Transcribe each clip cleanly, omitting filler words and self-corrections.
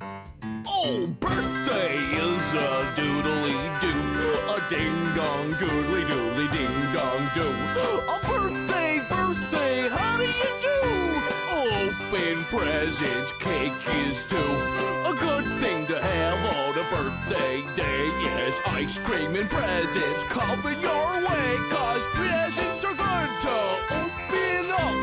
Oh, birthday is a doodly-doo, a ding-dong, goodly-doodly, ding-dong-doo. A birthday, how do you do? Open presents, cake is too. A good thing to have on a birthday day. Yes, ice cream and presents coming your way, 'cause presents are good to open up.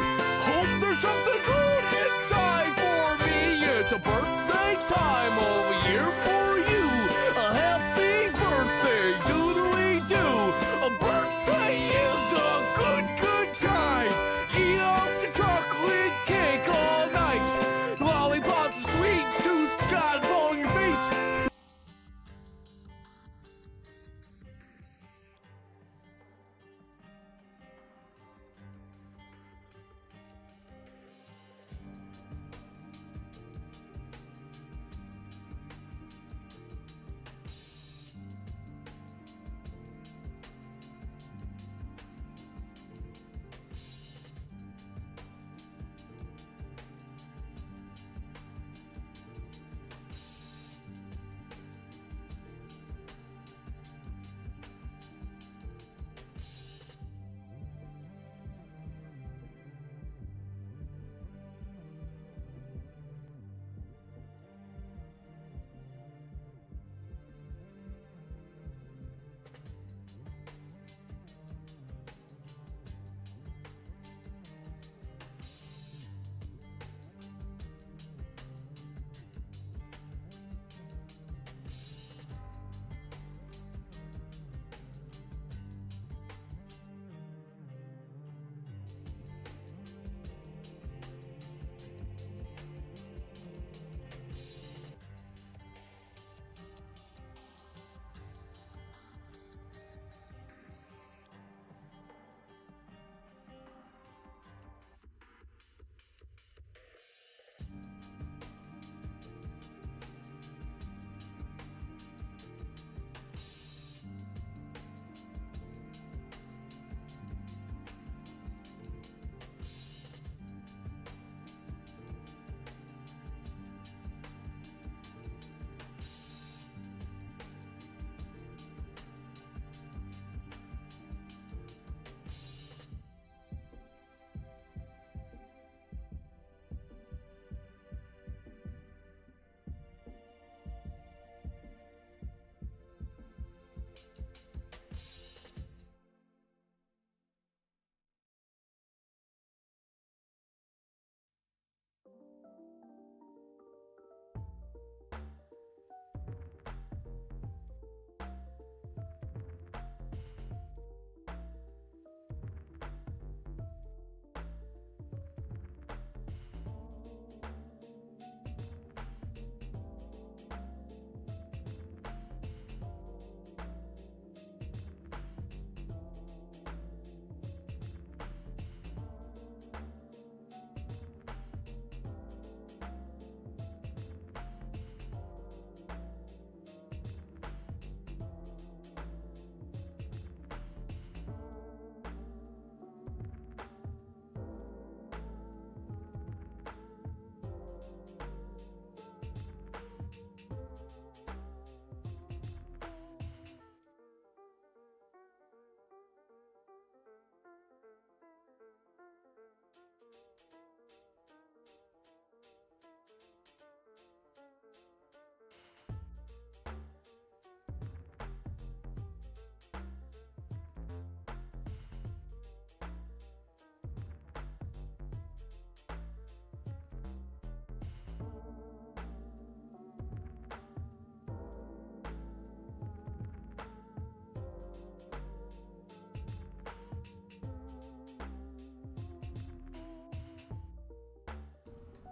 Hope there's something good inside for me. It's a birthday time over here for you. A happy birthday, doodly-doo. A birthday is a good time. Eat up the chocolate cake all night. Lollipops and sweet tooth got on your face.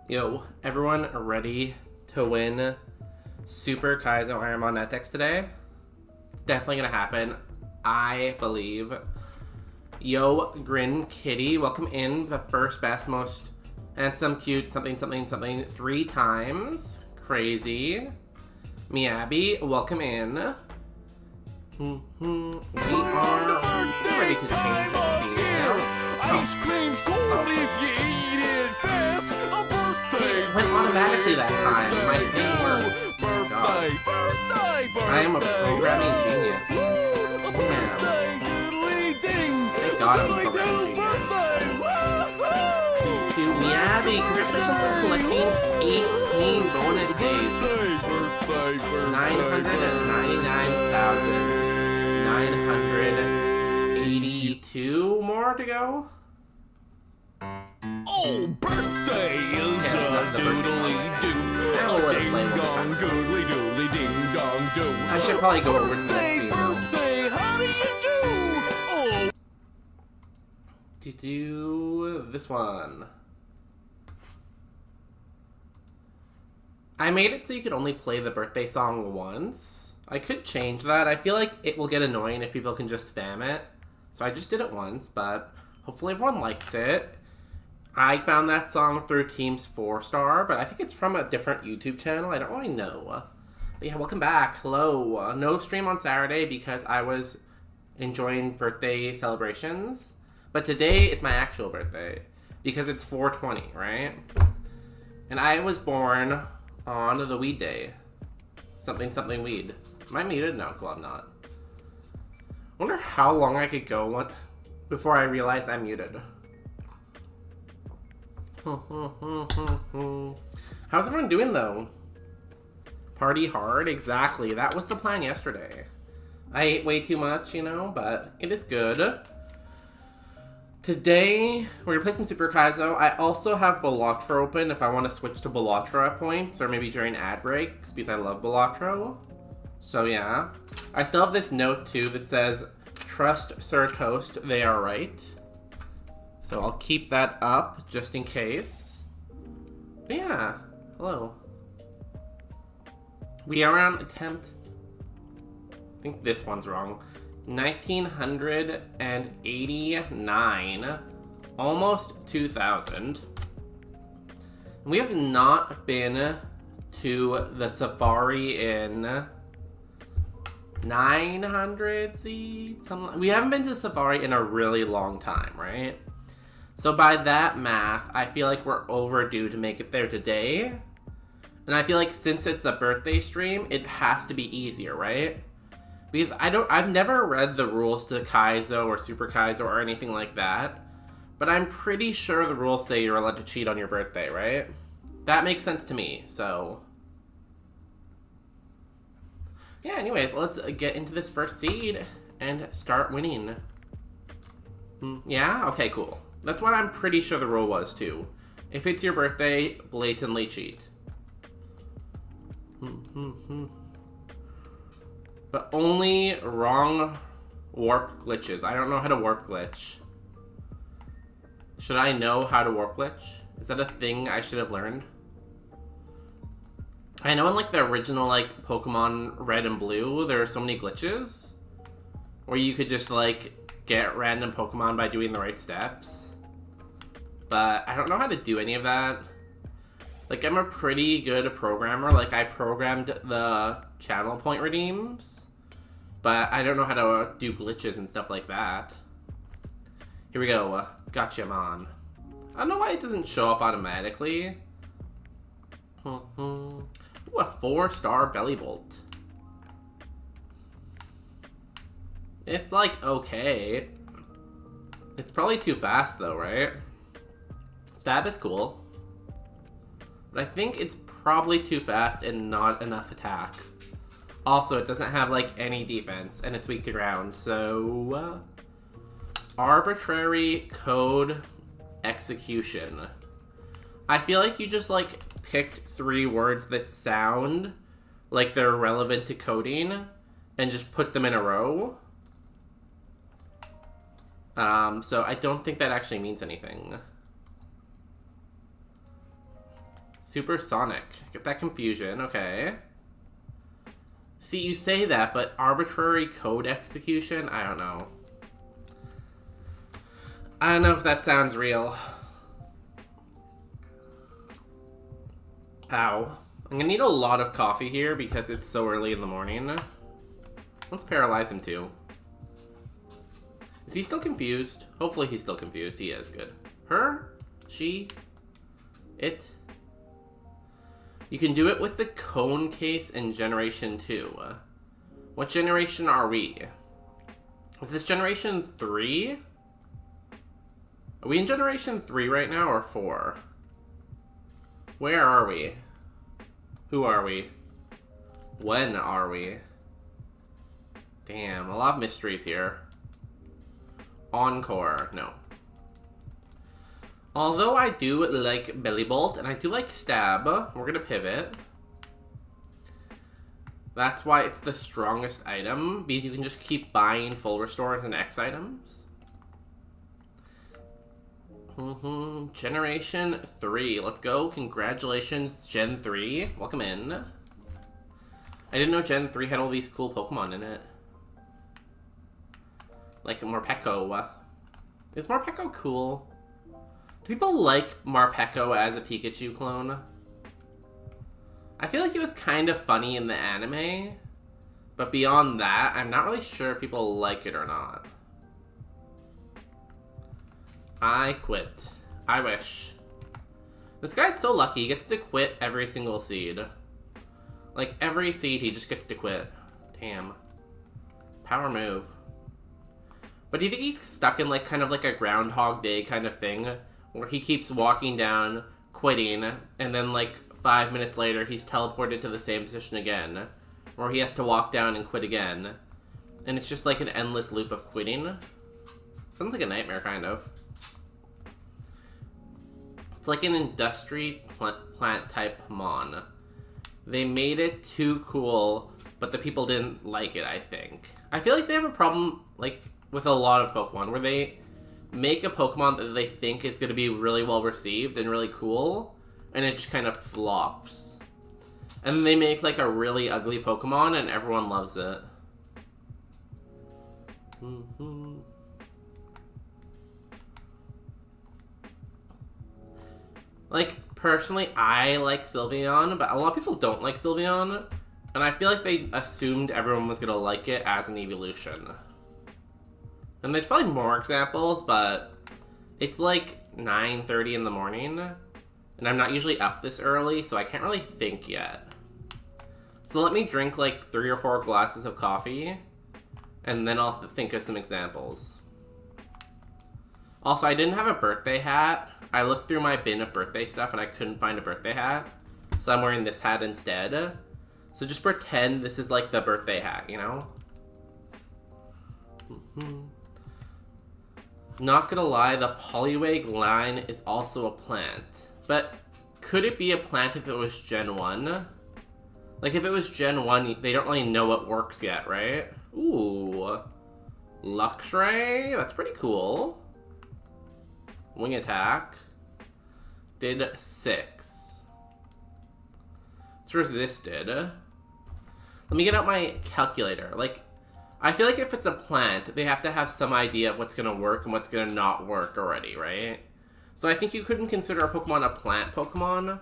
Yo, everyone ready to win Super Kaizo Ironmon Natdex today? It's definitely gonna happen, I believe. Yo, Grin Kitty, welcome in. The first, best, most handsome, cute, something, 3 times. Crazy. Miyabi, welcome in. We are ready to change the scene now. Ice cream's cold if you eat it fast. A birthday It went automatically that time. My thing worked. birthday, birthday, birthday. I am a programming genius. A birthday, doodly ding. Thank God I'm a Doodly programming doo, genius. birthday. Woo-hoo. To Miyabi, congratulations on collecting 18 bonus days. Birthday, birthday, birthday. 999,982 more to go. Oh, birthday is Okay, that's a the birthday doodly doo. Now we'll let it Ding play one dong, more time. doodly doodly ding dong doo. I should probably go over to the next Birthday, scene though. birthday, how do you do? Oh, To do this one. I made it so you could only play the birthday song once. I could change that. I feel like it will get annoying if people can just spam it. So I just did it once, but hopefully everyone likes it. I found that song through Team's 4-star, but I think it's from a different YouTube channel. I don't really know. But yeah, welcome back. Hello. No stream on Saturday because I was enjoying birthday celebrations. But today is my actual birthday because it's 4/20, right? And I was born on the weed day. Something, something weed. Am I muted? No, cool, I'm not. I wonder how long I could go before I realize I'm muted. How's everyone doing, though? Party hard? Exactly. That was the plan yesterday. I ate way too much, you know, but it is good. Today, we're going to play some Super Kaizo. I also have Balatro open if I want to switch to Balatro at points, or maybe during ad breaks, because I love Balatro. So, yeah. I still have this note, too, that says, "Trust Sir Toast, they are right." So I'll keep that up, just in case. But yeah, hello. We are on attempt... I think this one's wrong. 1989. Almost 2000. We have not been to the safari in 900 seeds? We haven't been to the safari in a really long time, right? So by that math, I feel like we're overdue to make it there today. And I feel like since it's a birthday stream, it has to be easier, right? Because I've never read the rules to Kaizo or Super Kaizo or anything like that. But I'm pretty sure the rules say you're allowed to cheat on your birthday, right? That makes sense to me, so... Yeah, anyways, let's get into this first seed and start winning. Yeah? Okay, cool. That's what I'm pretty sure the rule was, too. If it's your birthday, blatantly cheat. But only wrong warp glitches. I don't know how to warp glitch. Should I know how to warp glitch? Is that a thing I should have learned? I know in like the original like Pokemon Red and Blue, there are so many glitches where you could just like get random Pokemon by doing the right steps. But I don't know how to do any of that. Like, I'm a pretty good programmer. Like, I programmed the channel point redeems. But I don't know how to do glitches and stuff like that. Here we go. Gotcha, man. I don't know why it doesn't show up automatically. Ooh, a 4-star belly bolt. It's like, okay. It's probably too fast though, right? Stab is cool. But I think it's probably too fast and not enough attack. Also, it doesn't have like any defense and it's weak to ground, so... arbitrary code execution. I feel like you just like picked 3 words that sound like they're relevant to coding and just put them in a row. So I don't think that actually means anything. Supersonic. Get that confusion, okay. See, you say that, but arbitrary code execution? I don't know. I don't know if that sounds real. Ow. I'm gonna need a lot of coffee here because it's so early in the morning. Let's paralyze him too. Is he still confused? Hopefully he's still confused. He is, good. Her? She? It? You can do it with the cone case in Generation 2. What generation are we? Is this Generation 3? Are we in Generation 3 right now, or 4? Where are we? Who are we? When are we? Damn, a lot of mysteries here. Encore, no. Although I do like Belly Bolt, and I do like Stab, we're gonna pivot. That's why it's the strongest item, because you can just keep buying full restores and X items. Generation 3, let's go. Congratulations, Gen 3. Welcome in. I didn't know Gen 3 had all these cool Pokemon in it. Like Morpeko. Is Morpeko cool? Do people like Morpeko as a Pikachu clone? I feel like it was kind of funny in the anime, but beyond that, I'm not really sure if people like it or not. I quit. I wish. This guy's so lucky, he gets to quit every single seed. Like, every seed he just gets to quit. Damn. Power move. But do you think he's stuck in, like, kind of like a Groundhog Day kind of thing? Where he keeps walking down, quitting, and then, like, 5 minutes later, he's teleported to the same position again. Or he has to walk down and quit again. And it's just like an endless loop of quitting. Sounds like a nightmare, kind of. It's like an industry plant type Mon. They made it too cool, but the people didn't like it, I think. I feel like they have a problem, like, with a lot of Pokemon, where they make a Pokemon that they think is going to be really well received and really cool, and it just kind of flops. And then they make, like, a really ugly Pokemon, and everyone loves it. Like, personally, I like Sylveon, but a lot of people don't like Sylveon, and I feel like they assumed everyone was going to like it as an evolution. And there's probably more examples, but it's like 9:30 in the morning, and I'm not usually up this early, so I can't really think yet. So let me drink like 3 or 4 glasses of coffee, and then I'll think of some examples. Also, I didn't have a birthday hat. I looked through my bin of birthday stuff, and I couldn't find a birthday hat, so I'm wearing this hat instead. So just pretend this is like the birthday hat, you know? Not gonna lie, the Poliwag line is also a plant. But could it be a plant if it was Gen 1? Like, if it was Gen 1, they don't really know what works yet, right? Ooh. Luxray? That's pretty cool. Wing attack. Did 6. It's resisted. Let me get out my calculator. Like, I feel like if it's a plant, they have to have some idea of what's going to work and what's going to not work already, right? So I think you couldn't consider a Pokemon a plant Pokemon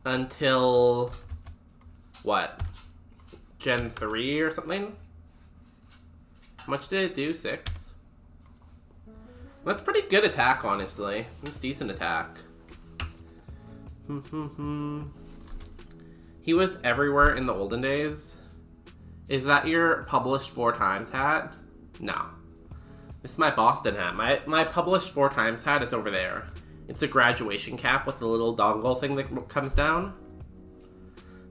until, what, Gen 3 or something? How much did it do? 6? That's pretty good attack, honestly. That's decent attack. He was everywhere in the olden days. Is that your published 4 times hat? No. This is my Boston hat. My published 4 times hat is over there. It's a graduation cap with the little dongle thing that comes down.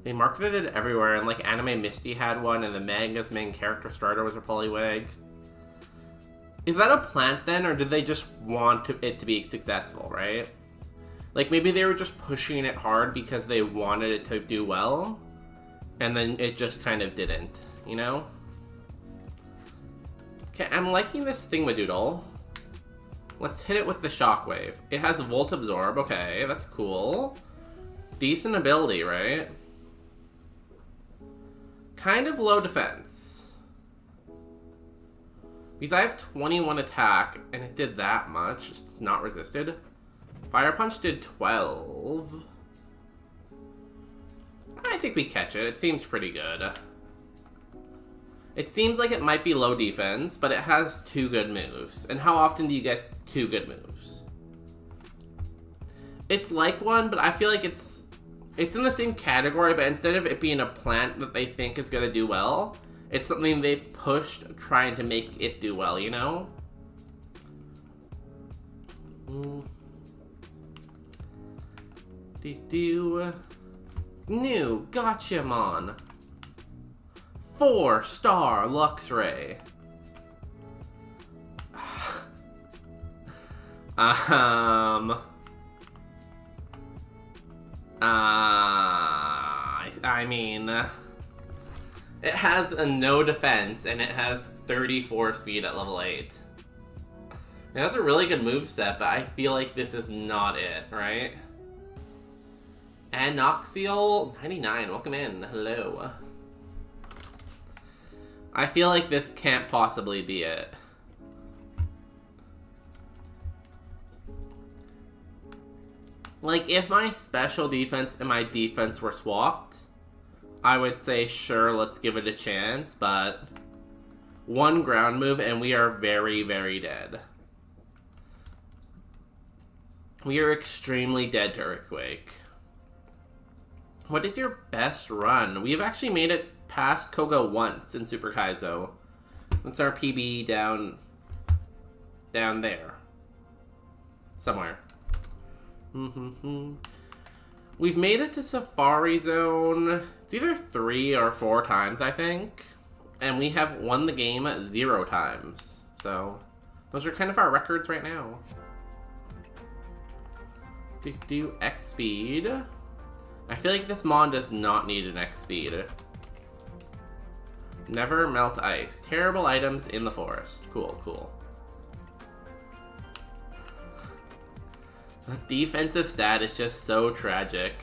They marketed it everywhere, and like Anime Misty had one, and the manga's main character starter was a Poliwag. Is that a plant then, or did they just want it to be successful, right? Like maybe they were just pushing it hard because they wanted it to do well, and then it just kind of didn't, you know? Okay, I'm liking this Thingamadoodle. Let's hit it with the Shockwave. It has Volt Absorb, okay, that's cool. Decent ability, right? Kind of low defense. Because I have 21 attack, and it did that much. It's not resisted. Fire Punch did 12. I think we catch it. It seems pretty good. It seems like it might be low defense, but it has 2 good moves. And how often do you get 2 good moves? It's like one, but I feel like it's It's in the same category, but instead of it being a plant that they think is going to do well, it's something they pushed trying to make it do well, you know? New Gotchamon. 4-star Luxray. I mean, it has a no defense and it has 34 speed at level 8. It has a really good moveset, but I feel like this is not it, right? Anoxial 99, welcome in. Hello. I feel like this can't possibly be it. Like, if my special defense and my defense were swapped, I would say, sure, let's give it a chance, but one ground move and we are very, very dead. We are extremely dead to Earthquake. What is your best run? We've actually made it past Koga once in Super Kaizo. That's our PB down there. Somewhere. We've made it to Safari Zone. It's either 3 or 4 times, I think. And we have won the game 0 times. So, those are kind of our records right now. X speed. I feel like this mon does not need an X speed. Never melt ice. Terrible items in the forest. Cool, cool. The defensive stat is just so tragic.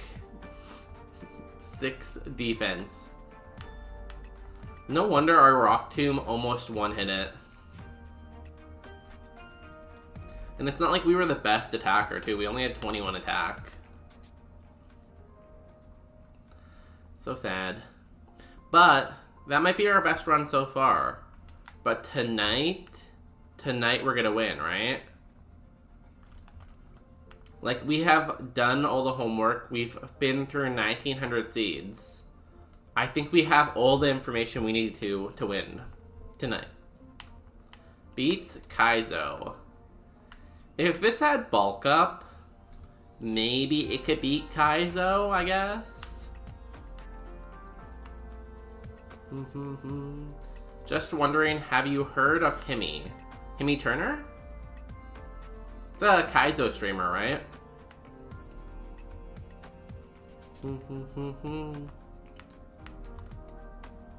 6 defense. No wonder our Rock Tomb almost one-hit it. And it's not like we were the best attacker, too. We only had 21 attack. So sad. But that might be our best run so far. But tonight we're gonna win, right? Like, we have done all the homework. We've been through 1900 seeds. I think we have all the information we need to win tonight. Beats Kaizo. If this had bulk up, maybe it could beat Kaizo, I guess. Just wondering, have you heard of Himi? Himi Turner? It's a Kaizo streamer, right?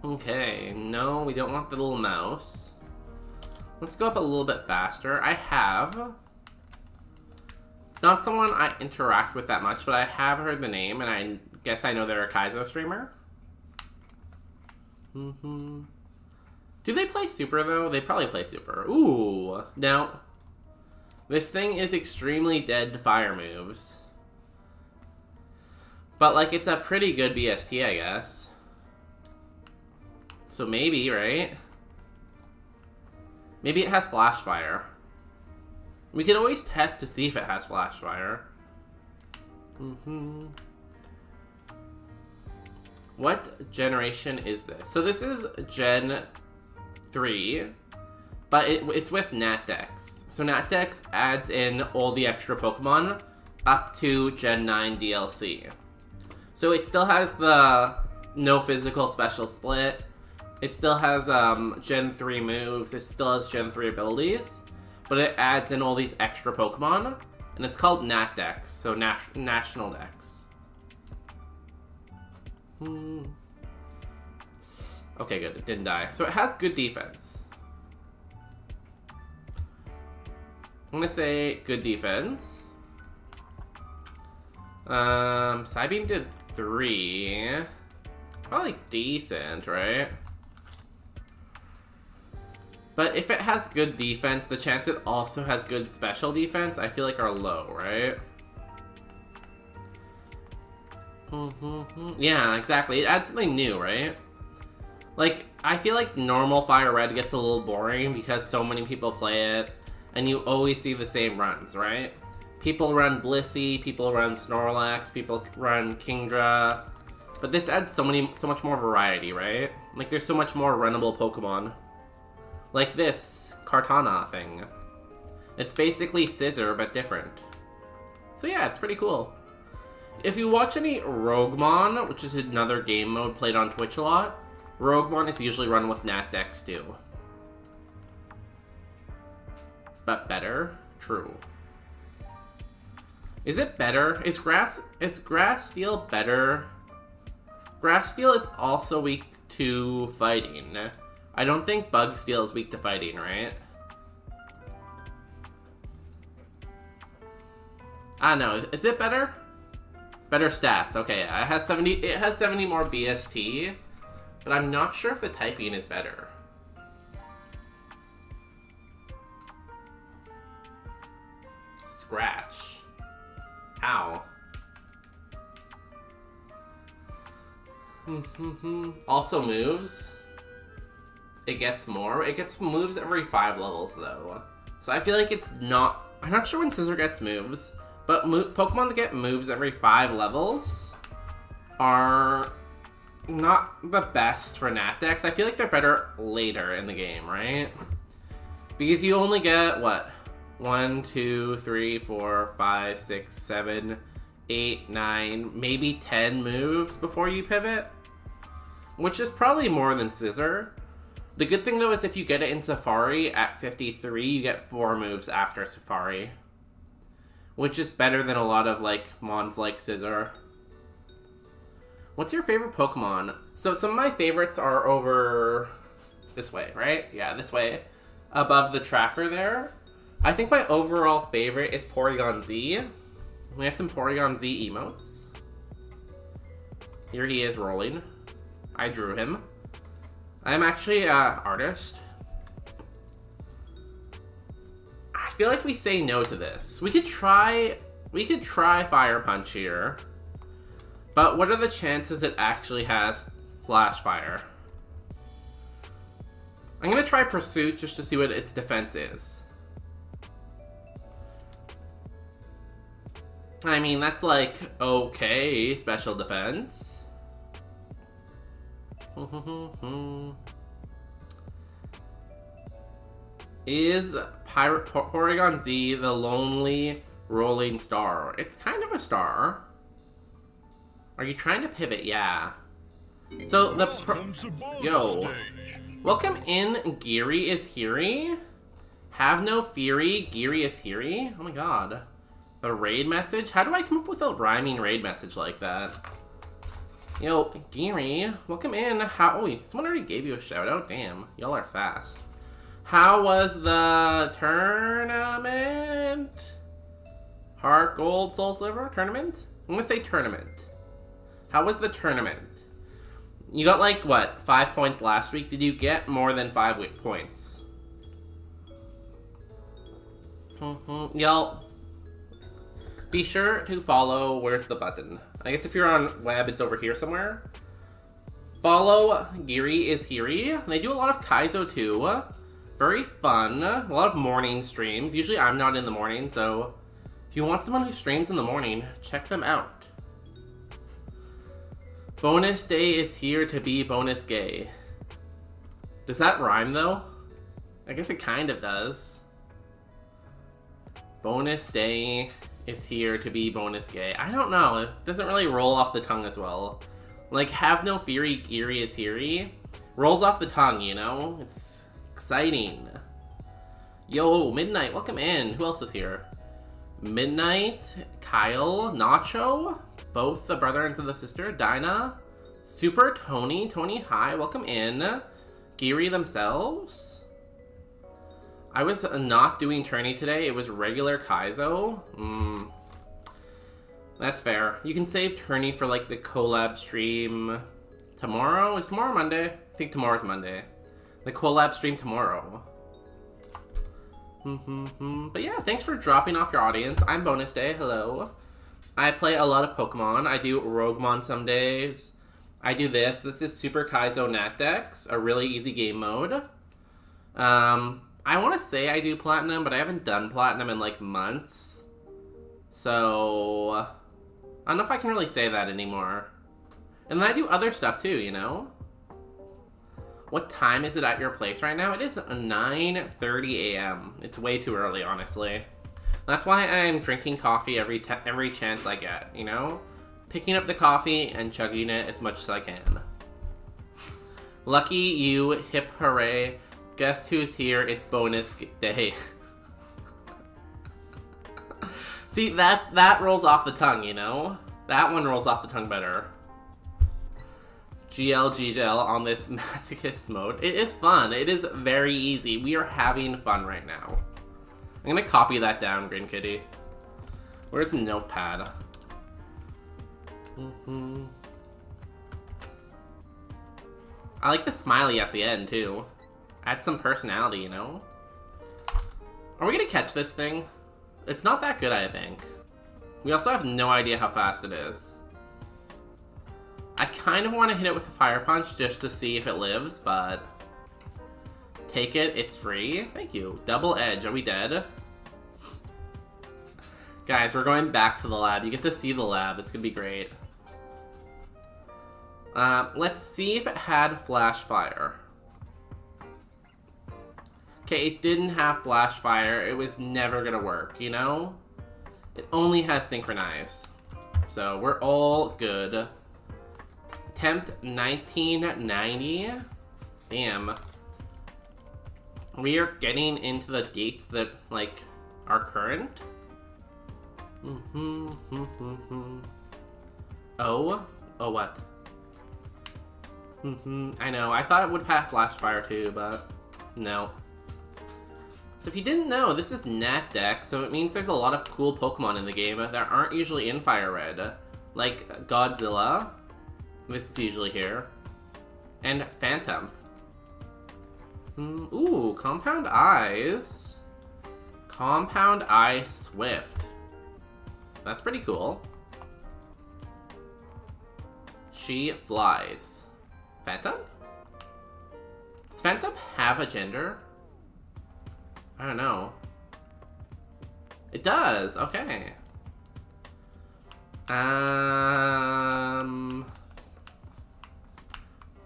Okay, no, we don't want the little mouse. Let's go up a little bit faster. I have... Not someone I interact with that much, but I have heard the name, and I guess I know they're a Kaizo streamer. Do they play Super, though? They probably play Super. Ooh. Now, this thing is extremely dead to fire moves. But, like, it's a pretty good BST, I guess. So maybe, right? Maybe it has Flash Fire. We could always test to see if it has Flash Fire. What generation is this? So this is Gen 3, but it's with Natdex. So Natdex adds in all the extra Pokemon up to Gen 9 DLC. So it still has the no physical special split. It still has Gen 3 moves. It still has Gen 3 abilities. But it adds in all these extra Pokemon. And it's called Natdex. So National Dex. Okay, good. It didn't die. So it has good defense. I'm going to say good defense. Psybeam did 3. Probably decent, right? But if it has good defense, the chance it also has good special defense, I feel like are low, right? Yeah, exactly. It adds something new, right? Like, I feel like normal Fire Red gets a little boring because so many people play it, and you always see the same runs, right? People run Blissey, people run Snorlax, people run Kingdra. But this adds so much more variety, right? Like, there's so much more runnable Pokemon. Like this Kartana thing. It's basically Scissor, but different. So yeah, it's pretty cool. If you watch any Roguemon, which is another game mode played on Twitch a lot, Roguemon is usually run with Natdex too. But better? True. Is it better? Is Grass Steel better? Grass Steel is also weak to fighting. I don't think Bug Steel is weak to fighting, right? I don't know. Is it better? Better stats. Okay, it has 70 more BST, but I'm not sure if the typing is better. Scratch. Ow. Also moves. It gets more. It gets moves every 5 levels though. So I feel like it's not... I'm not sure when Scissor gets moves, but Pokemon that get moves every 5 levels are not the best for Natdex. I feel like they're better later in the game, right? Because you only get, what? 1, 2, 3, 4, 5, 6, 7, 8, 9, maybe 10 moves before you pivot. Which is probably more than Scissor. The good thing though is if you get it in Safari at 53, you get 4 moves after Safari. Which is better than a lot of like Mons like Scissor. What's your favorite Pokemon? So some of my favorites are over this way, right? Yeah, this way. Above the tracker there. I think my overall favorite is Porygon Z. We have some Porygon Z emotes. Here he is rolling. I drew him. I'm actually an artist. I feel like we say no to this. We could try Fire Punch here. But what are the chances it actually has Flash Fire? I'm gonna try Pursuit just to see what its defense is. I mean, that's like, okay, special defense. Is Porygon Z the lonely rolling star? It's kind of a star. Are you trying to pivot? Yeah. So yo. Welcome in, Geary is Heary. Have no fury, Geary is Heary. Oh my god. A raid message? How do I come up with a rhyming raid message like that? Yo, Geary, welcome in. Oh, someone already gave you a shout out? Damn, y'all are fast. How was the tournament? Heart, Gold, Soul, Silver tournament? I'm gonna say tournament. How was the tournament? You got like, what, 5 points last week? Did you get more than 5 points? Y'all, be sure to follow, where's the button? I guess if you're on web, it's over here somewhere. Follow Geary is Heary. They do a lot of Kaizo too. Very fun. A lot of morning streams. Usually I'm not in the morning, so if you want someone who streams in the morning, check them out. Bonus day is here to be bonus gay. Does that rhyme though? I guess it kind of does. Bonus day is here to be bonus gay. I don't know. It doesn't really roll off the tongue as well. Like, have no fury, Geary is Heary. Rolls off the tongue, you know? It's exciting. Yo, Midnight, welcome in. Who else is here? Midnight, Kyle, Nacho, both the brother and the sister, Dinah, Super Tony, hi, welcome in. Geary themselves. I was not doing tourney today. It was regular Kaizo. That's fair. You can save tourney for like the collab stream tomorrow. Is tomorrow Monday? I think tomorrow's Monday. The collab stream tomorrow. But yeah, thanks for dropping off your audience. I'm Bonus Day. Hello. I play a lot of Pokemon. I do Roguemon some days. I do this. This is Super Kaizo Natdex, a really easy game mode. I want to say I do Platinum, but I haven't done Platinum in like months. So, I don't know if I can really say that anymore. And then I do other stuff too, you know? What time is it at your place right now? It is 9:30 a.m. It's way too early, honestly. That's why I'm drinking coffee every chance I get, you know? Picking up the coffee and chugging it as much as I can. Lucky you, hip hooray. Guess who's here? It's bonus day. See, that rolls off the tongue, you know? That one rolls off the tongue better. GL on this masochist mode. It is fun. It is very easy. We are having fun right now. I'm gonna copy that down, Green Kitty. Where's the notepad? I like the smiley at the end, too. Add some personality, you know? Are we gonna catch this thing? It's not that good, I think. We also have no idea how fast it is. I kind of want to hit it with a fire punch just to see if it lives, but... Take it, it's free. Thank you. Double edge, are we dead? Guys, we're going back to the lab. You get to see the lab, it's gonna be great. Let's see if it had flash fire. Okay, it didn't have flash fire. It was never gonna work, you know? It only has synchronize. So we're all good. Temp 1990. Damn. We are getting into the dates that, like, are current. Oh? Oh, what? I know. I thought it would have flash fire too, but no. So if you didn't know, this is Natdex, so it means there's a lot of cool Pokemon in the game that aren't usually in Fire Red. Like Godzilla. This is usually here. And Phantom. Ooh, Compound Eyes. Compound Eye Swift. That's pretty cool. She flies. Phantom? Does Phantom have a gender? I don't know. It does, okay.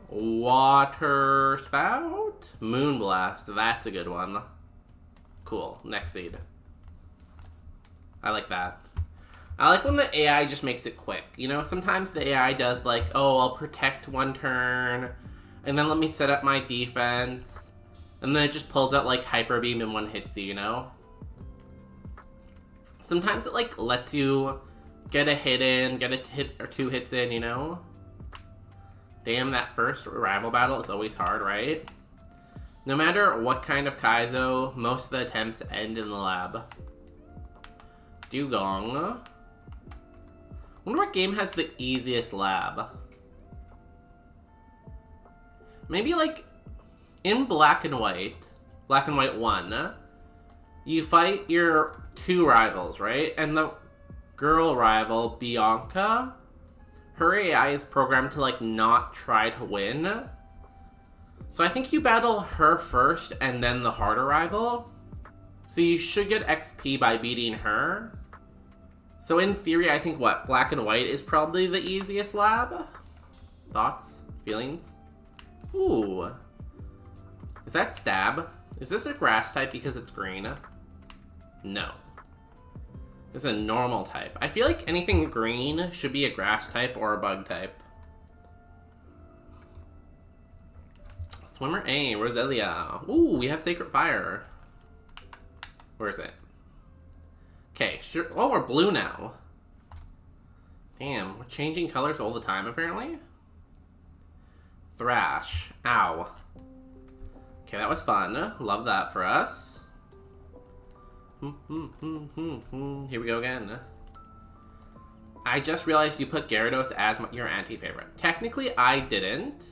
Water Spout? Moonblast, that's a good one. Cool, next seed. I like that. I like when the AI just makes it quick. You know, sometimes the AI does like, oh, I'll protect one turn, and then let me set up my defense, and then it just pulls out like Hyper Beam and one hits you, you know? Sometimes it like lets you get a hit in, get a hit or two hits in, you know? Damn, that first rival battle is always hard, right? No matter what kind of Kaizo, most of the attempts end in the lab. Dugong. Wonder what game has the easiest lab. Maybe like in Black and White 1, you fight your two rivals, right? And the girl rival, Bianca, her AI is programmed to like not try to win. So I think you battle her first and then the harder rival. So you should get XP by beating her. So in theory, I think what? Black and White is probably the easiest lab? Thoughts? Feelings? Ooh. Is that Stab? Is this a grass type because it's green? No. It's a normal type. I feel like anything green should be a grass type or a bug type. Swimmer A, Roselia. Ooh, we have Sacred Fire. Where is it? Okay, sure. Oh, we're blue now. Damn, we're changing colors all the time, apparently. Thrash. Ow. Okay, that was fun. Love that for us. Here we go again. I just realized you put Gyarados as your anti-favorite. Technically, I didn't.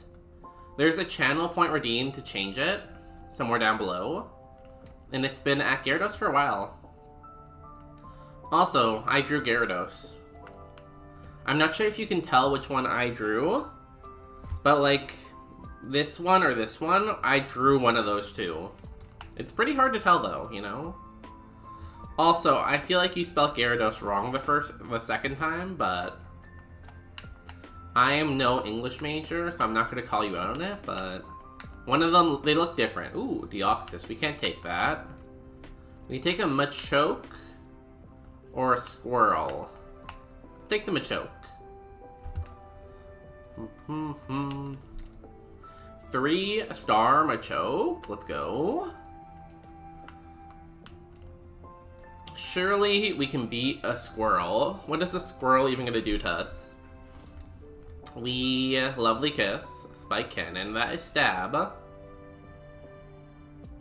There's a channel point redeemed to change it. Somewhere down below. And it's been at Gyarados for a while. Also, I drew Gyarados. I'm not sure if you can tell which one I drew. But like, this one or this one, I drew one of those two. It's pretty hard to tell though, you know? Also, I feel like you spelled Gyarados wrong the second time, but I am no English major, so I'm not going to call you out on it, but one of them, they look different. Ooh, Deoxys. We can't take that. We can take a Machoke or a Squirrel. Let's take the Machoke. 3-star Machoke. Let's go. Surely we can beat a Squirrel. What is a Squirrel even going to do to us? Lovely Kiss. Spike Cannon. That is Stab.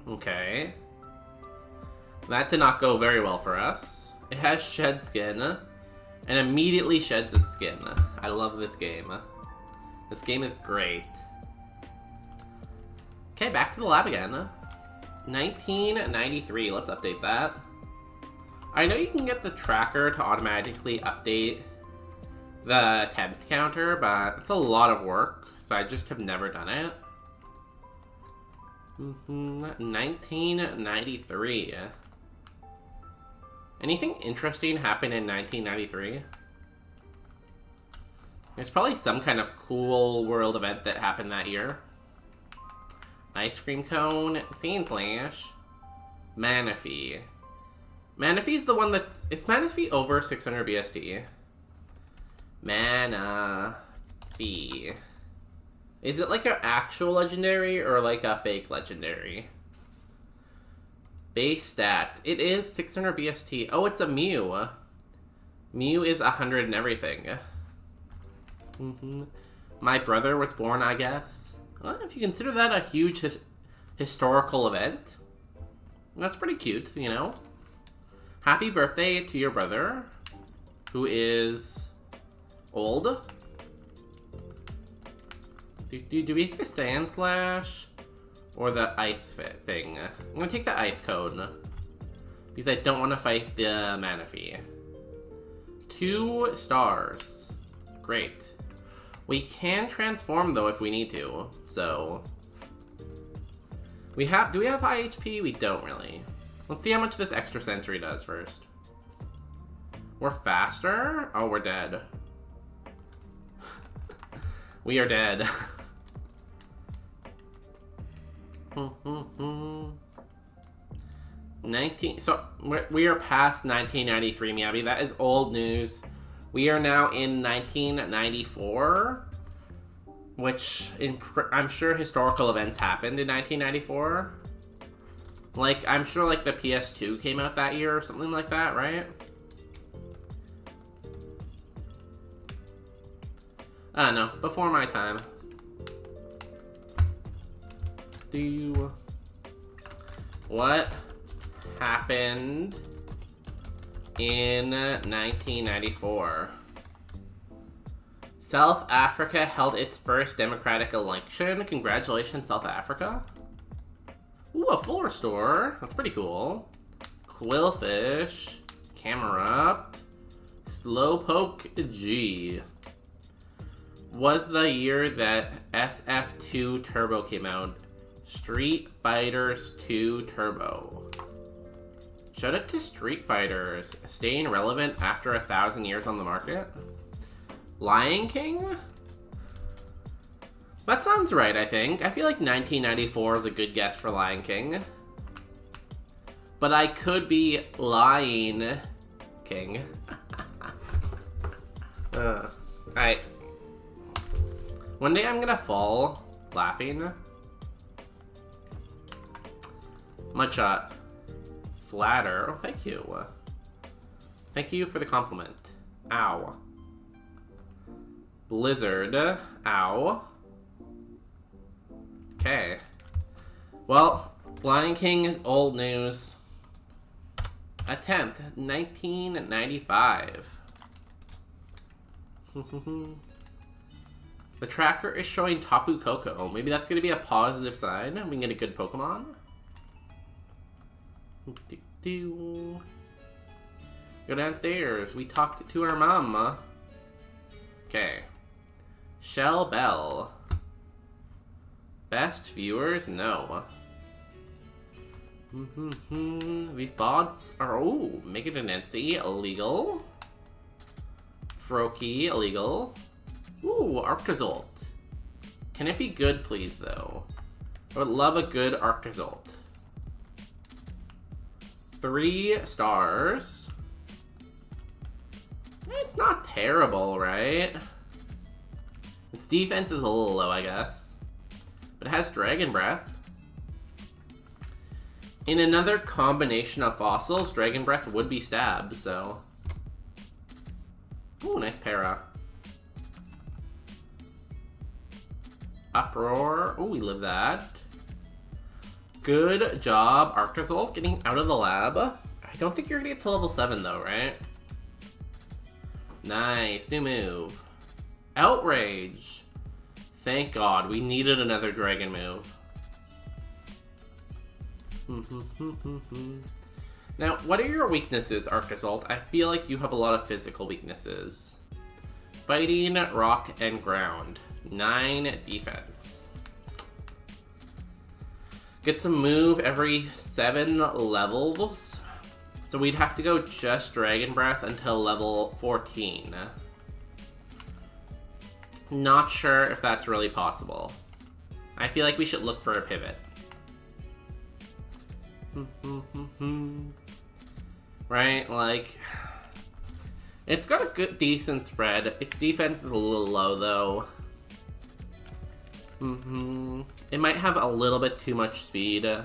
Okay. That did not go very well for us. It has Shed Skin. And immediately sheds its skin. I love this game. This game is great. Okay, back to the lab again. 1993. Let's update that. I know you can get the tracker to automatically update the attempt counter, but it's a lot of work, so I just have never done it. 1993. Anything interesting happened in 1993? There's probably some kind of cool world event that happened that year. Ice Cream Cone, Sand Slash, Manaphy. Manaphy's the one that's... Is Manaphy over 600 BSD? Manaphy. Is it like an actual legendary or like a fake legendary? Base stats. It is 600 BST. Oh, it's a Mew. Mew is 100 and everything. My brother was born, I guess. Well, if you consider that a huge historical event, that's pretty cute, you know? Happy birthday to your brother, who is old. Do we take the Sand Slash or the Ice Fit thing? I'm gonna take the Ice Cone because I don't want to fight the Manaphy. 2 stars. Great. We can transform though if we need to. So do we have high HP? We don't really. Let's see how much this extra sensory does first. We're faster? Oh, we're dead. We are dead. 19. So we are past 1993, Miyabi. That is old news. We are now in 1994, which I'm sure historical events happened in 1994. Like, I'm sure like the PS2 came out that year or something like that, right? No, before my time. What happened in 1994? South Africa held its first democratic election. Congratulations, South Africa. Ooh, a full restore. That's pretty cool. Quillfish. Camerupt. Slowpoke G. Was the year that SF2 Turbo came out. Street Fighters 2 Turbo. Shout out to Street Fighters. Staying relevant after 1,000 years on the market. Lion King? That sounds right, I think. I feel like 1994 is a good guess for Lion King. But I could be lying King. Alright. One day I'm gonna fall laughing. Mudshot. Flatter. Oh, thank you. Thank you for the compliment. Ow. Blizzard. Ow. Okay. Well, Lion King is old news. Attempt 1995. The tracker is showing Tapu Koko. Maybe that's going to be a positive sign. We can get a good Pokemon. Go downstairs. We talked to our mom. Okay. Shell Bell. Best viewers? No. These bots are, oh, Mega Nancy, illegal. Froakie, illegal. Ooh, Arctozolt. Can it be good, please, though? I would love a good Arctozolt. 3 stars. It's not terrible, right? Its defense is a little low, I guess. But it has Dragon Breath. In another combination of fossils, Dragon Breath would be Stab, so... Ooh, nice para. Uproar. Ooh, we live that. Good job, Arctozolt, getting out of the lab. I don't think you're gonna get to level 7, though, right? Nice, new move. Outrage. Thank God, we needed another dragon move. Now, what are your weaknesses, Arctozolt? I feel like you have a lot of physical weaknesses. Fighting, rock, and ground. 9 defense. Gets a move every 7 levels. So we'd have to go just Dragon Breath until level 14. Not sure if that's really possible. I feel like we should look for a pivot. Right, like... It's got a good, decent spread. Its defense is a little low, though. It might have a little bit too much speed. It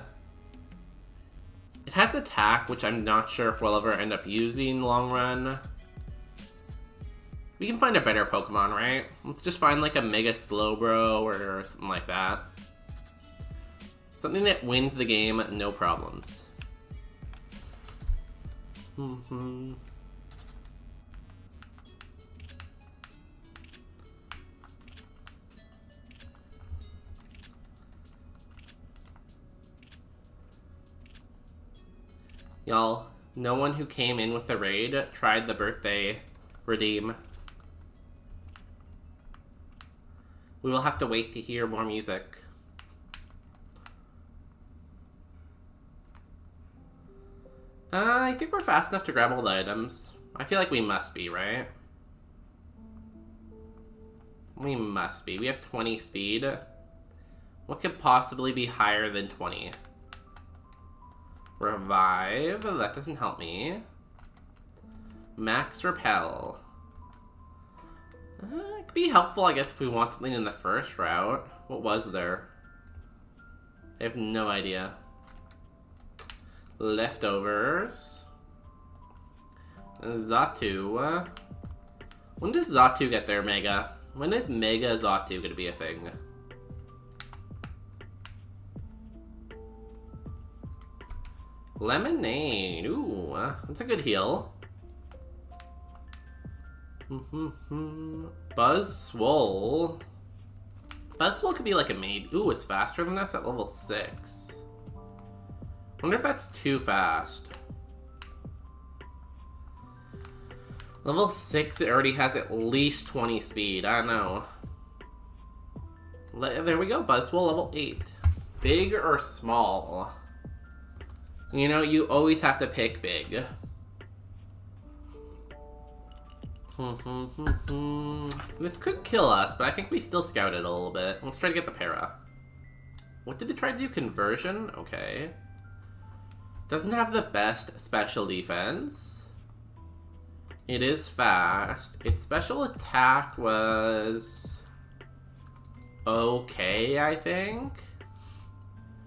has attack, which I'm not sure if we'll ever end up using long run. We can find a better Pokemon, right? Let's just find like a Mega Slowbro or something like that. Something that wins the game, no problems. Y'all, no one who came in with the raid tried the birthday redeem. We will have to wait to hear more music. I think we're fast enough to grab all the items. I feel like we must be, right? We must be. We have 20 speed. What could possibly be higher than 20? Revive. That doesn't help me. Max Repel. It could be helpful, I guess, if we want something in the first route. What was there? I have no idea. Leftovers. Xatu. When does Xatu get their Mega? When is Mega Xatu gonna be a thing? Lemonade. Ooh, that's a good heal. Buzzwole. Buzzwole could be like a maid. Ooh, it's faster than us at level 6. Wonder if that's too fast. Level 6, it already has at least 20 speed. I don't know. There we go. Buzzwole level 8. Big or small? You know, you always have to pick big. This could kill us, but I think we still scout it a little bit. Let's try to get the para. What did it try to do? Conversion? Okay. Doesn't have the best special defense. It is fast. Its special attack was... okay, I think?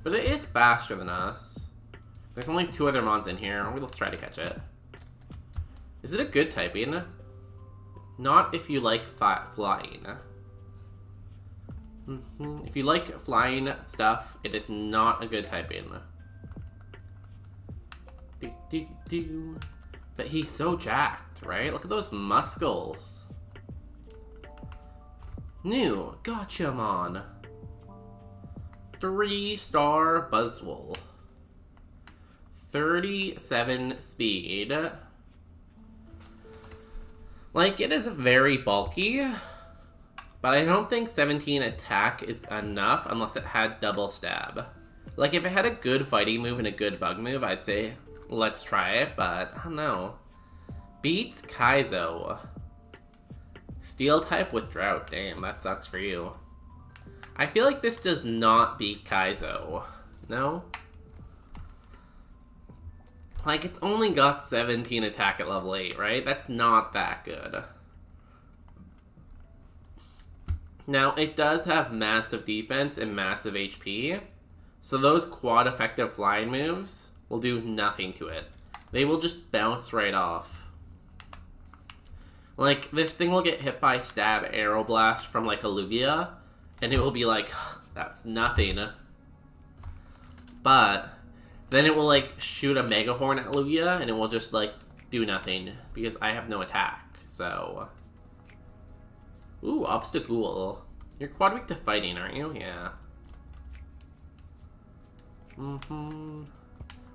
But it is faster than us. There's only 2 other mons in here. Let's try to catch it. Is it a good typing? Not if you like flying. If you like flying stuff, it is not a good typing. But he's so jacked, right? Look at those muscles. New Gotchamon. 3-star Buzzwole. 37 speed. Like, it is very bulky, but I don't think 17 attack is enough unless it had double stab. Like, if it had a good fighting move and a good bug move, I'd say let's try it, but I don't know. Beats Kaizo. Steel type with Drought. Damn, that sucks for you. I feel like this does not beat Kaizo. No? Like, it's only got 17 attack at level 8, right? That's not that good. Now, it does have massive defense and massive HP, so those quad effective flying moves will do nothing to it. They will just bounce right off. Like, this thing will get hit by Stab Arrow Blast from, like, a Lugia, and it will be like, that's nothing. But then it will, like, shoot a Mega Horn at Lugia, and it will just, like, do nothing, because I have no attack, so... Ooh, Obstacle. You're quad weak to fighting, aren't you? Yeah.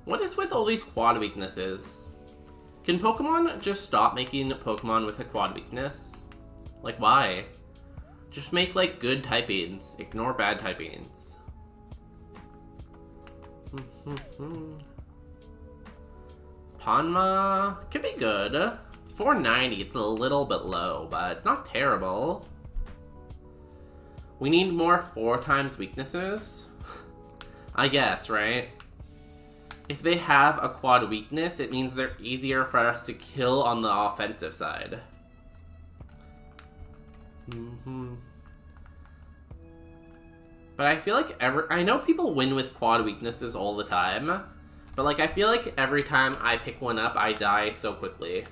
What is with all these quad weaknesses? Can Pokemon just stop making Pokemon with a quad weakness? Like, why? Just make, like, good typings. Ignore bad typings. Panma could be good. It's 490. It's a little bit low, but it's not terrible. We need more 4 times weaknesses? I guess, right? If they have a quad weakness, it means they're easier for us to kill on the offensive side. But I feel like I know people win with quad weaknesses all the time, but like I feel like every time I pick one up, I die so quickly.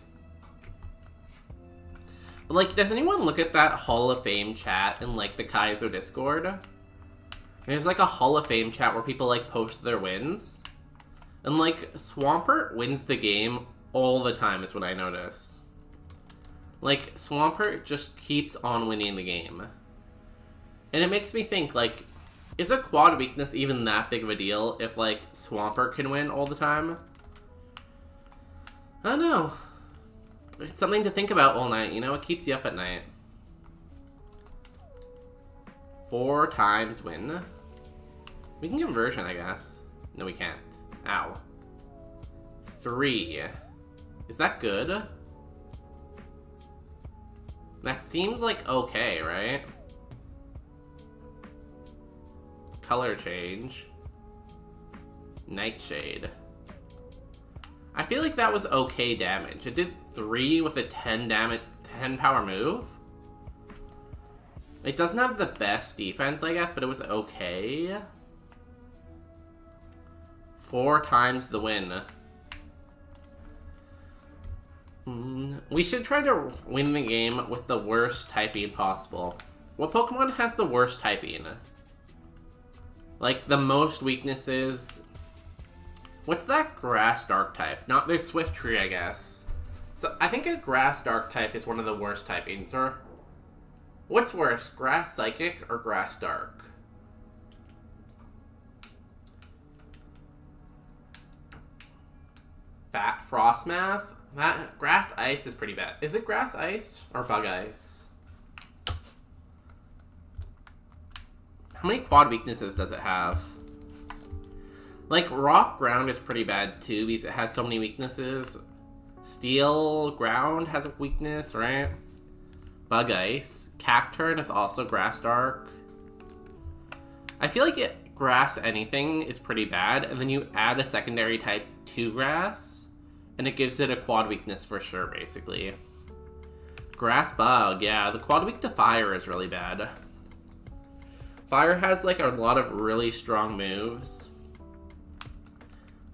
But like, does anyone look at that Hall of Fame chat in like the Kaizo Discord? There's like a Hall of Fame chat where people like post their wins. And like, Swampert wins the game all the time is what I notice. Like, Swampert just keeps on winning the game. And it makes me think, like, is a quad weakness even that big of a deal if, like, Swampert can win all the time? I don't know. It's something to think about all night, you know? It keeps you up at night. 4 times win. We can conversion, I guess. No, we can't. Ow. 3. Is that good? That seems like okay, right? Color change. Nightshade. I feel like that was okay damage. It did 3 with a 10 power move. It doesn't have the best defense, I guess, but it was okay. 4 times the win. We should try to win the game with the worst typing possible. What Pokemon has the worst typing? Like, the most weaknesses... What's that Grass Dark type? Not there's Swifttree, I guess. So, I think a Grass Dark type is one of the worst typings, or... What's worse, Grass Psychic or Grass Dark? Fat Frostmath? That Grass Ice is pretty bad. Is it Grass Ice or Bug Ice? How many quad weaknesses does it have? Like, Rock Ground is pretty bad too because it has so many weaknesses. Steel Ground has a weakness, right? Bug Ice. Cacturn is also Grass Dark. I feel like Grass anything is pretty bad, and then you add a secondary type to Grass, and it gives it a quad weakness for sure, basically. Grass Bug, yeah, the quad weak to Fire is really bad. Fire has, like, a lot of really strong moves.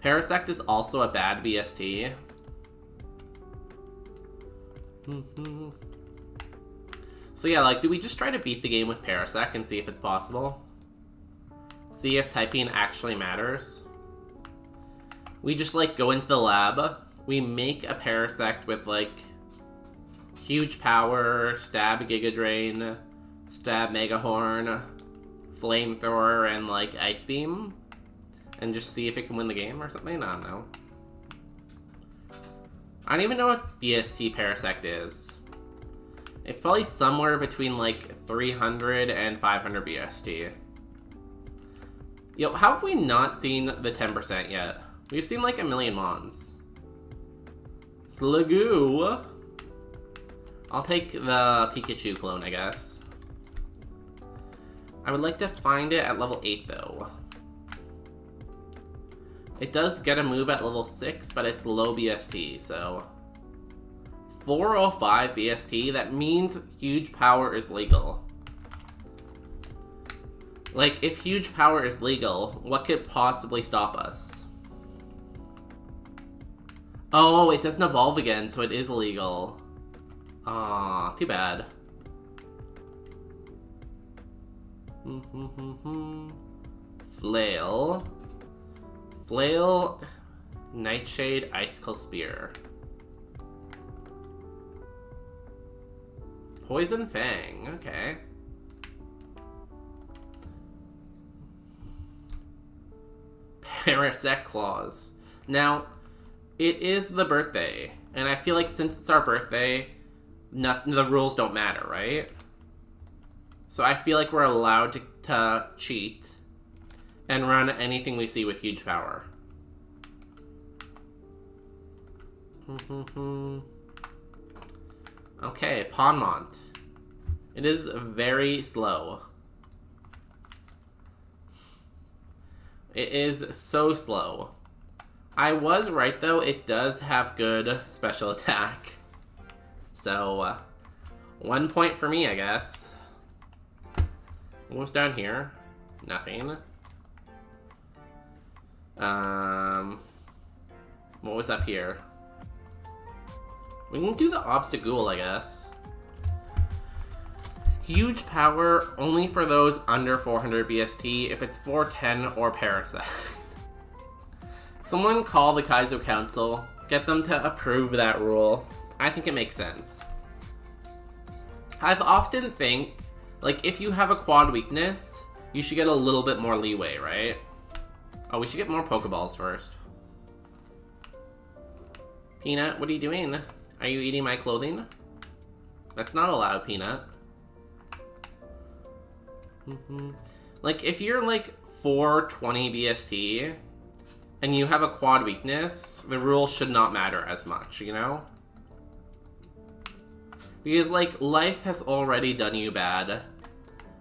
Parasect is also a bad BST. So yeah, like, do we just try to beat the game with Parasect and see if it's possible? See if typing actually matters? We just, like, go into the lab. We make a Parasect with, like, huge power, Stab Giga Drain, Stab Mega Horn, Flamethrower, and, like, Ice Beam. And just see if it can win the game or something? I don't know. I don't even know what BST Parasect is. It's probably somewhere between, like, 300 and 500 BST. Yo, how have we not seen the 10% yet? We've seen like a million Mons. Slagoo. I'll take the Pikachu clone, I guess. I would like to find it at level 8 though. It does get a move at level 6, but it's low BST, so... 405 BST, that means huge power is legal. Like, if huge power is legal, what could possibly stop us? Oh, it doesn't evolve again, so it is illegal. Aw, too bad. Flail. Flail, Nightshade, Icicle Spear. Poison Fang, okay. Parasect Claws. Now, it is the birthday, and I feel like since it's our birthday, the rules don't matter, right? So I feel like we're allowed to cheat and run anything we see with huge power. Okay, Ponmont. It is very slow. It is so slow. I was right though, it does have good special attack. So, 1 point for me, I guess. What's down here? Nothing. What was up here? We can do the Obstagool, I guess. Huge power only for those under 400 BST if it's 410 or Parasect. Someone call the Kaizo Council, get them to approve that rule. I think it makes sense. I've often think, like, if you have a quad weakness, you should get a little bit more leeway, right? Oh, we should get more Pokeballs first. Peanut, what are you doing? Are you eating my clothing? That's not allowed, Peanut. Like, if you're like 420 BST and you have a quad weakness, the rules should not matter as much, you know? Because, like, life has already done you bad.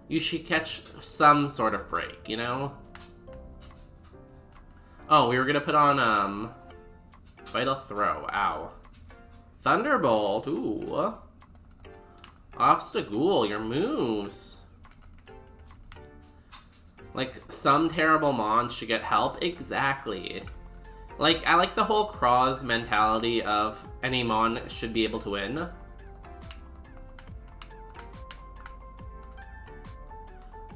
You should catch some sort of break, you know? Oh, we were gonna put on, Vital Throw. Ow. Thunderbolt. Ooh. Obstagool, your moves. Like, some terrible mons should get help. Exactly. Like, I like the whole Cross mentality of any mon should be able to win.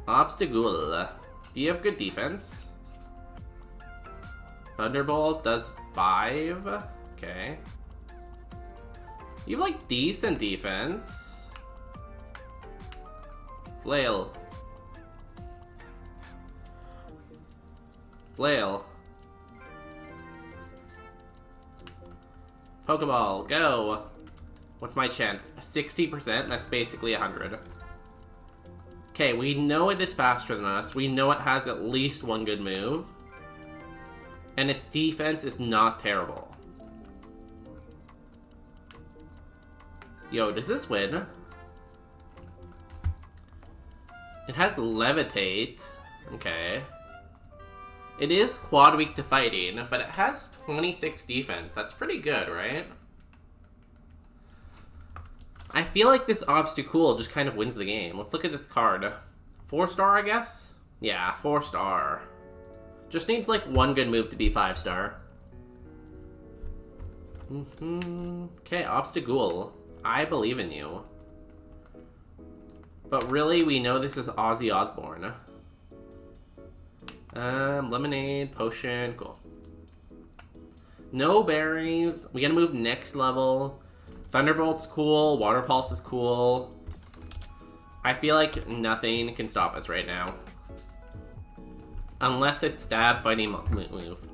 Obstagool. Do you have good defense? Thunderbolt does 5. Okay. You have, like, decent defense. Flail. Flail. Pokeball, go! What's my chance? 60%? That's basically 100. Okay, we know it is faster than us. We know it has at least one good move. And its defense is not terrible. Yo, does this win? It has Levitate. Okay. It is quad weak to fighting, but it has 26 defense. That's pretty good, right? I feel like this Obstacool just kind of wins the game. Let's look at this card. 4-star, I guess? Yeah, 4-star. Just needs like one good move to be 5-star. Okay, Obstagool. I believe in you. But really, we know this is Ozzy Osbourne. Lemonade, potion, cool. No berries. We gotta move next level. Thunderbolt's cool. Water Pulse is cool. I feel like nothing can stop us right now. Unless it's stab fighting move.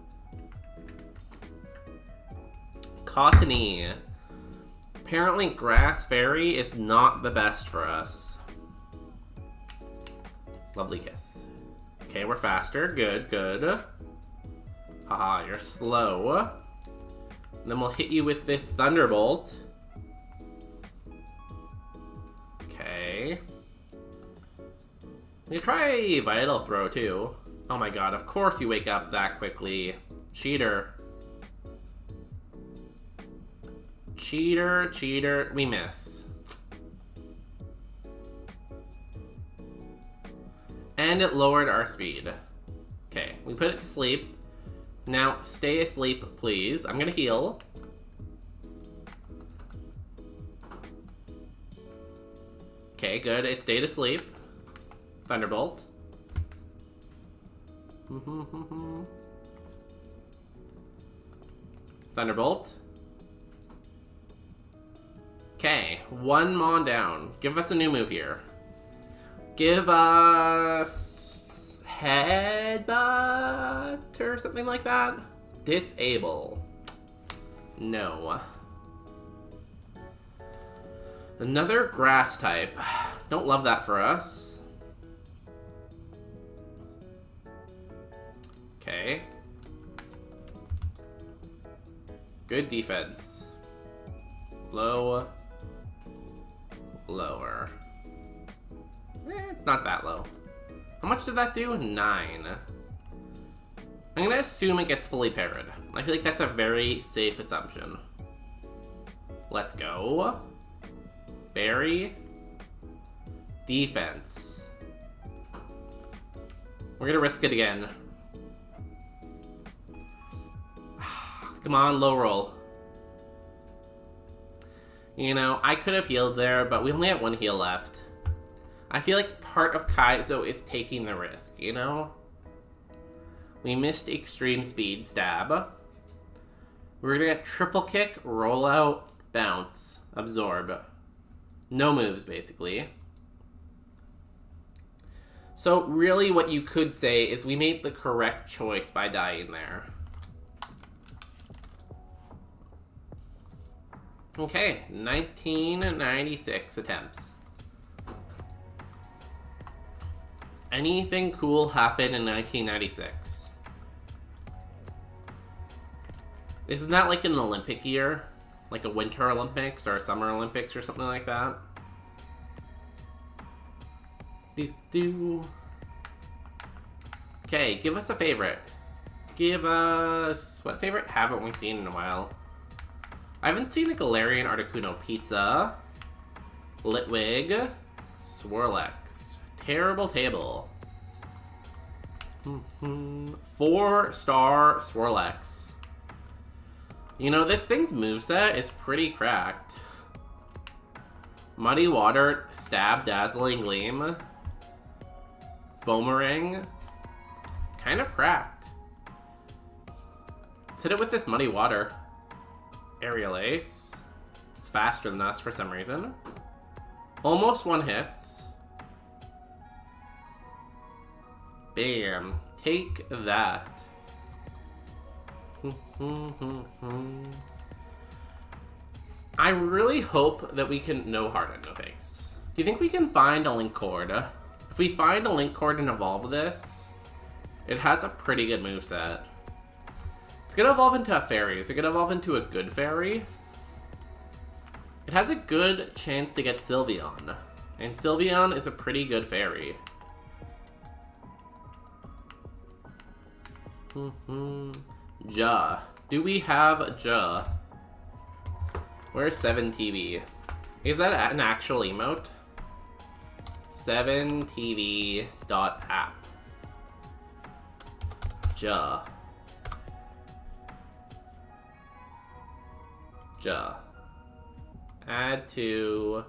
Cottony. Apparently Grass Fairy is not the best for us. Lovely kiss. Okay, we're faster. Good, good. Haha, you're slow. And then we'll hit you with this Thunderbolt. Okay. We can try a Vital Throw, too. Oh my god, of course you wake up that quickly. Cheater. Cheater, cheater. We miss. And it lowered our speed. Okay, we put it to sleep. Now, stay asleep, please. I'm gonna heal. Okay, good. It stayed asleep. Thunderbolt. Thunderbolt. Okay, one Mon down. Give us a new move here. Give us Headbutt or something like that. Disable. No. Another grass type. Don't love that for us. Okay. Good defense. Low. Lower. It's not that low. How much did that do? 9. I'm gonna assume it gets fully parried. I feel like that's a very safe assumption. Let's go. Berry. Defense. We're gonna risk it again. Come on, low roll. You know, I could have healed there, but we only have 1 heal left. I feel like part of Kaizo is taking the risk, you know? We missed extreme speed stab. We're gonna get triple kick, roll out, bounce, absorb. No moves, basically. So really what you could say is we made the correct choice by dying there. Okay, 1996 attempts. Anything cool happened in 1996? Isn't that like an Olympic year? Like a Winter Olympics or a Summer Olympics or something like that? Okay, give us a favorite. Give us... What favorite haven't we seen in a while? I haven't seen a Galarian Articuno. Pizza. Litwig. Swirlex. Terrible table. 4-star Swirlex. You know, this thing's moveset is pretty cracked. Muddy Water, Stab, Dazzling Gleam. Boomerang. Kind of cracked. Let's hit it with this Muddy Water. Aerial Ace. It's faster than us for some reason. Almost 1 hits. Bam. Take that. I really hope that we can... No hard and no fakes. Do you think we can find a Link Cord? If we find a Link Cord and evolve this, it has a pretty good moveset. It's gonna evolve into a fairy. Is it gonna evolve into a good fairy? It has a good chance to get Sylveon. And Sylveon is a pretty good fairy. Ja. Do we have Ja? Where's 7TV? Is that an actual emote? 7TV.app. Ja. Ja. Add to...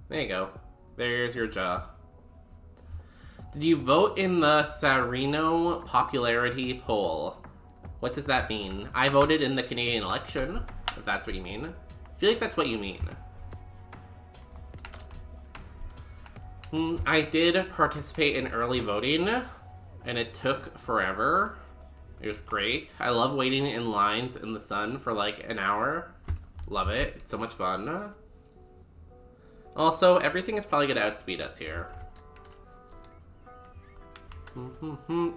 There you go. There's your Ja. Did you vote in the Sarino popularity poll? What does that mean? I voted in the Canadian election, if that's what you mean. I feel like that's what you mean. I did participate in early voting, and it took forever. It was great. I love waiting in lines in the sun for like an hour. Love it. It's so much fun. Also, everything is probably going to outspeed us here.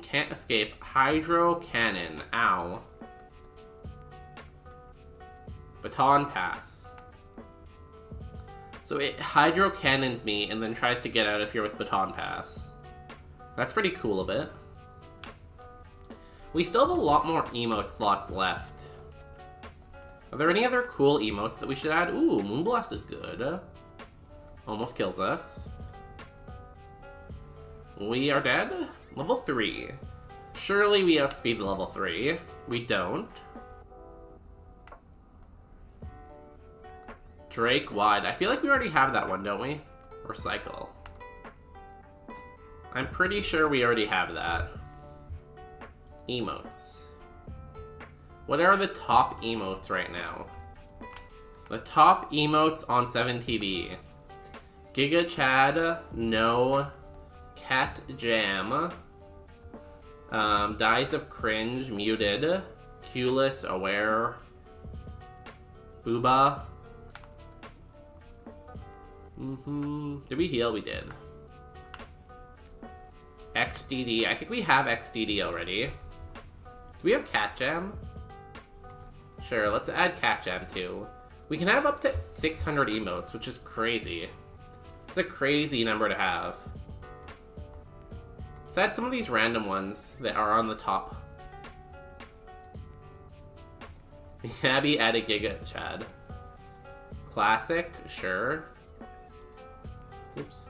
Can't escape. Hydro Cannon. Ow. Baton Pass. So it Hydro Cannons me and then tries to get out of here with Baton Pass. That's pretty cool of it. We still have a lot more emote slots left. Are there any other cool emotes that we should add? Ooh, Moonblast is good. Almost kills us. We are dead? Level 3. Surely we outspeed the level 3. We don't. Drake Wide. I feel like we already have that one, don't we? Or Cycle. I'm pretty sure we already have that. Emotes. What are the top emotes right now? The top emotes on 7TV. Giga Chad, no. Cat Jam. Dies of Cringe, muted. Q-less, aware. Booba. Did we heal? We did. XDD. I think we have XDD already. Do we have Cat Jam? Sure, let's add Cat Jam too. We can have up to 600 emotes, which is crazy. It's a crazy number to have. Let's add some of these random ones that are on the top. Abby added Giga Chad. Classic, sure. Oops.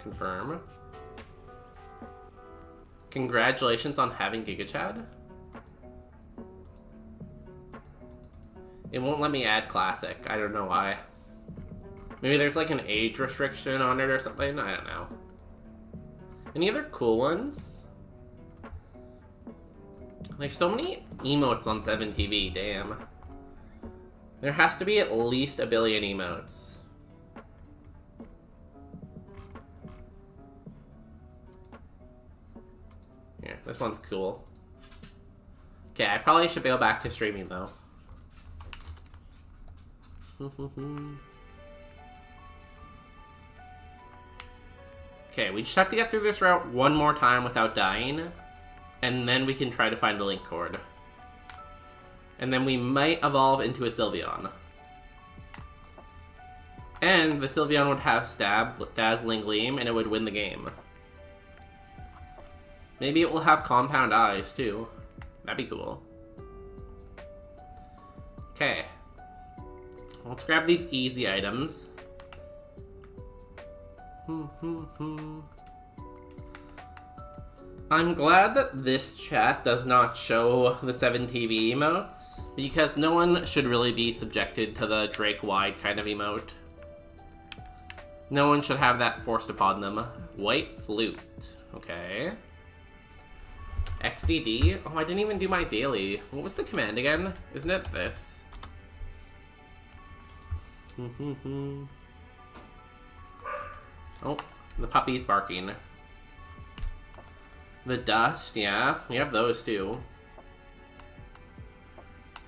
Confirm. Congratulations on having Giga Chad. It won't let me add Classic. I don't know why. Maybe there's like an age restriction on it or something. I don't know. Any other cool ones? There's so many emotes on 7TV, damn. There has to be at least a billion emotes. Here, this one's cool. Okay, I probably should go back to streaming though. Okay, we just have to get through this route one more time without dying, and then we can try to find a link cord. And then we might evolve into a Sylveon. And the Sylveon would have Stab, Dazzling Gleam, and it would win the game. Maybe it will have Compound Eyes, too. That'd be cool. Okay. Let's grab these easy items. I'm glad that this chat does not show the 7TV emotes, because no one should really be subjected to the Drake Wide kind of emote. No one should have that forced upon them. White Flute. Okay. XDD? Oh, I didn't even do my daily. What was the command again? Isn't it this? Oh, the puppy's barking. The dust, yeah, we have those too.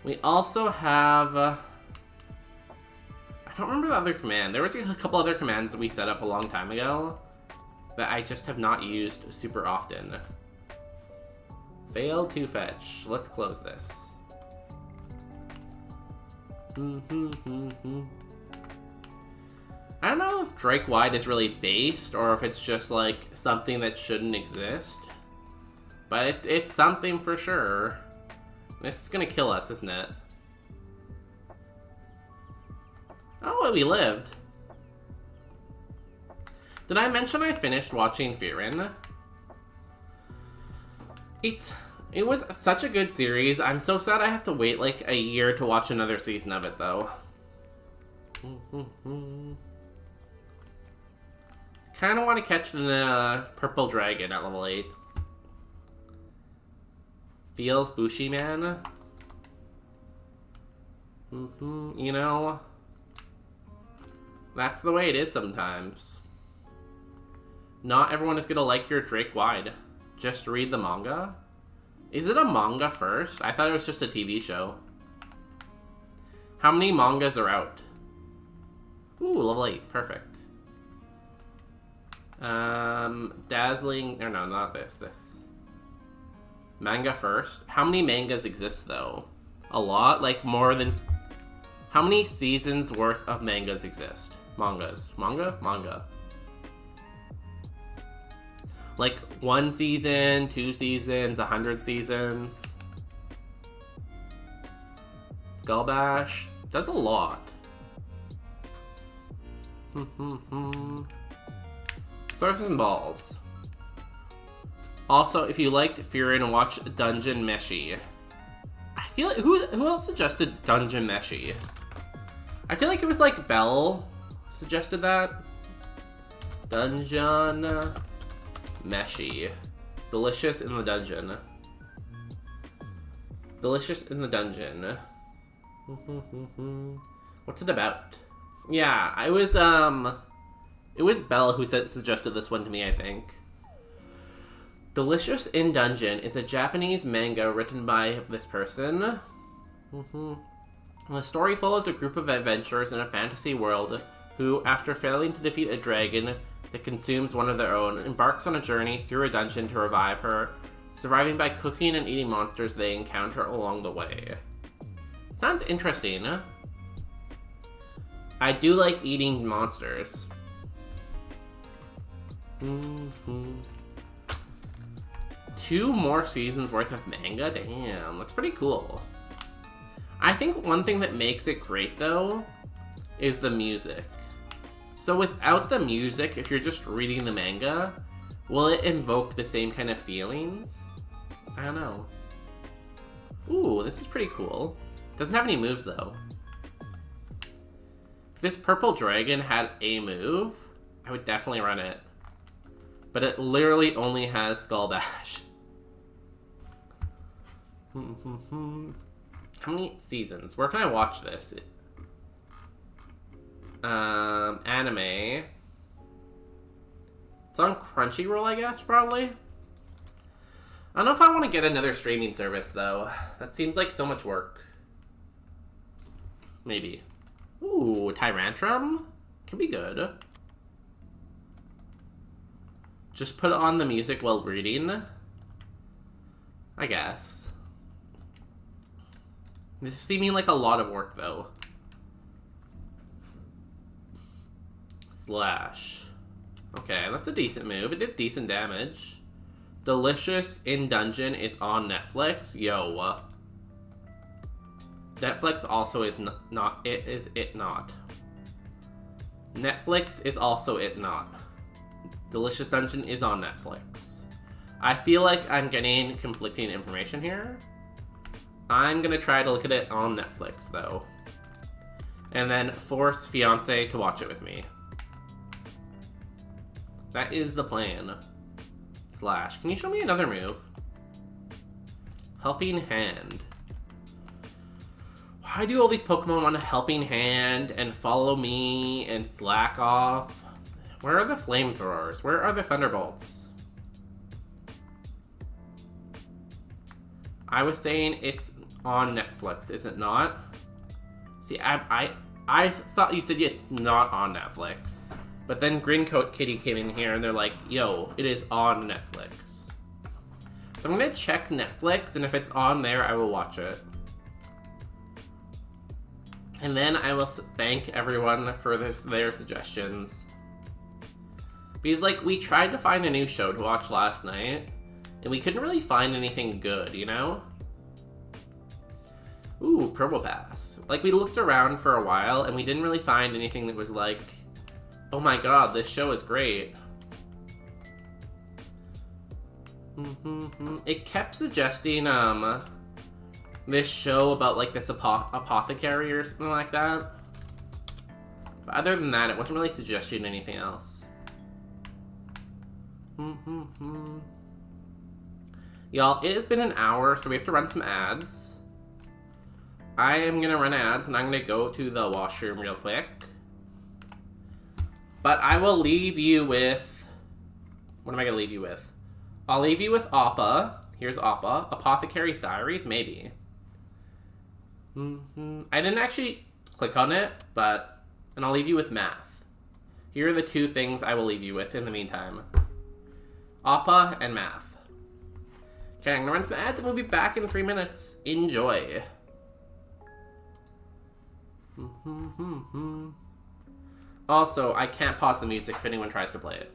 We also have... I don't remember the other command. There was a couple other commands that we set up a long time ago that I just have not used super often. Failed to fetch. Let's close this. I don't know if Drake Wide is really based or if it's just like something that shouldn't exist. But it's something for sure. This is gonna kill us, isn't it? Oh, we lived. Did I mention I finished watching Fearin'? It was such a good series. I'm so sad I have to wait like a year to watch another season of it though. Kind of want to catch the purple dragon at level 8. Feels Bushi Man. You know, that's the way it is sometimes. Not everyone is gonna like your Drake Wide. Just read the manga? Is it a manga first? I thought it was just a TV show. How many mangas are out? Ooh, level 8. Perfect. Dazzling, or no, not this. Manga first. How many mangas exist though? A lot? Like more than... How many seasons worth of mangas exist? Manga? Like 1 season, 2 seasons, 100 seasons. Skull Bash. That's a lot. Stars and Balls. Also, if you liked Furin, watch Dungeon Meshi. I feel like who else suggested Dungeon Meshi? I feel like it was like Belle suggested that. Dungeon Meshi. Delicious in the dungeon. Delicious in the dungeon. What's it about? Yeah, it was Belle who suggested this one to me, I think. Delicious in Dungeon is a Japanese manga written by this person. The story follows a group of adventurers in a fantasy world who, after failing to defeat a dragon that consumes one of their own, embarks on a journey through a dungeon to revive her, surviving by cooking and eating monsters they encounter along the way. Sounds interesting. I do like eating monsters. 2 more seasons worth of manga? Damn, that's pretty cool. I think one thing that makes it great, though, is the music. So without the music, if you're just reading the manga, will it invoke the same kind of feelings? I don't know. Ooh, this is pretty cool. Doesn't have any moves, though. If this purple dragon had a move, I would definitely run it. But it literally only has Skull Dash. How many seasons? Where can I watch this? Anime. It's on Crunchyroll, I guess, probably. I don't know if I want to get another streaming service, though. That seems like so much work. Maybe. Ooh, Tyrantrum? Can be good. Just put on the music while reading. I guess. This is seeming like a lot of work, though. Slash. Okay, that's a decent move. It did decent damage. Delicious in Dungeon is on Netflix. Yo. Netflix also is not. It is it not. Netflix is also it not. Delicious Dungeon is on Netflix. I feel like I'm getting conflicting information here. I'm gonna try to look at it on Netflix, though. And then force fiance to watch it with me. That is the plan. Slash. Can you show me another move? Helping Hand. Why do all these Pokemon want a Helping Hand and Follow Me and Slack Off? Where are the Flamethrowers? Where are the Thunderbolts? I was saying it's on Netflix, is it not? See, I thought you said it's not on Netflix. But then Green Coat Kitty came in here and they're like, yo, it is on Netflix. So I'm gonna check Netflix, and if it's on there, I will watch it. And then I will thank everyone for their suggestions. Because, like, we tried to find a new show to watch last night, and we couldn't really find anything good, you know? Ooh, Purple Pass. Like, we looked around for a while, and we didn't really find anything that was like, oh my god, this show is great. It kept suggesting, this show about, like, this apothecary or something like that. But other than that, it wasn't really suggesting anything else. Y'all, it has been an hour, so we have to run some ads. I am gonna run ads, and I'm gonna go to the washroom real quick. But I will leave you with... What am I gonna leave you with? I'll leave you with Appa. Here's Appa. Apothecary's Diaries? Maybe. I didn't actually click on it, but... And I'll leave you with Math. Here are the two things I will leave you with in the meantime. Appa and math. Okay, I'm gonna run some ads and we'll be back in 3 minutes. Enjoy. Also, I can't pause the music if anyone tries to play it.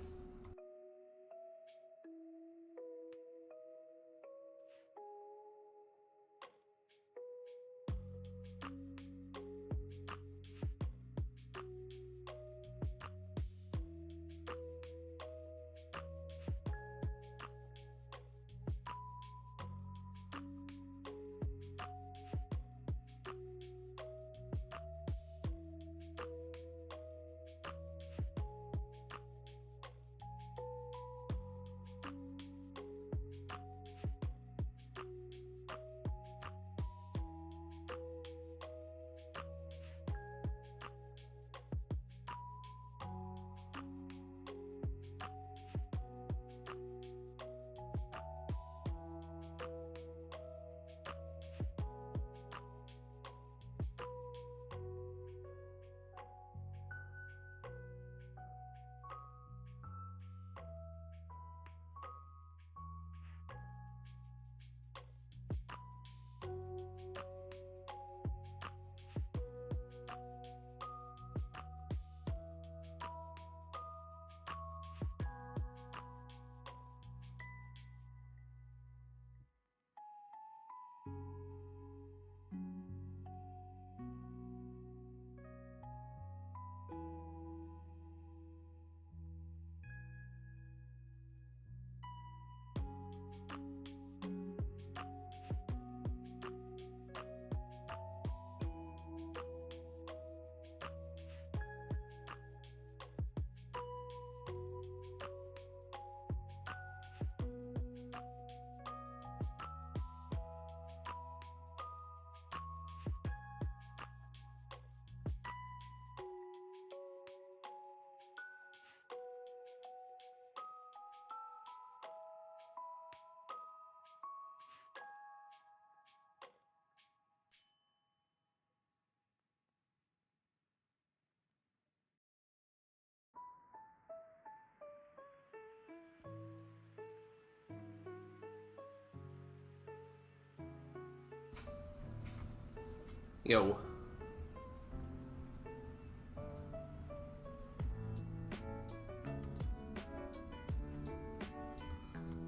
Yo.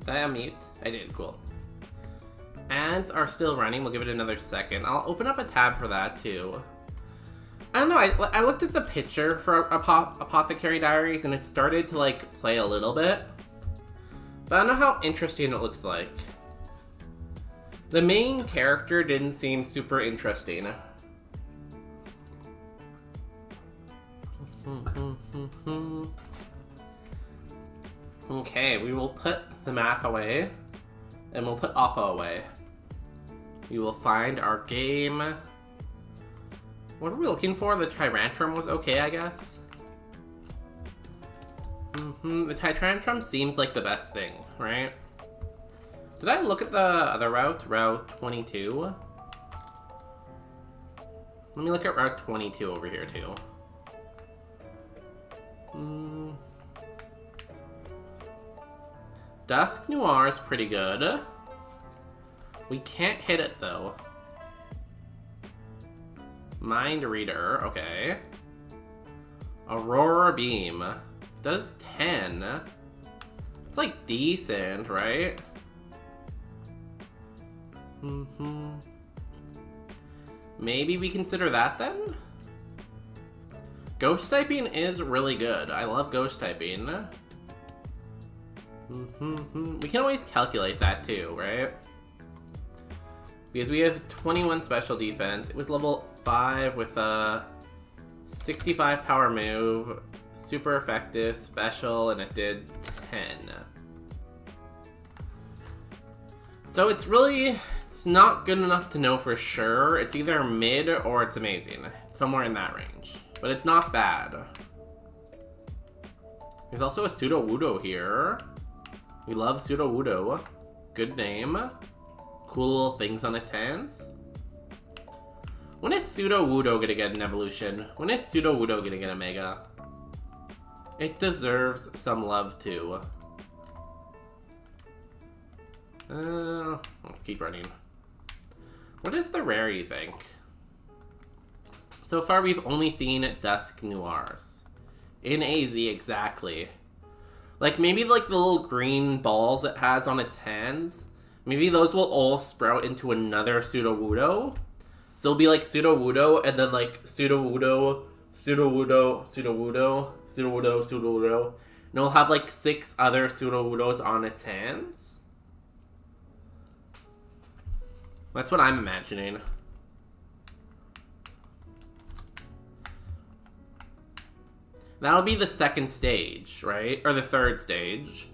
Did I unmute? I did, cool. Ads are still running, we'll give it another second. I'll open up a tab for that too. I don't know, I looked at the picture for Apothecary Diaries and it started to like play a little bit. But I don't know how interesting it looks like. The main character didn't seem super interesting. Okay, we will put the math away, and we'll put Appa away. We will find our game. What are we looking for? The Tyrantrum was okay, I guess. The Tyrantrum seems like the best thing, right? Did I look at the other route? Route 22? Let me look at Route 22 over here, too. Dusk Noir is pretty good. We can't hit it, though. Mind Reader, okay. Aurora Beam. Does 10. It's like decent, right? Maybe we consider that then? Ghost typing is really good. I love ghost typing. We can always calculate that too, right? Because we have 21 special defense. It was level 5 with a 65 power move, super effective, special, and it did 10. So it's not good enough to know for sure. It's either mid or it's amazing. It's somewhere in that range. But it's not bad. There's also a Pseudo-Wudo here. We love Pseudo-Wudo. Good name. Cool little things on its hands. When is Pseudo-Wudo gonna get an evolution? When is Pseudo-Wudo gonna get a Mega? It deserves some love too. Let's keep running. What is the rare, you think? So far, we've only seen Dusk Noirs. In AZ, exactly. Like, maybe like the little green balls it has on its hands, maybe those will all sprout into another Sudowoodo. So it'll be like Sudowoodo, and then like Sudowoodo, Sudowoodo, Sudowoodo, Sudowoodo, Sudowoodo. And it'll have like 6 other Sudowoodos on its hands. That's what I'm imagining. That'll be the second stage, right? Or the third stage.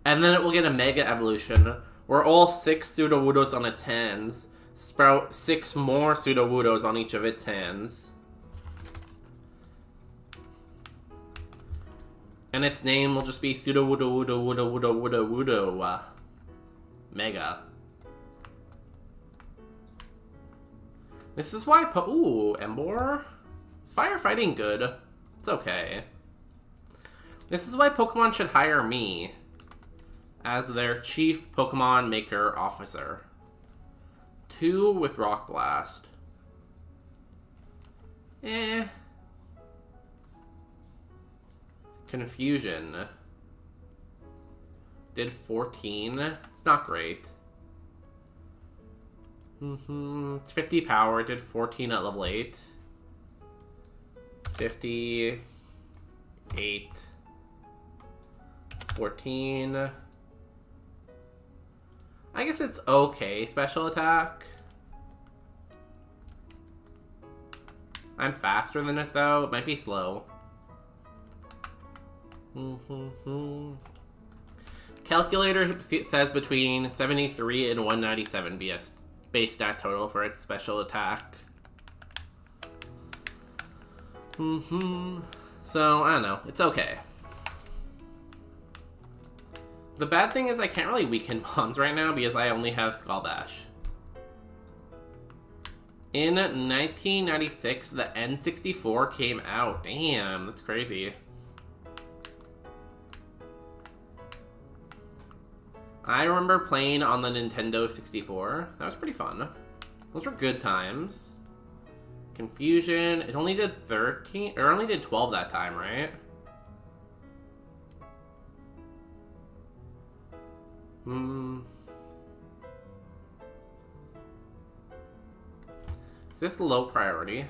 And then it will get a Mega Evolution, where all 6 Sudowoodos on its hands sprout 6 more Sudowoodos on each of its hands. And its name will just be Sudowoodo Mega. This is why ooh, Emboar? Is firefighting good? It's okay. This is why Pokemon should hire me as their chief Pokemon maker officer. 2 with Rock Blast. Confusion. Did 14. It's not great. It's 50 power. Did 14 at level 8. 50. 8. 14. I guess it's okay. Special attack. I'm faster than it though. It might be slow. Calculator says between 73 and 197 base stat total for its special attack. So, I don't know. It's okay. The bad thing is I can't really weaken Mons right now because I only have Skull Bash. In 1996, the N64 came out. Damn, that's crazy. I remember playing on the Nintendo 64. That was pretty fun. Those were good times. Confusion. It only did 13, or only did 12 that time, right? Is this low priority?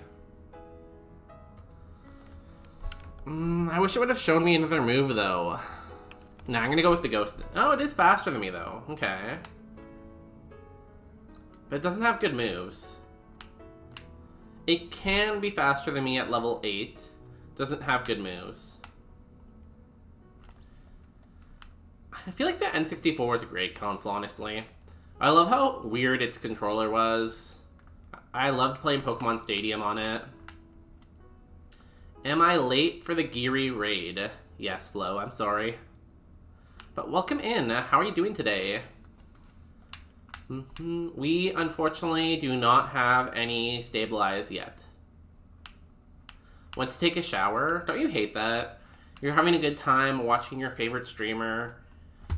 I wish it would have shown me another move, though. Nah, I'm gonna go with the Ghost. Oh, it is faster than me, though. Okay. But it doesn't have good moves. It can be faster than me at level 8. Doesn't have good moves. I feel like the N64 was a great console, honestly. I love how weird its controller was. I loved playing Pokemon Stadium on it. Am I late for the Geary raid? Yes, Flo, I'm sorry. But welcome in. How are you doing today? We, unfortunately, do not have any Stabilize yet. Went to take a shower? Don't you hate that? You're having a good time watching your favorite streamer.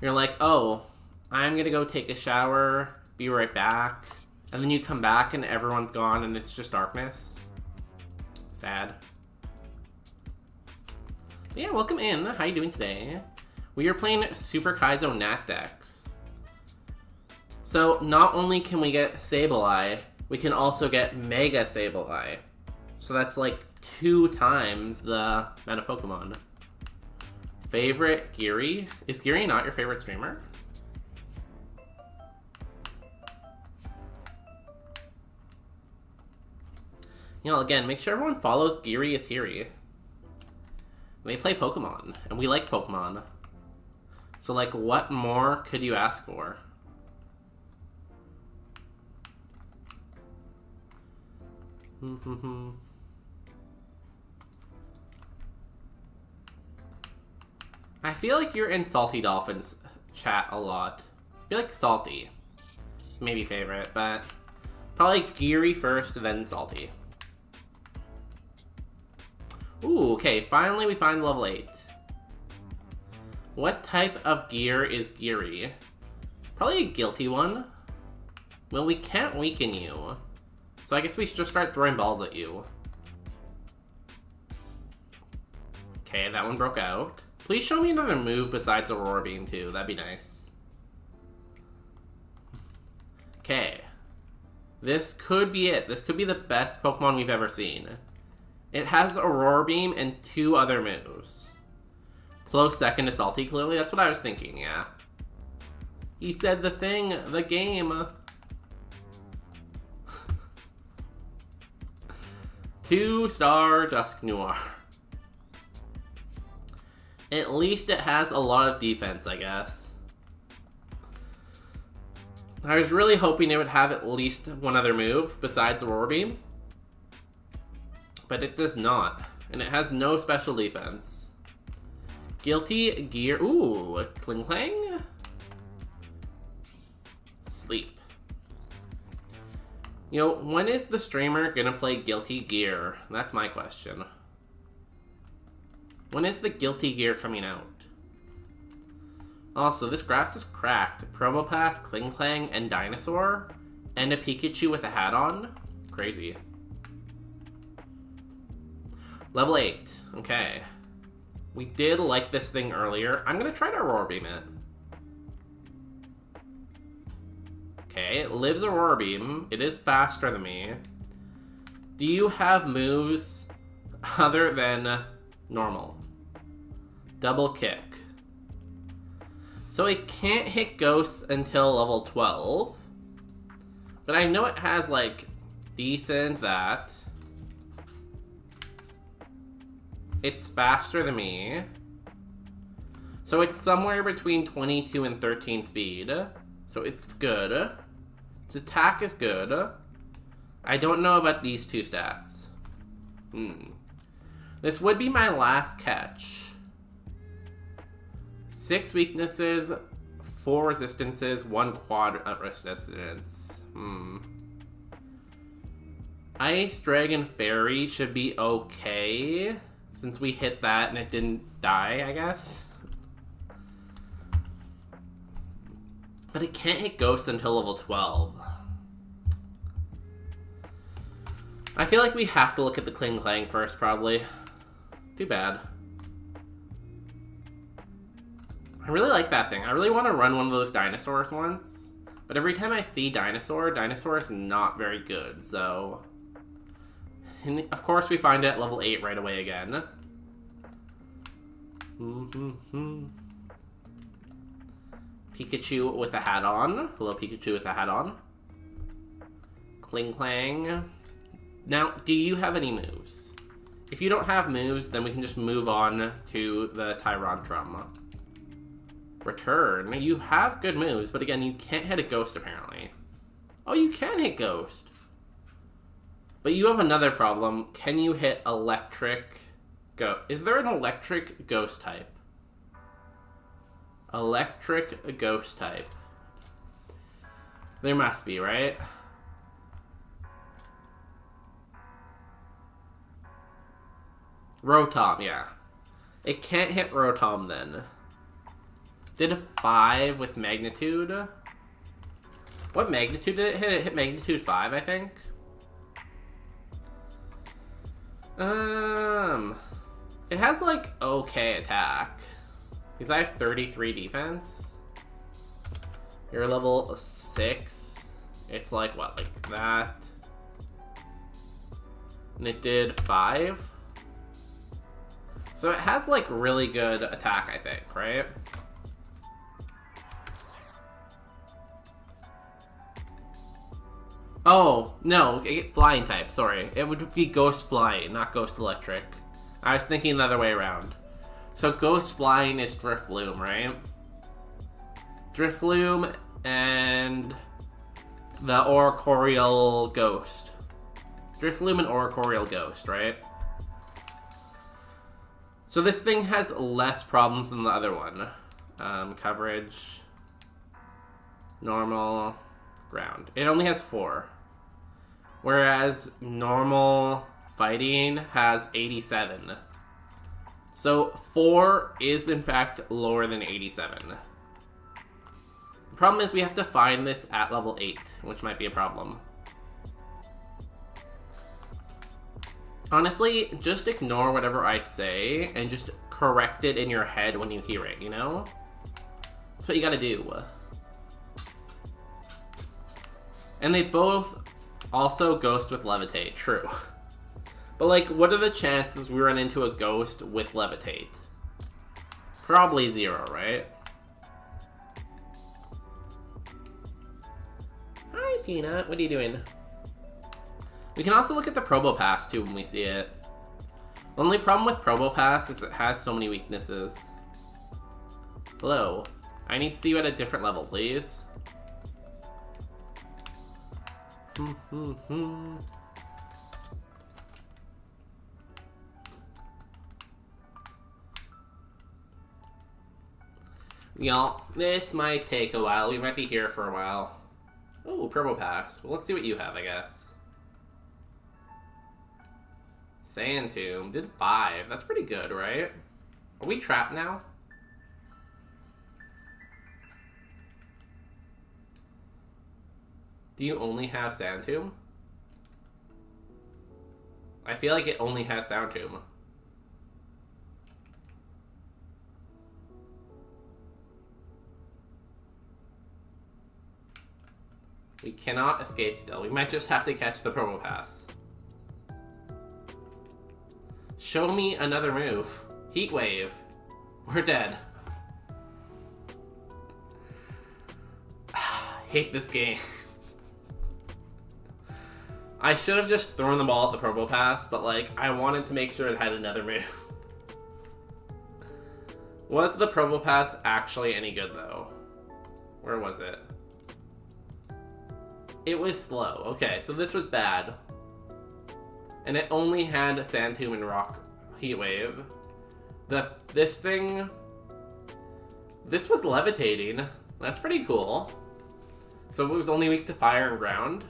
You're like, oh, I'm gonna go take a shower, be right back. And then you come back and everyone's gone and it's just darkness. Sad. But yeah, welcome in. How you doing today? We are playing Super Kaizo Natdex. So not only can we get Sableye, we can also get Mega Sableye. So that's like 2 times the meta Pokemon. Favorite Geary? Is Geary not your favorite streamer? You know, again, make sure everyone follows Geary is Hiri. They play Pokemon, and we like Pokemon. So, like, what more could you ask for? I feel like you're in Salty Dolphins chat a lot. I feel like Salty. Maybe favorite, but probably Geary first, then Salty. Ooh, okay, finally we find level 8. What type of gear is geary? Probably a guilty one. Well, we can't weaken you. So I guess we should just start throwing balls at you. Okay, that one broke out. Please show me another move besides Aurora Beam too. That'd be nice. Okay. This could be it. This could be the best Pokemon we've ever seen. It has Aurora Beam and 2 other moves. Close second to Salty, clearly. That's what I was thinking, yeah. He said the thing, the game. 2-star Dusk Noir. At least it has a lot of defense, I guess. I was really hoping it would have at least one other move besides Aurora Beam. But it does not. And it has no special defense. Guilty Gear. Ooh, Kling Clang. Sleep. You know, when is the streamer gonna play Guilty Gear? That's my question. When is the Guilty Gear coming out? Also, this grass is cracked. Probopass, Kling Clang, and Dinosaur. And a Pikachu with a hat on. Crazy. Level 8. Okay. We did like this thing earlier. I'm gonna try to Aurora Beam it. Okay, it lives Aurora Beam. It is faster than me. Do you have moves other than normal? Double kick. So it can't hit ghosts until level 12. But I know it has, like, decent that. It's faster than me. So it's somewhere between 22 and 13 speed. So it's good. Its attack is good. I don't know about these 2 stats. This would be my last catch. 6 weaknesses, 4 resistances, 1 quad resistance. Ice Dragon Fairy should be okay. Since we hit that and it didn't die, I guess. But it can't hit Ghosts until level 12. I feel like we have to look at the Kling Clang first, probably. Too bad. I really like that thing. I really want to run one of those dinosaurs once. But every time I see Dinosaur is not very good, so... And of course we find it at level 8 right away again. Pikachu with a hat on. Hello, Pikachu with a hat on. Kling Clang. Now, do you have any moves? If you don't have moves, then we can just move on to the Tyrantrum. Return. You have good moves, but again, you can't hit a ghost, apparently. Oh, you can hit ghost. But you have another problem. Can you hit electric ghost? Is there an electric ghost type? Electric ghost type. There must be, right? Rotom, yeah. It can't hit Rotom then. Did a 5 with magnitude? What magnitude did it hit? It hit magnitude 5, I think. It has, like, okay attack. Because I have 33 defense. You're level 6. It's like, what, like that? And it did 5. So it has, like, really good attack, I think, right? Oh, no, flying type, sorry. It would be Ghost Flying, not Ghost Electric. I was thinking the other way around. So Ghost Flying is Drifloom, right? Drifloom and the Oricoreal Ghost. Drifloom and Oricoreal Ghost, right? So this thing has less problems than the other one. Coverage, normal, ground. It only has 4. Whereas normal fighting has 87. So 4 is in fact lower than 87. The problem is we have to find this at level 8, which might be a problem. Honestly, just ignore whatever I say and just correct it in your head when you hear it, you know? That's what you gotta do. And they both also ghost with levitate, true. But like, what are the chances we run into a ghost with levitate? Probably 0, right? Hi, Peanut. What are you doing? We can also look at the Probopass too when we see it. The only problem with Probopass is it has so many weaknesses. Hello. I need to see you at a different level, please. Y'all, this might take a while. We might be here for a while. Oh, Probopass. Well, let's see what you have, I guess. Sand Tomb. Did 5. That's pretty good, right? Are we trapped now? Do you only have Sand Tomb? I feel like it only has Sound Tomb. We cannot escape still. We might just have to catch the Probopass. Show me another move. Heat Wave. We're dead. Hate this game. I should have just thrown the ball at the Probopass, but like, I wanted to make sure it had another move. Was the Probopass actually any good though? Where was it? It was slow. Okay, so this was bad. And it only had Sand Tomb and Rock Heat Wave. This thing... This was levitating. That's pretty cool. So it was only weak to fire and ground.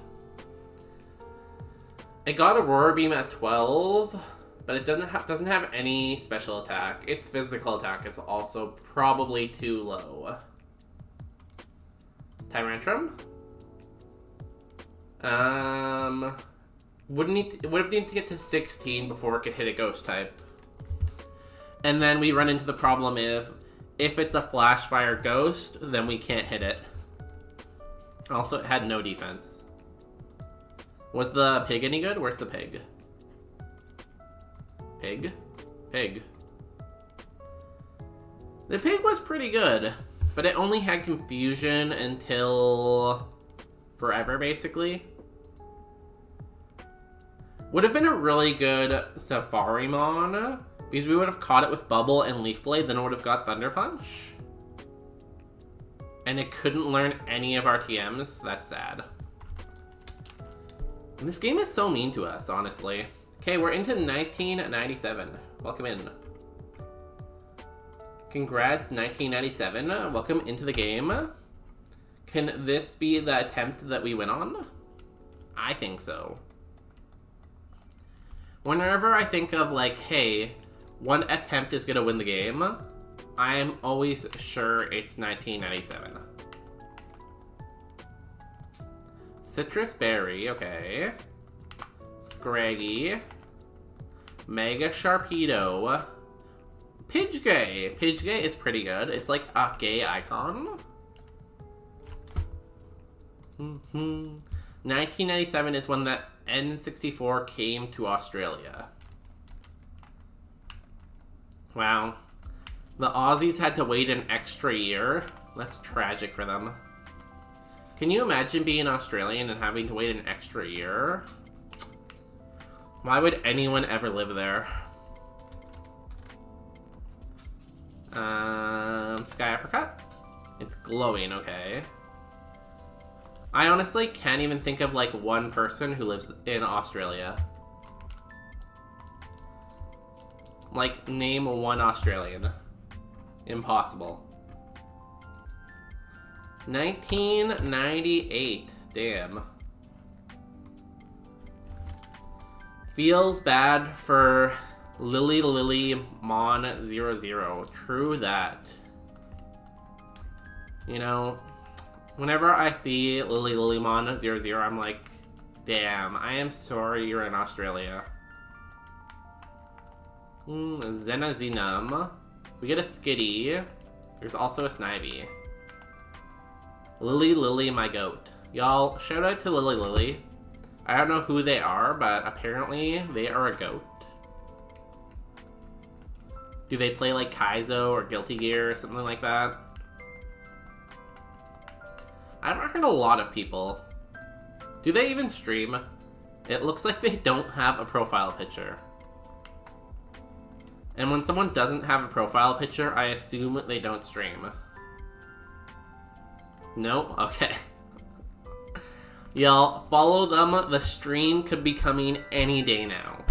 It got Aurora Beam at 12, but it doesn't have any special attack. Its physical attack is also probably too low. Tyrantrum? Would have needed to get to 16 before it could hit a ghost type. And then we run into the problem if it's a flash fire ghost, then we can't hit it. Also, it had no defense. Was the pig any good? Where's the pig? Pig? Pig. The pig was pretty good, but it only had confusion until forever, basically. Would have been a really good Safarimon, because we would have caught it with Bubble and Leaf Blade, then it would have got Thunder Punch. And it couldn't learn any of our TMs. That's sad. And this game is so mean to us, honestly. Okay, we're into 1997. Welcome in. Congrats, 1997. Welcome into the game. Can this be the attempt that we went on? I think so. Whenever I think of like, hey, one attempt is gonna win the game, I'm always sure it's 1997. Citrus Berry, okay. Scraggy. Mega Sharpedo. Pidgey. Pidgey is pretty good. It's like a gay icon. 1997 is when that N64 came to Australia. Wow. The Aussies had to wait an extra year. That's tragic for them. Can you imagine being Australian and having to wait an extra year? Why would anyone ever live there? Sky Apricot? It's glowing, okay. I honestly can't even think of like one person who lives in Australia. Like, name one Australian. Impossible. 1998. Damn. Feels bad for Lily Mon 00. True that. You know, whenever I see Lily Mon 00, I'm like, damn, I am sorry you're in Australia. Zenazinum. We get a Skitty. There's also a Snivy. Lily, my goat. Y'all, shout out to Lily. I don't know who they are, but apparently they are a goat. Do they play like Kaizo or Guilty Gear or something like that? I've heard a lot of people. Do they even stream? It looks like they don't have a profile picture. And when someone doesn't have a profile picture, I assume they don't stream. No? Okay. Y'all, follow them. The stream could be coming any day now.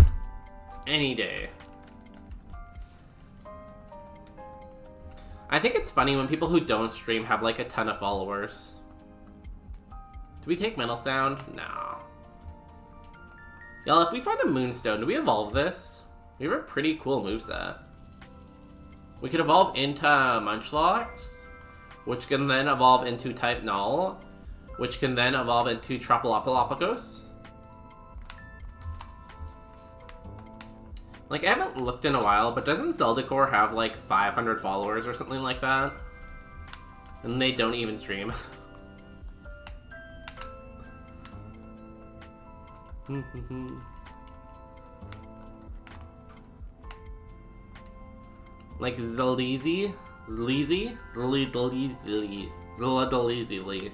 Any day. I think it's funny when people who don't stream have like a ton of followers. Do we take Metal Sound? No. Y'all, if we find a Moonstone, do we evolve this? We have a pretty cool moveset. We could evolve into Munchlax, which can then evolve into type Null, which can then evolve into Tropolopolopagos. Like, I haven't looked in a while, but doesn't Zeldacore have like 500 followers or something like that? And they don't even stream. Like Zleezy?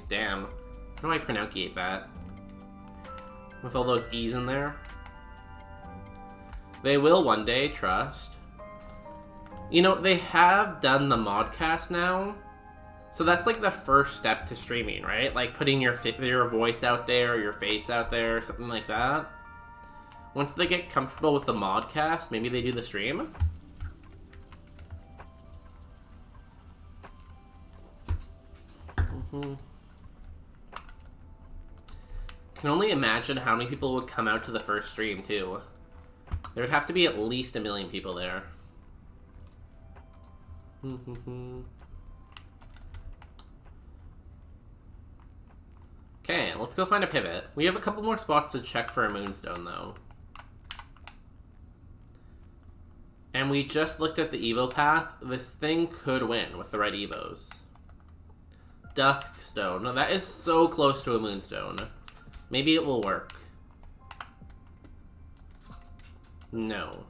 Damn. How do I pronunciate that? With all those E's in there? They will one day, trust. You know, they have done the modcast now. So that's like the first step to streaming, right? Like putting your voice out there, or your face out there, or something like that. Once they get comfortable with the modcast, maybe they do the stream. Can only imagine how many people would come out to the first stream, too. There would have to be at least 1 million people there. Okay, let's go find a pivot. We have a couple more spots to check for a Moonstone, though. And we just looked at the Evo path. This thing could win with the right Evos. Duskstone. No, that is so close to a Moonstone. Maybe it will work. No.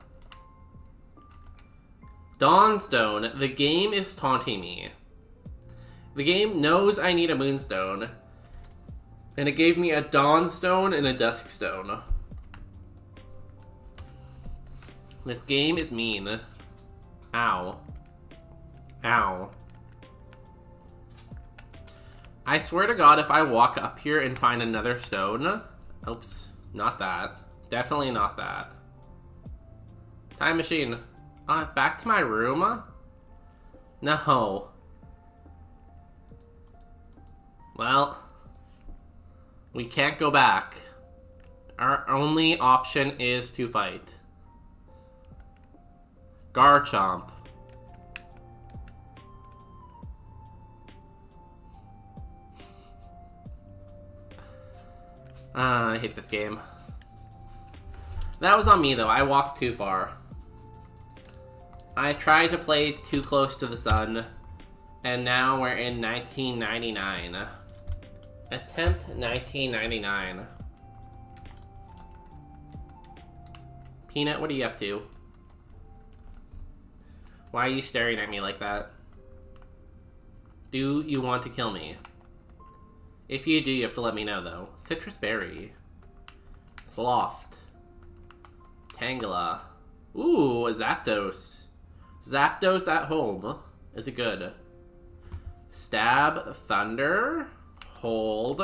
Dawnstone. The game is taunting me. The game knows I need a Moonstone. And it gave me a Dawnstone and a Duskstone. This game is mean. Ow. Ow. I swear to God, if I walk up here and find another stone... Oops. Not that. Definitely not that. Time machine. Back to my room? No. Well... we can't go back. Our only option is to fight. Garchomp. I hate this game. That was on me, though. I walked too far. I tried to play too close to the sun, and now we're in 1999. Attempt 1999. Peanut, what are you up to? Why are you staring at me like that? Do you want to kill me? If you do, you have to let me know, though. Citrus Berry. Cloft. Tangela. Ooh, a Zapdos. Zapdos at home. Is it good? Stab. Thunder. Hold.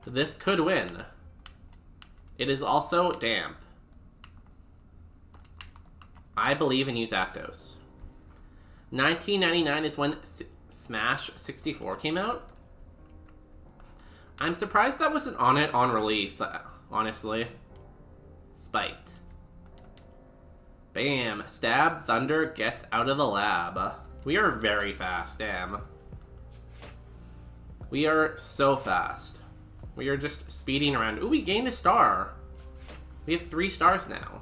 This could win. It is also damp. I believe in you, Zapdos. 1999 is when Smash 64 came out. I'm surprised that wasn't on it on release, honestly. Spite. Bam. Stab Thunder gets out of the lab. We are very fast, damn. We are so fast. We are just speeding around. Ooh, we gained a star. We have 3 stars now.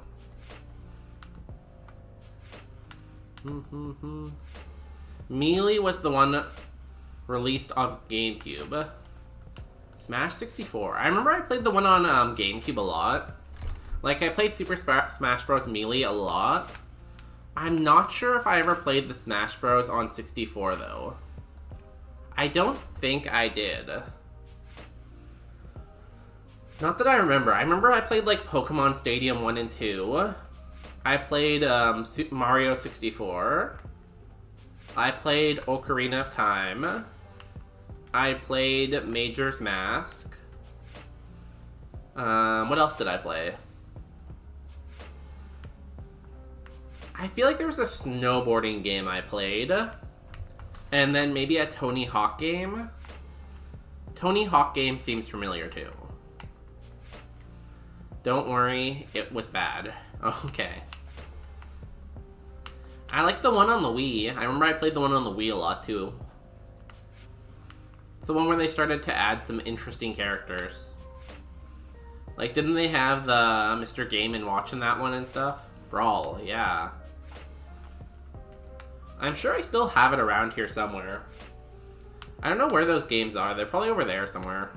Melee was the one released on GameCube. Smash 64. I remember I played the one on GameCube a lot. Like, I played Super Smash Bros. Melee a lot. I'm not sure if I ever played the Smash Bros. On 64, though. I don't think I did. Not that I remember. I remember I played, like, Pokemon Stadium 1 and 2. I played Super Mario 64. I played Ocarina of Time. I played Majora's Mask. What else did I play? I feel like there was a snowboarding game I played. And then maybe a Tony Hawk game. Tony Hawk game seems familiar too. Don't worry, it was bad. Okay. I like the one on the Wii. I remember I played the one on the Wii a lot too. It's the one where they started to add some interesting characters. Like, didn't they have the Mr. Game & Watch in that one and stuff? Brawl, yeah. I'm sure I still have it around here somewhere. I don't know where those games are. They're probably over there somewhere.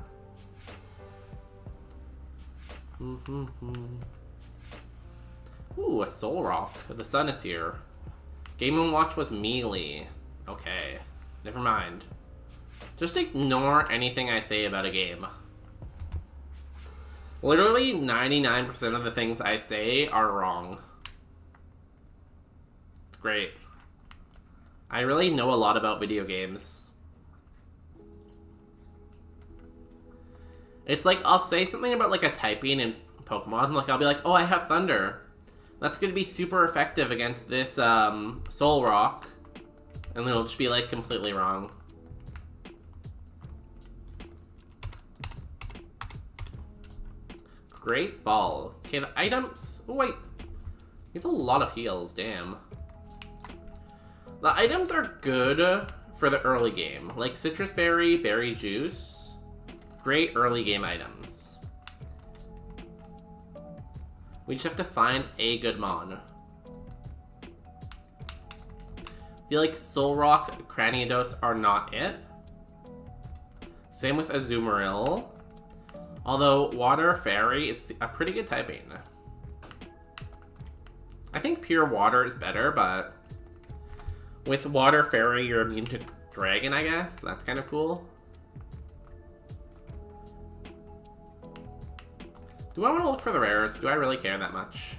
Ooh, a Soul Rock. The sun is here. Game & Watch was Melee. Okay, never mind. Just ignore anything I say about a game. Literally 99% of the things I say are wrong. Great. I really know a lot about video games. It's like, I'll say something about, like, a typing in Pokemon. Like, I'll be like, oh, I have Thunder. That's gonna be super effective against this, Soul Rock. And then it'll just be, like, completely wrong. Great Ball. Okay, the items... Oh, wait. We have a lot of heals, damn. The items are good for the early game. Like Citrus Berry, Berry Juice. Great early game items. We just have to find a good mon. I feel like Soul Rock, Cranidos are not it. Same with Azumarill. Although Water Fairy is a pretty good typing. I think Pure Water is better, but with Water Fairy you're immune to Dragon, I guess. That's kind of cool. Do I want to look for the rares? Do I really care that much?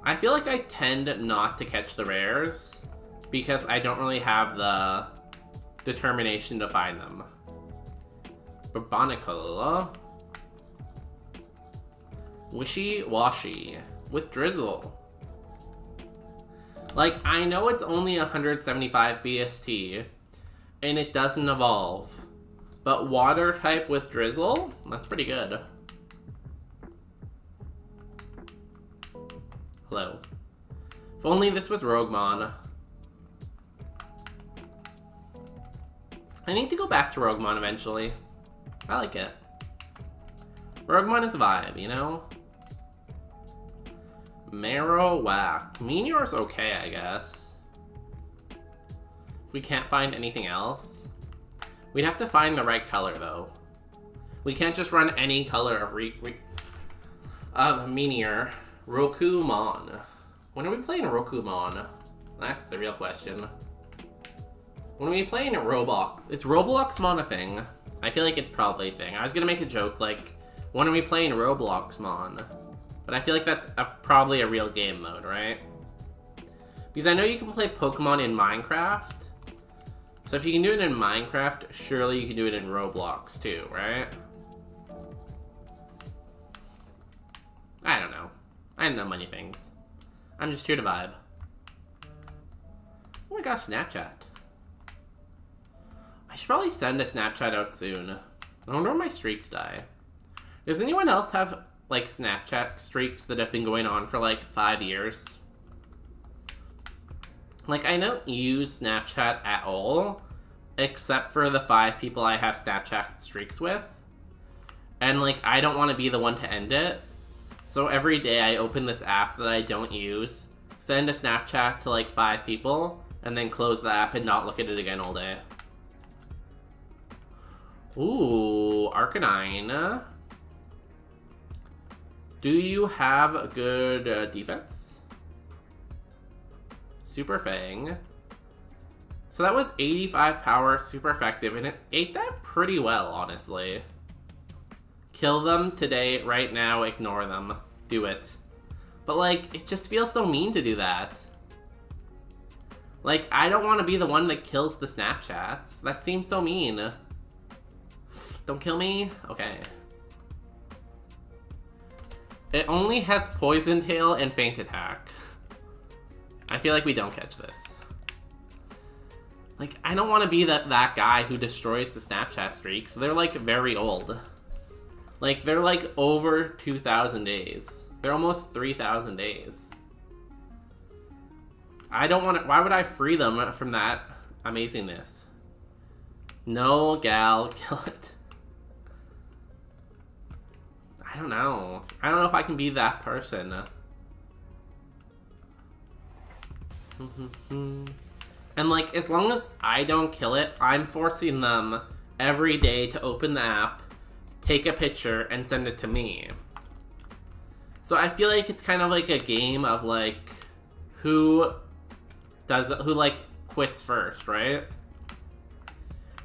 I feel like I tend not to catch the rares because I don't really have the determination to find them. Barbonicle. Wishy Washy with Drizzle. Like, I know it's only 175 BST and it doesn't evolve, but water type with Drizzle? That's pretty good. Hello. If only this was Roguemon. I need to go back to Roguemon eventually. I like it. Roguemon is a vibe, you know? Marowak. Meteor's okay, I guess. If we can't find anything else. We'd have to find the right color, though. We can't just run any color of Meteor. Rokumon. When are we playing Rokumon? That's the real question. When are we playing Roblox? Is Robloxmon a thing? I feel like it's probably a thing. I was gonna make a joke like, when are we playing Robloxmon? But I feel like that's probably a real game mode, right? Because I know you can play Pokemon in Minecraft. So if you can do it in Minecraft, surely you can do it in Roblox too, right? I don't know. I don't know many things. I'm just here to vibe. Oh, I got a Snapchat. I should probably send a Snapchat out soon. I wonder when my streaks die. Does anyone else have like Snapchat streaks that have been going on for like 5 years. Like, I don't use Snapchat at all, except for the 5 people I have Snapchat streaks with. And like, I don't want to be the one to end it. So every day I open this app that I don't use, send a Snapchat to like 5 people, and then close the app and not look at it again all day. Ooh, Arcanine. Do you have a good defense? Super Fang. So that was 85 power, super effective, and it ate that pretty well, honestly. Kill them today, right now, ignore them. Do it. But like, it just feels so mean to do that. Like, I don't want to be the one that kills the Snapchats. That seems so mean. Don't kill me? Okay. It only has Poison Tail and Faint Attack. I feel like we don't catch this. Like, I don't want to be that guy who destroys the Snapchat streaks. They're like very old. Like, they're like over 2,000 days. They're almost 3,000 days. I don't want to... Why would I free them from that amazingness? No, gal, kill it. I don't know. I don't know if I can be that person. And like, as long as I don't kill it, I'm forcing them every day to open the app, take a picture, and send it to me. So I feel like it's kind of like a game of like, who like quits first, right?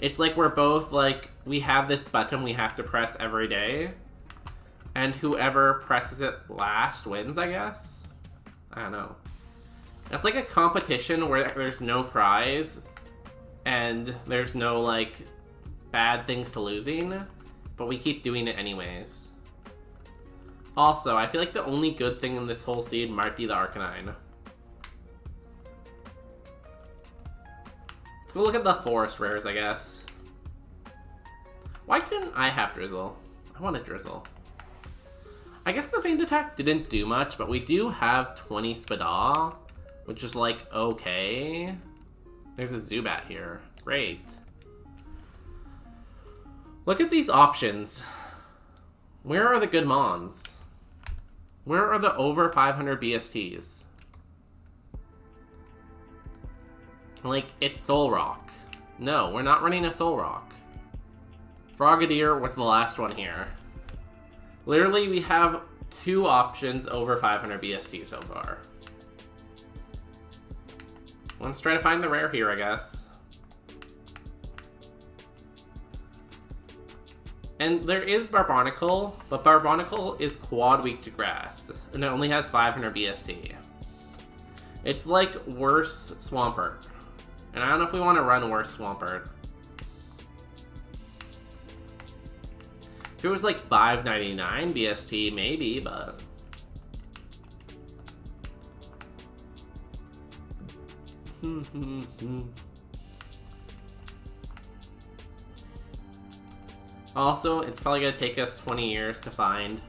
It's like we're both like, we have this button we have to press every day, and whoever presses it last wins, I guess? I don't know. It's like a competition where there's no prize, and there's no, like, bad things to losing, but we keep doing it anyways. Also, I feel like the only good thing in this whole seed might be the Arcanine. Let's go look at the forest rares, I guess. Why couldn't I have Drizzle? I want a Drizzle. I guess the Faint Attack didn't do much, but we do have 20 Spadal, which is like, okay. There's a Zubat here. Great. Look at these options. Where are the good Mons? Where are the over 500 BSTs? Like, it's Soul Rock. No, we're not running a Soul Rock. Frogadier was the last one here. Literally, we have 2 options over 500 BST so far. Let's try to find the rare here, I guess. And there is Barbarnacle, but Barbarnacle is quad weak to grass, and it only has 500 BST. It's like worse Swampert. And I don't know if we want to run worse Swampert. If it was like 599 BST, maybe, but... Also, it's probably going to take us 20 years to find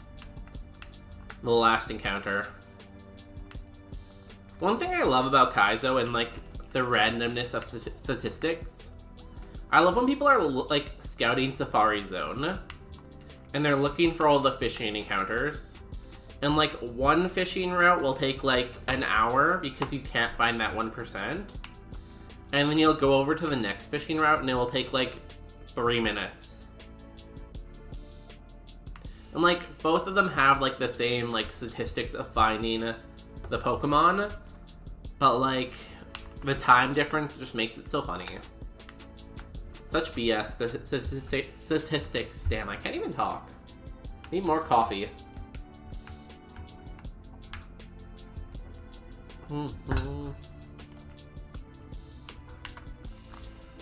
the last encounter. One thing I love about Kaizo and like the randomness of statistics, I love when people are like scouting Safari Zone and they're looking for all the fishing encounters, and like one fishing route will take like an hour because you can't find that 1%, and then you'll go over to the next fishing route and it will take like 3 minutes. And like both of them have like the same like statistics of finding the Pokemon, but like the time difference just makes it so funny. Such BS statistics. Damn, I can't even talk. Need more coffee.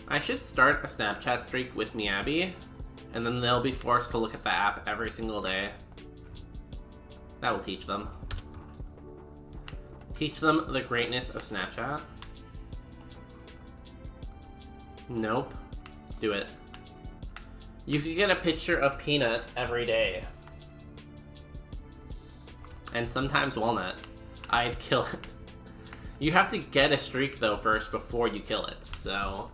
I should start a Snapchat streak with Miyabi, and then they'll be forced to look at the app every single day. That will teach them. Teach them the greatness of Snapchat. Nope. Do it. You could get a picture of Peanut every day. and sometimes walnut, I'd kill it. You have to get a streak though first before you kill it, so.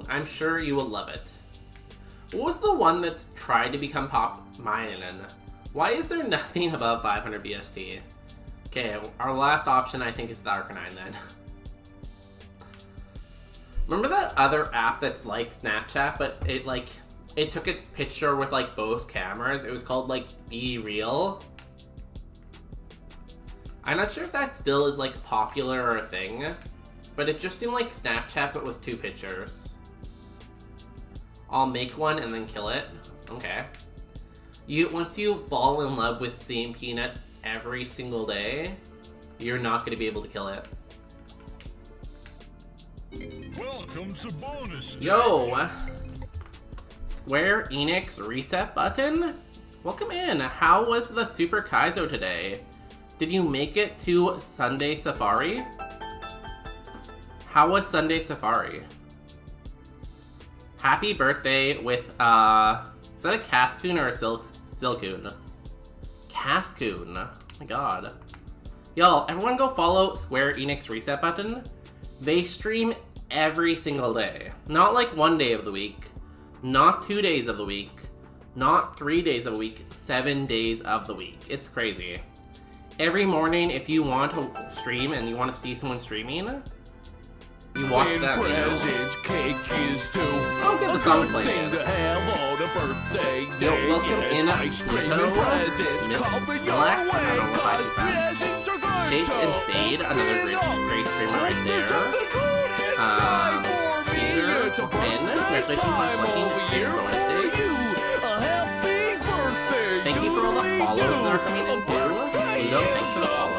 I'm sure you will love it. What was the one that's tried to become mine? Why is there nothing above 500 BST? Okay, our last option I think is the Arcanine then. Remember that other app that's like Snapchat, but it took a picture with like both cameras? It was called like Be Real. I'm not sure if that still is like popular or a thing, but it just seemed like Snapchat but with two pictures. I'll make one and then kill it. Okay. Once you fall in love with seeing Peanut every single day, you're not going to be able to kill it. Welcome to bonus. Yo! Square Enix reset button? Welcome in. How was the Super Kaizo today? Did you make it to Sunday Safari? How was Sunday Safari? Happy birthday with, is that a Cascoon or a Silcoon? Cascoon. Oh my god. Y'all, everyone go follow Square Enix reset button. They stream every single day. Not like 1 day of the week. Not 2 days of the week. Not 3 days of the week. 7 days of the week. It's crazy. Every morning, if you want to stream and you want to see someone streaming, you watch that video. Oh, good, the song's playing. Yo, welcome in, Mito, Relax, I don't know if I do that. Shape and Spade, another great streamer right there. Caesar, welcome in. Congratulations on collecting 6 bonus days. Thank you for all the follows that are coming in too. Pluto, thanks for the follow.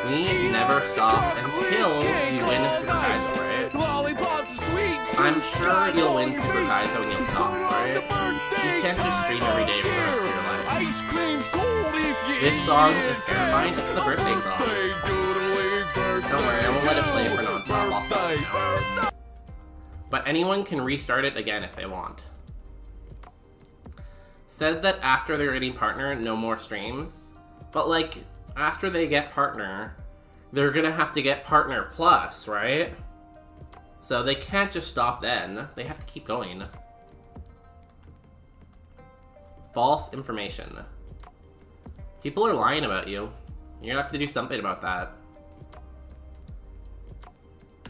We never stop until you win Super Kaizo, right? I'm sure you'll win Super Kaizo and you'll stop, right? You can't just stream every day for the rest of your life. This song is terrifying. It's the birthday song. Don't worry, I won't let it play for non-stop. I'll stop. But anyone can restart it again if they want. Said that after they're getting partner, no more streams. But like, after they get partner, they're gonna have to get partner plus, right? So they can't just stop then. They have to keep going. False information. People are lying about you. You're gonna have to do something about that.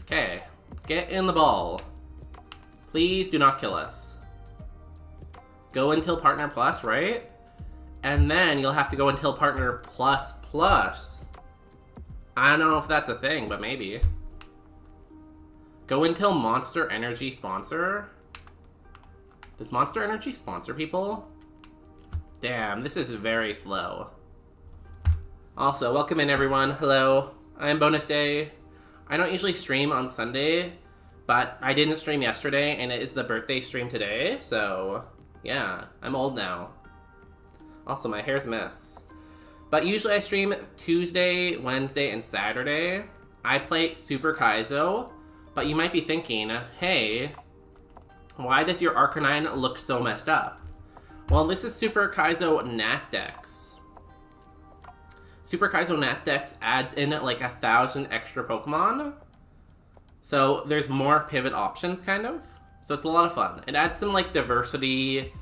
Okay, get in the ball. Please do not kill us. Go until partner plus, right? And then you'll have to go until partner plus plus. I don't know if that's a thing, but maybe. Go until Monster Energy sponsor. Does Monster Energy sponsor people? Damn, this is very slow. Also, welcome in everyone. Hello, I'm Bonus Day. I don't usually stream on Sunday, but I didn't stream yesterday, and it is the birthday stream today, so yeah, I'm old now. Also, my hair's a mess. But usually I stream Tuesday, Wednesday, and Saturday. I play Super Kaizo, but you might be thinking, hey, why does your Arcanine look so messed up? Well, this is Super Kaizo Natdex. Super Kaizo Natdex adds in like 1,000 extra Pokemon. So there's more pivot options, kind of. So it's a lot of fun. It adds some like diversity,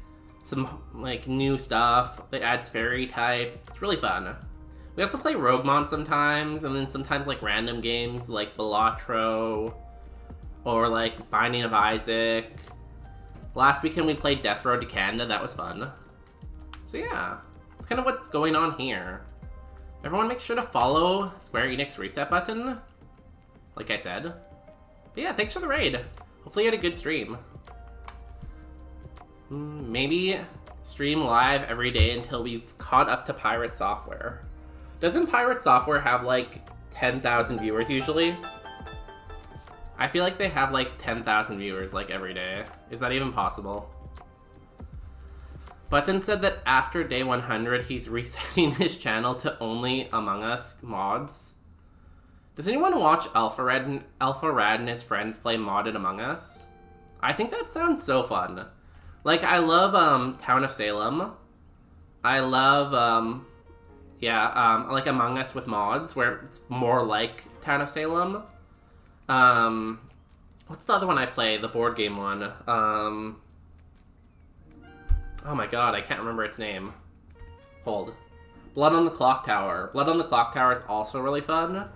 some like new stuff. It adds fairy types. It's really fun. We also play Roguemon sometimes, and then sometimes like random games like Balatro or like Binding of Isaac. Last weekend we played Death Road to Canada. That was fun. So yeah, it's kind of what's going on here. Everyone make sure to follow Square Enix reset button, like I said. But yeah, thanks for the raid. Hopefully you had a good stream. Maybe stream live every day until we've caught up to Pirate Software. Doesn't Pirate Software have like 10,000 viewers usually? I feel like they have like 10,000 viewers like every day. Is that even possible? Button said that after day 100, he's resetting his channel to only Among Us mods. Does anyone watch Alpha Rad and his friends play modded Among Us? I think that sounds so fun. Like, I love, Town of Salem. I love, like Among Us with mods, where it's more like Town of Salem. What's the other one I play? The board game one. Oh my god, I can't remember its name. Hold. Blood on the Clock Tower. Blood on the Clock Tower is also really fun.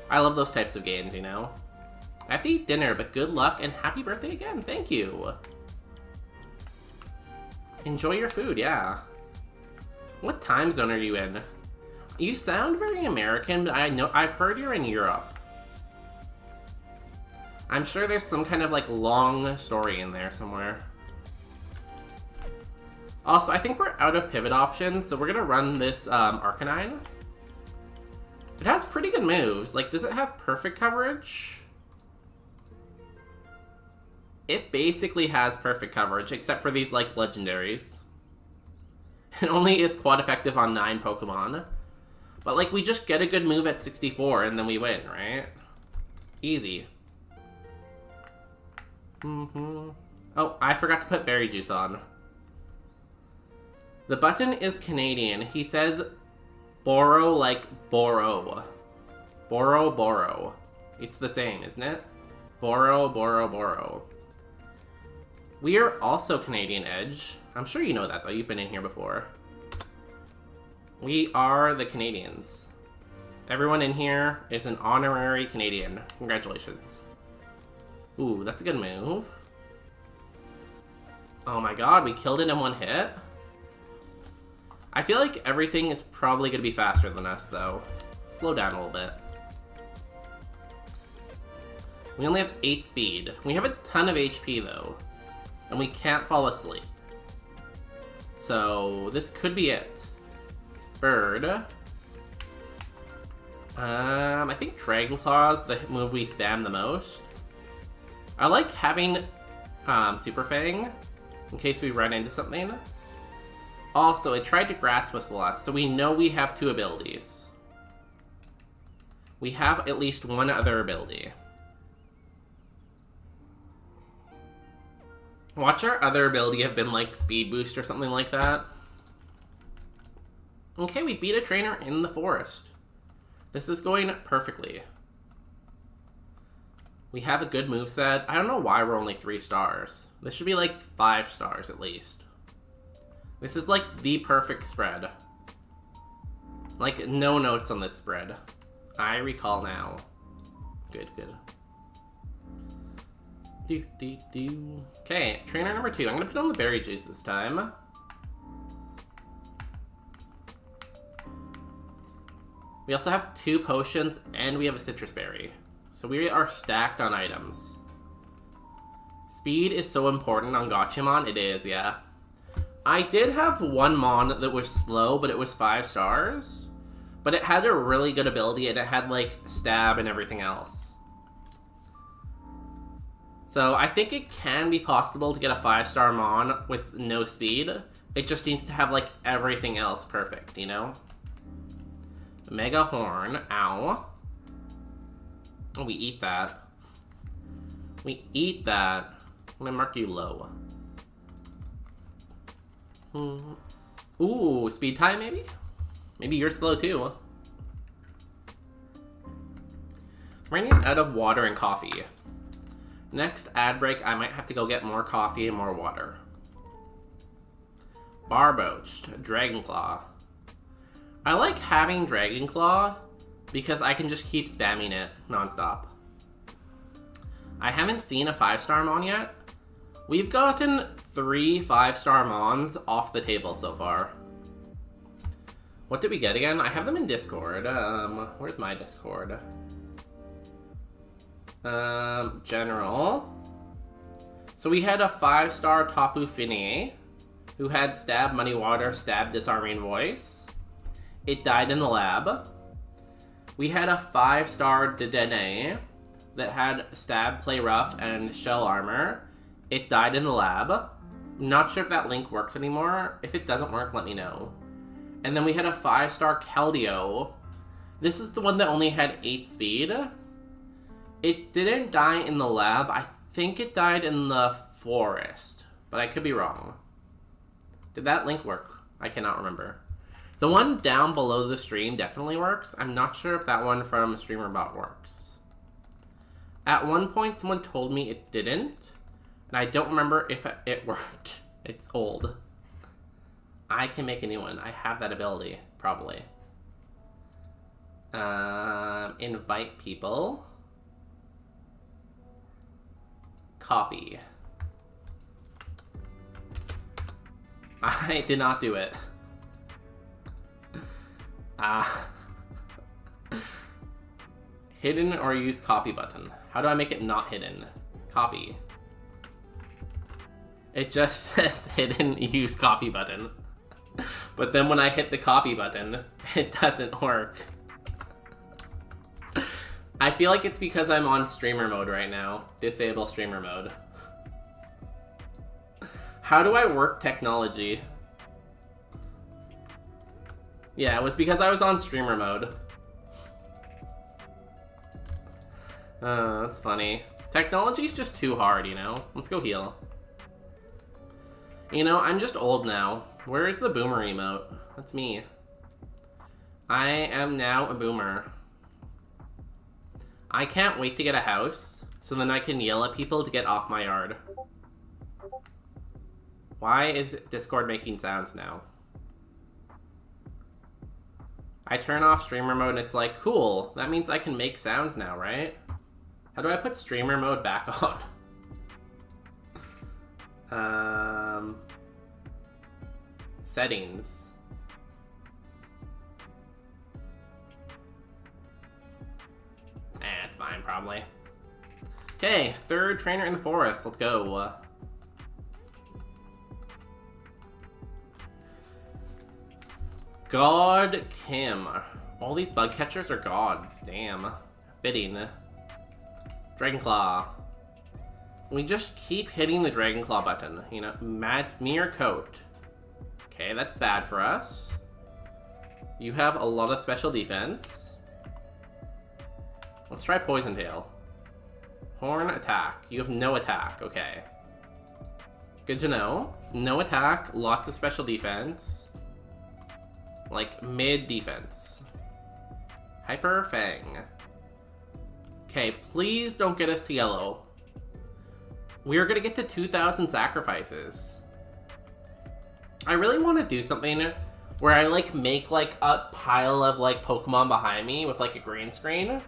I love those types of games, you know? I have to eat dinner, but good luck and happy birthday again. Thank you. Enjoy your food, yeah. What time zone are you in? You sound very American, but I've heard you're in Europe. I'm sure there's some kind of, like, long story in there somewhere. Also, I think we're out of pivot options, so we're gonna run this, Arcanine. It has pretty good moves. Like, does it have perfect coverage? It basically has perfect coverage, except for these, like, legendaries. It only is quad effective on 9 Pokemon. But, like, we just get a good move at 64, and then we win, right? Easy. Oh, I forgot to put berry juice on. The button is Canadian. He says borrow like borrow. Borrow, borrow. It's the same, isn't it? Borrow, borrow, borrow. We are also Canadian Edge. I'm sure you know that, though. You've been in here before. We are the Canadians. Everyone in here is an honorary Canadian. Congratulations. Ooh, that's a good move. Oh my god, we killed it in one hit? I feel like everything is probably going to be faster than us, though. Slow down a little bit. We only have 8 speed. We have a ton of HP, though. And we can't fall asleep. So, this could be it. Bird. I think Dragon Claw is the move we spam the most. I like having Super Fang in case we run into something. Also, it tried to Grass Whistle us, so we know we have 2 abilities. We have at least one other ability. Watch our other ability have been like Speed Boost or something like that. Okay, we beat a trainer in the forest. This is going perfectly. We have a good moveset. I don't know why we're only 3 stars. This should be like 5 stars at least. This is like the perfect spread. Like, no notes on this spread. I recall now. Good, good. Okay, trainer number 2. I'm gonna put on the berry juice this time. We also have 2 potions, and we have a citrus berry. So we are stacked on items. Speed is so important on Gachimon. It is, yeah. I did have one Mon that was slow, but it was 5 stars. But it had a really good ability, and it had, like, stab and everything else. So I think it can be possible to get a 5-star Mon with no speed. It just needs to have, like, everything else perfect, you know? Mega Horn. Ow. Oh, we eat that. We eat that. I'm gonna mark you low. Ooh, speed time maybe? Maybe you're slow too. Running out of water and coffee. Next ad break, I might have to go get more coffee and more water. Barboached, Dragonclaw. I like having Dragonclaw because I can just keep spamming it nonstop. I haven't seen a 5-star Mon yet. We've gotten 3 5-star Mons off the table so far. What did we get again? I have them in Discord. Where's my Discord? General. So we had a 5-star Tapu Fini, who had Stab, Money Water, Stab, Disarming Voice. It died in the lab. We had a 5-star Dedenne that had Stab, Play Rough, and Shell Armor. It died in the lab. I'm not sure if that link works anymore. If it doesn't work, let me know. And then we had a 5-star Keldeo. This is the one that only had 8 speed. It didn't die in the lab. I think it died in the forest, but I could be wrong. Did that link work? I cannot remember. The one down below the stream definitely works. I'm not sure if that one from StreamerBot works. At one point, someone told me it didn't, and I don't remember if it worked. It's old. I can make a new one. I have that ability, probably. Invite people. Copy. I did not do it. Hidden or use copy button. How do I make it not hidden? Copy. It just says hidden use copy button. But then when I hit the copy button, it doesn't work. I feel like it's because I'm on streamer mode right now. Disable streamer mode. How do I work technology? Yeah, it was because I was on streamer mode. That's funny. Technology's just too hard, you know? Let's go heal. You know, I'm just old now. Where is the boomer emote? That's me. I am now a boomer. I can't wait to get a house, so then I can yell at people to get off my yard. Why is Discord making sounds now? I turn off streamer mode and it's like, cool, that means I can make sounds now, right? How do I put streamer mode back on? Settings. It's fine, probably. Okay, third trainer in the forest. Let's go. God Kim. All these bug catchers are gods. Damn. Fitting. Dragonclaw. We just keep hitting the Dragonclaw button. You know, mere coat. Okay, that's bad for us. You have a lot of special defense. Let's try Poison Tail. Horn attack. You have no attack. Okay. Good to know. No attack, lots of special defense. Like, mid defense. Hyper Fang. Okay, please don't get us to yellow. We're gonna get to 2,000 sacrifices. I really want to do something where I, like, make, like, a pile of, like, Pokemon behind me with, like, a green screen.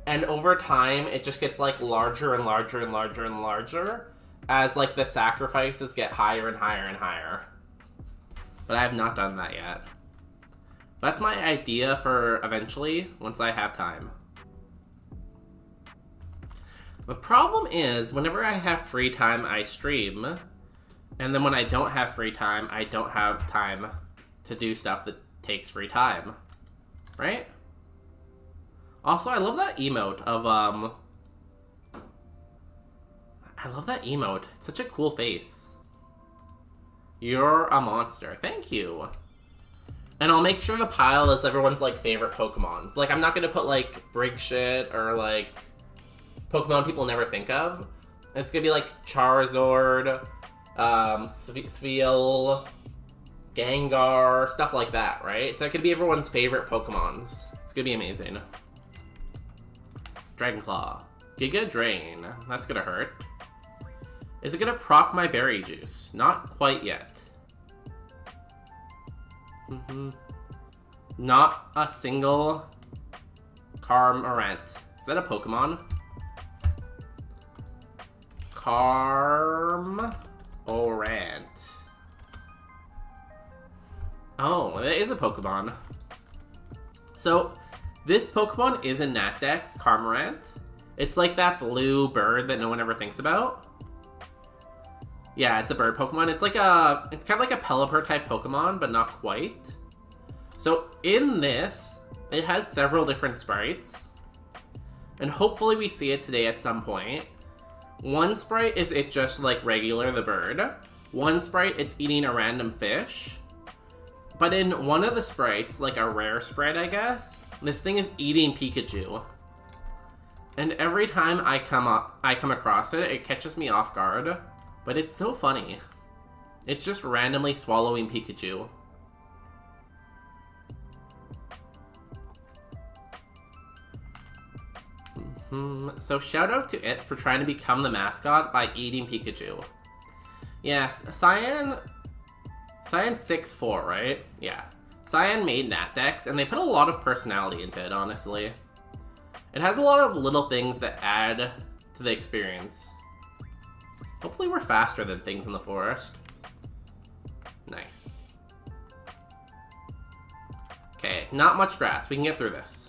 And over time, it just gets, like, larger and larger and larger and larger as, like, the sacrifices get higher and higher and higher. But I have not done that yet. That's my idea for eventually, once I have time. The problem is, whenever I have free time, I stream. And then when I don't have free time, I don't have time to do stuff that takes free time. Right? Also, I love that emote of, I love that emote. It's such a cool face. You're a monster. Thank you. And I'll make sure the pile is everyone's, like, favorite Pokemons. Like, I'm not gonna put, like, Brig shit or, like, Pokemon people never think of. It's gonna be, like, Charizard, Sfeel, Gengar, stuff like that, right? So it could be everyone's favorite Pokemons. It's gonna be amazing. Dragonclaw. Giga Drain. That's gonna hurt. Is it gonna proc my berry juice? Not quite yet. Not a single Carmarant. Is that a Pokemon? Carmarant. Oh, that is a Pokemon. So, this Pokemon is a Natdex, Carmarant. It's like that blue bird that no one ever thinks about. Yeah, it's a bird Pokemon. It's kind of like a Pelipper type Pokemon, but not quite. So in this, it has several different sprites. And hopefully we see it today at some point. One sprite is it just like regular the bird. One sprite, it's eating a random fish. But in one of the sprites, like a rare sprite, I guess, this thing is eating Pikachu. And every time I come across it, it catches me off guard. But it's so funny. It's just randomly swallowing Pikachu. So shout out to it for trying to become the mascot by eating Pikachu. Yes, Cyan 6'4", right? Yeah. Cyan made Natdex, and they put a lot of personality into it, honestly. It has a lot of little things that add to the experience. Hopefully we're faster than things in the forest. Nice. Okay, not much grass. We can get through this.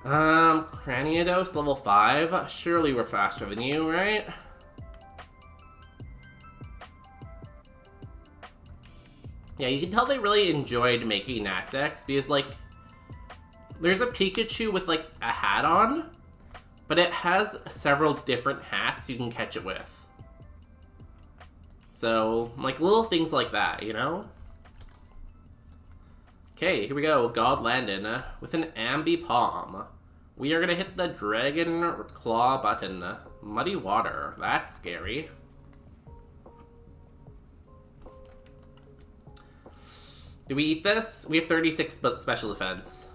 Craniados level 5. Surely we're faster than you, right? Yeah, you can tell they really enjoyed making Natdex because, like, there's a Pikachu with, like, a hat on, but it has several different hats you can catch it with. So, like, little things like that, you know? Okay, here we go. God Landon with an Ambi Palm. We are gonna hit the Dragon Claw button. Muddy Water. That's scary. Do we eat this? We have 36 special defense.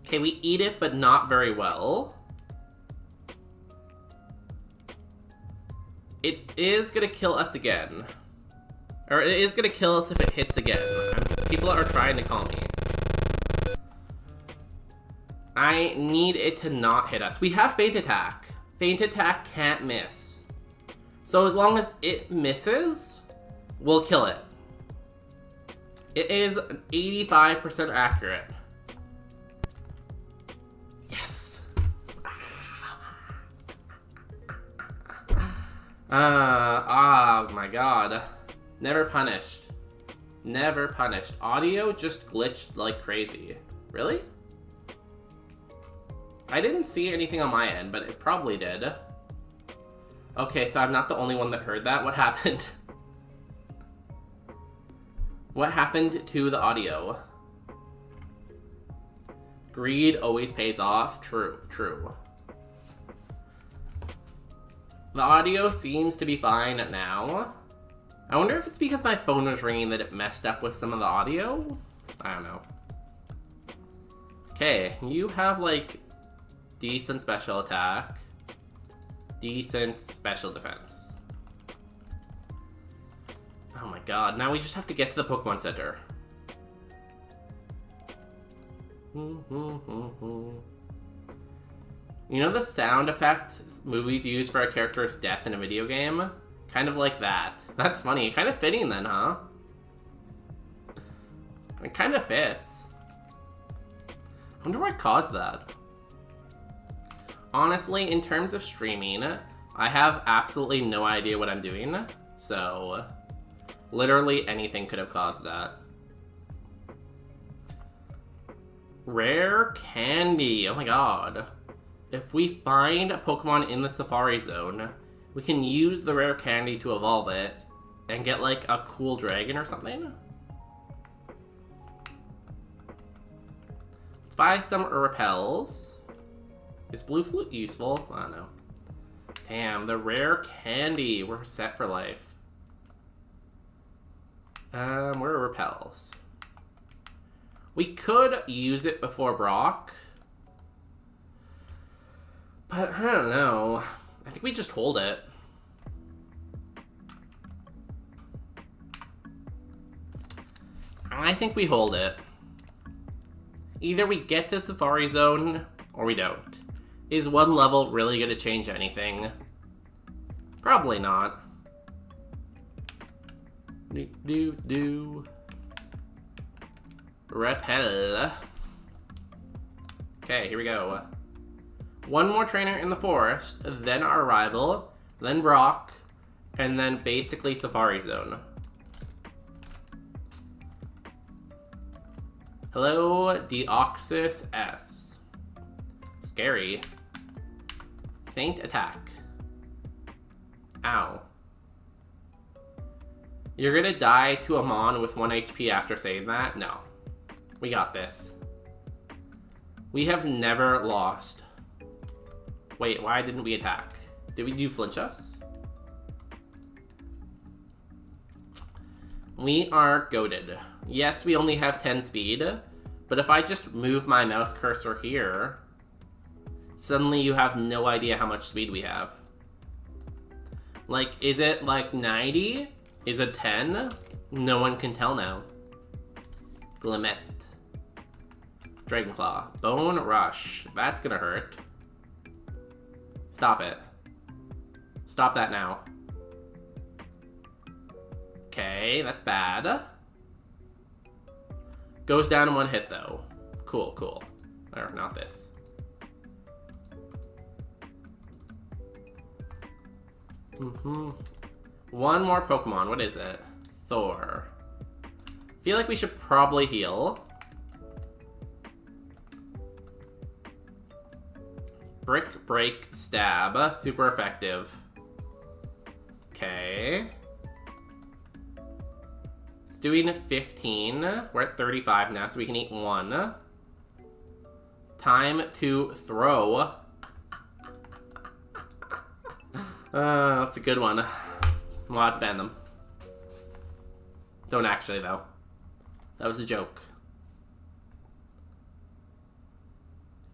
Okay, we eat it, but not very well. It is gonna kill us again. Or it is gonna kill us if it hits again. People are trying to call me. I need it to not hit us. We have Feint Attack. Feint Attack can't miss. So as long as it misses, we'll kill it. It is 85% accurate. Yes. Oh my god. Never punished. Never punished. Audio just glitched like crazy. Really? I didn't see anything on my end, but it probably did. Okay, so I'm not the only one that heard that. What happened? What happened to the audio? Greed always pays off. True, true. The audio seems to be fine now. I wonder if it's because my phone was ringing that it messed up with some of the audio? I don't know. Okay, you have, like, decent special attack, decent special defense. Oh my god, now we just have to get to the Pokemon Center. You know the sound effect movies use for a character's death in a video game? Kind of like that. That's funny. Kind of fitting then, huh? It kind of fits. I wonder what caused that. Honestly, in terms of streaming, I have absolutely no idea what I'm doing. So, literally anything could have caused that. Rare candy. Oh my god. If we find a Pokemon in the Safari Zone, we can use the rare candy to evolve it and get like a cool dragon or something. Let's buy some repels. Is Blue Flute useful? I don't know. Damn, the rare candy. We're set for life. Where are repels? We could use it before Brock. But I don't know. I think we just hold it. I think we hold it. Either we get to Safari Zone or we don't. Is one level really going to change anything? Probably not. Repel. Okay, here we go. One more trainer in the forest, then our rival, then Brock, and then basically Safari Zone. Hello, Deoxys S. Scary. Feint Attack. Ow. You're gonna die to a Mon with 1 HP after saying that? No. We got this. We have never lost. Wait, why didn't we attack? Did you flinch us? We are goated. Yes, we only have 10 speed, but if I just move my mouse cursor here, suddenly you have no idea how much speed we have. Like, is it like 90? Is it 10? No one can tell now. Glimmet. Dragonclaw. Bone Rush. That's gonna hurt. Stop it. Stop that now. Okay, that's bad. Goes down in one hit, though. Cool, cool. Or, not this. One more Pokemon. What is it? Thor. Feel like we should probably heal. Brick, Break, Stab. Super effective. Okay. It's doing 15. We're at 35 now, so we can eat one. Time to throw. That's a good one. We'll have to ban them. Don't actually, though. That was a joke.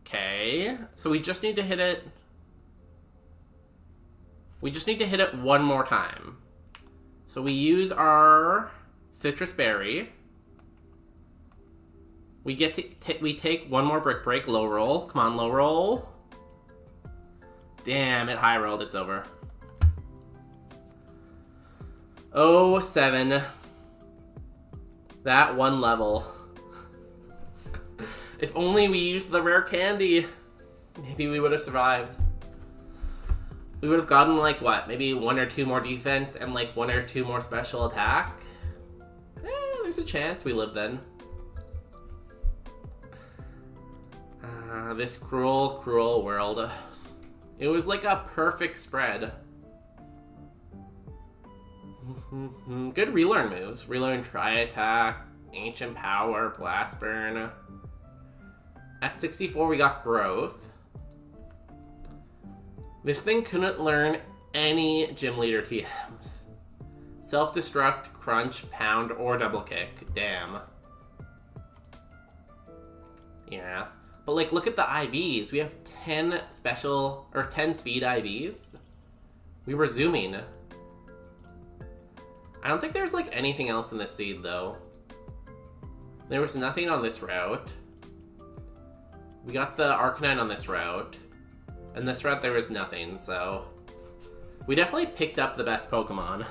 Okay, so we just need to hit it. We just need to hit it one more time. So we use our Citrus Berry. We get to we take one more Brick Break, low roll. Come on, low roll. Damn, it high rolled. It's over. 07. That one level. If only we used the rare candy, maybe we would have survived. We would have gotten, like, what? Maybe 1 or 2 more defense and, like, 1 or 2 more special attack? There's a chance we live then. This cruel, cruel world. It was like a perfect spread. Good relearn moves. Relearn Tri-Attack, Ancient Power, Blast Burn. At 64, we got Growth. This thing couldn't learn any Gym Leader TMs. Self-Destruct, Crunch, Pound, or Double Kick. Damn. Yeah. But, like, look at the IVs. We have 10 special, or 10 speed IVs. We were zooming. I don't think there's, like, anything else in this seed, though. There was nothing on this route. We got the Arcanine on this route. And this route, there was nothing, so... We definitely picked up the best Pokemon.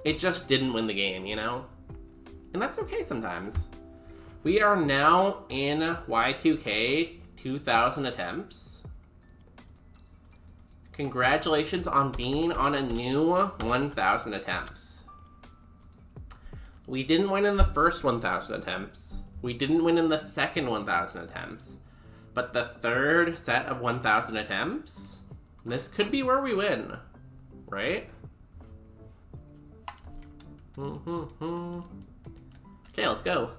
It just didn't win the game, you know? And that's okay sometimes. We are now in Y2K 2,000 attempts. Congratulations on being on a new 1,000 attempts. We didn't win in the first 1,000 attempts. We didn't win in the second 1,000 attempts. But the third set of 1,000 attempts, this could be where we win, right? Okay, let's go.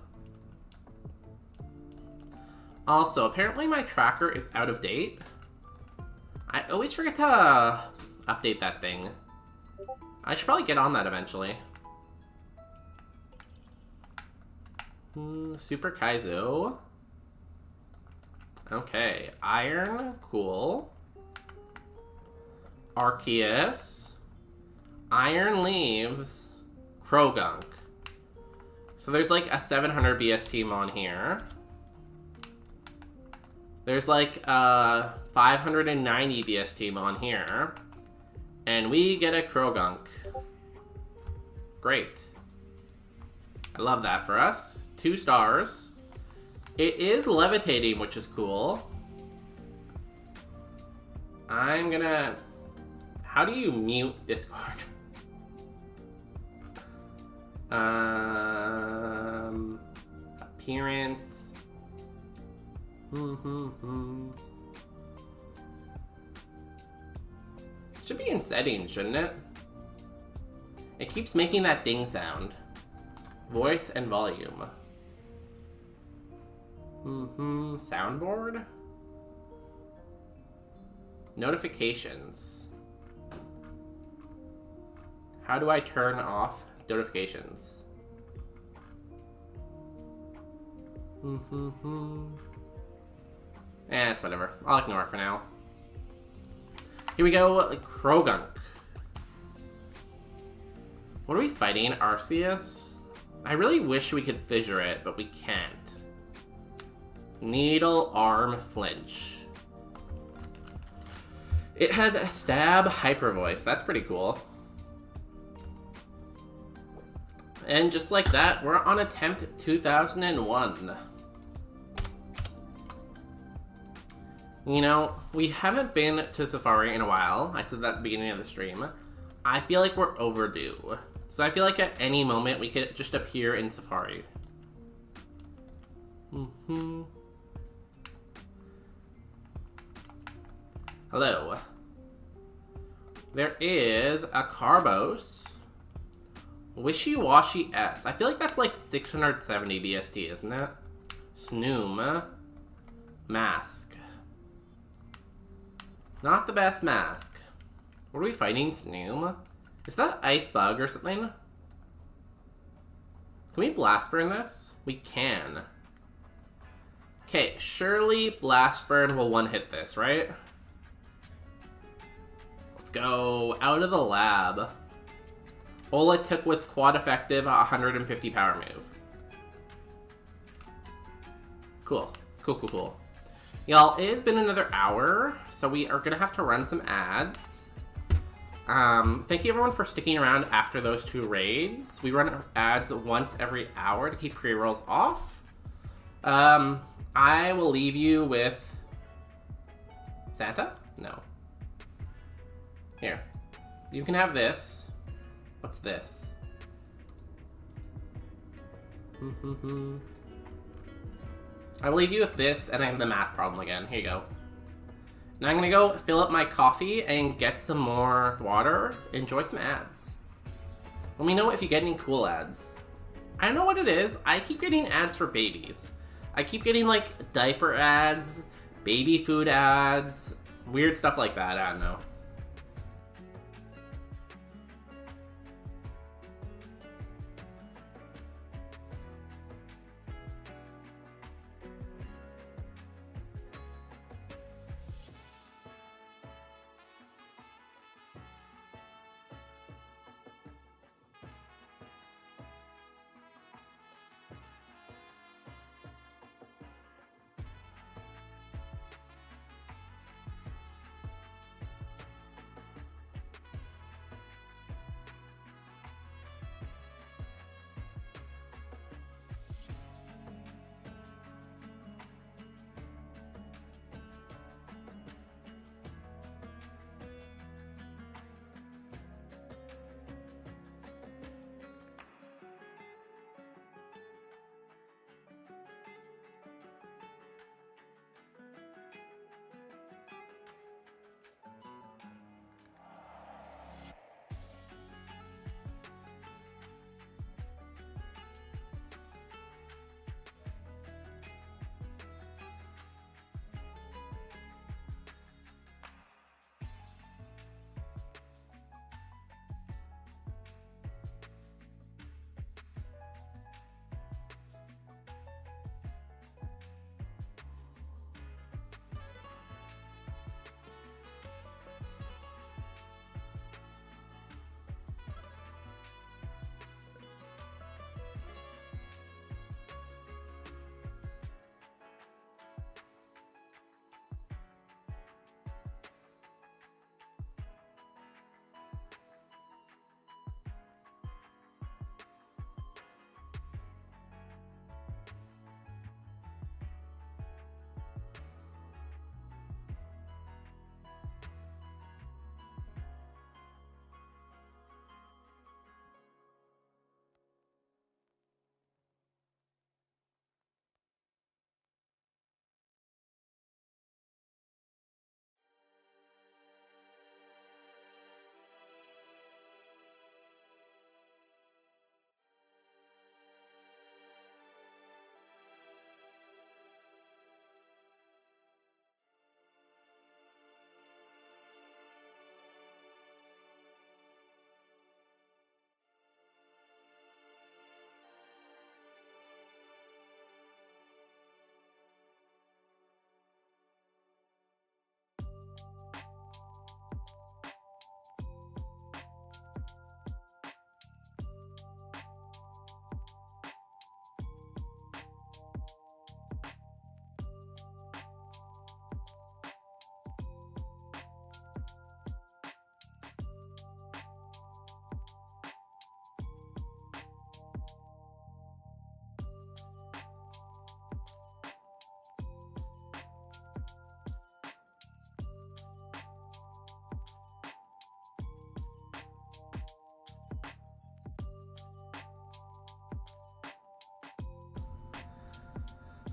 Also, apparently my tracker is out of date. I always forget to update that thing. I should probably get on that eventually. Super Kaizo. Okay, Iron, cool. Arceus. Iron Leaves. Krogunk. So there's like a 700 BS team on here. There's like a 590 BS team on here. And we get a Krogunk. Great. I love that for us. 2 stars. It is levitating, which is cool. I'm gonna... How do you mute Discord? Appearance. Should be in settings, shouldn't it? It keeps making that ding sound. Voice and volume. Soundboard? Notifications. How do I turn off notifications? It's whatever. I'll ignore it for now. Here we go, Krogunk. What are we fighting? Arceus? I really wish we could fissure it, but we can't. Needle, arm, flinch. It had stab, hyper voice. That's pretty cool. And just like that, we're on attempt 2001. You know, we haven't been to Safari in a while. I said that at the beginning of the stream. I feel like we're overdue. So I feel like at any moment we could just appear in Safari. Hello. There is a Carbos. Wishy-Washy S. I feel like that's like 670 BST, isn't it? Snoom. Mask. Not the best mask. What are we fighting, Snoom? Is that Ice Bug or something? Can we Blast Burn this? We can. Okay, surely Blast Burn will one-hit this, right? Let's go. Out of the lab. All it took was quad effective 150 power move. Cool. Cool. Y'all, it has been another hour, so we are gonna have to run some ads. Thank you everyone for sticking around after those 2 raids. We run ads once every hour to keep pre-rolls off. I will leave you with Santa? No. Here. You can have this. What's this? I will leave you with this, and I have the math problem again. Here you go. Now I'm gonna go fill up my coffee and get some more water. Enjoy some ads. Let me know if you get any cool ads. I don't know what it is. I keep getting ads for babies. I keep getting like diaper ads, baby food ads, weird stuff like that. I don't know.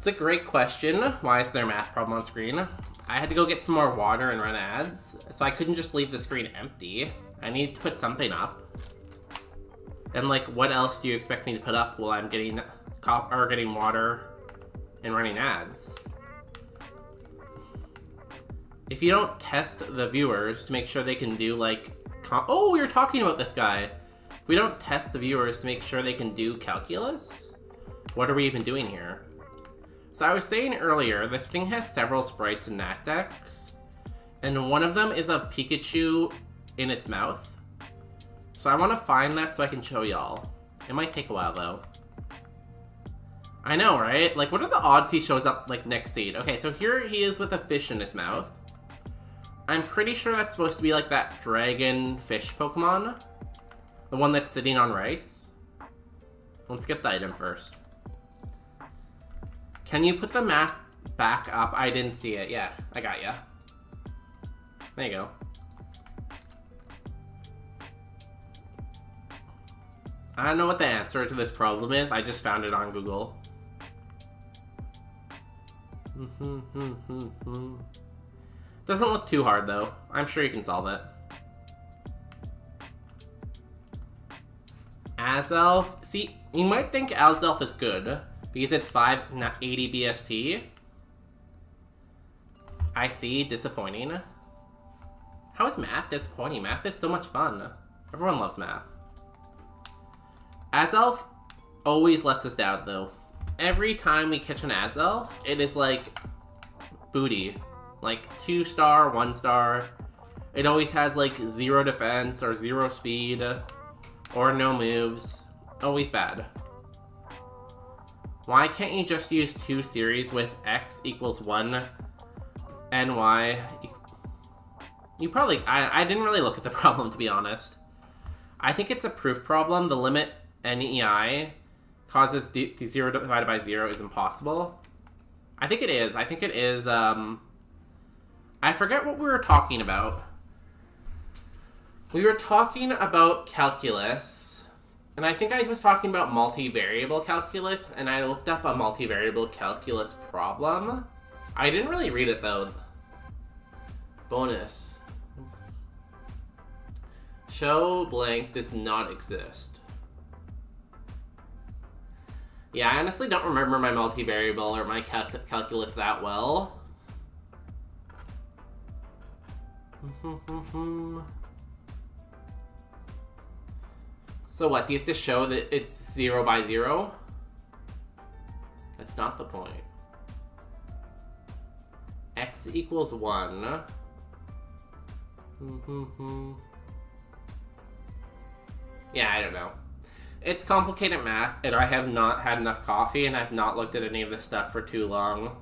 It's a great question. Why is there a math problem on screen? I had to go get some more water and run ads, so I couldn't just leave the screen empty. I need to put something up. And like, what else do you expect me to put up while I'm getting water and running ads? If you don't test the viewers to make sure they can do like, oh, we were talking about this guy. If we don't test the viewers to make sure they can do calculus, what are we even doing here? So I was saying earlier, this thing has several sprites in Natdex, and one of them is a Pikachu in its mouth. So I want to find that so I can show y'all. It might take a while though. I know, right? Like, what are the odds he shows up like next seed? Okay, so here he is with a fish in his mouth. I'm pretty sure that's supposed to be like that dragon fish Pokemon. The one that's sitting on rice. Let's get the item first. Can you put the map back up? I didn't see it. Yeah, I got ya. There you go. I don't know what the answer to this problem is. I just found it on Google. Doesn't look too hard though. I'm sure you can solve it. Azelf. See, you might think Azelf is good because it's 580 BST. I see. Disappointing. How is math disappointing? Math is so much fun. Everyone loves math. Azelf always lets us down though. Every time we catch an Azelf, it is like booty. Like 2-star, 1-star. It always has like 0 defense or 0 speed or no moves. Always bad. Why can't you just use 2 series with x equals 1 and y? You probably... I didn't really look at the problem, to be honest. I think it's a proof problem. The limit NEI causes 0 divided by 0 is impossible. I think it is. I think it is... I forget what we were talking about. We were talking about calculus, and I think I was talking about multivariable calculus, and I looked up a multivariable calculus problem. I didn't really read it though. Bonus. Show blank does not exist. Yeah, I honestly don't remember my multivariable or my calculus that well. So what, do you have to show that it's 0 by 0? That's not the point. X equals 1. Yeah, I don't know. It's complicated math, and I have not had enough coffee, and I've not looked at any of this stuff for too long.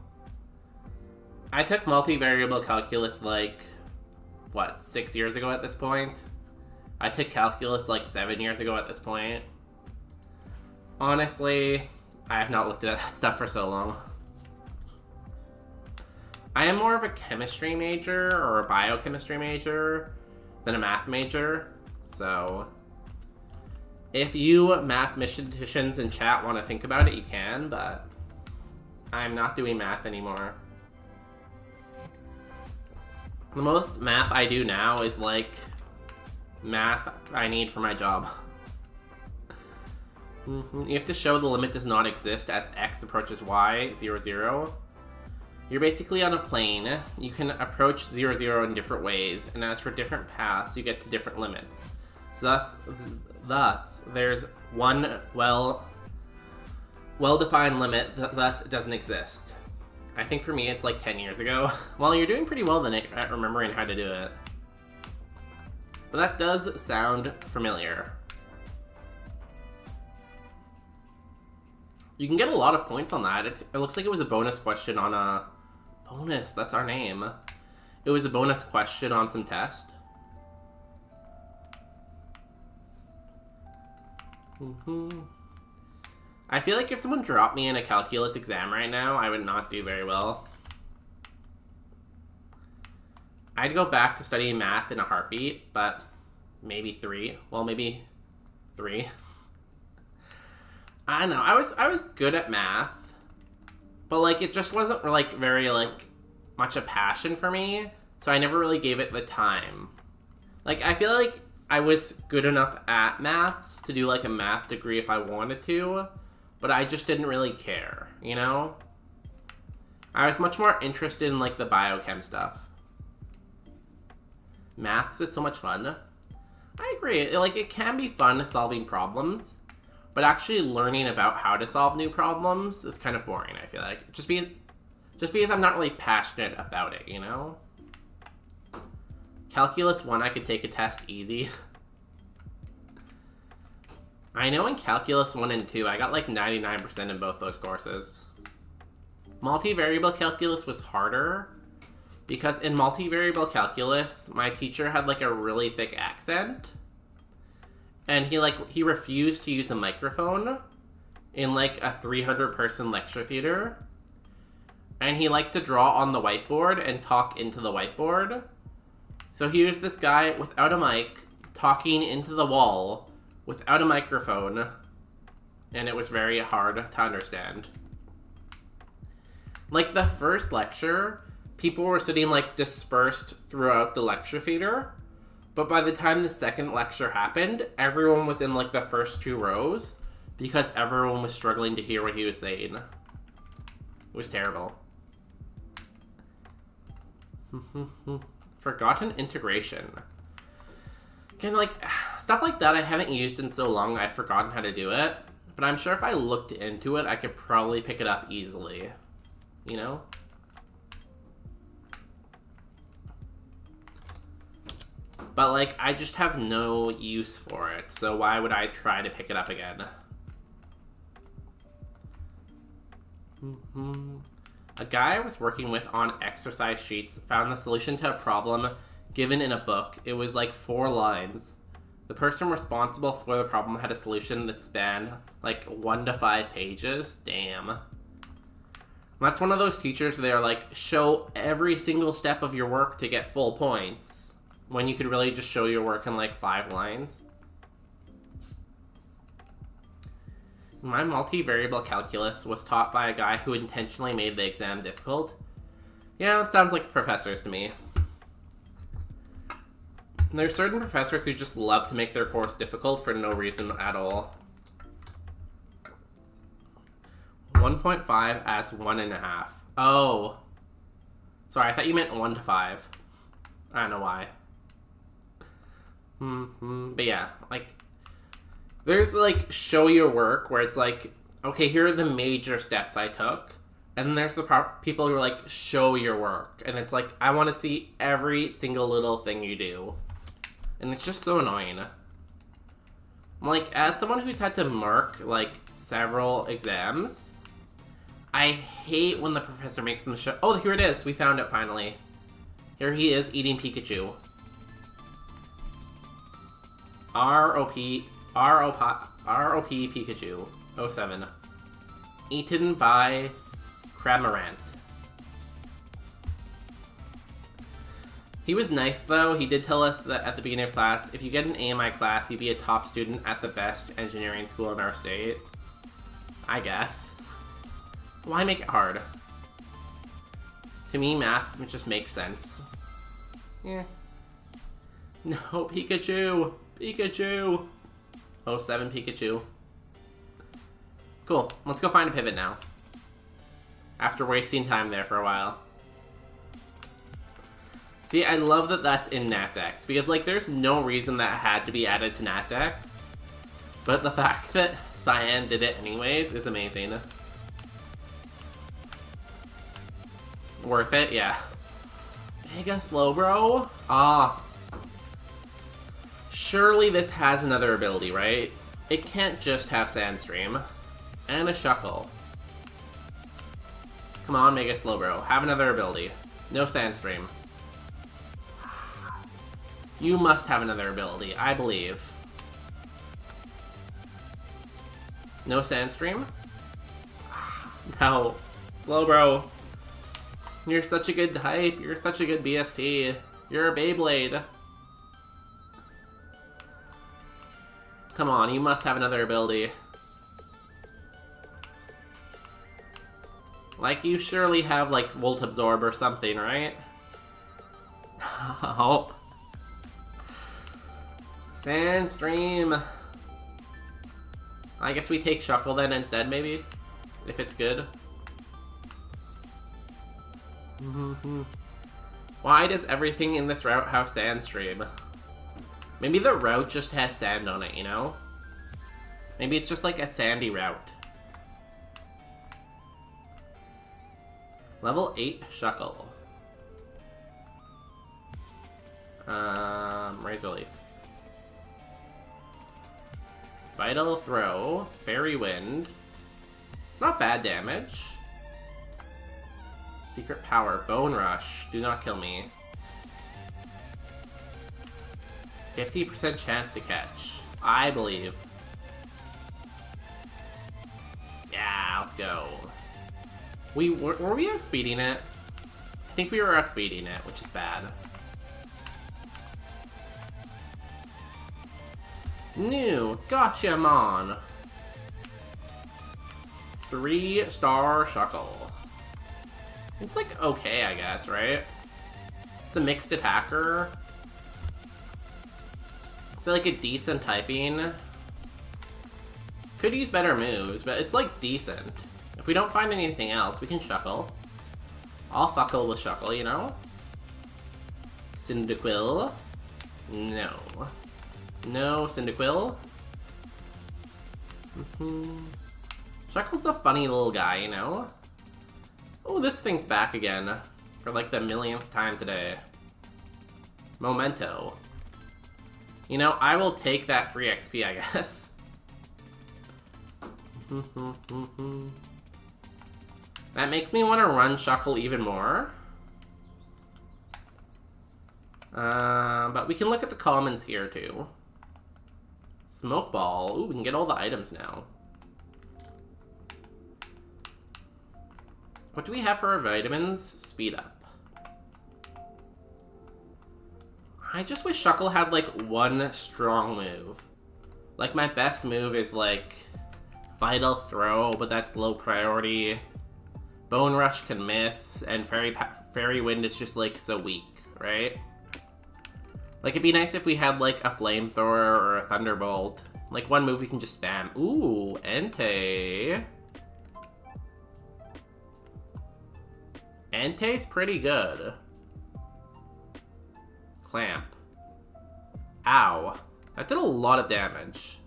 I took multivariable calculus like, what, 6 years ago at this point? I took calculus like 7 years ago at this point. Honestly, I have not looked at that stuff for so long. I am more of a chemistry major or a biochemistry major than a math major, so if you mathematicians in chat want to think about it, you can, but I'm not doing math anymore. The most math I do now is like math I need for my job. You have to show the limit does not exist as x approaches y, 0, 0. You're basically on a plane. You can approach 0, 0 in different ways, and as for different paths, you get to different limits. So thus there's one well-defined limit, thus it doesn't exist. I think for me it's like 10 years ago. Well, you're doing pretty well then at remembering how to do it. But that does sound familiar. You can get a lot of points on that. It looks like it was a bonus question on a... Bonus, that's our name. It was a bonus question on some test. I feel like if someone dropped me in a calculus exam right now, I would not do very well. I'd go back to studying math in a heartbeat, but maybe 3. Well, maybe 3. I don't know. I was good at math, But, like, it just wasn't, like, very, like, much a passion for me, so I never really gave it the time. Like, I feel like I was good enough at maths to do, like, a math degree if I wanted to, but I just didn't really care, you know? I was much more interested in, like, the biochem stuff. Maths is so much fun. I agree. Like, it can be fun solving problems, but actually learning about how to solve new problems is kind of boring, I feel like. Just because I'm not really passionate about it, you know? Calculus 1, I could take a test easy. I know in Calculus 1 and 2, I got like 99% in both those courses. Multivariable calculus was harder, because in multivariable calculus, my teacher had like a really thick accent, and he refused to use a microphone in like a 300-person lecture theater, and he liked to draw on the whiteboard and talk into the whiteboard. So here's this guy without a mic talking into the wall without a microphone, and it was very hard to understand. Like, the first lecture, people were sitting, like, dispersed throughout the lecture theater, but by the time the second lecture happened, everyone was in, like, the first 2 rows, because everyone was struggling to hear what he was saying. It was terrible. Forgotten integration. Again, like, stuff like that I haven't used in so long, I've forgotten how to do it, but I'm sure if I looked into it, I could probably pick it up easily. You know? But, like, I just have no use for it, so why would I try to pick it up again? A guy I was working with on exercise sheets found the solution to a problem given in a book. It was like 4 lines. The person responsible for the problem had a solution that spanned like 1 to 5 pages. Damn. That's one of those teachers, they're like, show every single step of your work to get full points, when you could really just show your work in like 5 lines. My multivariable calculus was taught by a guy who intentionally made the exam difficult. Yeah, it sounds like professors to me. There's certain professors who just love to make their course difficult for no reason at all. 1.5 as 1.5. Oh. Sorry, I thought you meant 1 to 5. I don't know why. But yeah, like, there's like show your work where it's like, okay, here are the major steps I took. And then there's the people who are like, show your work. And it's like, I want to see every single little thing you do. And it's just so annoying. Like, as someone who's had to mark like several exams, I hate when the professor makes them show. Oh, here it is. We found it finally. Here he is eating Pikachu. R.O.P. Pikachu 07. Eaten by Cramorant. He was nice though. He did tell us that at the beginning of class, if you get an A in my class, you'd be a top student at the best engineering school in our state. I guess. Why make it hard? To me, math just makes sense. Yeah. No, Pikachu! Pikachu! 07 Pikachu. Cool. Let's go find a pivot now. After wasting time there for a while. See, I love that that's in Natdex, because, like, there's no reason that had to be added to Natdex. But the fact that Cyan did it anyways is amazing. Worth it? Yeah. Mega Slowbro? Ah. Surely this has another ability, right? It can't just have Sandstream. And a Shuckle. Come on, Mega Slowbro. Have another ability. No Sandstream. You must have another ability, I believe. No Sandstream? No. Slowbro. You're such a good type. You're such a good BST. You're a Beyblade. Come on, you must have another ability. Like, you surely have, like, Volt Absorb or something, right? Oh. Sandstream. I guess we take Shuckle then instead, maybe? If it's good. Why does everything in this route have Sandstream? Maybe the route just has sand on it, you know? Maybe it's just like a sandy route. Level 8 Shuckle. Razor Leaf. Vital Throw. Fairy Wind. Not bad damage. Secret Power. Bone Rush. Do not kill me. 50% chance to catch. I believe. Yeah, let's go. Were we outspeeding it? I think we were outspeeding it, which is bad. New Gotchamon. 3-star Shuckle. It's like okay, I guess, right? It's a mixed attacker. It's like a decent typing. Could use better moves, but it's like decent. If we don't find anything else, we can Shuckle. I'll fuckle with Shuckle, you know? Cyndaquil. No. No Cyndaquil. Shuckle's a funny little guy, you know? Oh, this thing's back again. For like the millionth time today. Memento. You know, I will take that free XP, I guess. That makes me want to run Shuckle even more. But we can look at the commons here, too. Smoke Ball. Ooh, we can get all the items now. What do we have for our vitamins? Speed Up. I just wish Shuckle had, like, one strong move. Like, my best move is, like, Vital Throw, but that's low priority. Bone Rush can miss, and Fairy Wind is just, like, so weak, right? Like, it'd be nice if we had, like, a Flamethrower or a Thunderbolt. Like, one move we can just spam. Ooh, Entei. Entei's pretty good. Clamp. Ow. That did a lot of damage.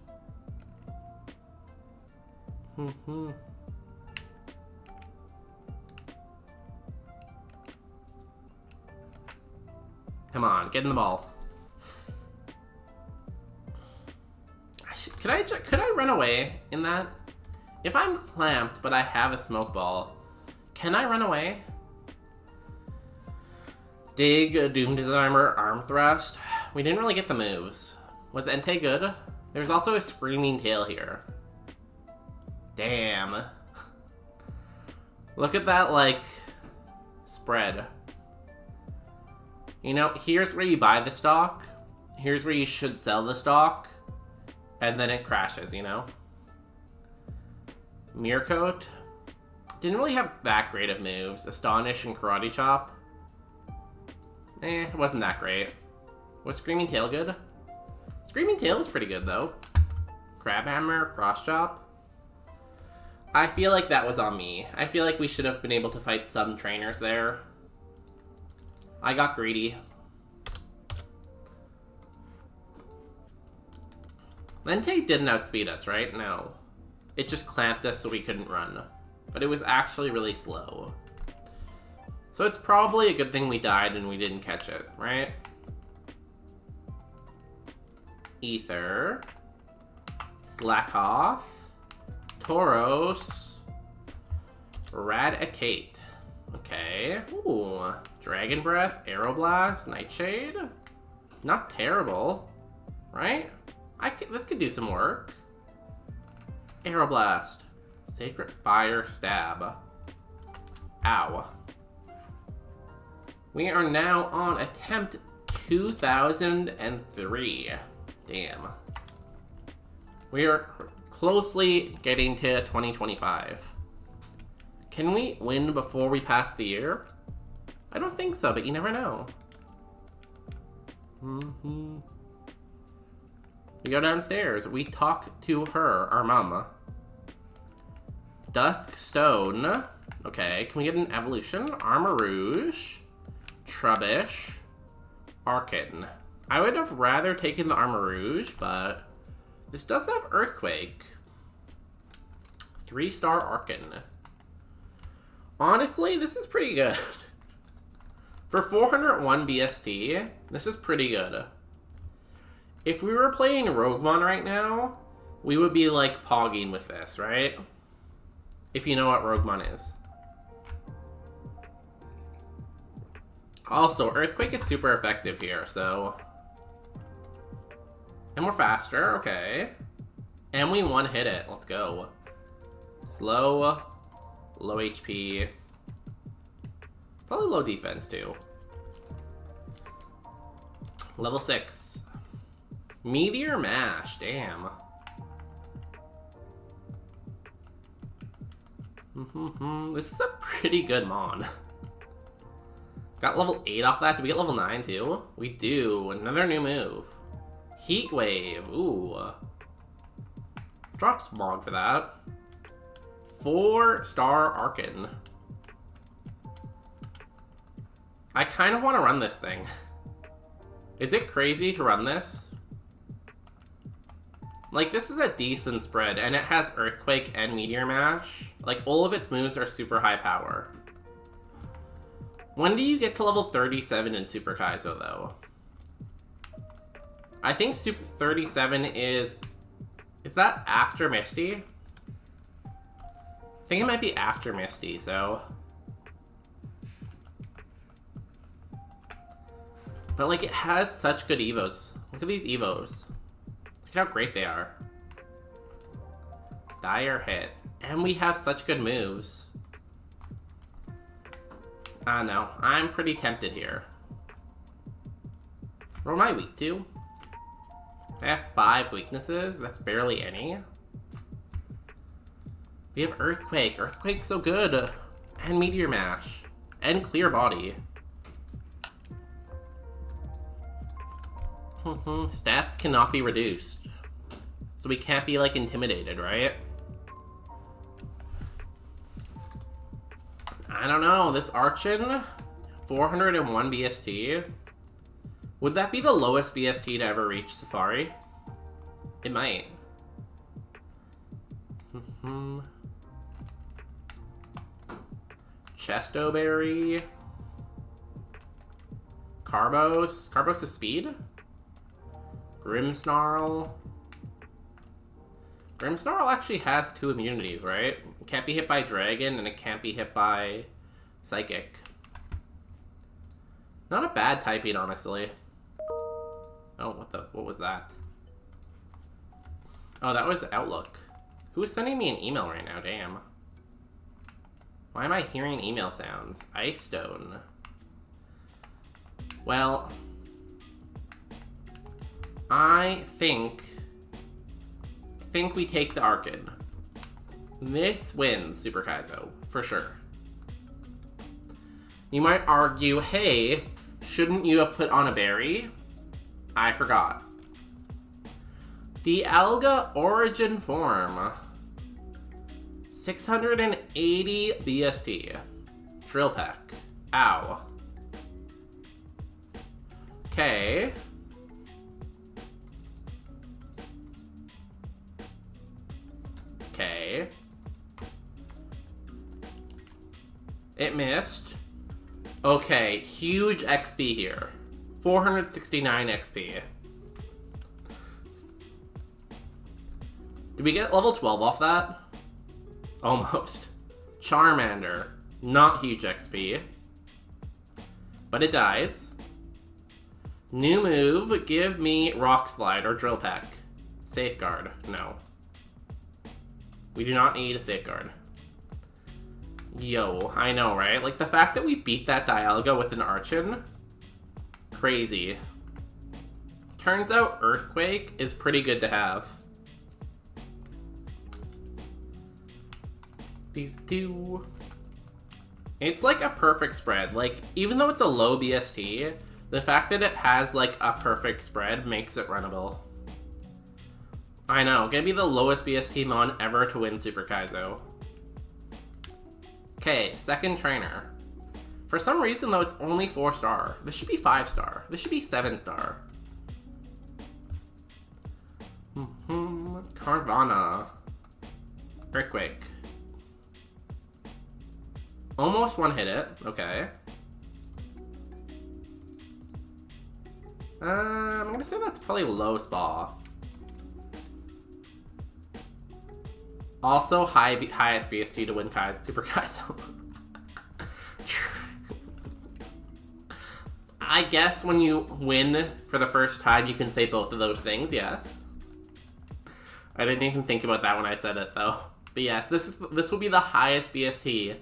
Come on, get in the ball. Could I run away in that? If I'm clamped, but I have a smoke ball, can I run away? Dig, Doom Disarmer, Arm Thrust. We didn't really get the moves. Was Entei good? There's also a Screaming Tail here. Damn. Look at that, like, spread. You know, here's where you buy the stock. Here's where you should sell the stock. And then it crashes, you know? Mirror Coat. Didn't really have that great of moves. Astonish and Karate Chop. It wasn't that great. Was Screaming Tail good? Screaming Tail was pretty good, though. Crab Hammer, Cross Chop. I feel like that was on me. I feel like we should have been able to fight some trainers there. I got greedy. Entei didn't outspeed us, right? No. It just clamped us so we couldn't run. But it was actually really slow. So it's probably a good thing we died and we didn't catch it, right? Ether. Slackoth. Tauros. Radicate. Okay. Ooh. Dragon Breath, Aeroblast, Nightshade. Not terrible, right? This could do some work. Aeroblast. Sacred Fire Stab. Ow. We are now on attempt 2003. Damn. We are closely getting to 2025. Can we win before we pass the year? I don't think so, but you never know. We go downstairs. We talk to her, our mama. Dusk Stone. Okay, can we get an evolution? Armor Rouge. Trubbish. Arkin. I would have rather taken the Armor Rouge, but this does have Earthquake. 3-star Arkin. Honestly, this is pretty good. For 401 BST, this is pretty good. If we were playing Roguemon right now, we would be like pogging with this, right? If you know what Roguemon is. Also, Earthquake is super effective here, so... And we're faster, okay. And we one-hit it, let's go. Slow, low HP. Probably low defense, too. Level 6. Meteor Mash, damn. This is a pretty good Mon. Got level 8 off that. Did we get level 9 too? We do. Another new move. Heat Wave. Ooh. Drop Smog for that. 4-star Arkin. I kind of want to run this thing. Is it crazy to run this? Like, this is a decent spread, and it has Earthquake and Meteor Mash. Like, all of its moves are super high power. When do you get to level 37 in Super Kaizo, though? I think Super 37 is... Is that after Misty? I think it might be after Misty, so... But, like, it has such good evos. Look at these evos. Look at how great they are. Dire hit. And we have such good moves. I don't know. I'm pretty tempted here. What am I weak to? I have 5 weaknesses? That's barely any. We have Earthquake. Earthquake's so good. And Meteor Mash. And Clear Body. Stats cannot be reduced. So we can't be, like, intimidated, right? I don't know. This Archon, 401 BST. Would that be the lowest BST to ever reach Safari? It might. Chestoberry. Carbos. Carbos is speed? Grimmsnarl. Grimmsnarl actually has 2 immunities, right? It can't be hit by Dragon, and it can't be hit by Psychic. Not a bad typing, honestly. Oh, what was that? Oh, that was Outlook. Who is sending me an email right now? Damn. Why am I hearing email sounds? Ice Stone. Well... I think we take the Arkin. This wins Super Kaizo, for sure. You might argue, hey, shouldn't you have put on a berry? I forgot. The Alga Origin Form. 680 BST. Drill Peck. Ow. Okay. Okay. It missed. Okay, huge XP here. 469 XP. Did we get level 12 off that? Almost. Charmander. Not huge XP. But it dies. New move. Give me Rock Slide or Drill Peck. Safeguard. No. We do not need a Safeguard. Yo, I know, right? Like, the fact that we beat that Dialga with an Archon, crazy. Turns out Earthquake is pretty good to have. It's like a perfect spread. Like, even though it's a low BST, the fact that it has like a perfect spread makes it runnable. I know, gonna be the lowest BST mon ever to win Super Kaizo. Okay, second trainer. For some reason though, it's only 4-star. This should be 5-star. This should be 7-star. Carvana. Earthquake. Almost one hit it. Okay. I'm gonna say that's probably low spa. Also highest BST to win Super Kaizo. I guess when you win for the first time, you can say both of those things, yes. I didn't even think about that when I said it, though. But yes, this will be the highest BST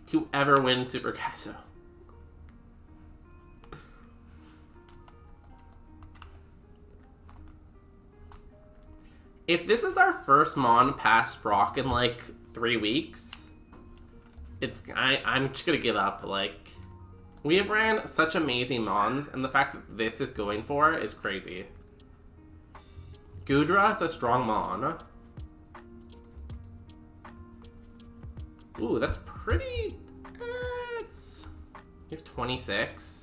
to ever win Super Kaizo. If this is our first mon past Brock in like 3 weeks, I'm just gonna give up. Like, we have ran such amazing mons, and the fact that this is going for it is crazy. Gudra is a strong mon. Ooh, that's pretty... we have 26.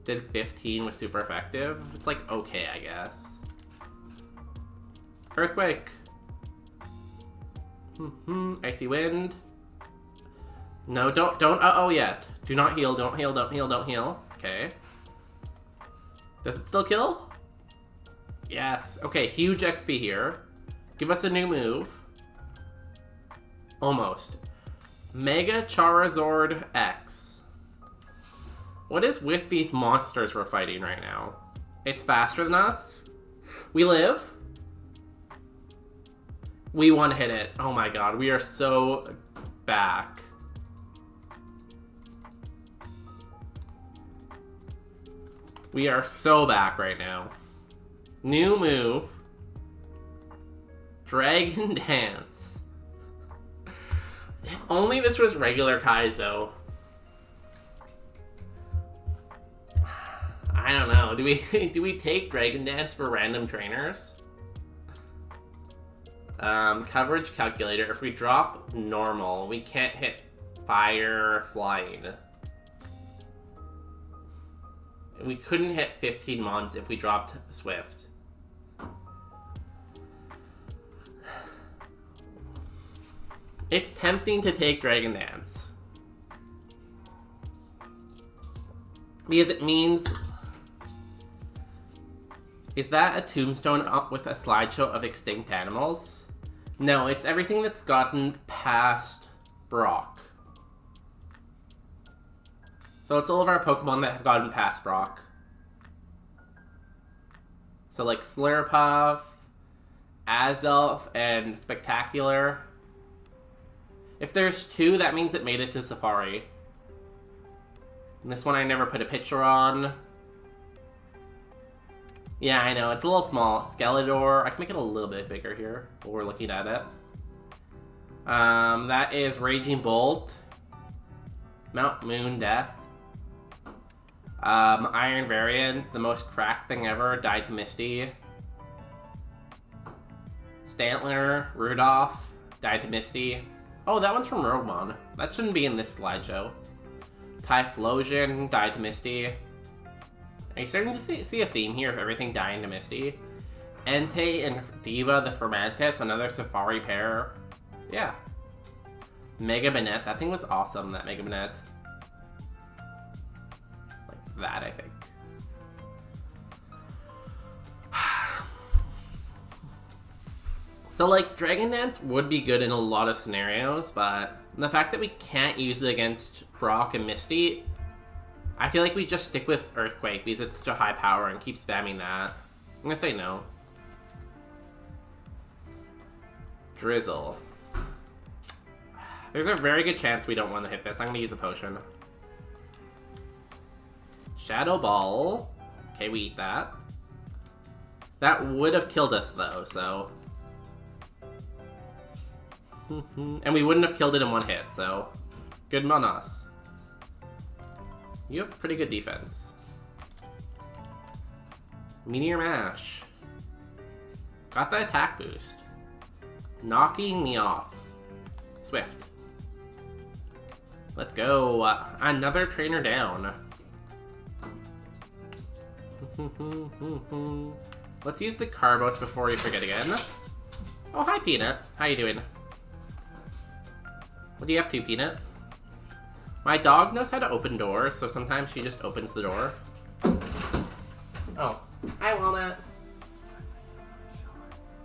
Did 15 was super effective. It's like okay, I guess. Earthquake. Icy wind. No, don't uh-oh yet. Do not heal, don't heal, don't heal, don't heal. Okay. Does it still kill? Yes. Okay, huge XP here. Give us a new move. Almost. Mega Charizard X. What is with these monsters we're fighting right now? It's faster than us. We live. We one-hit it. Oh my god, we are so back. We are so back right now. New move. Dragon Dance. If only this was regular Kaizo. I don't know. Do we take Dragon Dance for random trainers? Coverage calculator. If we drop normal, we can't hit fire or flying. We couldn't hit 15 months if we dropped Swift. It's tempting to take Dragon Dance. Because it means... Is that a tombstone up with a slideshow of extinct animals? No, it's everything that's gotten past Brock. So it's all of our Pokemon that have gotten past Brock. So like Slurpuff, Azelf, and Spectacular. If there's 2, that means it made it to Safari. And this one I never put a picture on. Yeah, I know, it's a little small. Skeletor, I can make it a little bit bigger here while we're looking at it. That is Raging Bolt. Mount Moon Death. Iron Variant, the most cracked thing ever, died to Misty. Stantler, Rudolph, died to Misty. Oh, that one's from Roguemon. That shouldn't be in this slideshow. Typhlosion, died to Misty. Are you starting to see a theme here of everything dying to Misty? Entei and Diva the Fermentis, another Safari pair. Yeah. Mega Banette, that thing was awesome, that Mega Banette. Like that, I think. So, like, Dragon Dance would be good in a lot of scenarios, but the fact that we can't use it against Brock and Misty, I feel like we just stick with Earthquake because it's such a high power and keep spamming that. I'm gonna say no. Drizzle. There's a very good chance we don't want to hit this. I'm gonna use a potion. Shadow Ball. Okay, we eat that. That would have killed us though, so... And we wouldn't have killed it in one hit, so... Good on us. You have pretty good defense. Meteor Mash. Got the attack boost. Knocking me off. Swift. Let's go. Another trainer down. Let's use the Carbos before we forget again. Oh, hi, Peanut. How you doing? What are you up to, Peanut? My dog knows how to open doors, so sometimes she just opens the door. Oh, hi, Walnut.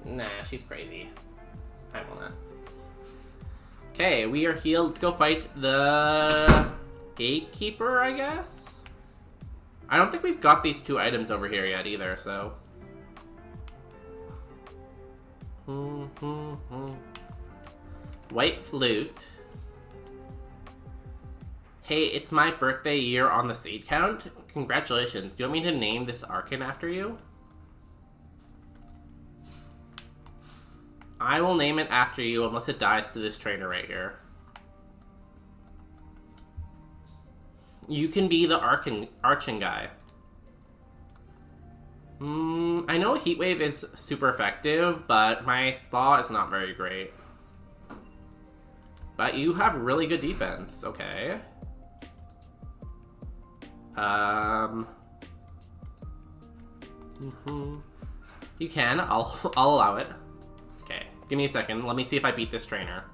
Nah, she's crazy. Hi, Walnut. Okay, we are healed to go fight the Gatekeeper, I guess? I don't think we've got these two items over here yet either, so... White Flute. Hey, it's my birthday year on the seed count. Congratulations. Do you want me to name this Archon after you? I will name it after you unless it dies to this trainer right here. You can be the Archon guy. I know Heat Wave is super effective, but my Spa is not very great. But you have really good defense, okay. You can, I'll allow it. Okay, give me a second, let me see if I beat this trainer.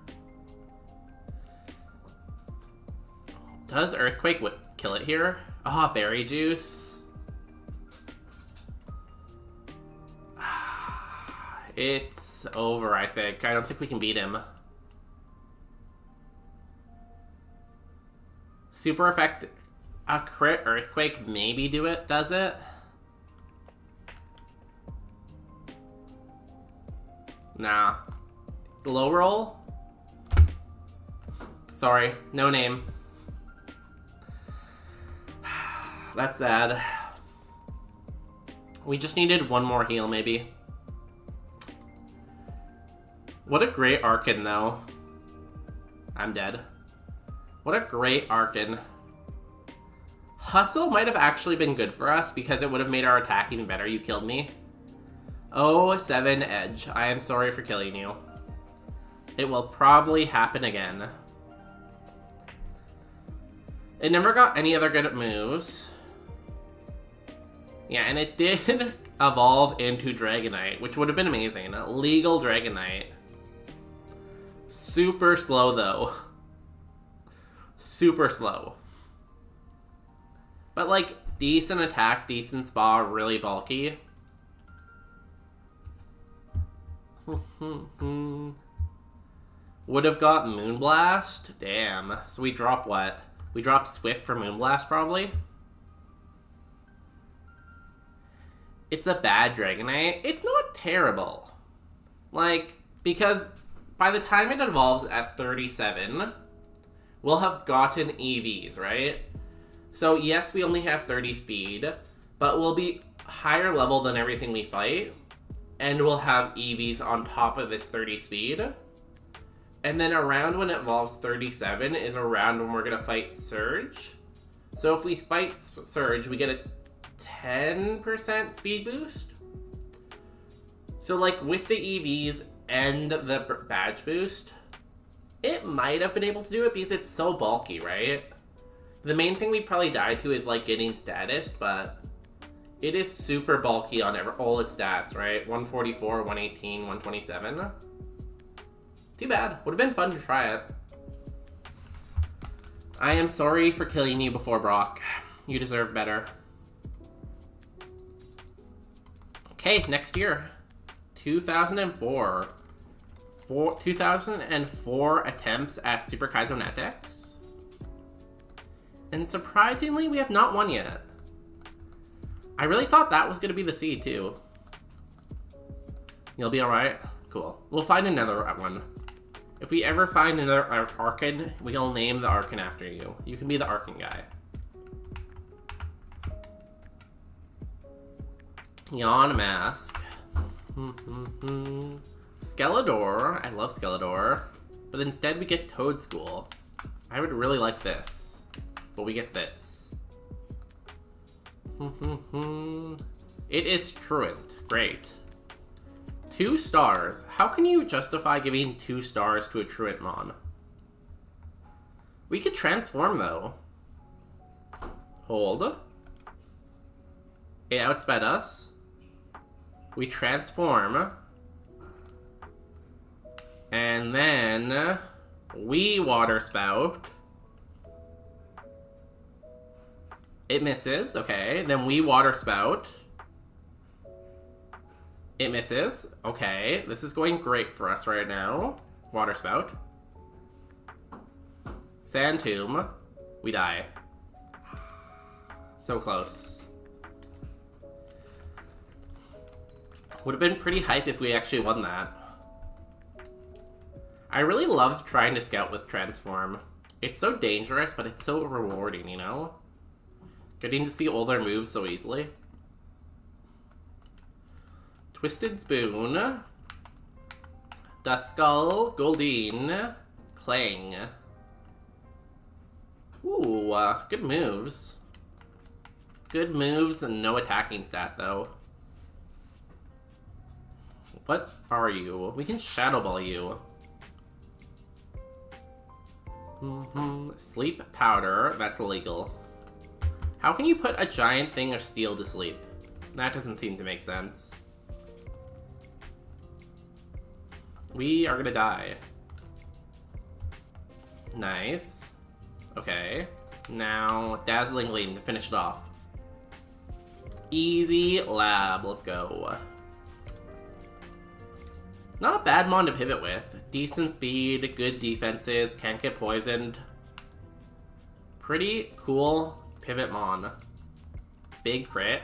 Does Earthquake kill it here? Ah, oh, Berry Juice. It's over, I think. I don't think we can beat him. Super effective. A crit Earthquake maybe does it? Nah. Low roll? Sorry, no name. That's sad. We just needed one more heal, maybe. What a great Archon, though. I'm dead. What a great Archon. Hustle might have actually been good for us because it would have made our attack even better. You killed me. Oh, 7 Edge. I am sorry for killing you. It will probably happen again. It never got any other good moves. Yeah, and it did evolve into Dragonite, which would have been amazing. Legal Dragonite. Super slow, though. Super slow. But, like, decent attack, decent Spa, really bulky. Would have got Moonblast? Damn. So we drop what? We drop Swift for Moonblast, probably? It's a bad Dragonite. It's not terrible. Like, because by the time it evolves at 37, we'll have gotten EVs, right? So yes, we only have 30 speed, but we'll be higher level than everything we fight, and we'll have EVs on top of this 30 speed. And then around when it evolves 37 is around when we're gonna fight Surge. So if we fight Surge, we get a 10% speed boost. So like with the EVs and the badge boost, it might have been able to do it because it's so bulky, right? The main thing we probably died to is like getting status, but it is super bulky on all its stats, right? 144, 118, 127. Too bad. Would have been fun to try it. I am sorry for killing you before Brock. You deserve better. Okay, next year. 2004. 2004 attempts at Super Kaizo Natdex. And surprisingly, we have not won yet. I really thought that was going to be the seed, too. You'll be alright? Cool. We'll find another one. If we ever find another Archon, we'll name the Archon after you. You can be the Archon guy. Yawn Mask. Skeledor. I love Skeledor. But instead we get Toad School. I would really like this. But we get this. It is truant. Great. 2 stars. How can you justify giving 2 stars to a Truantmon? We could transform, though. Hold. It outsped us. We transform. And then we water spout. It misses. Okay. Then we water spout. It misses. Okay. This is going great for us right now. Water spout. Sand tomb. We die. So close. Would have been pretty hype if we actually won that. I really love trying to scout with transform. It's so dangerous, but it's so rewarding, you know? Getting to see all their moves so easily. Twisted Spoon. Duskull. Goldeen. Clang. Ooh, good moves. Good moves and no attacking stat, though. What are you? We can Shadow Ball you. Sleep powder. That's illegal. How can you put a giant thing of steel to sleep? That doesn't seem to make sense. We are gonna die. Nice. Okay. Now, Dazzling Gleam to finish it off. Easy Lab. Let's go. Not a bad mon to pivot with. Decent speed, good defenses, can't get poisoned. Pretty cool pivot mon. Big crit.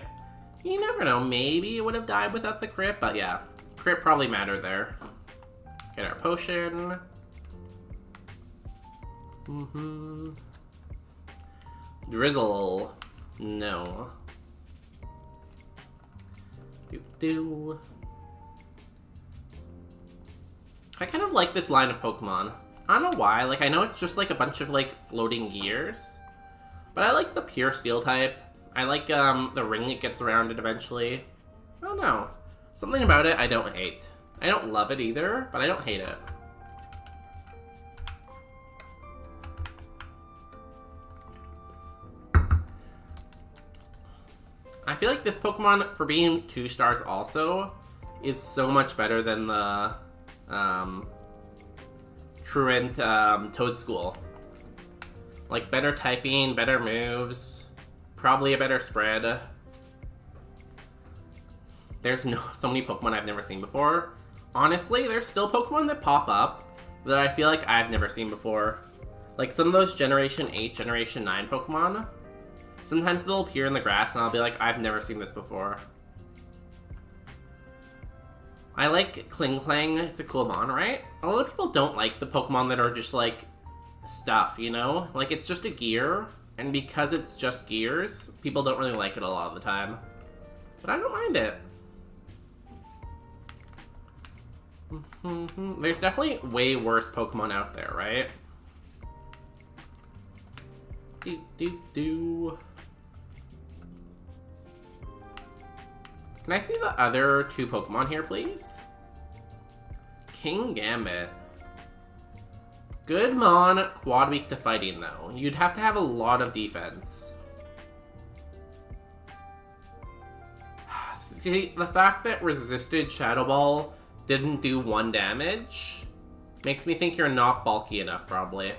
You never know, maybe it would have died without the crit, but yeah. Crit probably mattered there. Get our potion. Drizzle. No. Do. I kind of like this line of Pokemon. I don't know why, like, I know it's just like a bunch of like floating gears, but I like the pure steel type. I like the ring that gets around it eventually. I don't know. Something about it I don't hate. I don't love it either, but I don't hate it. I feel like this Pokemon, for being 2 stars also, is so much better than the Truant Toadschool. Like, better typing, better moves, probably a better spread. There's so many Pokemon I've never seen before. Honestly, there's still Pokemon that pop up that I feel like I've never seen before. Like some of those Generation 8, Generation 9 Pokemon. Sometimes they'll appear in the grass and I'll be like, I've never seen this before. I like Kling, it's a cool mon, right? A lot of people don't like the Pokemon that are just like stuff, you know? Like it's just a gear, and because it's just gears, people don't really like it a lot of the time. But I don't mind it. There's definitely way worse Pokemon out there, right? Can I see the other 2 Pokemon here, please? King Gambit. Good mon, quad weak to fighting, though. You'd have to have a lot of defense. See, the fact that resisted Shadow Ball didn't do 1 damage makes me think you're not bulky enough, probably.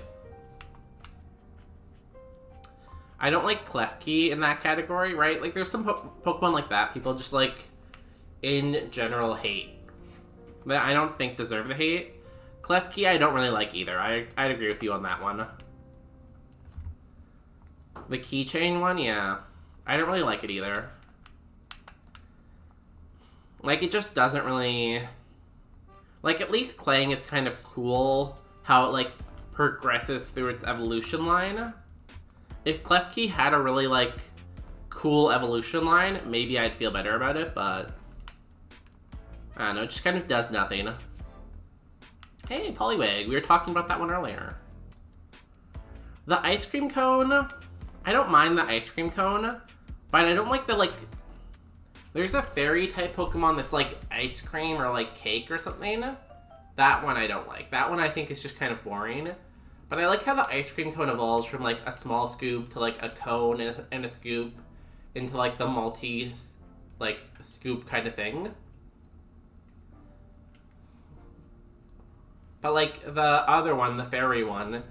I don't like Klefki in that category, right? Like, there's some Pokemon like that people just, like, in general hate. That I don't think deserve the hate. Klefki I don't really like either. I'd agree with you on that one. The keychain one, yeah. I don't really like it either. Like, it just doesn't really... Like, at least Clang is kind of cool how it, like, progresses through its evolution line. If Klefki had a really, like, cool evolution line, maybe I'd feel better about it, but... I don't know, it just kind of does nothing. Hey, Poliwag, we were talking about that one earlier. The ice cream cone, I don't mind the ice cream cone, But I don't like the, like... There's a fairy type Pokemon that's like ice cream or like cake or something. That one I don't like. That one I think is just kind of boring. But I like how the ice cream cone evolves from like a small scoop to like a cone and a scoop into like the multi like scoop kind of thing. But like the other one, the fairy one,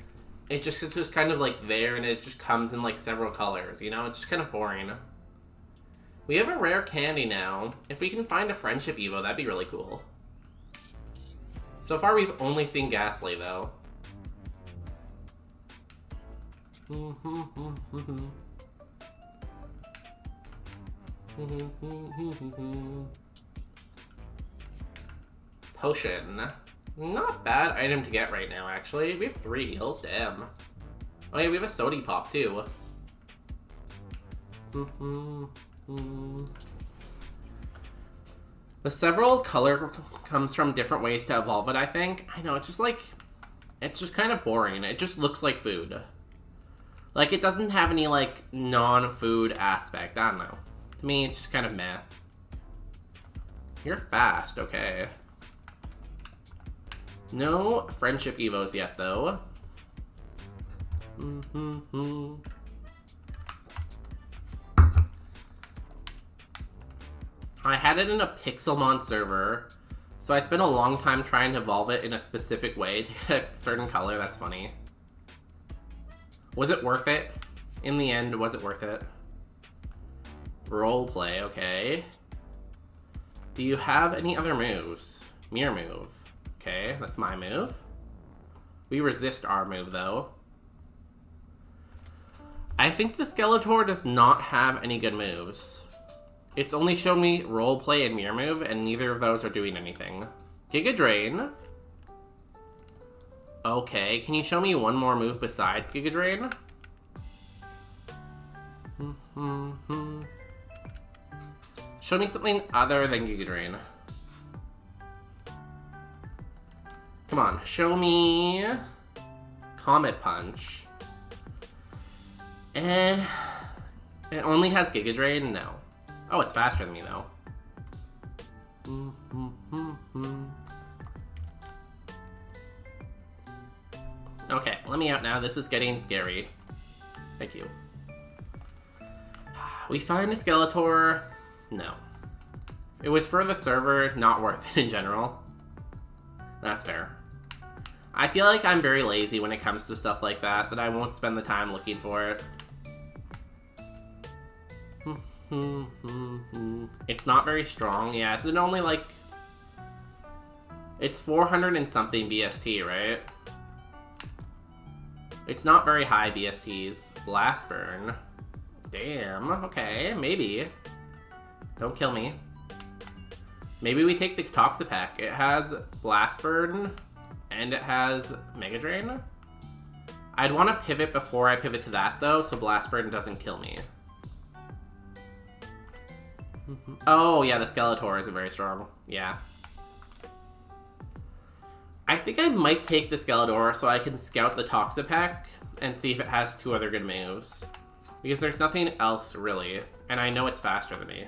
it's just kind of like there and it just comes in like several colors, you know? It's just kind of boring. We have a rare candy now. If we can find a friendship Evo, that'd be really cool. So far, we've only seen Ghastly, though. Potion. Not bad item to get right now, actually. We have 3 heals, damn. Oh yeah, we have a Sody Pop, too. The several color comes from different ways to evolve it, I think. I know, it's just kind of boring. It just looks like food. Like, it doesn't have any, like, non-food aspect. I don't know. To me, it's just kind of meh. You're fast, okay. No friendship Evos yet, though. I had it in a Pixelmon server, so I spent a long time trying to evolve it in a specific way to get a certain color. That's funny. Was it worth it? In the end, was it worth it? Roleplay, okay. Do you have any other moves? Mirror move. Okay, that's my move. We resist our move, though. I think the Skeletor does not have any good moves. It's only shown me roleplay and mirror move, and neither of those are doing anything. Giga Drain. Okay, can you show me one more move besides Giga Drain? Show me something other than Giga Drain. Come on, show me Comet Punch. It only has Giga Drain? No. Oh, it's faster than me, though. Okay, let me out now. This is getting scary. Thank you. We find a Skeletor. No. It was for the server, not worth it in general. That's fair. I feel like I'm very lazy when it comes to stuff like that I won't spend the time looking for it. It's not very strong. Yeah, so it only like... It's 400 and something BST, right? It's not very high BSTs. Blast Burn. Damn, okay, maybe. Don't kill me. Maybe we take the Toxapeck. It has Blast Burn, and it has Mega Drain. I'd want to pivot before I pivot to that, though, so Blast Burn doesn't kill me. Oh, yeah, the Skeletor isn't very strong. Yeah. I think I might take the Skeletor so I can scout the Toxapeck and see if it has 2 other good moves. Because there's nothing else, really. And I know it's faster than me.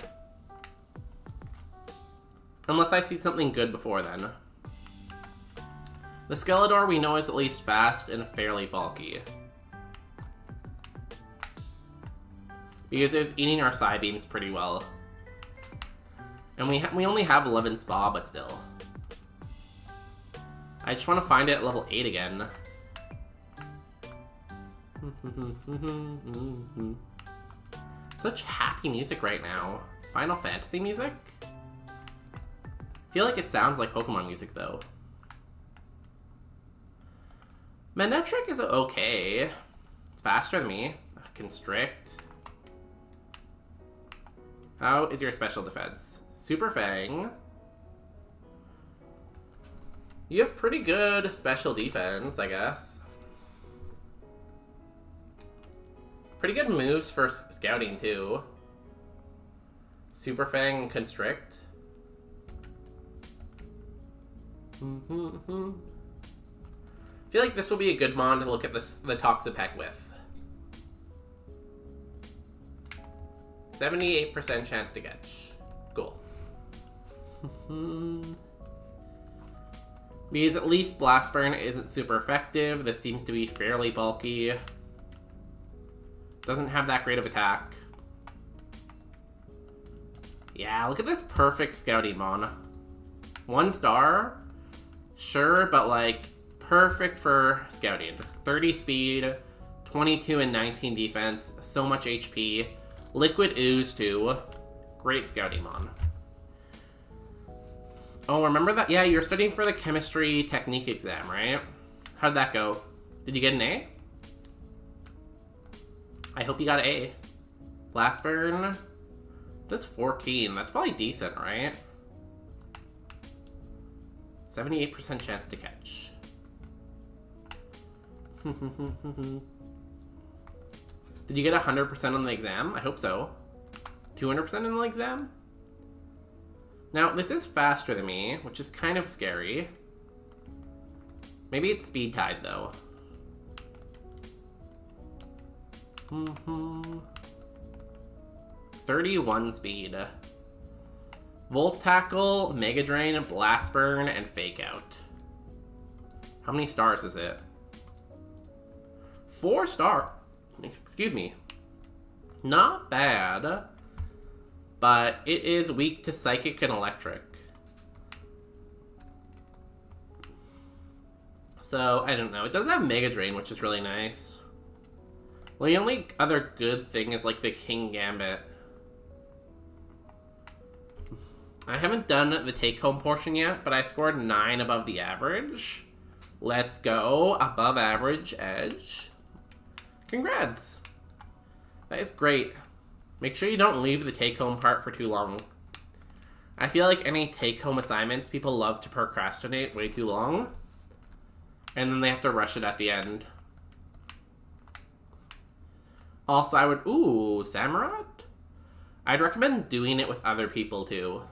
Unless I see something good before then. The Skeletor we know is at least fast and fairly bulky. Because it was eating our Psybeams pretty well. And we only have 11 Spa, but still. I just want to find it at level 8 again. Such happy music right now. Final Fantasy music? I feel like it sounds like Pokemon music, though. Manectric is okay. It's faster than me. Constrict. How is your special defense? Super Fang. You have pretty good special defense, I guess. Pretty good moves for scouting, too. Super Fang and Constrict. I feel like this will be a good mon to look at the Toxapeck with. 78% chance to catch. Cool. Because at least Blast Burn isn't super effective. This seems to be fairly bulky. Doesn't have that great of attack. Yeah, look at this perfect Scoutymon. 1 star? Sure, but like, perfect for scouting. 30 speed, 22 and 19 defense, so much HP. Liquid Ooze too. Great Scoutymon. Oh, remember that? Yeah, you're studying for the chemistry technique exam, right? How'd that go? Did you get an A? I hope you got an A. Blast Burn does 14. That's probably decent, right? 78% chance to catch. Did you get 100% on the exam? I hope so. 200% on the exam? Now, this is faster than me, which is kind of scary. Maybe it's Speed Tide, though. 31 speed. Volt Tackle, Mega Drain, Blast Burn, and Fake Out. How many stars is it? 4 star. Excuse me. Not bad. But it is weak to Psychic and Electric. So, I don't know. It does have Mega Drain, which is really nice. Well, the only other good thing is, like, the King Gambit. I haven't done the take-home portion yet, but I scored 9 above the average. Let's go. Above average edge. Congrats. That is great. Make sure you don't leave the take-home part for too long. I feel like any take-home assignments, people love to procrastinate way too long. And then they have to rush it at the end. Also, I would... Ooh, Samurott? I'd recommend doing it with other people, too.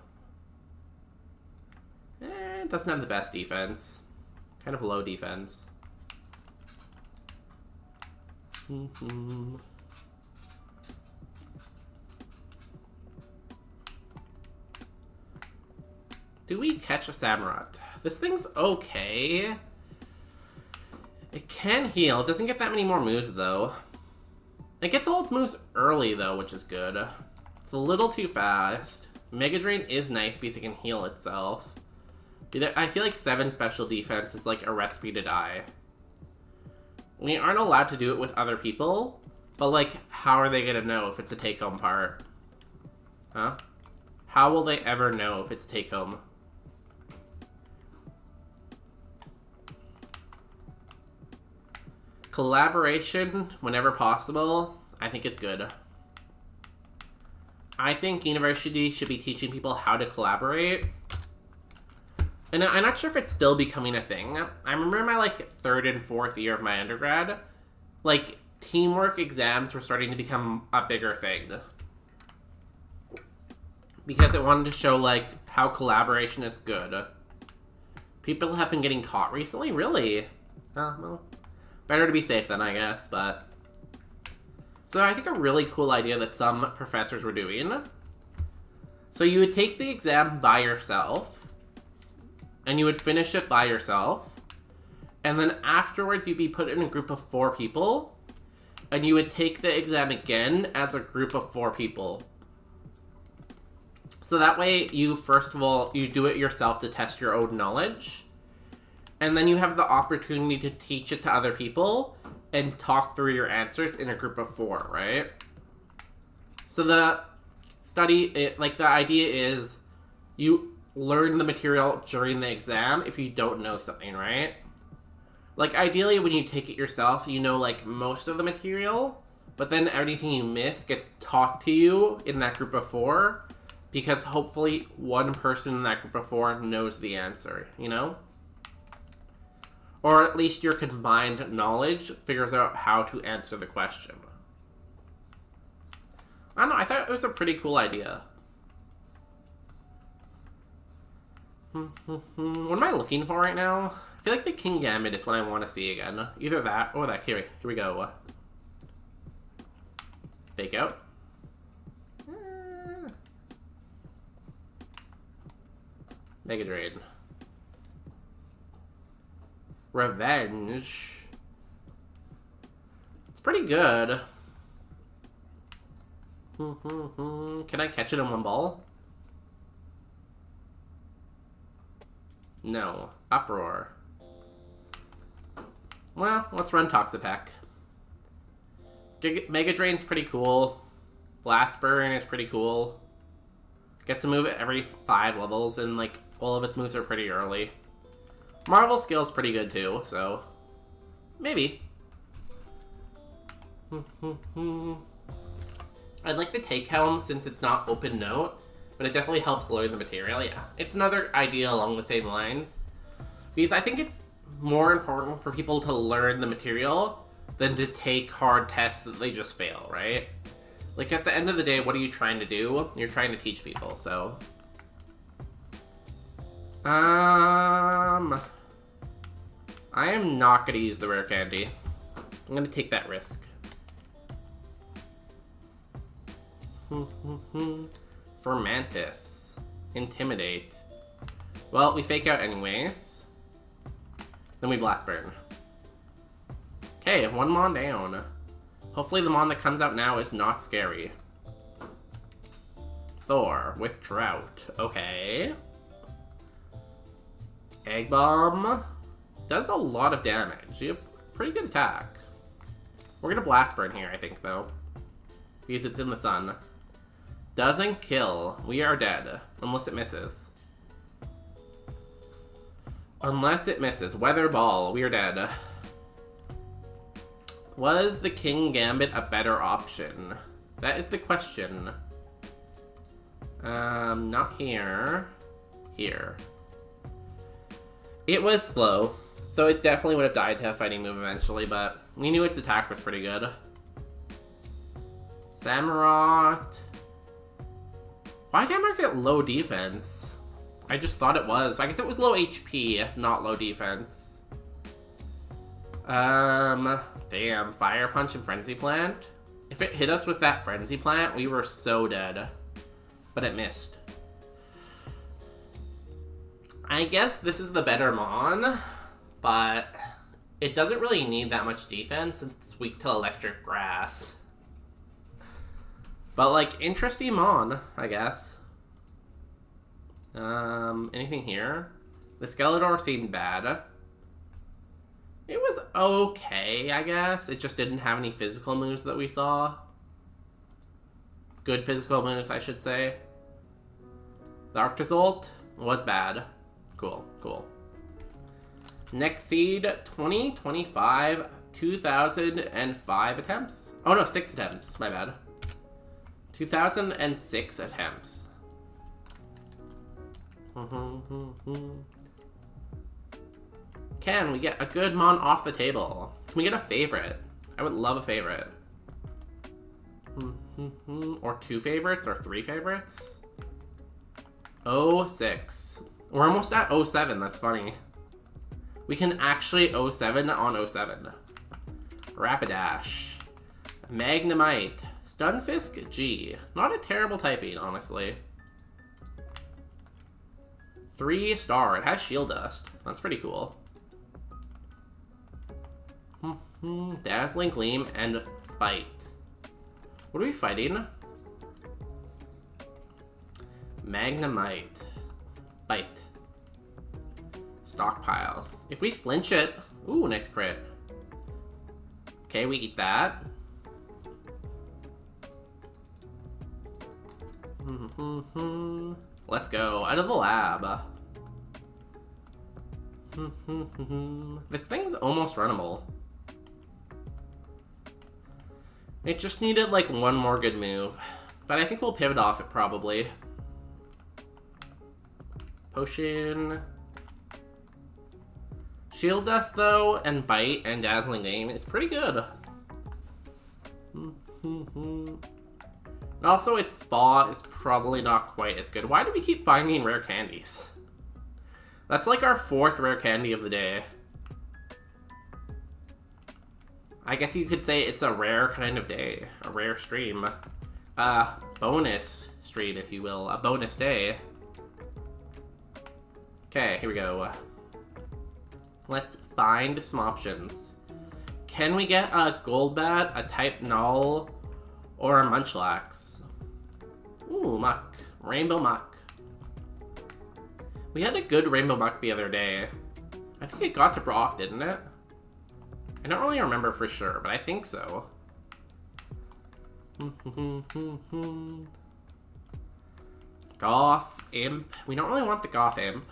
It doesn't have the best defense. Kind of low defense. Do we catch a Samurott? This thing's okay. It can heal. It doesn't get that many more moves, though. It gets all its moves early, though, which is good. It's a little too fast. Mega Drain is nice because it can heal itself. I feel like 7 special defense is like a recipe to die. We aren't allowed to do it with other people, but like, how are they gonna know if it's a take-home part? Huh? How will they ever know if it's take-home? Collaboration, whenever possible, I think is good. I think university should be teaching people how to collaborate. And I'm not sure if it's still becoming a thing. I remember in my, like, 3rd and 4th year of my undergrad, like, teamwork exams were starting to become a bigger thing. Because it wanted to show, like, how collaboration is good. People have been getting caught recently? Really? Oh, well, better to be safe then, I guess, but... So I think a really cool idea that some professors were doing. So you would take the exam by yourself, and you would finish it by yourself, and then afterwards you'd be put in a group of 4 people, and you would take the exam again as a group of 4 people. So that way you, first of all, you do it yourself to test your own knowledge, and then you have the opportunity to teach it to other people and talk through your answers in a group of 4, right? So the study, the idea is you learn the material during the exam if you don't know something, right? Like, ideally, when you take it yourself, you know, like, most of the material, but then everything you miss gets taught to you in that group of 4, because hopefully one person in that group of 4 knows the answer, you know? Or at least your combined knowledge figures out how to answer the question. I don't know, I thought it was a pretty cool idea. What am I looking for right now? I feel like the King Gambit is what I want to see again. Either that or that. Here we go. Fake Out. Mega Drain. Revenge. It's pretty good. Can I catch it in one ball? No. Uproar. Well, let's run Toxapeck. Mega Drain's pretty cool. Blast Burn is pretty cool. Gets to move it every 5 levels, and like all of its moves are pretty early. Marvel Skill's pretty good too, so maybe. I'd like the Take Helm since it's not open note, but it definitely helps learn the material. Yeah, it's another idea along the same lines. Because I think it's more important for people to learn the material than to take hard tests that they just fail, right? Like, at the end of the day, what are you trying to do? You're trying to teach people, so... I am not going to use the rare candy. I'm going to take that risk. Fermantis. Intimidate. Well, we fake out anyways. Then we Blast Burn. Okay, 1 Mon down. Hopefully the Mon that comes out now is not scary. Thor with Drought. Okay. Egg Bomb. Does a lot of damage. You have pretty good attack. We're gonna Blast Burn here, I think, though. Because it's in the sun. Doesn't kill. We are dead. Unless it misses. Unless it misses. Weather Ball. We are dead. Was the King Gambit a better option? That is the question. Not here. Here. It was slow, so it definitely would have died to a fighting move eventually, but we knew its attack was pretty good. Samurott. Why did I get low defense? I just thought it was. I guess it was low HP, not low defense. Damn. Fire Punch and Frenzy Plant. If it hit us with that Frenzy Plant, we were so dead. But it missed. I guess this is the better Mon, but it doesn't really need that much defense since it's weak to Electric Grass. But, like, interesting Mon, I guess. Anything here? The Skeletor seemed bad. It was okay, I guess. It just didn't have any physical moves that we saw. Good physical moves, I should say. The Arctozolt was bad. Cool, cool. Next seed, 2025, 2005 attempts. Oh no, 6 attempts, my bad. 2006 attempts. Can we get a good Mon off the table? Can we get a favorite? I would love a favorite. Or 2 favorites or 3 favorites. 06. We're almost at 07, that's funny. We can actually 07 on 07. Rapidash. Magnemite. Stunfisk G. Not a terrible typing, honestly. 3-star. It has Shield Dust. That's pretty cool. Dazzling Gleam and Bite. What are we fighting? Magnemite. Bite. Stockpile. If we flinch it... Ooh, nice crit. Okay, we eat that. Let's go. Out of the lab. This thing's almost runnable. It just needed, like, one more good move. But I think we'll pivot off it, probably. Potion. Shield Dust, though, and Bite and Dazzling Gleam is pretty good. Also, its Spa is probably not quite as good. Why do we keep finding rare candies? That's like our 4th rare candy of the day. I guess you could say it's a rare kind of day. A rare stream. Bonus stream, if you will. A bonus day. Okay, here we go. Let's find some options. Can we get a Golbat, a Type Null, or a Munchlax? Ooh, Muck. Rainbow Muck. We had a good Rainbow Muck the other day. I think it got to Brock, didn't it? I don't really remember for sure, but I think so. Goth, Imp. We don't really want the Goth Imp.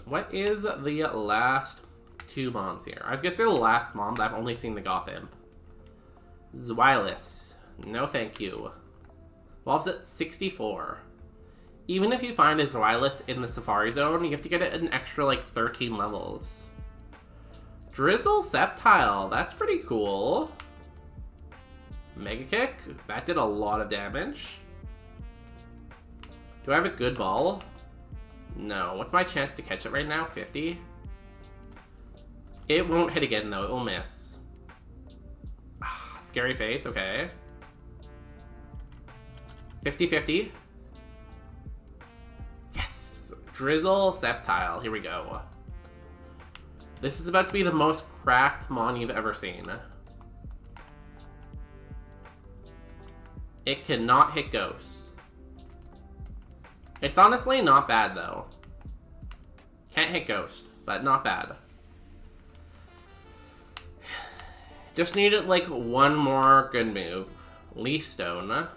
What is the last two Mons here? I was gonna say the last Mon, but I've only seen the Goth Imp. Zweilous. No thank you. Evolves at 64. Even if you find a Zweilous in the Safari Zone, you have to get it an extra, like, 13 levels. Drizzle Sceptile. That's pretty cool. Mega Kick. That did a lot of damage. Do I have a good ball? No. What's my chance to catch it right now? 50? It won't hit again, though. It will miss. Scary face. Okay. 50-50. Yes! Drizzle Sceptile. Here we go. This is about to be the most cracked Mon you've ever seen. It cannot hit Ghost. It's honestly not bad, though. Can't hit Ghost, but not bad. Just needed, like, one more good move. Leaf Stone.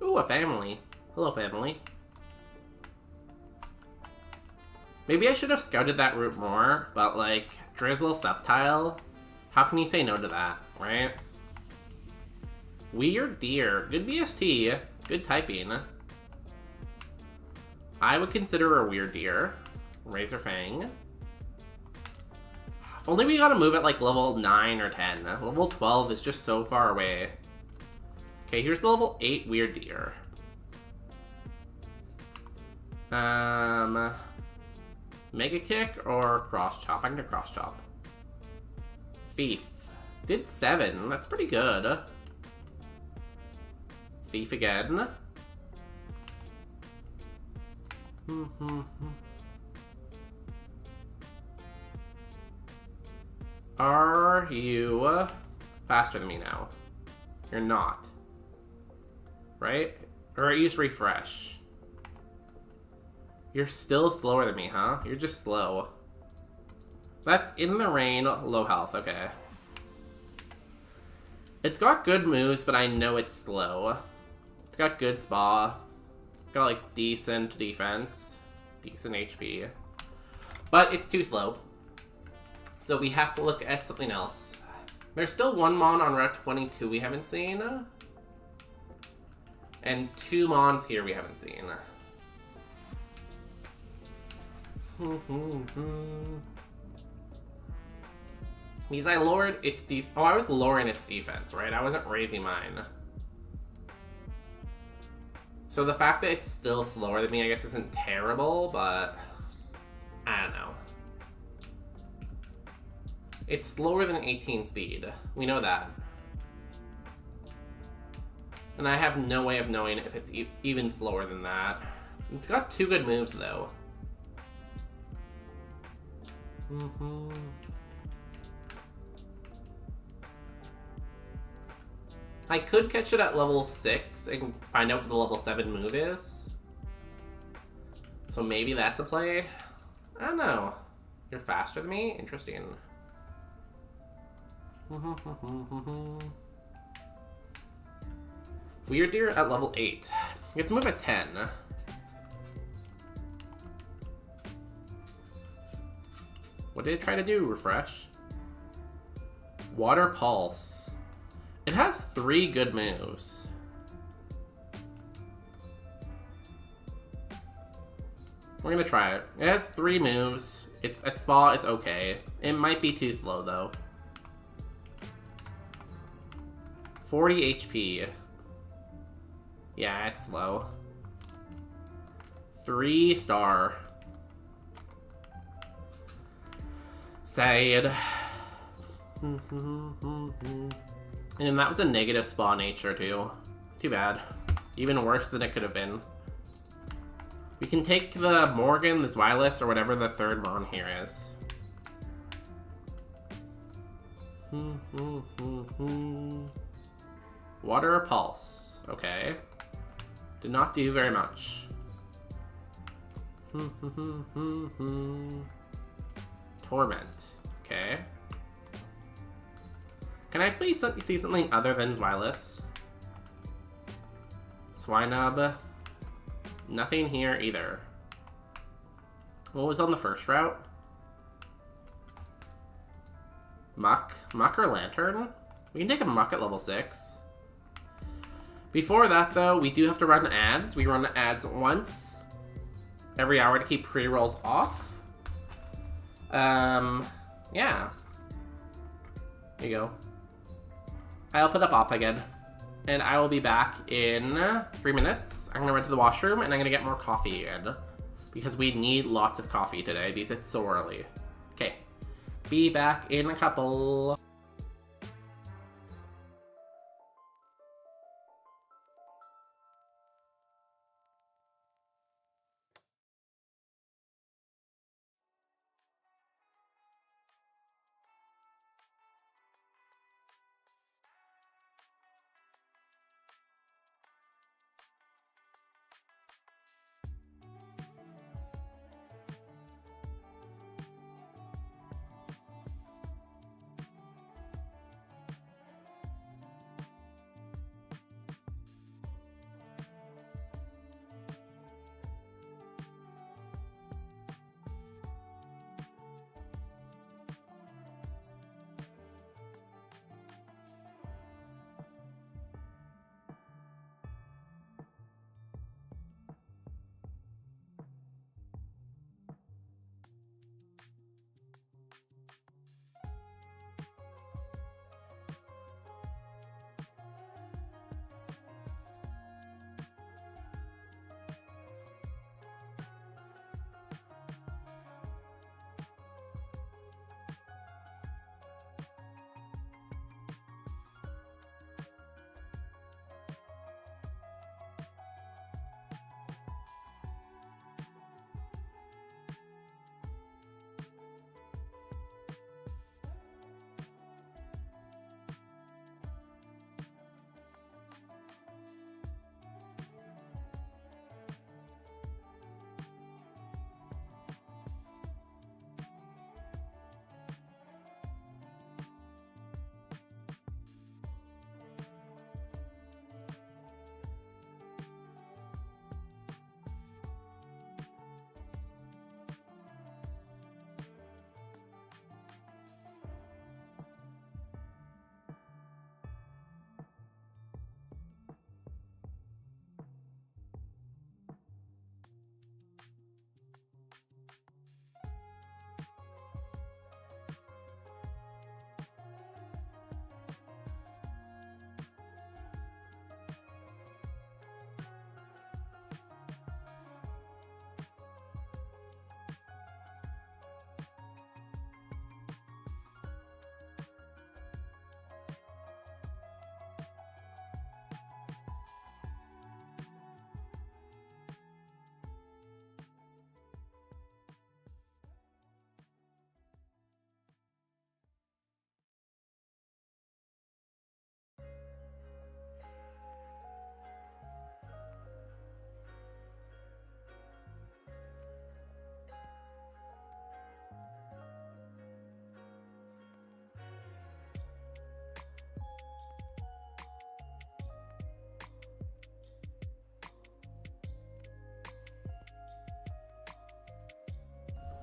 Ooh, a family. Hello, family. Maybe I should have scouted that route more, but, like, Drizzle Sceptile? How can you say no to that, right? Weird Deer. Good BST. Good typing. I would consider a Weird Deer. Razor Fang. If only we got to move at like level 9 or 10. Level 12 is just so far away. Okay, here's the level 8 Weird Deer. Mega Kick or Cross Chop? I'm gonna Cross Chop. Thief. Did 7. That's pretty good. Thief again. Are you faster than me now? You're not. Right? Or use refresh. You're still slower than me, huh? You're just slow. That's in the rain, low health, okay. It's got good moves, but I know it's slow. It's got good spa. It's got like decent defense. Decent HP. But it's too slow. So we have to look at something else. There's still one Mon on Route 22 we haven't seen. And 2 Mons here we haven't seen. Because I lowered its I was lowering its defense, right? I wasn't raising mine. So the fact that it's still slower than me, I guess, isn't terrible, but I don't know. It's slower than 18 speed. We know that. And I have no way of knowing if it's even slower than that. It's got 2 good moves, though. I could catch it at level 6 and find out what the level 7 move is. So maybe that's a play. I don't know. You're faster than me? Interesting. Weird Deer at level 8. Let's move at 10. What did it try to do? Refresh? Water Pulse. It has 3 good moves. We're gonna try it. It has 3 moves. Its spa is okay. It might be too slow though. 40 HP. Yeah, it's slow. 3 star. Sad. And that was a negative spawn nature too. Too bad. Even worse than it could have been. We can take the Morgan, the Zweilous, or whatever the third Mon here is. Water Pulse. Okay. Did not do very much. Torment. Okay. Can I please see something other than Zweilous? Swinub. Nothing here either. What was on the first route? Muck? Muck or Lantern? We can take a Muck at level 6. Before that, though, we do have to run ads. We run ads once every hour to keep pre-rolls off. Yeah. There you go. I'll put up Op again. And I will be back in 3 minutes. I'm gonna run to the washroom and I'm gonna get more coffee in. Because we need lots of coffee today because it's so early. Okay. Be back in a couple.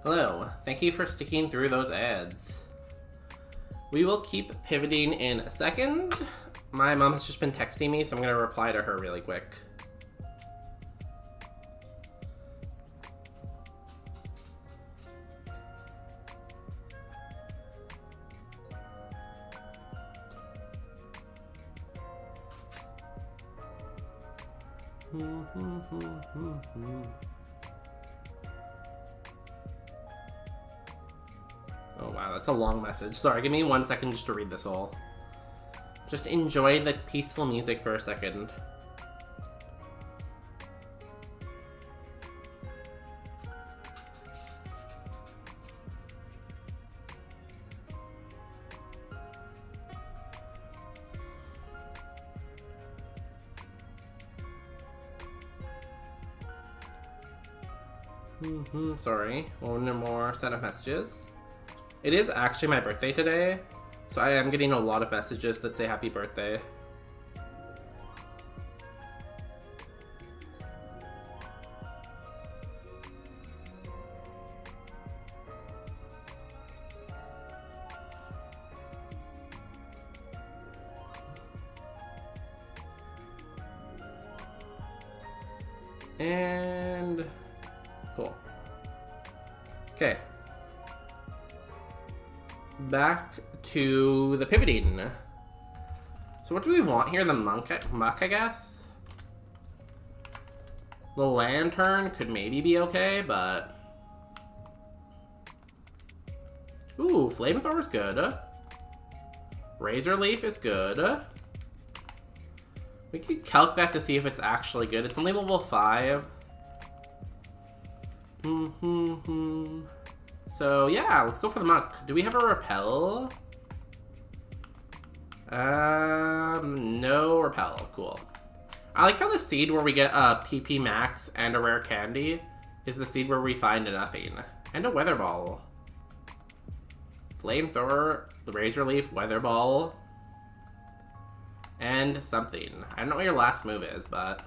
Hello, thank you for sticking through those ads. We will keep pivoting in a second. My mom has just been texting me, so I'm gonna reply to her really quick. Oh wow, that's a long message. Sorry, give me 1 second just to read this all. Just enjoy the peaceful music for a second. Sorry, one more set of messages. It is actually my birthday today, so I am getting a lot of messages that say happy birthday. And cool. Okay. Back to the pivoting. So what do we want here? The muck, I guess? The lantern could maybe be okay, but... Ooh, flamethrower's good. Razor leaf is good. We could calc that to see if it's actually good. It's only level 5. So yeah, let's go for the muck. Do we have a repel? No repel. Cool. I like how the seed where we get a PP max and a rare candy is the seed where we find nothing. And a weather ball. Flamethrower, the razor leaf, weather ball, and something. I don't know what your last move is, but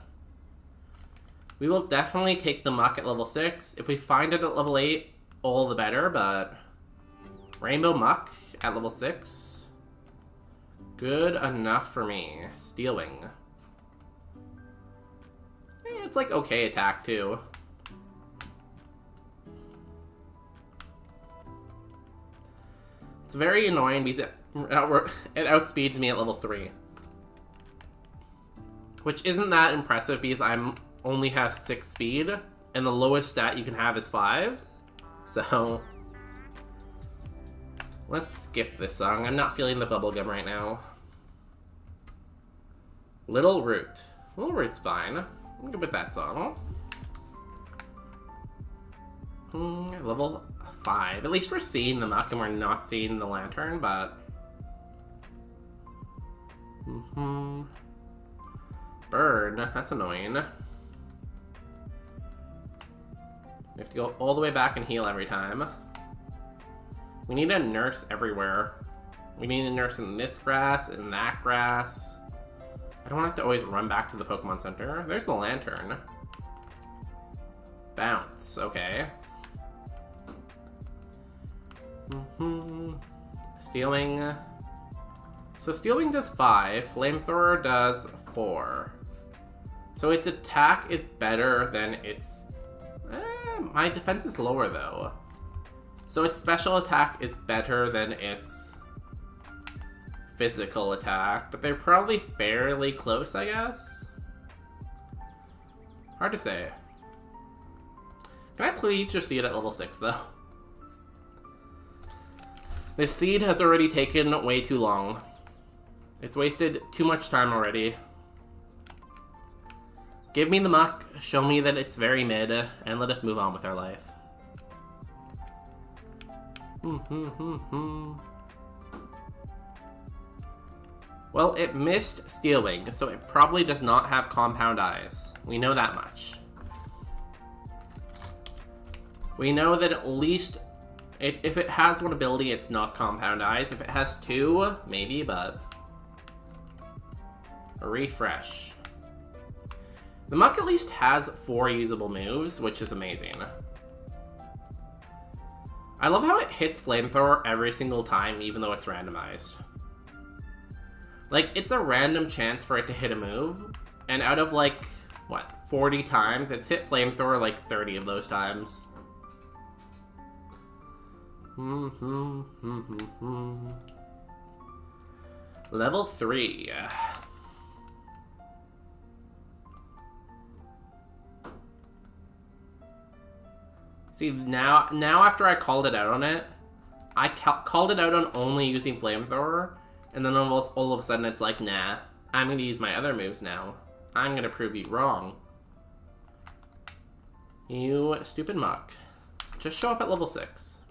we will definitely take the muck at level 6. If we find it at level 8, all the better, but rainbow muck at level 6, good enough for me. Steel wing. It's like okay attack too. It's very annoying because it outspeeds me at level 3. Which isn't that impressive because I'm only have 6 speed, and the lowest stat you can have is 5. So let's skip this song. I'm not feeling the bubblegum right now. Little Root. Little Root's fine. I'm good with that song. Level 5. At least we're seeing the muck and we're not seeing the lantern, but... Bird. That's annoying. We have to go all the way back and heal every time. We need a nurse everywhere. We need a nurse in this grass, in that grass. I don't have to always run back to the Pokemon Center. There's the lantern. Bounce. Okay. Stealing. So Stealing does 5. Flamethrower does 4. So its attack is better than its... my defense is lower though. So its special attack is better than its physical attack, but they're probably fairly close, I guess? Hard to say. Can I please just see it at level 6 though? This seed has already taken way too long. It's wasted too much time already. Give me the muck, show me that it's very mid, and let us move on with our life. Well, it missed Steel Wing, so it probably does not have Compound Eyes. We know that much. We know that at least, if it has one ability, it's not Compound Eyes. If it has 2, maybe, but... A refresh. The muck at least has 4 usable moves, which is amazing. I love how it hits Flamethrower every single time, even though it's randomized. Like, it's a random chance for it to hit a move, and out of, like, what, 40 times, it's hit Flamethrower, like, 30 of those times. Level 3. See, now after I called it out on it, I called it out on only using Flamethrower, And then all of a sudden it's like, nah, I'm gonna use my other moves now. I'm gonna prove you wrong. You stupid muck. Just show up at level 6.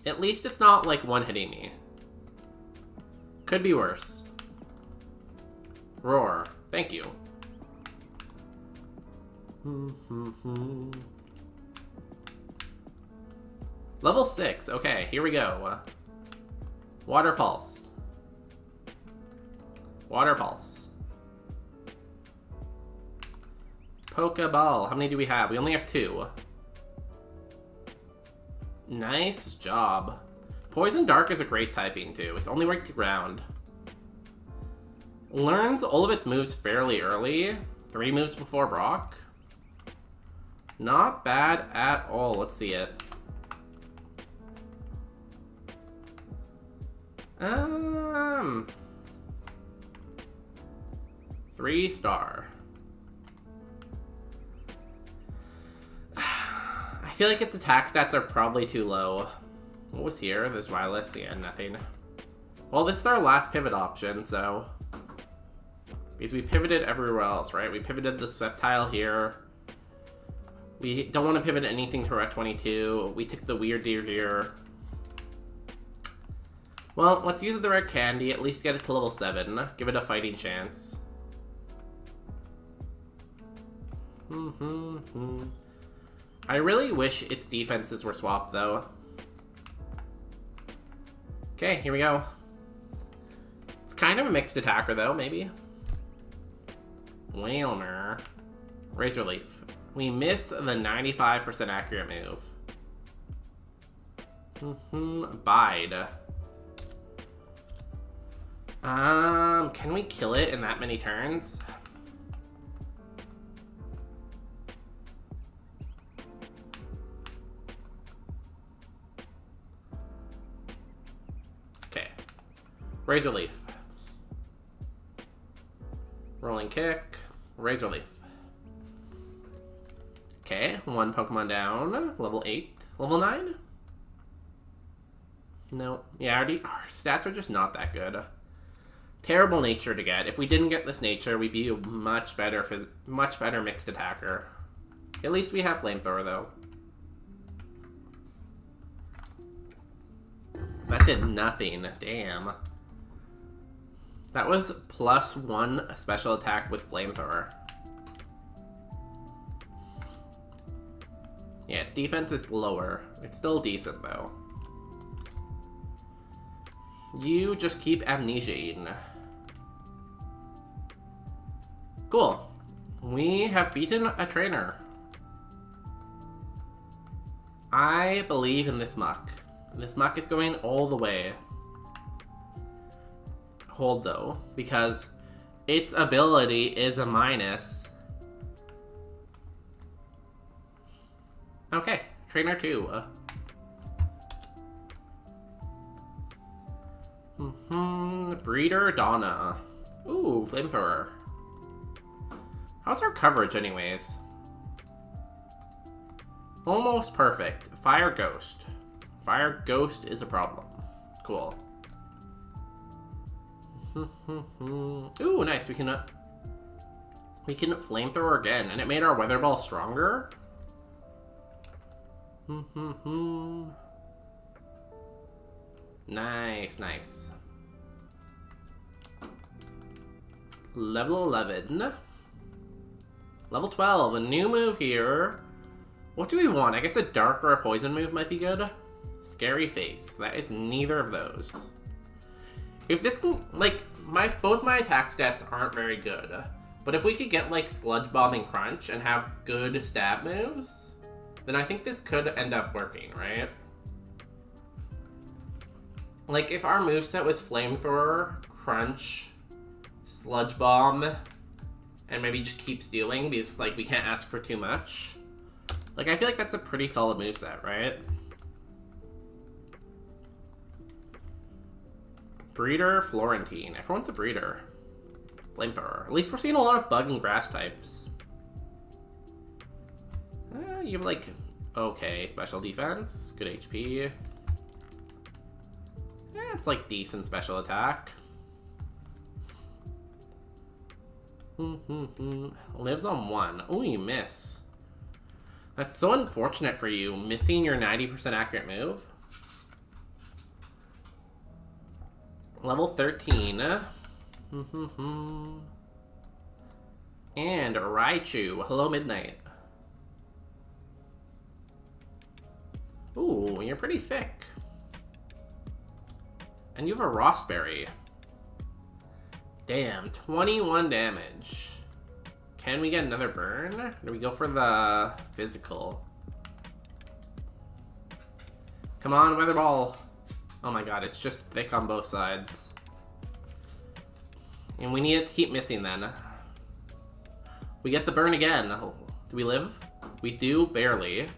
At least it's not like one-hitting me. Could be worse. Roar. Thank you. Level 6. Okay, here we go. Water Pulse. Water Pulse. Pokeball. How many do we have? We only have 2. Nice job. Poison Dark is a great typing too. It's only weak to ground. Learns all of its moves fairly early. 3 moves before Brock. Not bad at all. Let's see it. 3-star. I feel like its attack stats are probably too low. What was here? There's wireless. Yeah, nothing. Well, this is our last pivot option, so... Because we pivoted everywhere else, right? We pivoted the Sceptile here. We don't want to pivot anything to Route 22. We took the Weird Deer here. Well, let's use the Red Candy, at least get it to level 7. Give it a fighting chance. I really wish its defenses were swapped, though. Okay, here we go. It's kind of a mixed attacker, though, maybe. Whalmer. Razor Leaf. We miss the 95% accurate move. Bide. Can we kill it in that many turns? Okay. Razor Leaf. Rolling Kick. Razor Leaf. Okay, 1 Pokemon down. Level 8. Level 9? No. Yeah, our stats are just not that good. Terrible nature to get. If we didn't get this nature, we'd be a much better mixed attacker. At least we have Flamethrower, though. That did nothing. Damn. That was +1 special attack with Flamethrower. Yeah, its defense is lower. It's still decent, though. You just keep amnesiaing. Cool. We have beaten a trainer. I believe in this muck. This muck is going all the way. Hold, though, because its ability is a minus. Okay, Trainer 2. Breeder Donna. Ooh, Flamethrower. How's our coverage, anyways? Almost perfect. Fire Ghost. Fire Ghost is a problem. Cool. Ooh, nice. We can Flamethrower again, and it made our Weather Ball stronger. Nice, nice. Level 11. Level 12, a new move here. What do we want? I guess a dark or a poison move might be good. Scary Face. That is neither of those. If this can, like, both my attack stats aren't very good. But if we could get, like, Sludge Bomb and Crunch and have good stab moves, then I think this could end up working, right? Like, if our moveset was Flamethrower, Crunch, Sludge Bomb, and maybe just keep stealing because, like, we can't ask for too much. Like, I feel like that's a pretty solid moveset, right? Breeder, Florentine. Everyone's a breeder. Flamethrower. At least we're seeing a lot of bug and grass types. You have, like, Okay, special defense. Good HP. Yeah, it's like decent special attack. Lives on 1. Ooh, you miss. That's so unfortunate for you, missing your 90% accurate move. Level 13. And Raichu. Hello, Midnight. Ooh, you're pretty thick. And you have a Rossberry. Damn, 21 damage. Can we get another burn? Do we go for the physical? Come on, Weather Ball. Oh my god, it's just thick on both sides. And we need it to keep missing then. We get the burn again. Do we live? We do, barely.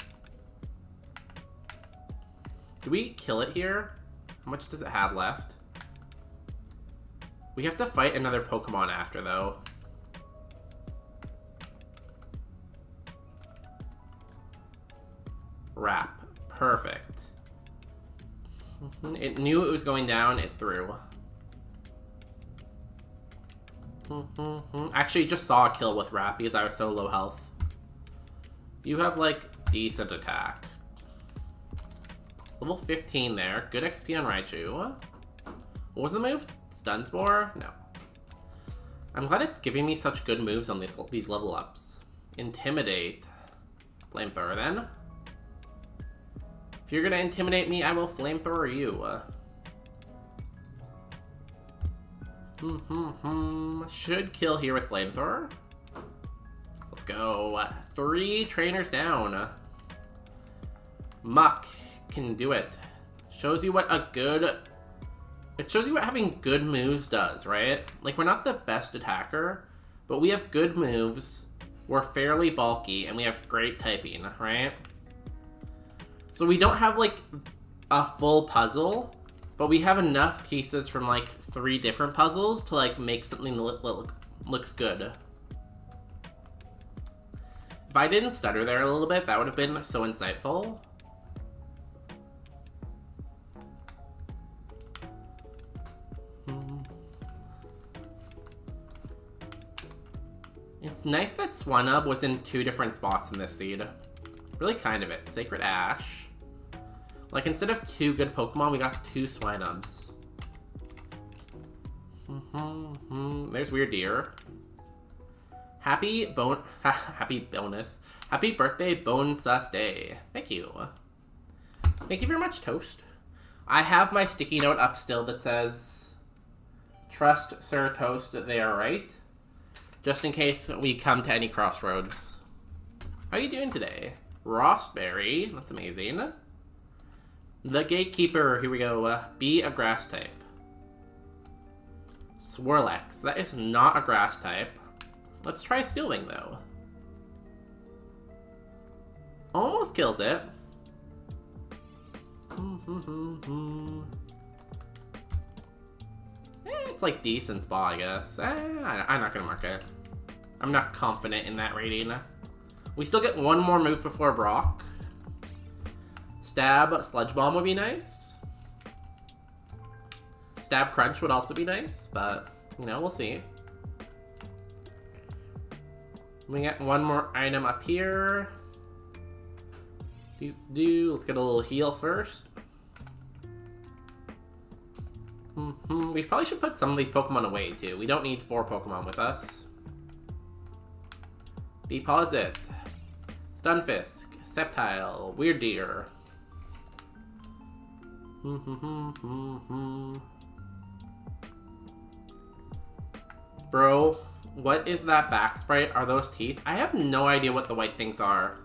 Do we kill it here? How much does it have left? We have to fight another Pokemon after, though. Wrap. Perfect. It knew it was going down, it threw. Actually, just saw a kill with Wrap because I was so low health. You have, like, decent attack. Level 15 there. Good XP on Raichu. What was the move? Stun Spore? No. I'm glad it's giving me such good moves on these level ups. Intimidate. Flamethrower then. If you're gonna intimidate me, I will Flamethrower you. Should kill here with Flamethrower. Let's go. 3 trainers down. Muck can do it. Shows you what a good... It shows you what having good moves does, right? Like, we're not the best attacker, but we have good moves, we're fairly bulky, and we have great typing, right? So we don't have, like, a full puzzle, but we have enough pieces from, like, 3 different puzzles to, like, make something that looks good. If I didn't stutter there a little bit, that would have been so insightful. It's nice that Swinub was in 2 different spots in this seed. Really kind of it. Sacred Ash. Like, instead of 2 good Pokemon, we got 2 Swinubs. There's Weird Deer. Happy bonus. Happy birthday, Bone Sus Day. Thank you. Thank you very much, Toast. I have my sticky note up still that says, "Trust Sir Toast, they are right." Just in case we come to any crossroads. How are you doing today? Rossberry. That's amazing. The Gatekeeper. Here we go. Be a grass type. Swirlex. That is not a grass type. Let's try Steel Wing, though. Almost kills it. It's like decent spa, I guess. I'm not gonna mark it. I'm not confident in that rating. We still get 1 more move before Brock. Stab, Sludge Bomb would be nice. Stab Crunch would also be nice, but, you know, we'll see. We get 1 more item up here. Let's get a little heal first. We probably should put some of these Pokemon away, too. We don't need 4 Pokemon with us. Deposit. Stunfisk. Sceptile. Weird Deer. Bro, what is that back sprite? Are those teeth? I have no idea what the white things are.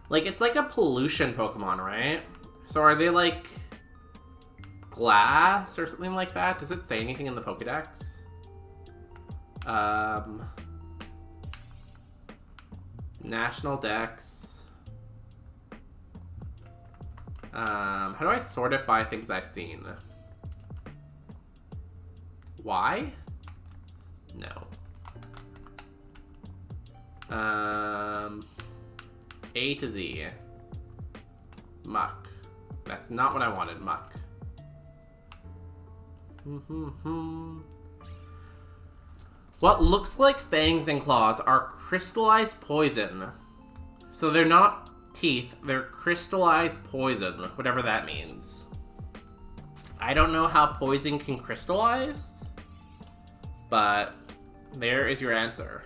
Like, it's like a pollution Pokemon, right? So are they like glass or something like that? Does it say anything in the Pokedex? National Dex. How do I sort it by things I've seen? Y? No. A to Z. Muck. That's not what I wanted, Muck. What looks like fangs and claws are crystallized poison. So they're not teeth, they're crystallized poison, whatever that means. I don't know how poison can crystallize, but there is your answer.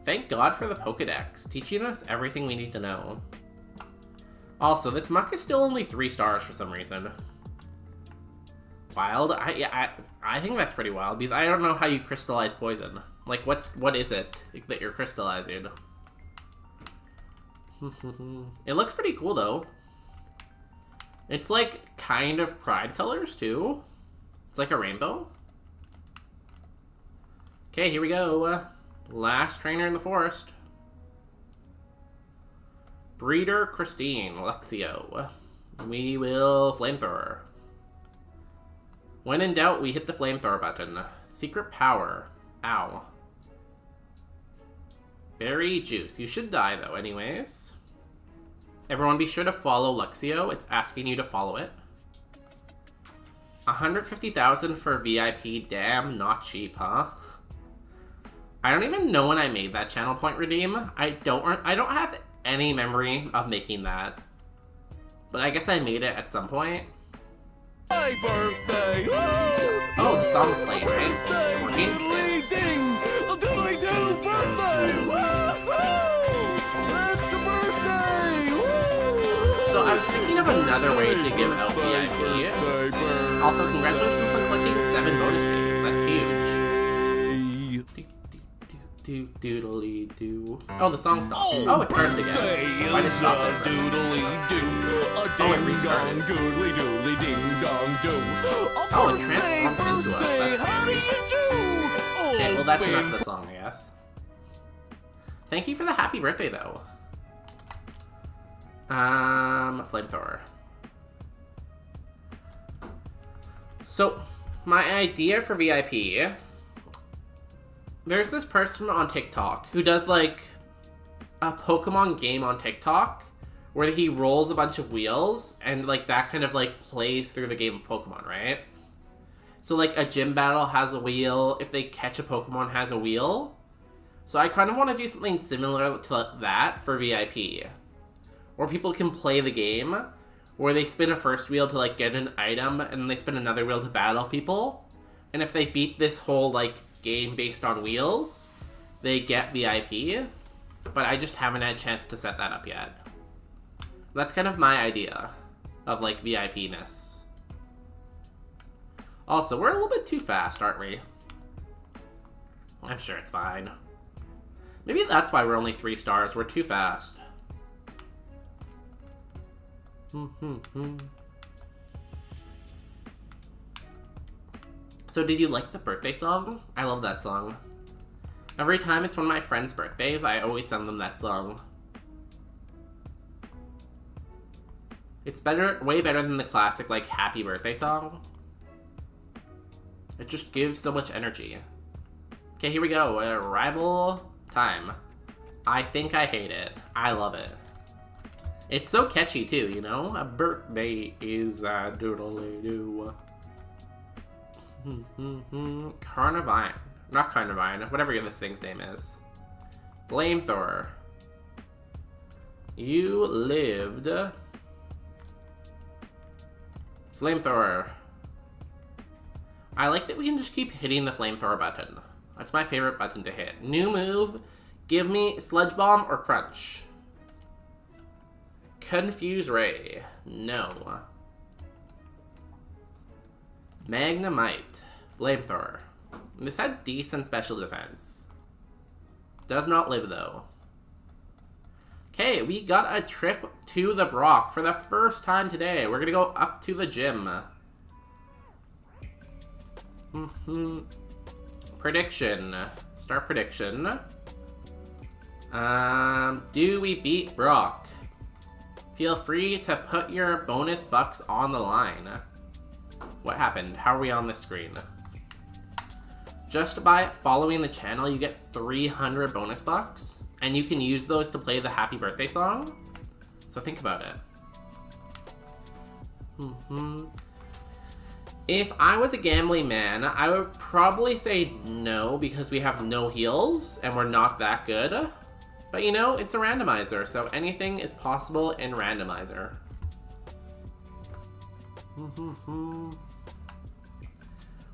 Thank God for the Pokedex, teaching us everything we need to know. Also, this Muck is still only 3 stars for some reason. Wild? I think that's pretty wild, because I don't know how you crystallize poison. Like, what is it that you're crystallizing? It looks pretty cool, though. It's, like, kind of pride colors, too. It's like a rainbow. Okay, here we go. Last trainer in the forest. Breeder Christine, Luxio. We will Flamethrower. When in doubt, we hit the Flamethrower button. Secret Power. Ow. Berry Juice. You should die, though, anyways. Everyone be sure to follow Luxio. It's asking you to follow it. 150,000 for VIP. Damn, not cheap, huh? I don't even know when I made that channel point redeem. I don't have any memory of making that. But I guess I made it at some point. My birthday! Oh, the song's playing, right? Working? Doodly ding! A doodly doo birthday! It's a birthday! So I was thinking of another way to give out VIP. Also, congratulations on collecting 7 bonus days. That's huge. Doodly doo. Oh, the song stopped. Oh, it started again. Why did it stop there? Oh, it restarted. Oh, it transformed into us. That's okay, well, that's enough of the song, I guess. Thank you for the happy birthday, though. Flamethrower. So, my idea for VIP... There's this person on TikTok who does, like, a Pokemon game on TikTok where he rolls a bunch of wheels and, like, that kind of, like, plays through the game of Pokemon, right? So, like, a gym battle has a wheel. If they catch a Pokemon, has a wheel. So I kind of want to do something similar to that for VIP. Where people can play the game, where they spin a first wheel to, like, get an item, and then they spin another wheel to battle people. And if they beat this whole, like, game based on wheels, they get VIP, but I just haven't had a chance to set that up yet. That's kind of my idea of, like, VIP-ness. Also, we're a little bit too fast, aren't we? I'm sure it's fine. Maybe that's why we're only 3 stars. We're too fast. So did you like the birthday song? I love that song. Every time it's one of my friends' birthdays, I always send them that song. It's better, way better than the classic, like, happy birthday song. It just gives so much energy. Okay, here we go. Rival time. I think I hate it. I love it. It's so catchy, too, you know? A birthday is a doodly-doo. Carnivine. Not Carnivine. Whatever this thing's name is. Flamethrower. You lived. Flamethrower. I like that we can just keep hitting the Flamethrower button. That's my favorite button to hit. New move. Give me Sludge Bomb or Crunch. Confuse Ray. No. Magnemite. Flamethrower. This had decent special defense. Does not live, though. Okay, we got a trip to the Brock for the first time today. We're gonna go up to the gym. Prediction. Start prediction. Do we beat Brock? Feel free to put your bonus bucks on the line. What happened? How are we on this screen? Just by following the channel, you get 300 bonus bucks, and you can use those to play the happy birthday song. So think about it. If I was a gambling man, I would probably say no because we have no heals and we're not that good. But you know, it's a randomizer, so anything is possible in randomizer.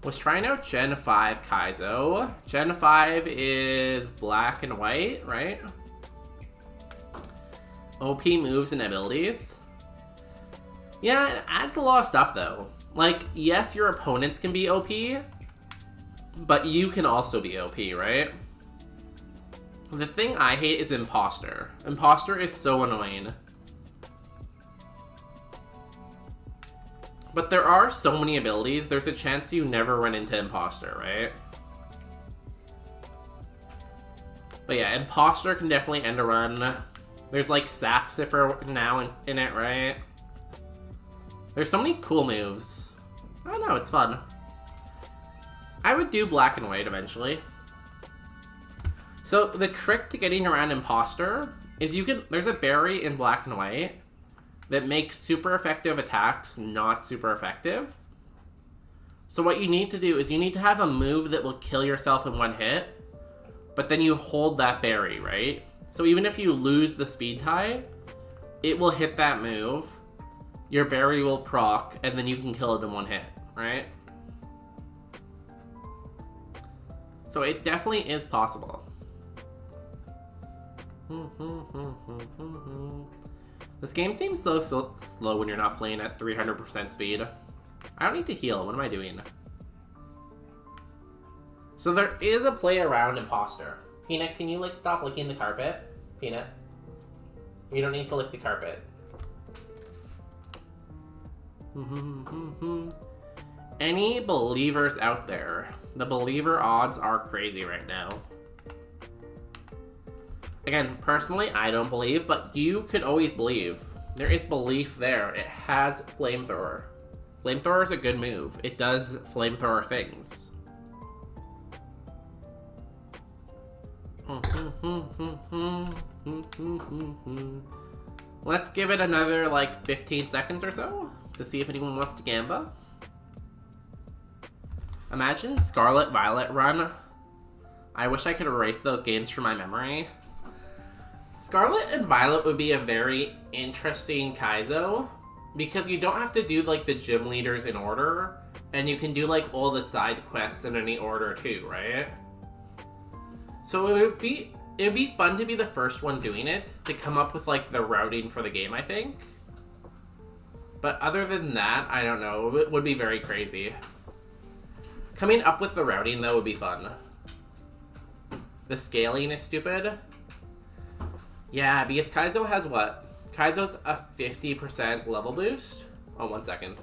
Was trying out Gen 5 Kaizo. Gen 5 is black and white, right? OP moves and abilities. Yeah, it adds a lot of stuff though. Like, yes, your opponents can be OP, but you can also be OP, right? The thing I hate is Imposter. Imposter is so annoying. But there are so many abilities, there's a chance you never run into Imposter, right? But yeah, Imposter can definitely end a run. There's like Sap Sipper now in it, right? There's so many cool moves. I don't know, it's fun. I would do black and white eventually. So the trick to getting around Imposter is there's a berry in black and white that makes super effective attacks not super effective. So what you need to do is you need to have a move that will kill yourself in one hit, but then you hold that berry, right? So even if you lose the speed tie, it will hit that move, your berry will proc, and then you can kill it in one hit, right? So it definitely is possible. This game seems so slow when you're not playing at 300% speed. I don't need to heal. What am I doing? So there is a play around Imposter. Peanut, can you stop licking the carpet? Peanut. You don't need to lick the carpet. Any believers out there? The believer odds are crazy right now. Again, personally, I don't believe, but you could always believe. There is belief there. It has Flamethrower. Flamethrower is a good move. It does flamethrower things. Let's give it another 15 seconds or so to see if anyone wants to gamba. Imagine Scarlet Violet run. I wish I could erase those games from my memory. Scarlet and Violet would be a very interesting Kaizo because you don't have to do the gym leaders in order, and you can do all the side quests in any order too, right? So it would be fun to be the first one doing it, to come up with the routing for the game, I think. But other than that, I don't know, it would be very crazy. Coming up with the routing though would be fun. The scaling is stupid. Yeah, because Kaizo has what? Kaizo's a 50% level boost? Oh, 1 second.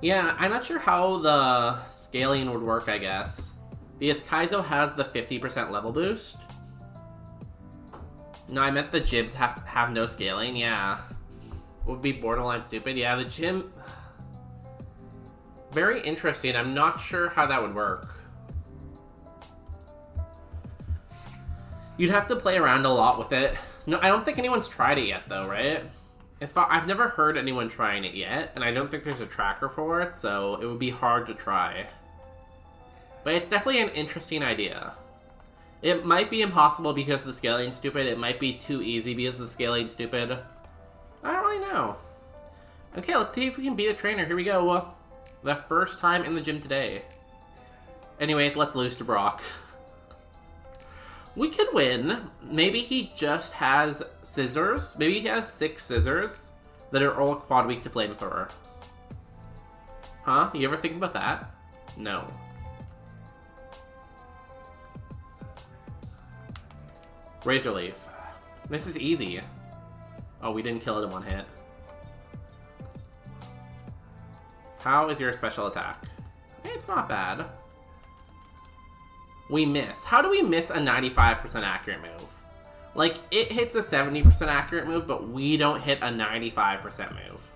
Yeah, I'm not sure how the scaling would work, I guess. Because Kaizo has the 50% level boost. No, I meant the gyms have no scaling, yeah. Would be borderline stupid. Yeah, the gym... Very interesting. I'm not sure how that would work. You'd have to play around a lot with it. No, I don't think anyone's tried it yet, though, right? I've never heard anyone trying it yet, and I don't think there's a tracker for it, so it would be hard to try. But it's definitely an interesting idea. It might be impossible because the scaling's stupid. It might be too easy because the scaling's stupid. I don't really know. Okay, let's see if we can beat a trainer. Here we go. The first time in the gym today. Anyways, let's lose to Brock. We could win. Maybe he just has scissors. Maybe he has 6 scissors that are all quad weak to flamethrower. Huh? You ever think about that? No. Razor Leaf. This is easy. Oh, we didn't kill it in 1 hit. How is your special attack? It's not bad. We miss. How do we miss a 95% accurate move? Like, it hits a 70% accurate move, but we don't hit a 95% move.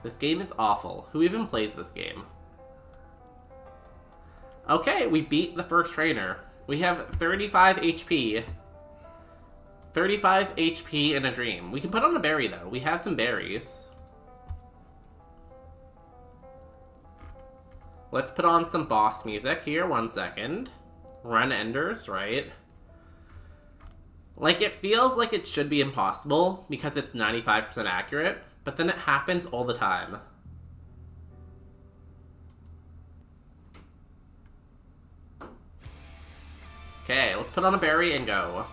This game is awful. Who even plays this game? Okay, we beat the first trainer. We have 35 HP. 35 HP in a dream. We can put on a berry, though. We have some berries. Let's put on some boss music here. 1 second. Run enders, right? Like, it feels like it should be impossible because it's 95% accurate, but then it happens all the time. Okay, let's put on a berry and go.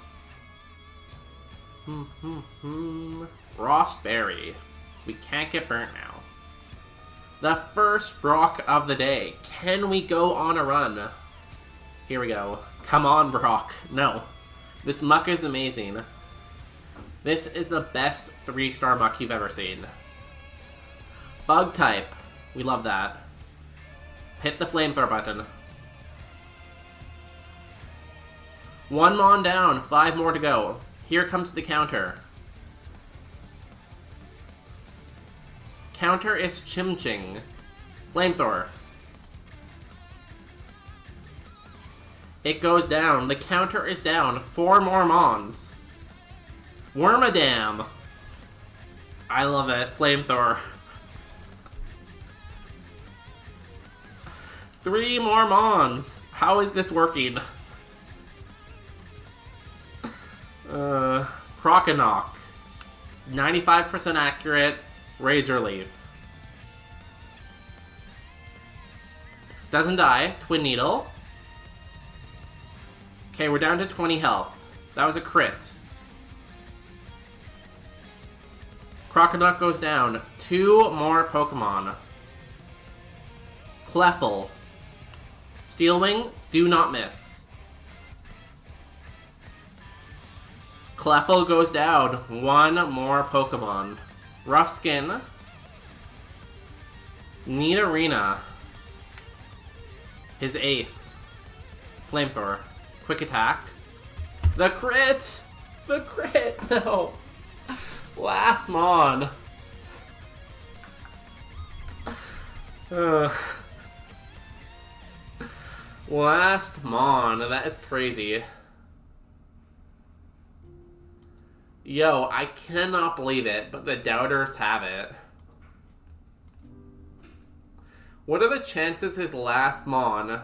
Frost berry. We can't get burnt now. The first Brock of the day. Can we go on a run? Here we go. Come on, Brock. No. This muck is amazing. This is the best 3-star muck you've ever seen. Bug type. We love that. Hit the flamethrower button. 1 mon down. 5 more to go. Here comes the counter. Counter is Chimching. Flamethrower. It goes down. The counter is down. 4 more mons. Wormadam. I love it. Flamethrower. 3 more mons. How is this working? Croconock. 95% accurate. Razor Leaf. Doesn't die. Twin Needle. Okay, we're down to 20 health. That was a crit. Croconock goes down. 2 more Pokemon. Cleftle. Steelwing, do not miss. Cleftle goes down. 1 more Pokemon. Rough Skin. Nidorina. His ace. Flamethrower. Quick attack. The crit! The crit! No. Last mon. Last mon. That is crazy. Yo, I cannot believe it, but the doubters have it. What are the chances his last mon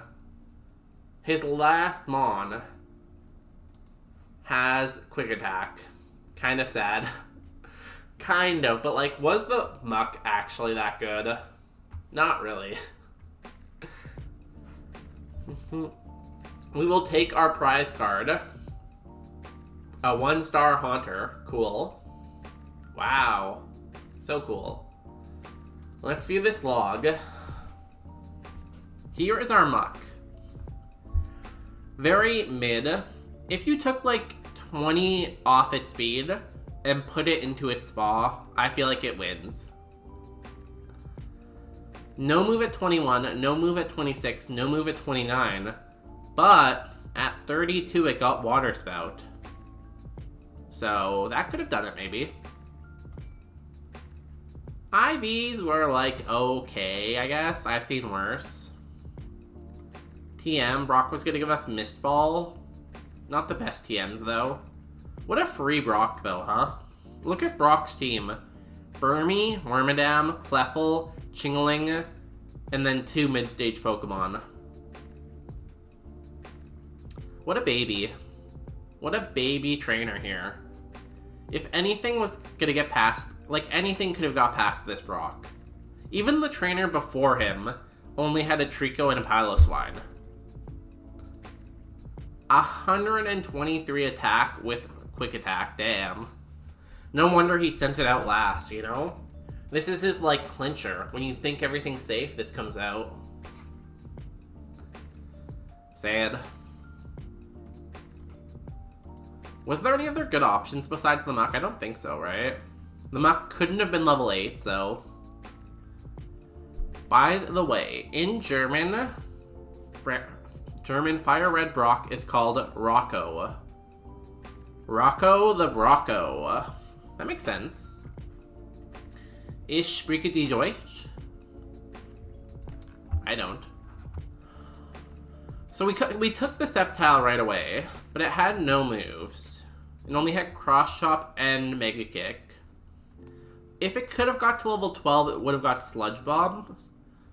has quick attack? Kind of sad. Kind of, but like, was the muck actually that good? Not really. We will take our prize card. A 1-star Haunter. Cool. Wow. So cool. Let's view this log. Here is our muck. Very mid. If you took like 20 off its speed and put it into its spa, I feel like it wins. No move at 21, no move at 26, no move at 29. But at 32 it got Water Spout. So that could have done it maybe. IVs were like okay, I guess. I've seen worse. TM, Brock was gonna give us Mist Ball. Not the best TMs though. What a free Brock though, huh? Look at Brock's team. Burmy, Wormadam, Cleftle, Chingling, and then 2 mid-stage Pokemon. What a baby. What a baby trainer here. If anything was gonna get past, like anything could have got past this Brock. Even the trainer before him only had a Trico and a Piloswine. 123 attack with quick attack. Damn. No wonder he sent it out last, you know? This is his, like, clincher. When you think everything's safe, this comes out. Sad. Was there any other good options besides the Muck? I don't think so, right? The Muck couldn't have been level 8, so... By the way, in German, Fire Red Brock is called Rocco. Rocco the Brocco. That makes sense. Ich spreche die Deutsch? I don't. So we took the Sceptile right away, but it had no moves. It only had Cross Chop and Mega Kick. If it could have got to level 12, it would have got Sludge Bomb,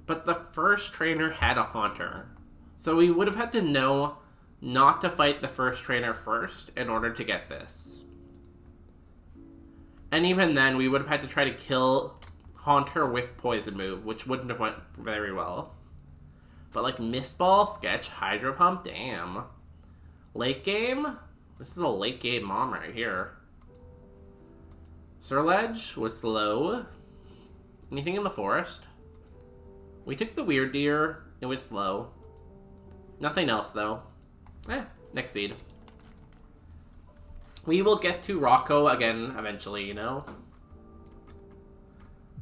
but the first trainer had a Haunter. So we would have had to know not to fight the first trainer first in order to get this. And even then, we would have had to try to kill Haunter with Poison Move, which wouldn't have went very well. But like Mist Ball, Sketch, Hydro Pump, damn. Late game? This is a late game mom right here. Surledge was slow. Anything in the forest? We took the Weird Deer. It was slow. Nothing else though. Next seed. We will get to Rocco again eventually, you know?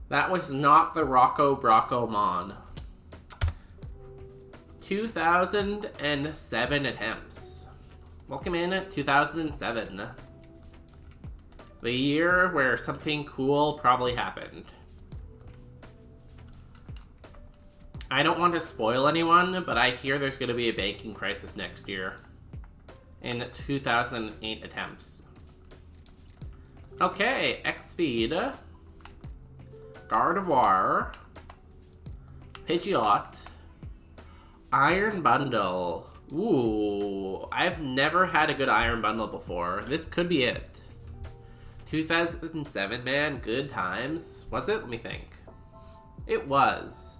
That was not the Rocco Brocco Mon. 2007 attempts. Welcome in 2007. The year where something cool probably happened. I don't want to spoil anyone, but I hear there's going to be a banking crisis next year. In 2008 attempts. Okay, X-Speed. Gardevoir. Pidgeot. Iron Bundle. Ooh, I've never had a good Iron Bundle before. This could be it. 2007, man, good times. Was it? Let me think. It was.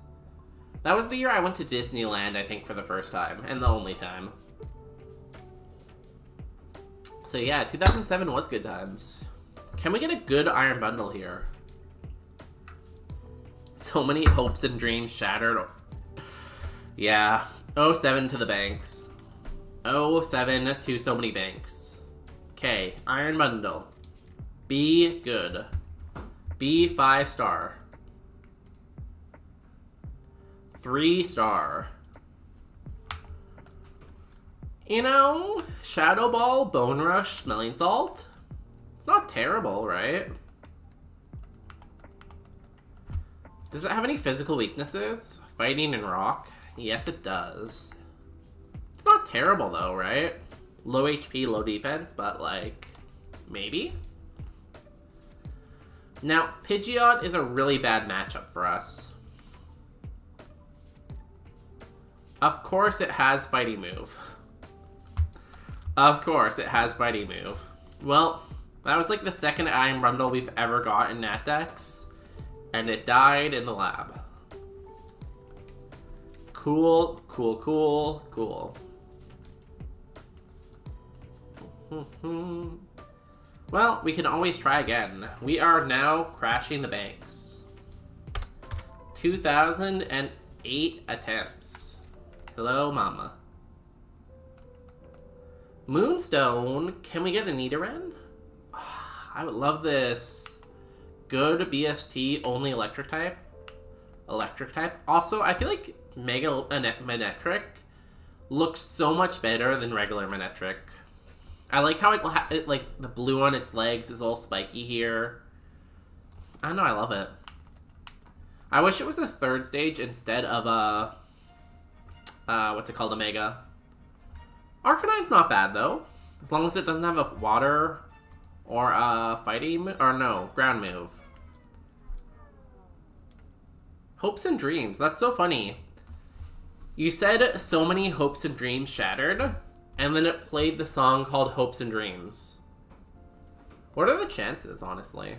That was the year I went to Disneyland, I think, for the first time. And the only time. So yeah, 2007 was good times. Can we get a good Iron Bundle here? So many hopes and dreams shattered. Yeah, 07 to the banks. 07 to so many banks. Okay, Iron Bundle. Be good. Be 5-star. 3-star. You know, Shadow Ball, Bone Rush, Smelling Salt. It's not terrible, right? Does it have any physical weaknesses? Fighting and Rock? Yes, it does. It's not terrible, though, right? Low HP, low defense, but, like, maybe? Now, Pidgeot is a really bad matchup for us. Of course it has Fighting Move. Of course it has Fighting Move. Well, that was like the second Iron Bundle we've ever got in Natdex, and it died in the lab. Cool, cool, cool, cool. Well, we can always try again. We are now crashing the banks. 2008 attempts. Hello, mama. Moonstone, can we get a Nidoran? I would love this. Good BST, only electric type. Electric type. Also, I feel like Mega Manectric looks so much better than regular Manectric. I like how it like the blue on its legs is all spiky here. I don't know, I love it. I wish it was a third stage instead of a what's it called, a Mega. Arcanine's not bad though, as long as it doesn't have a water or a fighting or no ground move. Hopes and dreams. That's so funny. You said so many hopes and dreams shattered, and then it played the song called Hopes and Dreams. What are the chances, honestly?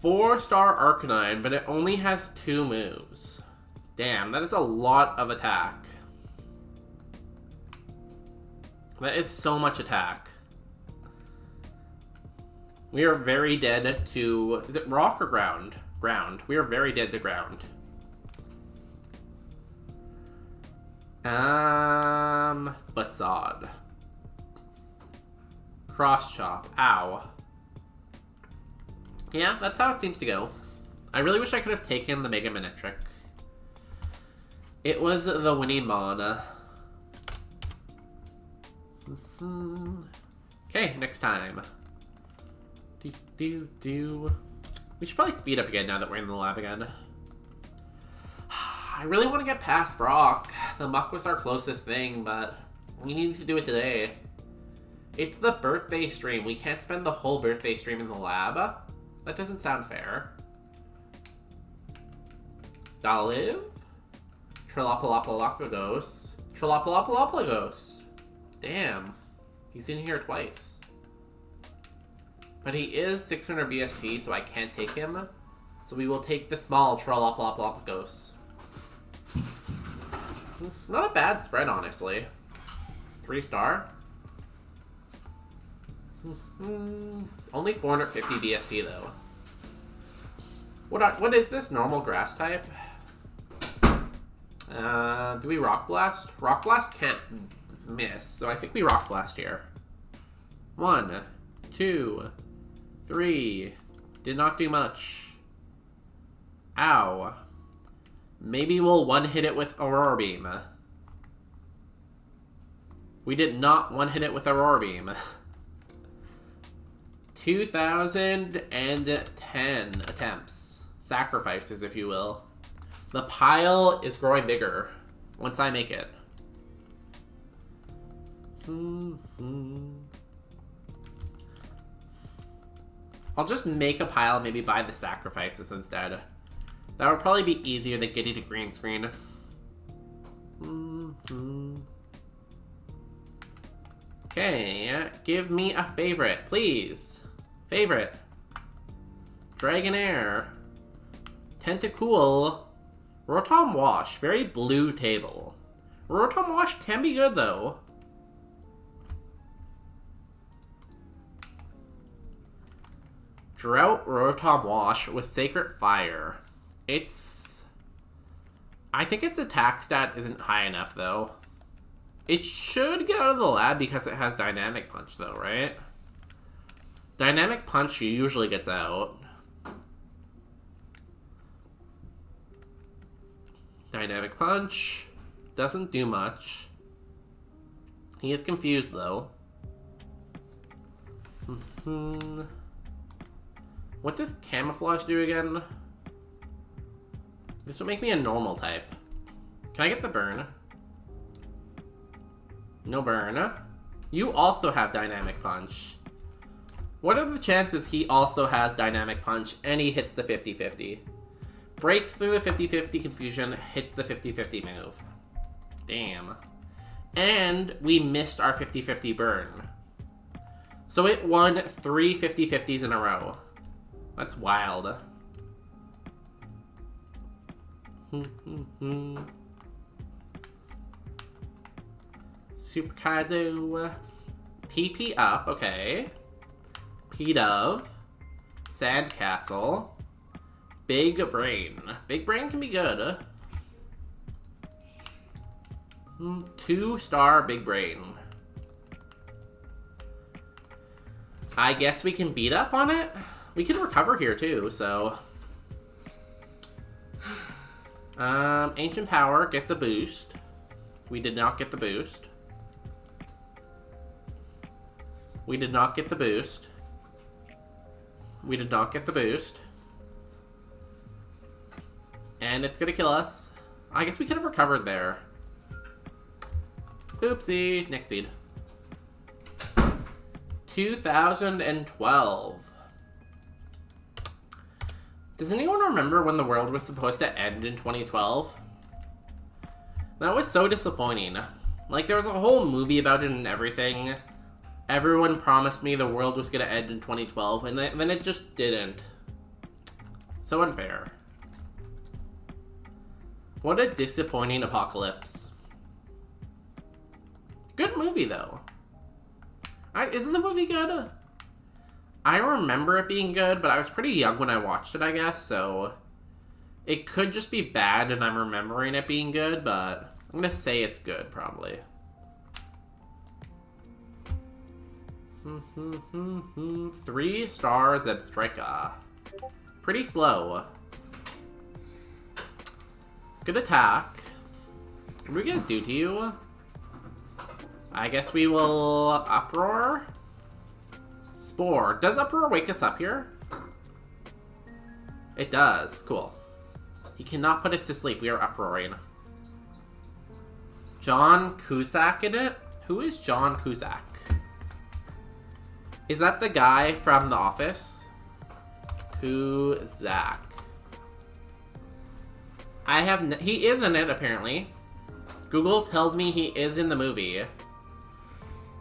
4-star Arcanine, but it only has 2 moves. Damn, that is a lot of attack. That is so much attack. We are very dead to... Is it rock or ground? Ground. We are very dead to ground. Facade. Cross chop. Ow. Yeah, that's how it seems to go. I really wish I could have taken the Mega Minute trick. It was the winning mon. Okay, next time. We should probably speed up again now that we're in the lab again. I really want to get past Brock. The muck was our closest thing, but we need to do it today. It's the birthday stream. We can't spend the whole birthday stream in the lab. That doesn't sound fair. Daliv? Trilopolopolopagos. Trilopolopolopagos. Damn. He's in here twice. But he is 600 BST, so I can't take him. So we will take the small Trilopolopolopagos. Not a bad spread, honestly. 3-star. Only 450 BST, though. What is this? Normal grass type? Do we Rock Blast? Rock Blast can't miss, so I think we Rock Blast here. 1, 2, 3. Did not do much. Ow. Maybe we'll one-hit it with Aurora Beam. We did not one-hit it with Aurora Beam. 2010 attempts. Sacrifices, if you will. The pile is growing bigger once I make it. I'll just make a pile and maybe buy the sacrifices instead. That would probably be easier than getting a green screen. Okay, give me a favorite, please. Favorite. Dragonair. Tentacool. Rotom Wash. Very blue table. Rotom Wash can be good, though. Drought Rotom Wash with Sacred Fire. I think its attack stat isn't high enough, though. It should get out of the lab because it has Dynamic Punch, though, right? Dynamic Punch usually gets out. Dynamic Punch doesn't do much. He is confused, though. What does Camouflage do again? This would make me a normal type. Can I get the burn? No burn. You also have Dynamic Punch. What are the chances he also has Dynamic Punch and he hits the 50-50? Breaks through the 50-50 confusion, hits the 50-50 move. Damn. And we missed our 50-50 burn. So it won 3 50-50s in a row. That's wild. Super Kaizo. PP up, okay. P-Dove. Sandcastle. Big Brain. Big Brain can be good. 2-star Big Brain. I guess we can beat up on it? We can recover here too, so... Ancient Power, get the boost. We did not get the boost. We did not get the boost. We did not get the boost. And it's gonna kill us. I guess we could have recovered there. Oopsie. Next seed. 2012. Does anyone remember when the world was supposed to end in 2012? That was so disappointing. Like, there was a whole movie about it and everything. Everyone promised me the world was gonna end in 2012, and then it just didn't. So unfair. What a disappointing apocalypse. Good movie, though. Isn't the movie good? I remember it being good, but I was pretty young when I watched it, I guess, so... It could just be bad and I'm remembering it being good, but I'm gonna say it's good, probably. 3 stars, Zebstrika. Pretty slow. Good attack. What are we gonna do to you? I guess we will Uproar. Spore. Does Uproar wake us up here? It does. Cool. He cannot put us to sleep. We are uproaring. John Cusack in it? Who is John Cusack? Is that the guy from The Office? Cusack. He is in it, apparently. Google tells me he is in the movie.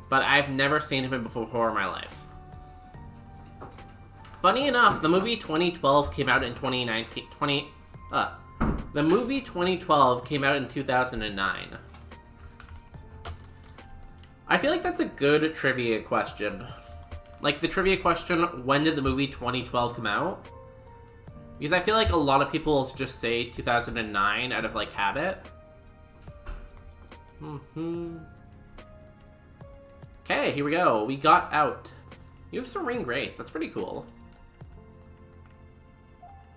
But I've never seen him before in my life. Funny enough, the movie 2012 came out in 2019. The movie 2012 came out in 2009. I feel like that's a good trivia question. Like, the trivia question, when did the movie 2012 come out? Because I feel like a lot of people just say 2009 out of, like, habit. Okay, here we go. We got out. You have Serene Grace. That's pretty cool.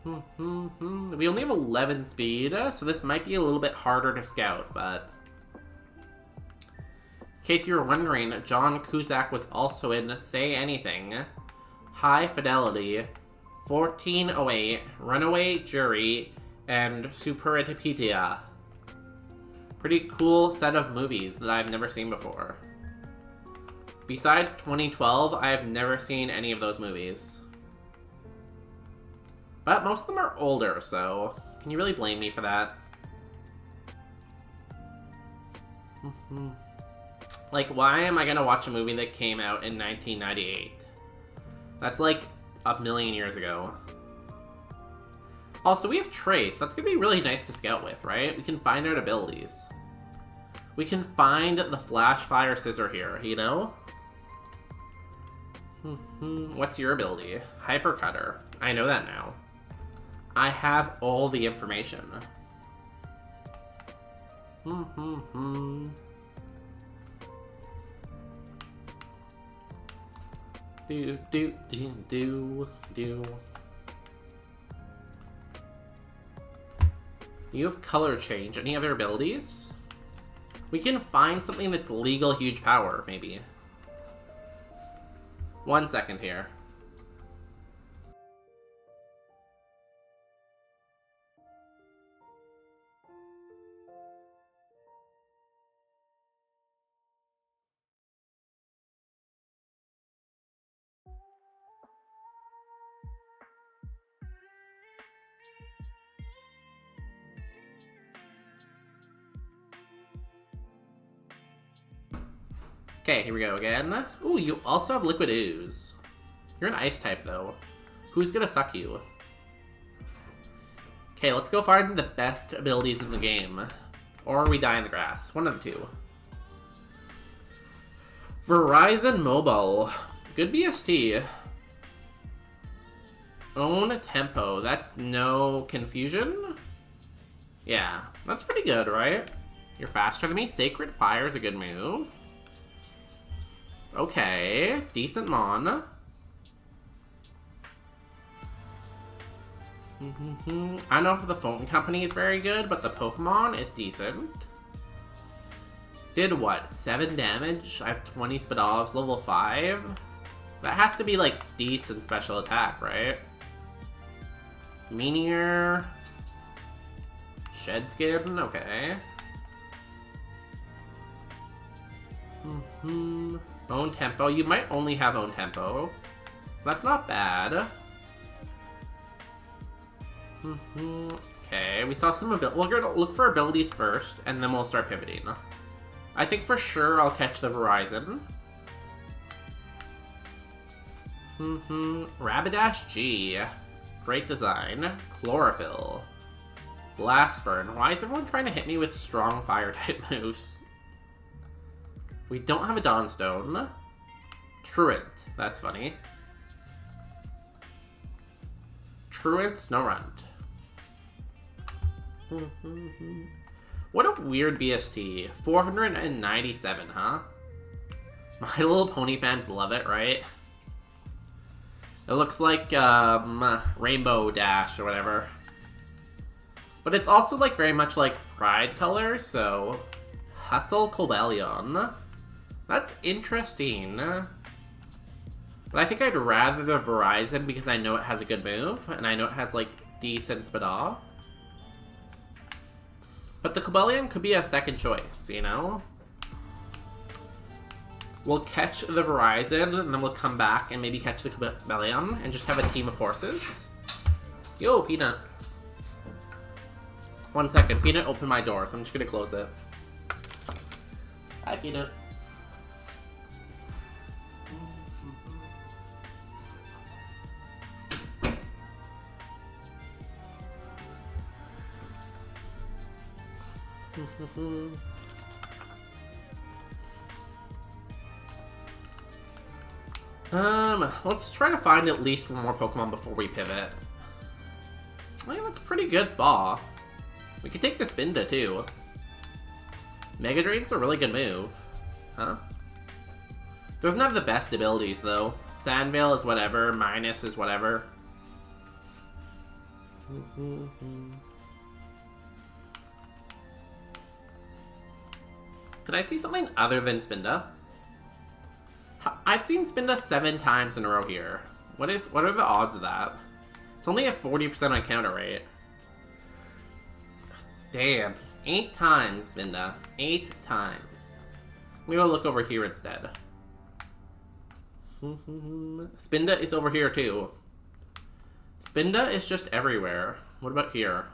We only have 11 speed, so this might be a little bit harder to scout, but... In case you were wondering, John Cusack was also in Say Anything, High Fidelity, 1408, Runaway Jury, and Superitipedia. Pretty cool set of movies that I've never seen before. Besides 2012, I have never seen any of those movies. But most of them are older, so can you really blame me for that? Like, why am I gonna watch a movie that came out in 1998? That's like a million years ago. Also, we have Trace. That's gonna be really nice to scout with, right? We can find out abilities. We can find the Flash Fire Scissor here, you know? What's your ability? Hyper Cutter. I know that now. I have all the information. Do. You have color change. Any other abilities? We can find something that's legal huge power, maybe. 1 second here. Okay, here we go again. Ooh, you also have Liquid Ooze. You're an ice type, though. Who's gonna suck you? Okay, let's go find the best abilities in the game. Or we die in the grass. One of the two. Verizon Mobile. Good BST. Own Tempo. That's no confusion? Yeah, that's pretty good, right? You're faster than me. Sacred Fire is a good move. Okay, decent Mon. I don't know if the phone company is very good, but the Pokemon is decent. Did what? 7 damage? I have 20 Spadovs, level 5? That has to be like decent special attack, right? Meteor. Shedskin, okay. Own Tempo. You might only have Own Tempo. So that's not bad. Okay, we saw some abilities. We're gonna look for abilities first, and then we'll start pivoting. I think for sure I'll catch the Verizon. Rapidash G. Great design. Chlorophyll. Blast Burn. Why is everyone trying to hit me with strong fire type moves? We don't have a Dawnstone. Truant. That's funny. Truant Snorunt. What a weird BST. 497, huh? My Little Pony fans love it, right? It looks like Rainbow Dash or whatever. But it's also like very much like Pride colors, so Hustle Cobalion. That's interesting. But I think I'd rather the Verizon because I know it has a good move, and I know it has like decent Spada. But the Cobalion could be a second choice, you know? We'll catch the Verizon, and then we'll come back and maybe catch the Cobalion, and just have a team of horses. Yo, Peanut. 1 second. Peanut opened my door, so I'm just gonna close it. Hi, Peanut. Let's try to find at least one more Pokemon before we pivot. I mean, that's a pretty good Spa. We could take the Spinda, too. Mega Drain's a really good move. Huh? Doesn't have the best abilities, though. Sandveil is whatever, Minus is whatever. Could I see something other than Spinda? I've seen Spinda 7 times in a row here. What are the odds of that? It's only a 40% encounter rate. Damn. 8 times, Spinda. 8 times. I'm gonna look over here instead. Spinda is over here too. Spinda is just everywhere. What about here?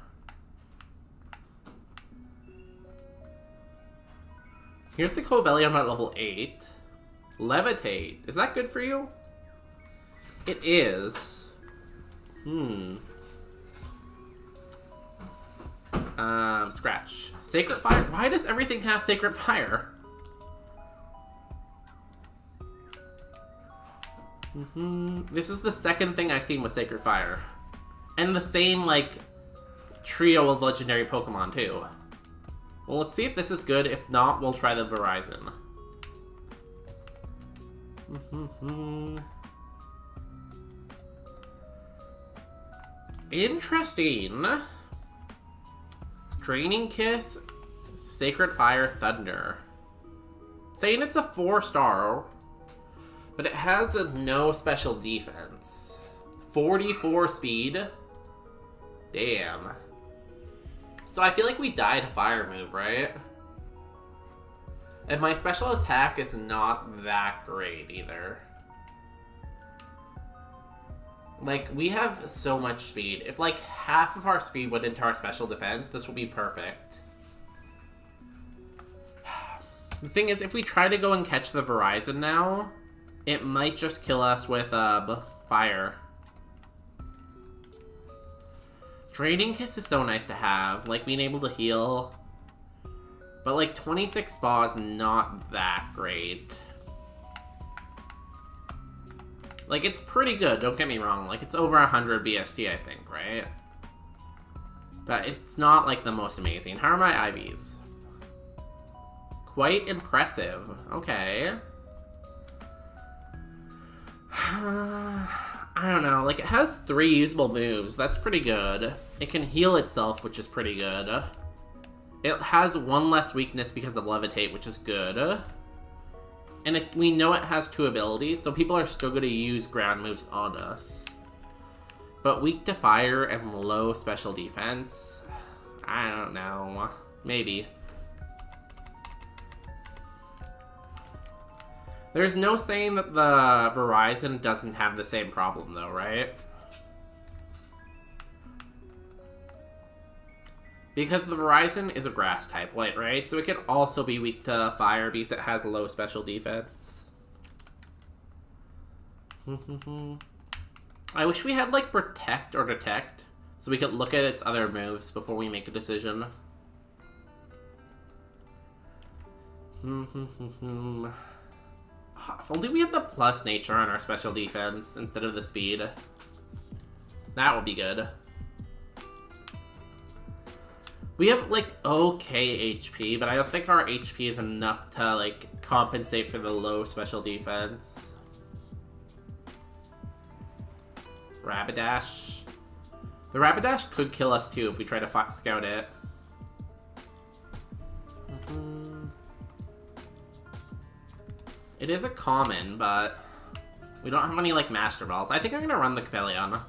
Here's the Cobalion at level 8. Levitate. Is that good for you? It is. Scratch. Sacred Fire? Why does everything have Sacred Fire? This is the second thing I've seen with Sacred Fire. And the same, like, trio of legendary Pokemon, too. Well, let's see if this is good. If not, we'll try the Verizon. Interesting. Draining Kiss, Sacred Fire, Thunder. Saying it's a 4-star, but it has no special defense. 44 speed. Damn. So I feel like we died a fire move, right? And my special attack is not that great either. Like, we have so much speed. If, like, half of our speed went into our special defense, this would be perfect. The thing is, if we try to go and catch the Verizon now, it might just kill us with, fire. Draining Kiss is so nice to have, like, being able to heal. But, like, 26 Spa is not that great. Like, it's pretty good, don't get me wrong. Like, it's over 100 BST, I think, right? But it's not, like, the most amazing. How are my IVs? Quite impressive. Okay. I don't know. Like, it has 3 usable moves. That's pretty good. It can heal itself, which is pretty good. It has 1 less weakness because of Levitate, which is good. And we know it has 2 abilities, so people are still going to use ground moves on us. But weak to fire and low special defense? I don't know. Maybe. There's no saying that the Verizon doesn't have the same problem, though, right? Because the Verizon is a grass type, right? So it can also be weak to fire because it has low special defense. I wish we had, like, Protect or Detect, so we could look at its other moves before we make a decision. If only we had the plus nature on our special defense instead of the speed. That would be good. We have, like, okay HP, but I don't think our HP is enough to, like, compensate for the low special defense. Rapidash. The Rapidash could kill us, too, if we try to scout it. It is a common, but we don't have any, like, Master Balls. I think I'm going to run the Capellion.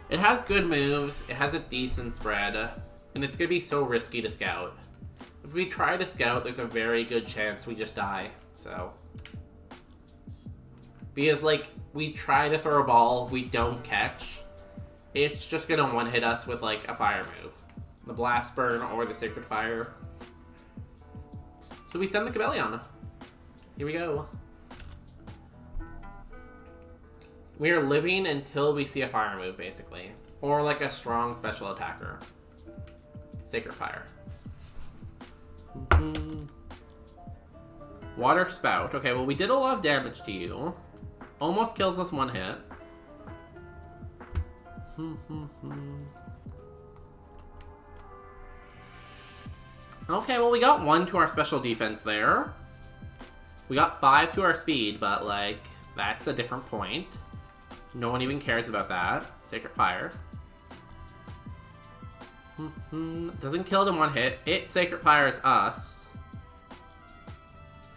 It has good moves, it has a decent spread, and it's going to be so risky to scout. If we try to scout, there's a very good chance we just die, so. Because, like, we try to throw a ball, we don't catch, it's just going to one-hit us with, like, a fire move. The Blast Burn or the Sacred Fire. So we send the Capellion. Here we go. We are living until we see a fire move, basically. Or like a strong special attacker. Sacred Fire. Water Spout. Okay, well we did a lot of damage to you. Almost kills us one hit. Okay, well we got 1 to our special defense there. We got 5 to our speed, but like, that's a different point. No one even cares about that. Sacred Fire. Doesn't kill it in one hit. It Sacred Fires us.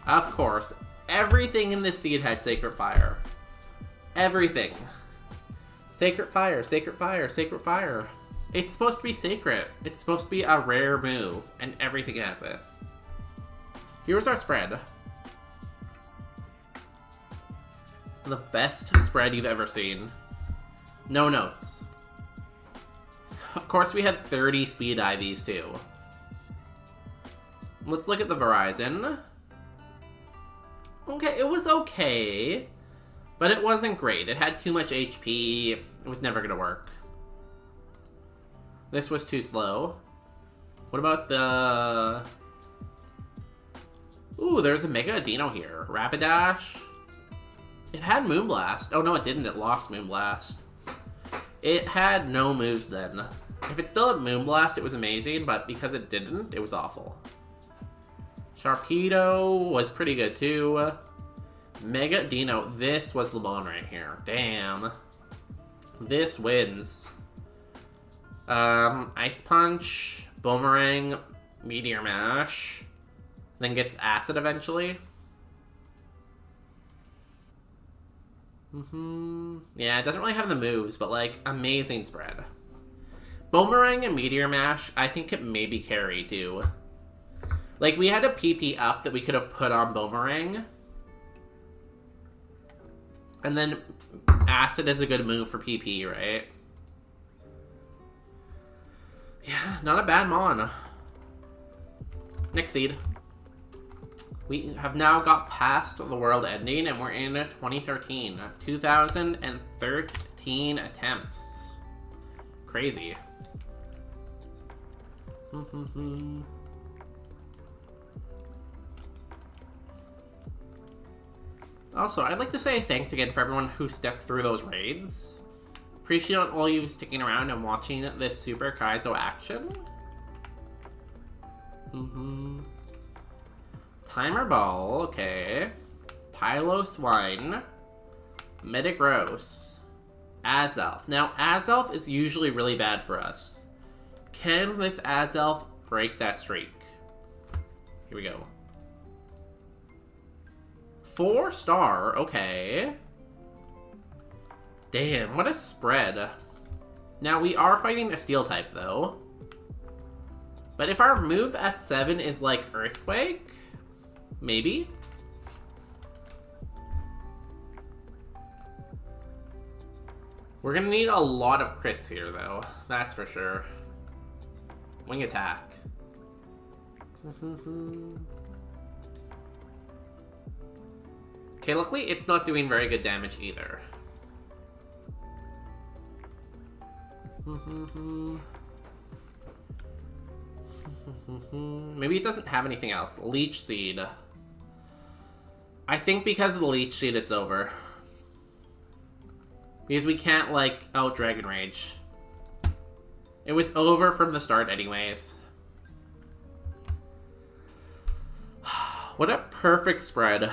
Of course. Everything in this seed had Sacred Fire. Everything. Sacred Fire, Sacred Fire, Sacred Fire. It's supposed to be sacred. It's supposed to be a rare move, and everything has it. Here's our spread. The best spread you've ever seen. No notes. Of course we had 30 speed IVs too. Let's look at the Verizon. Okay, it was okay. But it wasn't great. It had too much HP. It was never gonna work. This was too slow. What about the... Ooh, there's a Mega Adino here. Rapidash. It had Moonblast. Oh no, it didn't. It lost Moonblast. It had no moves then. If it still had Moonblast, it was amazing, but because it didn't, it was awful. Sharpedo was pretty good too. Mega Dino. This was the bone right here. Damn. This wins. Ice Punch, Boomerang, Meteor Mash, then gets Acid eventually. Yeah, it doesn't really have the moves, but like, amazing spread. Boomerang and Meteor Mash, I think it maybe carry too. Like, we had a PP up that we could have put on Boomerang. And then Acid is a good move for PP, right? Yeah, not a bad Mon. Next seed. We have now got past the world ending, and we're in 2013. 2013 attempts. Crazy. Also, I'd like to say thanks again for everyone who stuck through those raids. Appreciate all you sticking around and watching this Super Kaizo action. Timer Ball, okay. Pylos Wine. Metagross. Azelf. Now, Azelf is usually really bad for us. Can this Azelf break that streak? Here we go. 4-star, okay. Damn, what a spread. Now, we are fighting a Steel type, though. But if our move at 7 is like Earthquake, maybe? We're gonna need a lot of crits here, though. That's for sure. Wing Attack. Okay, luckily it's not doing very good damage either. Maybe it doesn't have anything else. Leech Seed. I think because of the leech sheet, it's over. Because we can't, like, out Dragon Rage. It was over from the start anyways. What a perfect spread.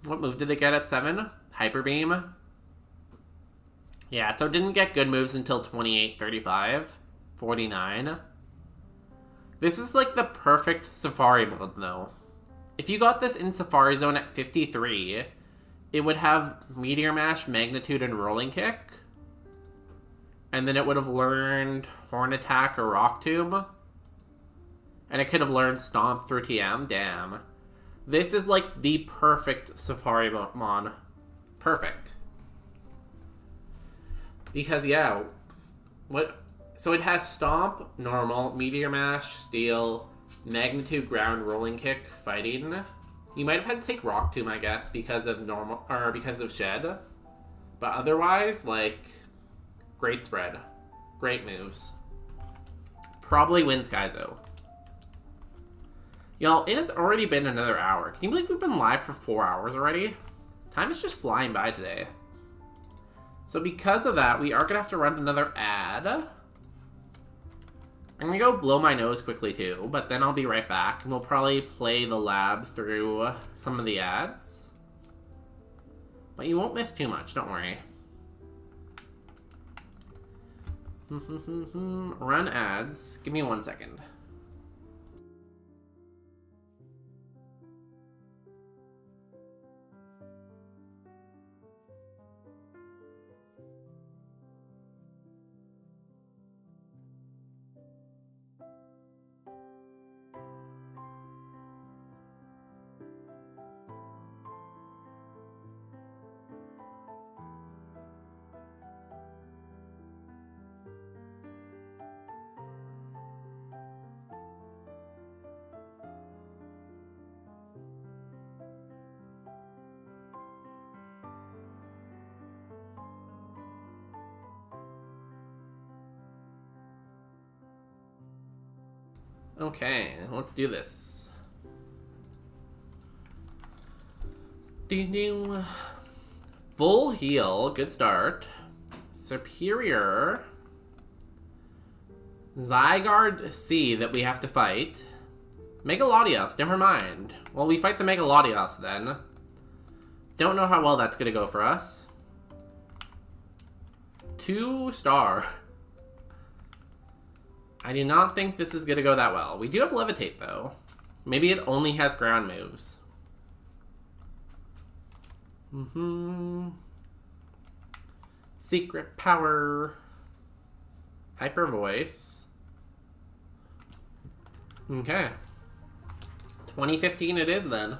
What move did it get at 7? Hyper Beam? Yeah, so it didn't get good moves until 28, 35, 49. This is like the perfect Safari mode, though. If you got this in Safari Zone at 53, it would have Meteor Mash, Magnitude, and Rolling Kick. And then it would have learned Horn Attack or Rock Tomb. And it could have learned Stomp through TM. Damn. This is like the perfect Safari Mon. Perfect. Because, yeah. So it has Stomp, Normal, Meteor Mash, Steel, Magnitude, Ground, Rolling Kick, Fighting. You might have had to take Rock Tomb, I guess, because of because of Shed. But otherwise, like, great spread. Great moves. Probably wins Kaizo. Y'all, it has already been another hour. Can you believe we've been live for 4 hours already? Time is just flying by today. So because of that, we are going to have to run another ad. I'm going to go blow my nose quickly too, but then I'll be right back. And we'll probably play the lab through some of the ads. But you won't miss too much, don't worry. Run ads. Give me 1 second. Okay, let's do this. Ding ding. Full heal, good start. Superior. Zygarde C that we have to fight. Megalodios, never mind. Well, we fight the Megalodios then. Don't know how well that's gonna go for us. 2 star. I do not think this is going to go that well. We do have Levitate, though. Maybe it only has ground moves. Secret Power. Hyper Voice. Okay. 2015 it is, then.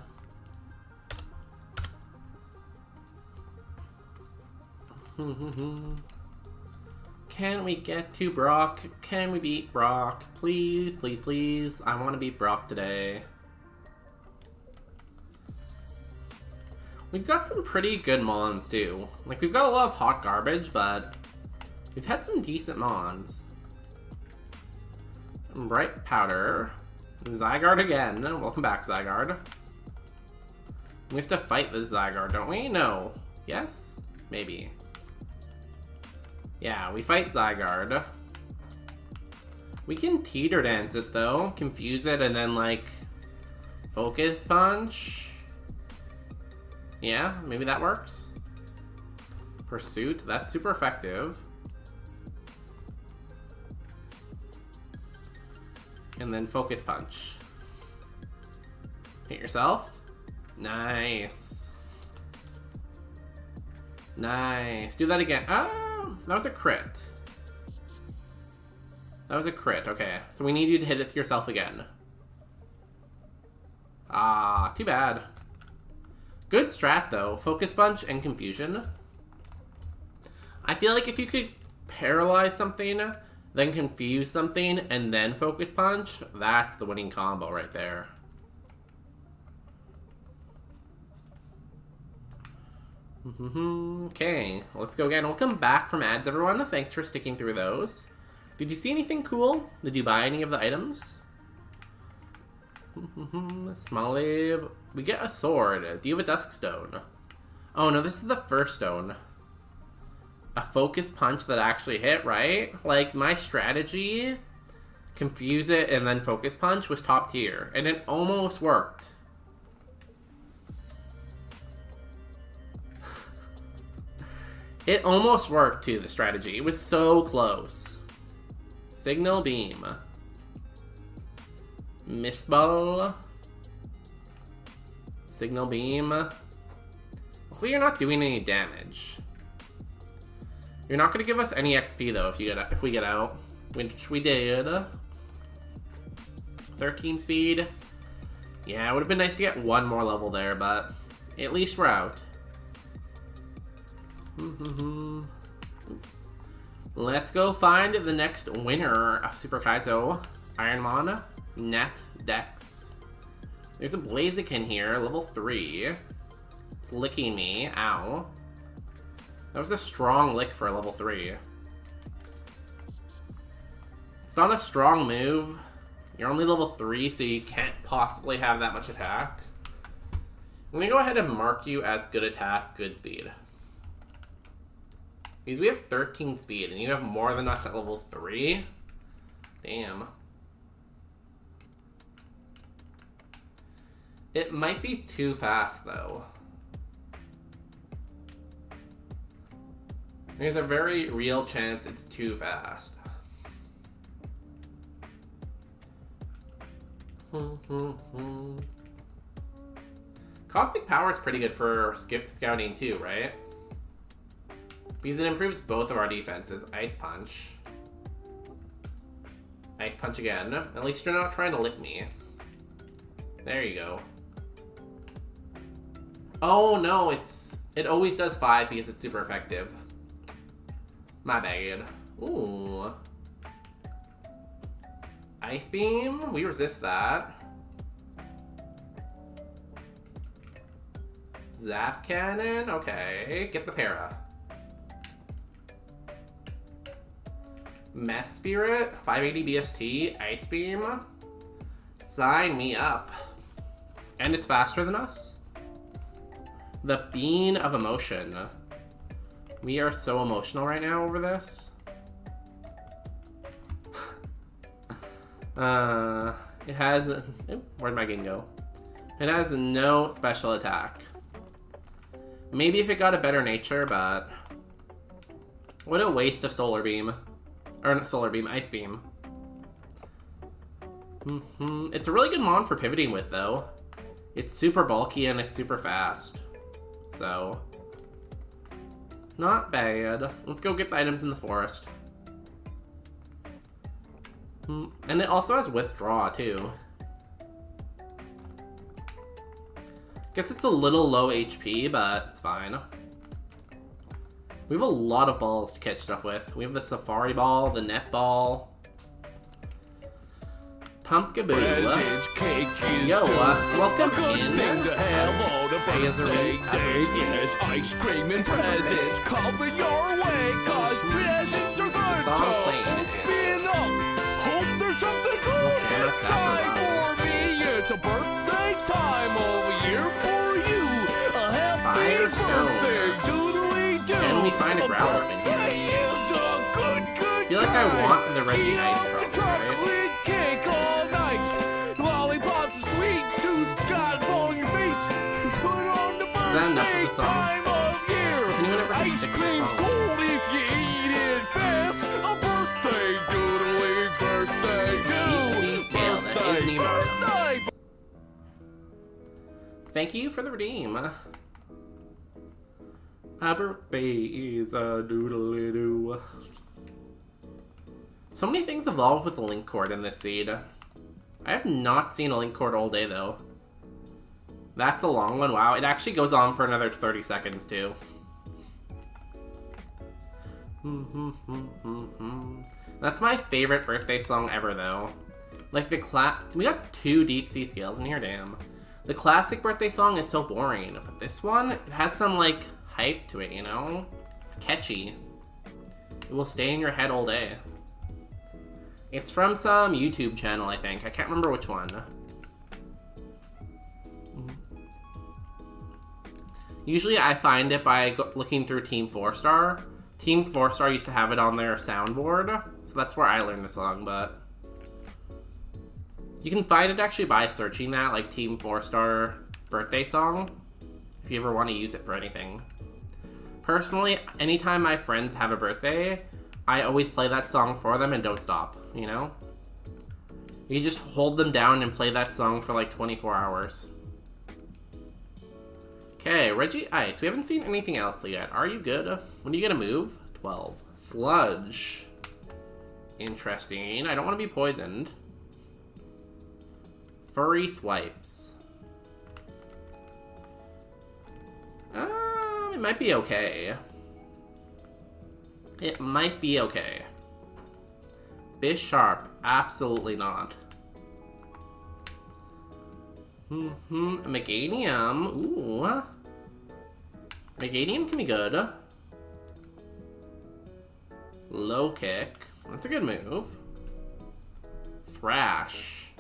Can we get to Brock? Can we beat Brock? Please, please, please. I want to beat Brock today. We've got some pretty good Mons, too. Like, we've got a lot of hot garbage, but we've had some decent Mons. Bright Powder. Zygarde again. Welcome back, Zygarde. We have to fight this Zygarde, don't we? No. Yes? Maybe. Yeah, we fight Zygarde. We can Teeter Dance it, though. Confuse it and then, like, Focus Punch. Yeah, maybe that works. Pursuit, that's super effective. And then Focus Punch. Hit yourself. Nice. Nice. Do that again. Oh, that was a crit. That was a crit. Okay, so we need you to hit it yourself again. Ah, too bad. Good strat, though. Focus Punch and Confusion. I feel like if you could paralyze something, then confuse something, and then Focus Punch, that's the winning combo right there. Okay, let's go again. We'll come back from ads, everyone. Thanks for sticking through those. Did you see anything cool? Did you buy any of the items? Smoliv. We get a sword. Do you have a dusk stone? Oh no, this is the first stone. A focus punch that actually hit, right? Like, my strategy, confuse it and then focus punch, was top tier. And it almost worked. It almost worked, too, the strategy. It was so close. Signal beam. Mist ball. Signal beam. Hopefully you're not doing any damage. You're not gonna give us any XP though if we get out, which we did. 13 speed. Yeah, it would have been nice to get one more level there, but at least we're out. Let's go find the next winner of Super Kaizo Ironmon Natdex. There's a Blaziken here, level 3. It's licking me. Ow. That was a strong lick for a level 3. It's not a strong move. You're only level 3, so you can't possibly have that much attack. I'm gonna go ahead and mark you as good attack, good speed. Because we have 13 speed, and you have more than us at level 3. Damn. It might be too fast, though. There's a very real chance it's too fast. Cosmic Power is pretty good for scouting too, right? Because it improves both of our defenses. Ice Punch. Ice Punch again. At least you're not trying to lick me. There you go. Oh no, it always does 5 because it's super effective. My bad. Ooh. Ice Beam? We resist that. Zap Cannon? Okay. Get the para. Mess Spirit? 580 BST? Ice Beam? Sign me up. And it's faster than us? The Bean of Emotion. We are so emotional right now over this. It has... where'd my game go? It has no special attack. Maybe if it got a better nature, but... what a waste of Solar Beam. Or not Solar Beam, Ice Beam. It's a really good mon for pivoting with, though. It's super bulky and it's super fast. So... not bad. Let's go get the items in the forest. And it also has withdraw too. Guess it's a little low HP, but it's fine. We have a lot of balls to catch stuff with. We have the Safari Ball, the Net Ball. Pumpkaboo. Yo, welcome in. Yes, ice cream and presents coming your way, 'cause presents are good. Open up. Hope there's something good inside for me. It's a birthday time of year for you. A happy birthday, doodly doo. Can we find a growl up in here? I feel like I want the Reggie Ice probably, right? Cake all night. Lollipops are sweet. Tooth got on your face. Put on the birthday time of year. Ice cream's cold if you eat it fast. A birthday doodly birthday do. Birthday. Thank you for the redeem. A birthday is a doodly doo. So many things evolve with the link cord in this seed. I have not seen a link cord all day though. That's a long one. Wow, it actually goes on for another 30 seconds too. That's my favorite birthday song ever though. Like we got 2 deep sea scales in here, damn. The classic birthday song is so boring, but this one, it has some like hype to it, you know? It's catchy. It will stay in your head all day. It's from some YouTube channel, I think. I can't remember which one. Usually I find it by looking through Team 4-Star. Team 4-Star used to have it on their soundboard, so that's where I learned the song, but... You can find it actually by searching that, like Team 4-Star birthday song, if you ever want to use it for anything. Personally, anytime my friends have a birthday, I always play that song for them and don't stop, you know? You just hold them down and play that song for like 24 hours. Okay, Reggie Ice. We haven't seen anything else yet. Are you good? When are you gonna move? 12. Sludge. Interesting. I don't want to be poisoned. Furry swipes. It might be okay. It might be okay. Bisharp. Absolutely not. Meganium. Ooh. Meganium can be good. Low kick. That's a good move. Thrash.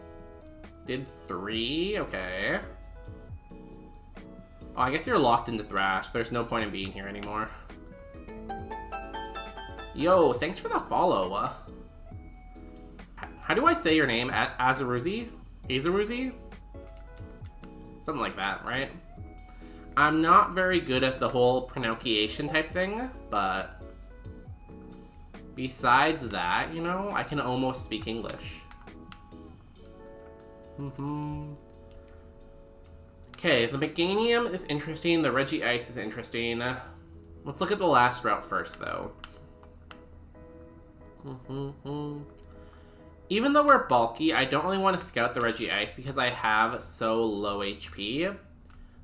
Did 3. Okay. Oh, I guess you're locked into Thrash. There's no point in being here anymore. Yo, thanks for the follow. How do I say your name? Azaruzi? Azaruzi? Something like that, right? I'm not very good at the whole pronunciation type thing, but besides that, you know, I can almost speak English. Okay, the Meganium is interesting, the Reggie Ice is interesting. Let's look at the last route first, though. Even though we're bulky, I don't really want to scout the Reggie Ice because I have so low HP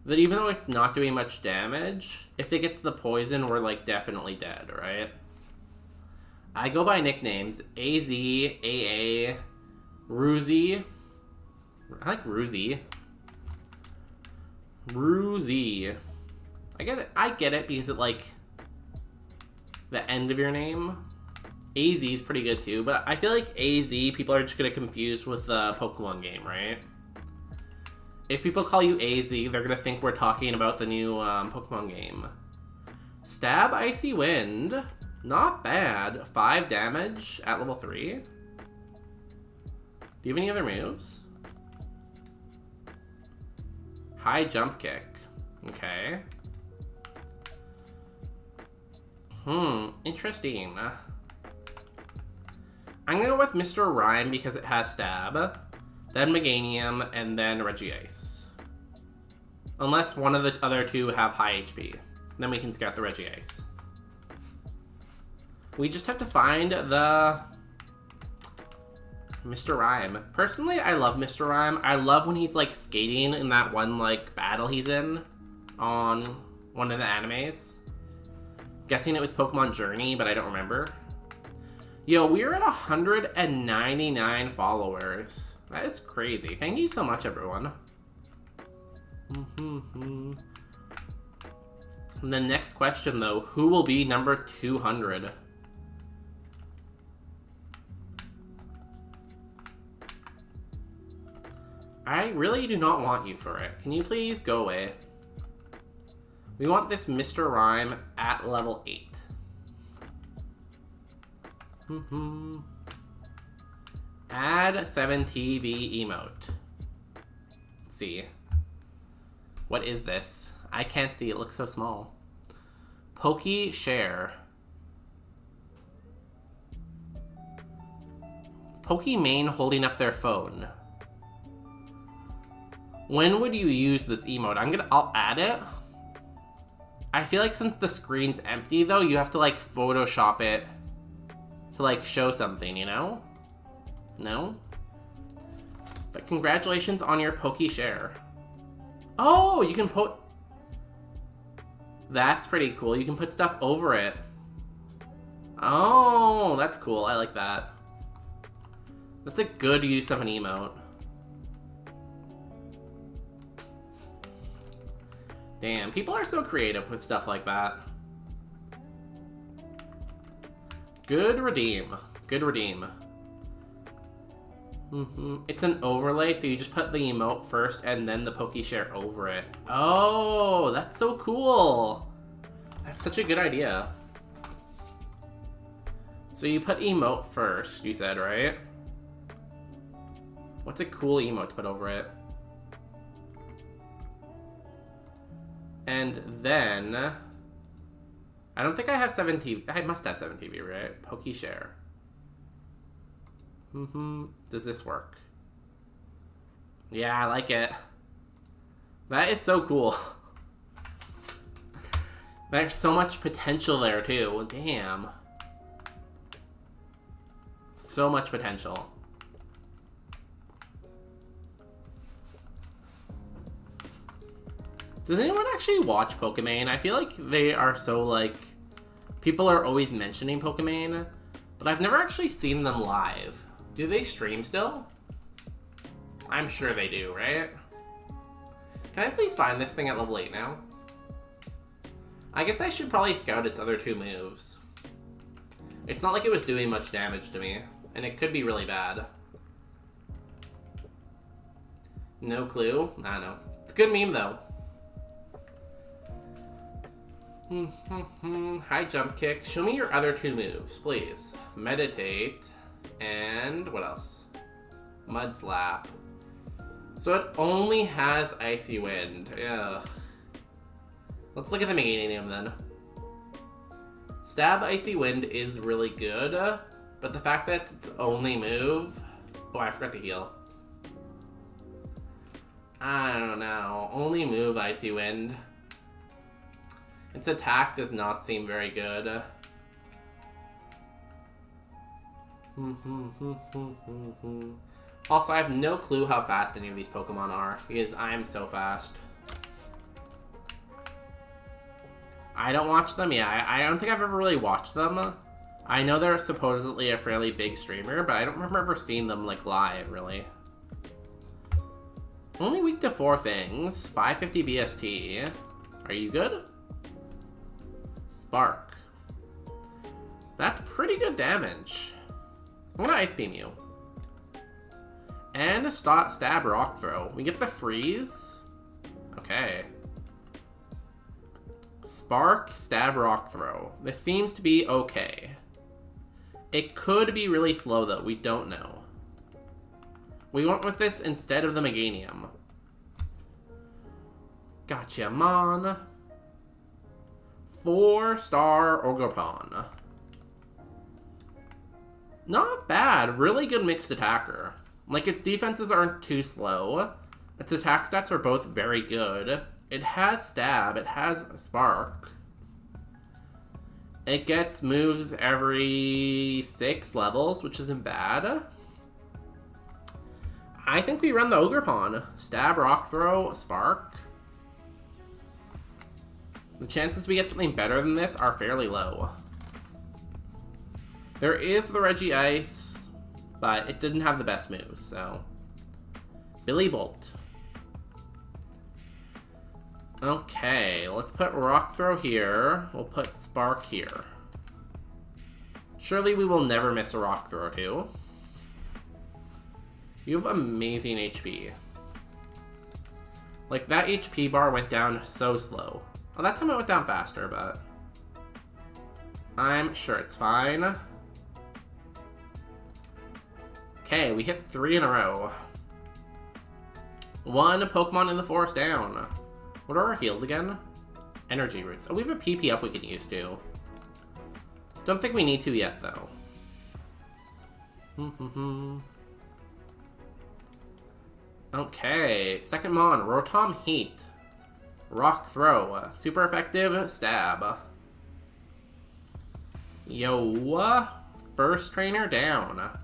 that even though it's not doing much damage, if it gets the poison, we're like definitely dead, right? I go by nicknames. AZ, AA, Ruzy. I like Ruzy. Ruzy. I get it because it like the end of your name. AZ is pretty good too, but I feel like AZ people are just gonna confuse with the Pokemon game, right? If people call you AZ, they're gonna think we're talking about the new Pokemon game. Stab Icy Wind. Not bad. 5 damage at level 3. Do you have any other moves? High jump kick. Okay. Interesting. I'm gonna go with Mr. Rhyme because it has stab, then Meganium, and then Reggie Ice. Unless one of the other two have high HP. Then we can scout the Reggie Ice. We just have to find the Mr. Rhyme. Personally, I love Mr. Rhyme. I love when he's like skating in that one like battle he's in on one of the animes. Guessing it was Pokemon Journey, but I don't remember. Yo, we're at 199 followers. That is crazy. Thank you so much, everyone. And the next question, though, who will be number 200? I really do not want you for it. Can you please go away? We want this Mr. Rhyme at level 8. Add 7 TV emote. Let's see. What is this? I can't see. It looks so small. Pokey share. Pokimane holding up their phone. When would you use this emote? I'll add it. I feel like since the screen's empty though, you have to like Photoshop it to like show something, you know? No? But congratulations on your Pokey share. Oh, you can put... That's pretty cool. You can put stuff over it. Oh, that's cool. I like that. That's a good use of an emote. Damn, people are so creative with stuff like that. Good redeem. Good redeem. It's an overlay, so you just put the emote first and then the Pokeshare over it. Oh, that's so cool. That's such a good idea. So you put emote first, you said, right? What's a cool emote to put over it? And then... I don't think I have 7TV. I must have 7TV, right? Pokeshare. Does this work? Yeah, I like it. That is so cool. There's so much potential there, too. Damn. So much potential. Does anyone actually watch Pokemon? I feel like they are so, like... People are always mentioning Pokemon, but I've never actually seen them live. Do they stream still? I'm sure they do, right? Can I please find this thing at level 8 now? I guess I should probably scout its other 2 moves. It's not like it was doing much damage to me, and it could be really bad. No clue? I don't know. It's a good meme, though. High jump kick. Show me your other 2 moves, please. Meditate. And what else? Mud slap. So it only has icy wind. Yeah. Let's look at the Meganium then. Stab icy wind is really good, but the fact that it's its only move... Oh, I forgot to heal. I don't know. Only move icy wind. Its attack does not seem very good. Also, I have no clue how fast any of these Pokemon are, because I'm so fast. I don't watch them, yeah. I don't think I've ever really watched them. I know they're supposedly a fairly big streamer, but I don't remember seeing them, like, live, really. Only weak to 4 things. 550 BST. Are you good? Spark. That's pretty good damage. I'm gonna Ice Beam you. And a stab Rock Throw. We get the freeze. Okay. Spark, stab, Rock Throw. This seems to be okay. It could be really slow though. We don't know. We went with this instead of the Meganium. Gotcha, Mon. 4-star Ogerpon. Not bad. Really good mixed attacker. Like, its defenses aren't too slow. Its attack stats are both very good. It has stab. It has spark. It gets moves every 6 levels, which isn't bad. I think we run the Ogerpon. Stab, Rock Throw, Spark. The chances we get something better than this are fairly low. There is the Reggie Ice, but it didn't have the best moves, so... Billy Bolt. Okay, let's put Rock Throw here. We'll put Spark here. Surely we will never miss a Rock Throw, too. You have amazing HP. Like, that HP bar went down so slow. Well, that time it went down faster, but... I'm sure it's fine. Okay, we hit 3 in a row. 1 Pokemon in the forest down. What are our heals again? Energy Roots. Oh, we have a PP up we can use too. Don't think we need to yet, though. Okay, second Mon. Rotom Heat. Rock Throw. Super effective. Stab. Yo. First trainer down.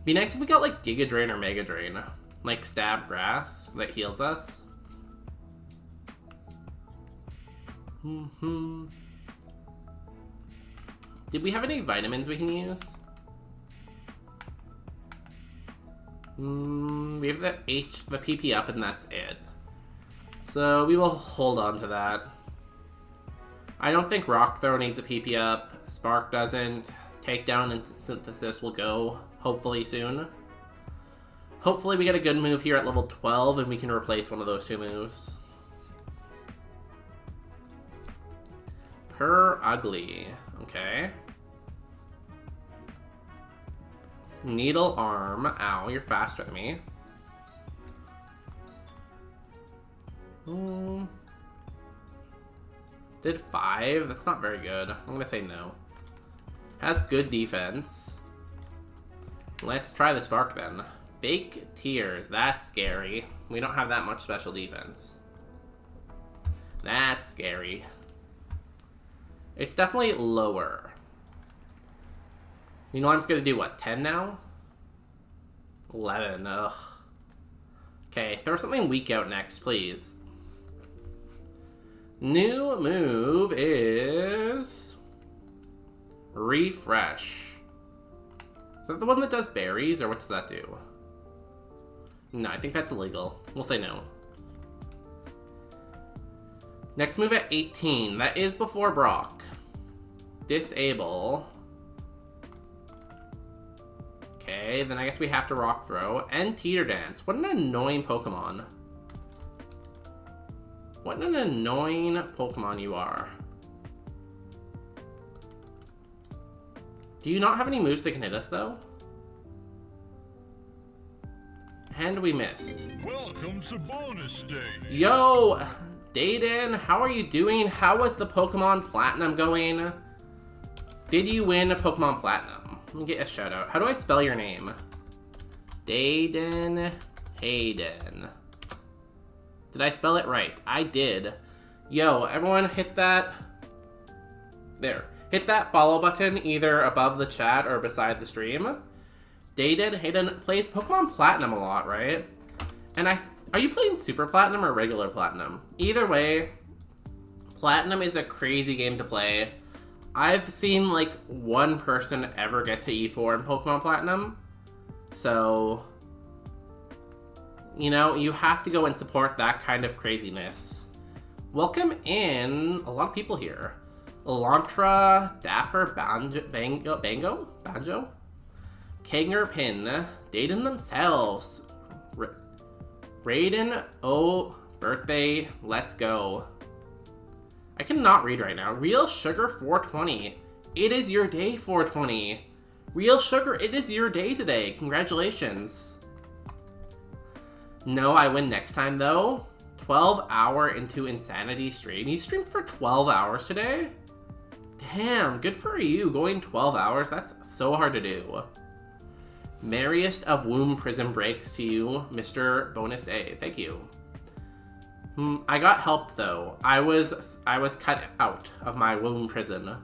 Be nice if we got like Giga Drain or Mega Drain. Like Stab Grass that heals us. Did we have any vitamins we can use? We have the PP up and that's it. So we will hold on to that. I don't think Rock Throw needs a PP up. Spark doesn't. Takedown and Synthesis will go hopefully soon. Hopefully we get a good move here at level 12 and we can replace one of those two moves. Per ugly. Okay. Needle arm. Ow, you're faster than me. Did 5? That's not very good. I'm gonna say no. Has good defense. Let's try the spark then. Fake tears. That's scary. We don't have that much special defense. That's scary. It's definitely lower. You know I'm just gonna do what, 10 now? 11, ugh. Okay, throw something weak out next, please. New move is... Refresh. Is that the one that does berries, or what does that do? No, I think that's illegal. We'll say no. Next move at 18. That is before Brock. Disable. Okay, then I guess we have to Rock Throw. And Teeter Dance. What an annoying Pokemon. What an annoying Pokemon you are. Do you not have any moves that can hit us, though? And we missed. Welcome to bonus stage. Yo, Dayden, how are you doing? How was the Pokemon Platinum going? Did you win a Pokemon Platinum? Let me get a shout out. How do I spell your name? Dayden Hayden. Did I spell it right? I did. Yo, everyone hit that. There. Hit that follow button either above the chat or beside the stream. Dayden Hayden plays Pokemon Platinum a lot, right? And are you playing Super Platinum or regular Platinum? Either way, Platinum is a crazy game to play. I've seen like one person ever get to E4 in Pokemon Platinum. So, you know, you have to go and support that kind of craziness. Welcome in a lot of people here. Elantra, Dapper, Banjo, Kanger Pin, Dayden themselves, Raiden, oh, birthday, let's go. I cannot read right now. Real Sugar 420. It is your day, 420. Real Sugar, it is your day today. Congratulations. No, I win next time though. 12-hour into Insanity stream. You streamed for 12 hours today? Damn, good for you. Going 12 hours, that's so hard to do. Merriest of womb prison breaks to you, Mr. Bonus Day. Thank you. I got help though. I was cut out of my womb prison.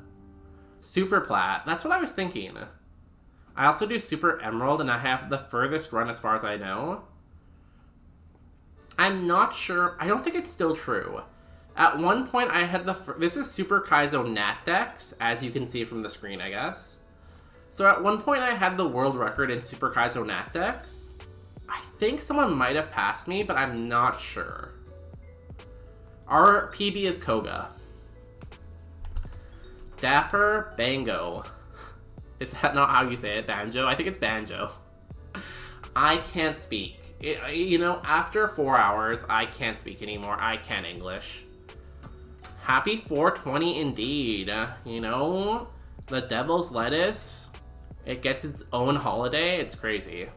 Super Plat. That's what I was thinking. I also do Super Emerald, and I have the furthest run as far as I know. I'm not sure. I don't think it's still true. At one point, I had this is Super Kaizo Natdex, as you can see from the screen, I guess. So at one point, I had the world record in Super Kaizo Natdex. I think someone might have passed me, but I'm not sure. Our PB is Koga. Dapper Bango. Is that not how you say it? Banjo? I think it's Banjo. I can't speak. You know, after 4 hours, I can't speak anymore. I can't English. Happy 420 indeed. You know, the devil's lettuce, it gets its own holiday. It's crazy.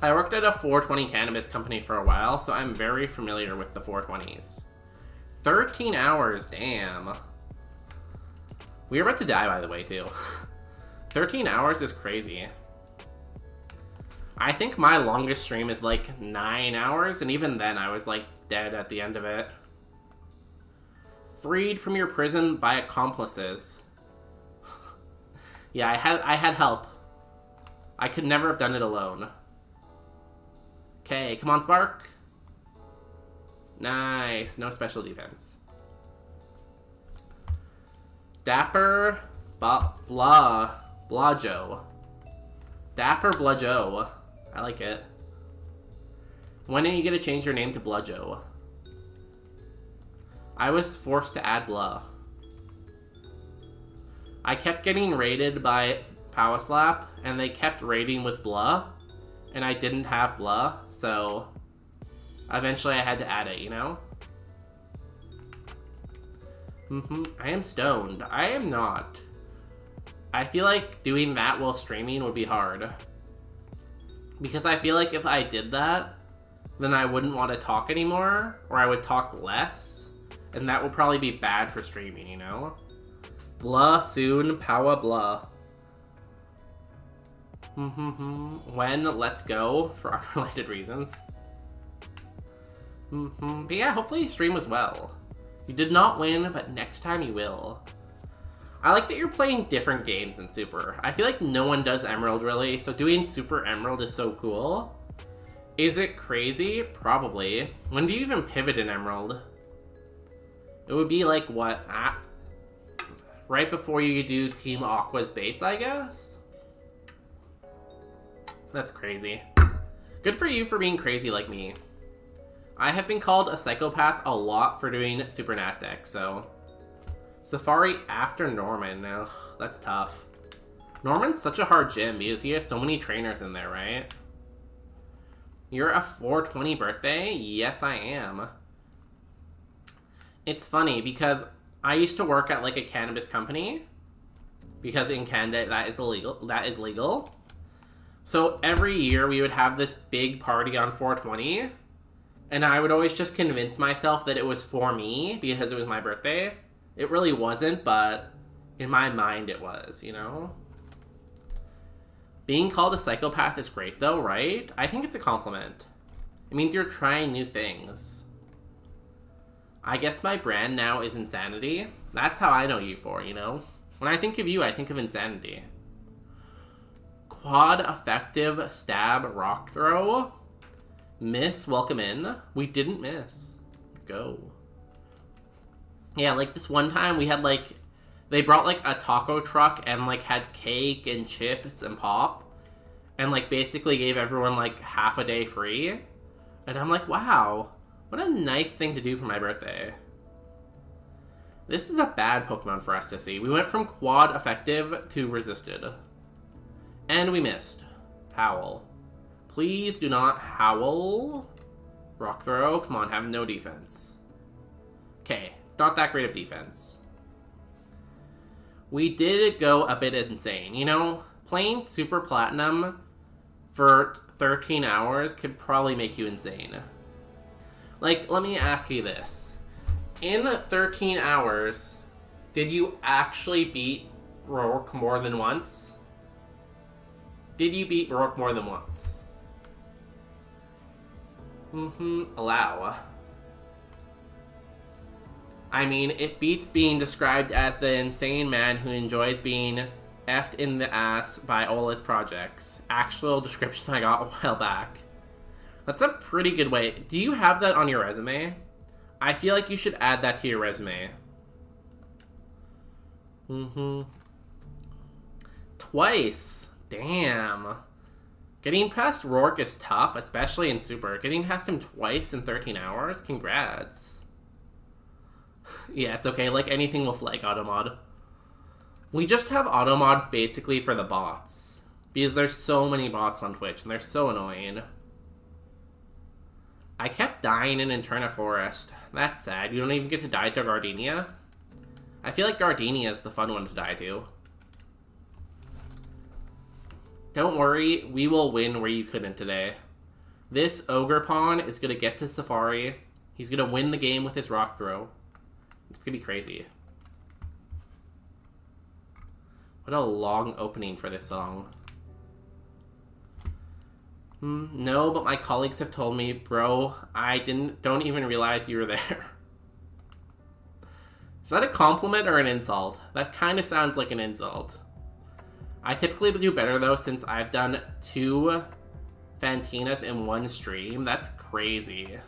I worked at a 420 cannabis company for a while, so I'm very familiar with the 420s. 13 hours, damn. We were about to die, by the way, too. 13 hours is crazy. I think my longest stream is like 9 hours, and even then I was like dead at the end of it. Freed from your prison by accomplices. Yeah, I had help. I could never have done it alone. Okay, come on, Spark. Nice, no special defense. Dapper Blajo. Dapper Blajo. I like it. When are you gonna change your name to Bludjo? I was forced to add Blah. I kept getting raided by Power Slap, and they kept raiding with Blah. and I didn't have blah, so eventually I had to add it, you know? I am stoned. I am not. I feel like doing that while streaming would be hard. Because I feel like if I did that, then I wouldn't want to talk anymore, or I would talk less, and that would probably be bad for streaming, you know? Blah soon, power blah. When, let's go, for unrelated reasons. But yeah, hopefully the stream was well. You did not win, but next time you will. I like that you're playing different games in Super. I feel like no one does Emerald really, so doing Super Emerald is so cool. Is it crazy? Probably. When do you even pivot in Emerald? It would be like, what? Right before you do Team Aqua's base, I guess? That's crazy. Good for you for being crazy like me. I have been called a psychopath a lot for doing Super Natdex, so... Safari after Norman. Ugh, that's tough. Norman's such a hard gym because he has so many trainers in there, right? You're a 420 birthday? Yes, I am. It's funny because I used to work at like a cannabis company because in Canada that is legal. So every year we would have this big party on 420 and I would always just convince myself that it was for me because it was my birthday. It really wasn't, but in my mind it was, you know? Being called a psychopath is great though, right? I think it's a compliment. It means you're trying new things. I guess my brand now is Insanity. That's how I know you for, you know? When I think of you, I think of Insanity. Quad effective stab rock throw. Miss, welcome in. We didn't miss. Let's go. Yeah, like this one time we had like, they brought like a taco truck and like had cake and chips and pop. And like basically gave everyone like half a day free. And I'm like, wow, what a nice thing to do for my birthday. This is a bad Pokemon for us to see. We went from quad effective to resisted. And we missed. Howl. Please do not howl. Rock throw. Come on, have no defense. Okay, it's not that great of defense. We did go a bit insane. You know, playing Super Platinum for 13 hours could probably make you insane. Like, let me ask you this. In 13 hours, did you actually beat Rourke more than once? Did you beat Rourke more than once? Allow. I mean, it beats being described as the insane man who enjoys being effed in the ass by all his projects. Actual description I got a while back. That's a pretty good way. Do you have that on your resume? I feel like you should add that to your resume. Twice. Damn. Getting past Rourke is tough, especially in Super. Getting past him twice in 13 hours? Congrats. Yeah, it's okay. Like, anything will flag Automod. We just have Automod basically for the bots. Because there's so many bots on Twitch, and they're so annoying. I kept dying in Interna Forest. That's sad. You don't even get to die to Gardenia? I feel like Gardenia is the fun one to die to. Don't worry, we will win where you couldn't today. This Ogre Pawn is going to get to Safari. He's going to win the game with his rock throw. It's going to be crazy. What a long opening for this song. No, but my colleagues have told me, bro, don't even realize you were there. Is that a compliment or an insult? That kind of sounds like an insult. I typically do better though since I've done 2 Fantinas in one stream. That's crazy.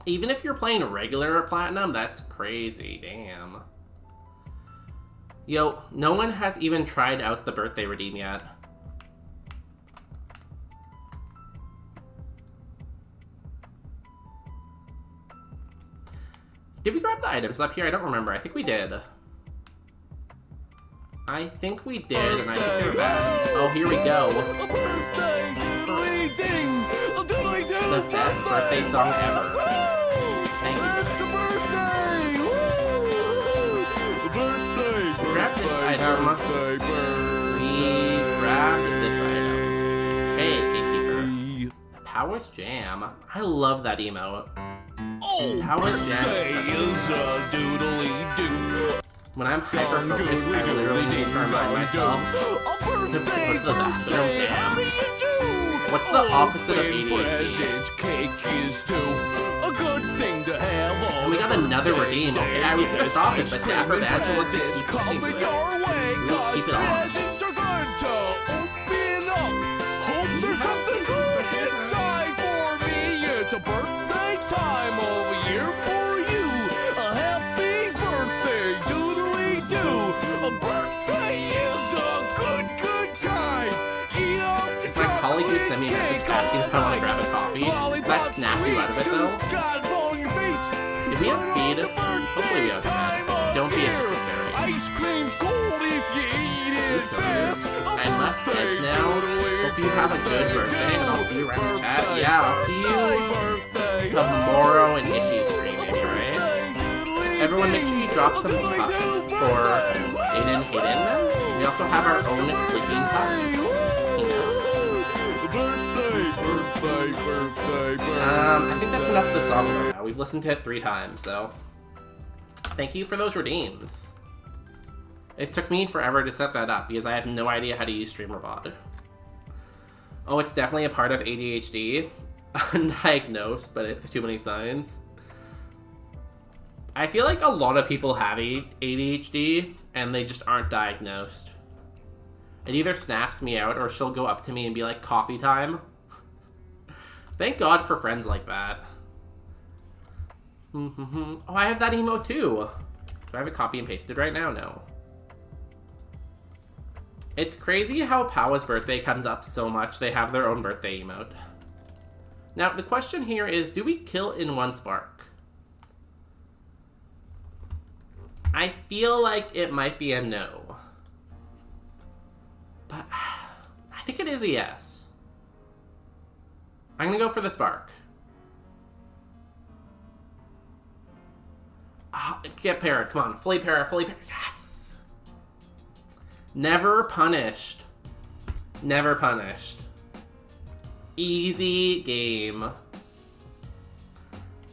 Even if you're playing regular Platinum, that's crazy. Damn. Yo, no one has even tried out the birthday redeem yet. Did we grab the items up here? I don't remember. I think we did. I think we did, and I think they're bad. Oh, here we go. the best birthday song ever. Thank you for this. Grab this item. We grabbed this item. Okay, Gatekeeper. The Powers Jam. I love that emote. Powers Jam is such a doodly-doo. when I'm hyper focused, I literally need to remind myself to put the bathroom jam. What's the opposite of ADHD? Cake is too a good thing to have. And we got another redeem. Okay, I was gonna stop it, but Dapper Badger wants to keep pushing for it. We'll keep it on. Presents are good to open up. Hope there's something good inside for me. It's a birthday time of year for you. A happy birthday, doodly-doo. A birthday is a good time. Eat up the My colleague would send me a message asking if I want to grab a coffee. Does that snap you out of it though? Did we have speed? Hopefully we have speed. Don't be a citrus berry. Ice cream's cold if you eat it fast. I must edge now. Hope you have a good birthday, and I'll see you around the chat. Yeah, I'll see you tomorrow in Ishi's stream, maybe, right? Everyone, make sure you drop some cups for Aiden Hayden. We also have our own sleeping cup. I think that's enough of the song right now. We've listened to it 3 times, so thank you for those redeems. It took me forever to set that up because I have no idea how to use StreamerBot. Oh, it's definitely a part of ADHD. Undiagnosed, but it's too many signs. I feel like a lot of people have ADHD and they just aren't diagnosed. It either snaps me out or she'll go up to me and be like, coffee time. Thank God for friends like that. Oh, I have that emote too. Do I have it copy and pasted right now? No. It's crazy how Pawa's birthday comes up so much they have their own birthday emote. Now, the question here is, do we kill in one spark? I feel like it might be a no. But I think it is a yes. I'm gonna go for the spark. Get parried, come on, fully parried, yes! Never punished. Never punished. Easy game.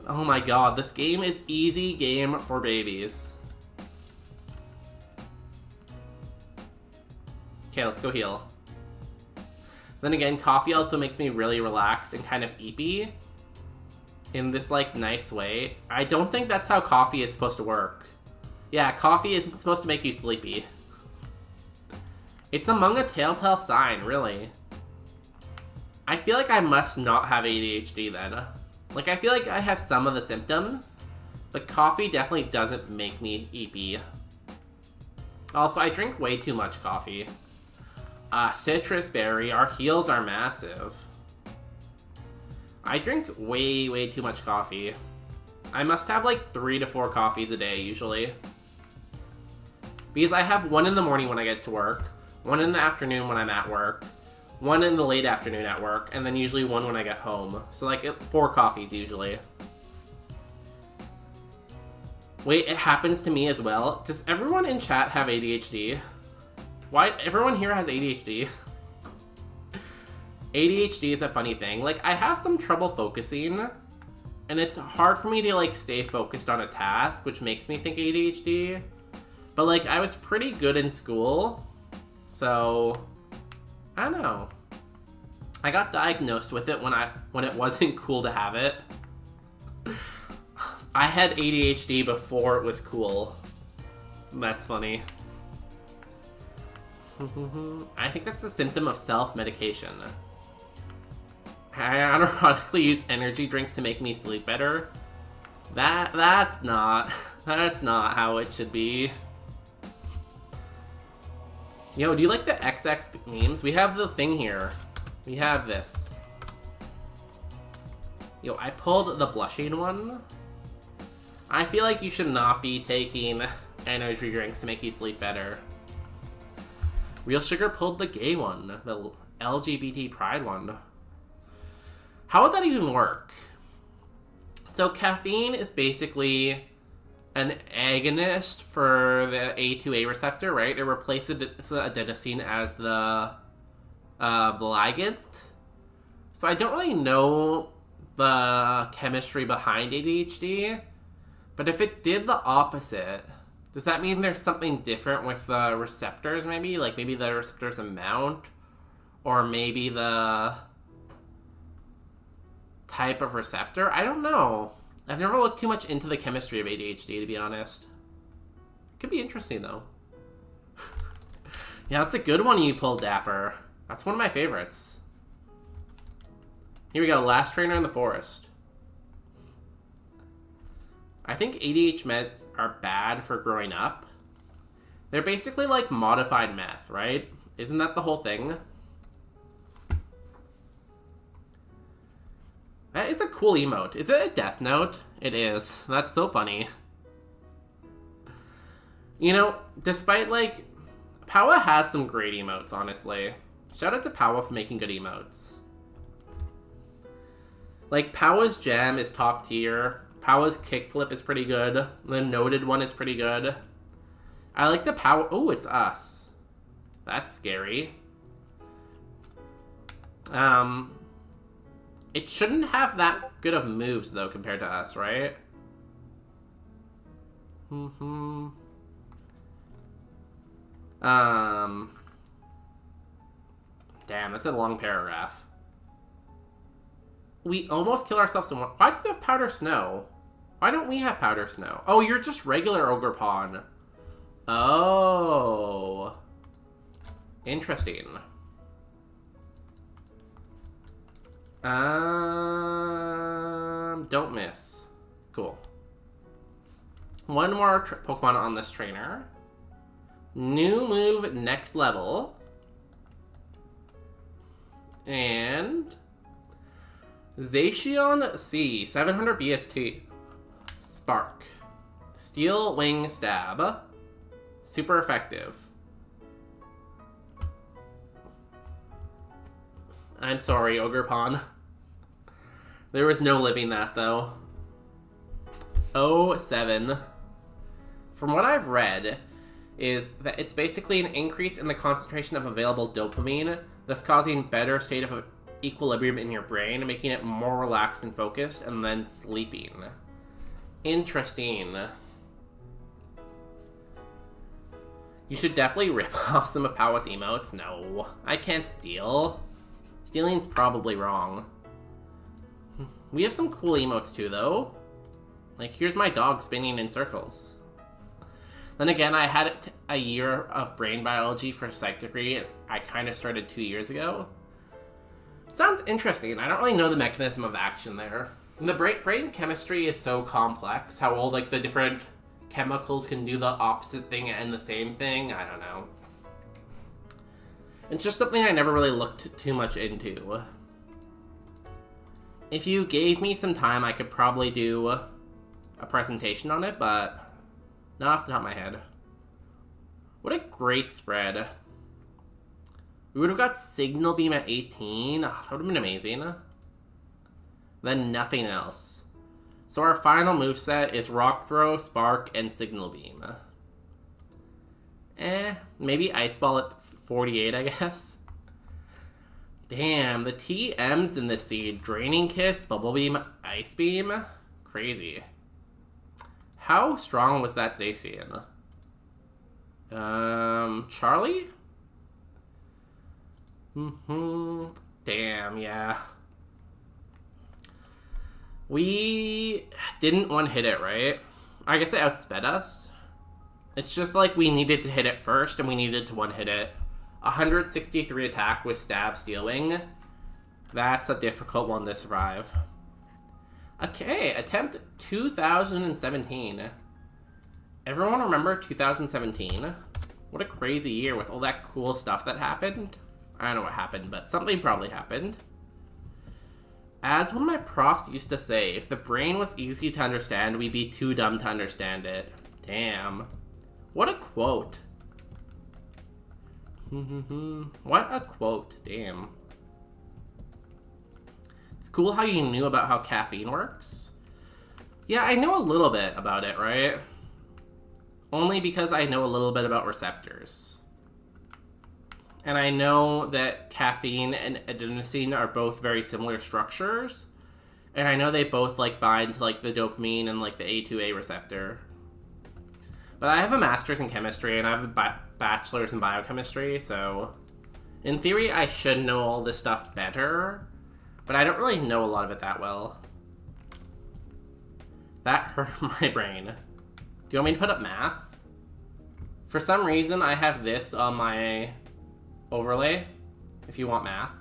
Oh my god, this game is easy game for babies. Okay, let's go heal. Then again, coffee also makes me really relaxed and kind of eepy in this, like, nice way. I don't think that's how coffee is supposed to work. Yeah, coffee isn't supposed to make you sleepy. It's among a telltale sign, really. I feel like I must not have ADHD then. Like, I feel like I have some of the symptoms, but coffee definitely doesn't make me eepy. Also, I drink way too much coffee. Citrus berry, our heals are massive. I drink way too much coffee. I must have like 3 to 4 coffees a day usually. Because I have 1 in the morning when I get to work, 1 in the afternoon when I'm at work, 1 in the late afternoon at work, and then usually 1 when I get home. So like 4 coffees usually. Wait, it happens to me as well. Does everyone in chat have ADHD? Why? Everyone here has ADHD. ADHD is a funny thing. Like, I have some trouble focusing, and it's hard for me to, like, stay focused on a task, which makes me think ADHD. But, like, I was pretty good in school, so I don't know. I got diagnosed with it when it wasn't cool to have it. I had ADHD before it was cool. That's funny. I think that's a symptom of self-medication. I unironically use energy drinks to make me sleep better. That's not how it should be. Yo, do you like the XX memes? We have the thing here. We have this. Yo, I pulled the blushing one. I feel like you should not be taking energy drinks to make you sleep better. Real Sugar pulled the gay one, the LGBT pride one. How would that even work? So caffeine is basically an agonist for the A2A receptor, right? It replaces adenosine as the ligand. So I don't really know the chemistry behind ADHD, but if it did the opposite, does that mean there's something different with the receptors maybe? Like maybe the receptors amount, or maybe the type of receptor? I don't know. I've never looked too much into the chemistry of ADHD, to be honest. Could be interesting, though. Yeah, that's a good one you pulled, Dapper. That's one of my favorites. Here we go, last trainer in the forest. I think ADHD meds are bad for growing up. They're basically like modified meth, right? Isn't that the whole thing? That is a cool emote. Is it a death note? It is. That's so funny. You know, despite like... Powa has some great emotes, honestly. Shout out to Powa for making good emotes. Like, Powa's Jam is top tier. Powa's Kickflip is pretty good. The Noted one is pretty good. I like the Powa... Oh, it's us. That's scary. It shouldn't have that good of moves, though, compared to us, right? Damn, that's a long paragraph. We almost kill ourselves in one... Why do you have Powder Snow? Why don't we have Powder Snow? Oh, you're just regular Ogre Pawn. Oh. Interesting. Don't miss. Cool. One more Pokemon on this trainer. New move, next level. And... Zacian C, 700 BST. Spark. Steel Wing Stab. Super effective. I'm sorry, Ogre Pawn. There was no living that, though. 07. From what I've read, is that it's basically an increase in the concentration of available dopamine, thus causing better state of equilibrium in your brain, making it more relaxed and focused, and then sleeping. Interesting. You should definitely rip off some of Powa's emotes. No, I can't steal. Stealing's probably wrong. We have some cool emotes too, though. Like, here's my dog spinning in circles. Then again, I had a year of brain biology for psych degree. I kind of started 2 years ago. Sounds interesting. I don't really know the mechanism of action there. And the brain chemistry is so complex. How all like the different chemicals can do the opposite thing and the same thing. I don't know. It's just something I never really looked too much into. If you gave me some time, I could probably do a presentation on it, but not off the top of my head. What a great spread. We would have got Signal Beam at 18. Oh, that would have been amazing. Then nothing else. So our final moveset is Rock Throw, Spark, and Signal Beam. Maybe Ice Ball at 48, I guess. Damn, the TMs in this seed. Draining Kiss, Bubble Beam, Ice Beam. Crazy. How strong was that Zacian? Charlie? Damn, yeah. We didn't one-hit it, right? I guess it outsped us. It's just like we needed to hit it first, and we needed to one-hit it. 163 attack with Stab Steel Wing. That's a difficult one to survive. Okay, attempt 2017. Everyone remember 2017? What a crazy year with all that cool stuff that happened. I don't know what happened, but something probably happened. As one of my profs used to say, if the brain was easy to understand, we'd be too dumb to understand it. Damn. What a quote. What a quote. Damn. It's cool how you knew about how caffeine works. Yeah, I know a little bit about it, right? Only because I know a little bit about receptors. And I know that caffeine and adenosine are both very similar structures. And I know they both, like, bind to, like, the dopamine and, like, the A2A receptor. But I have a master's in chemistry and I have a bachelor's in biochemistry, so... in theory, I should know all this stuff better. But I don't really know a lot of it that well. That hurt my brain. Do you want me to put up math? For some reason, I have this on my overlay, if you want math.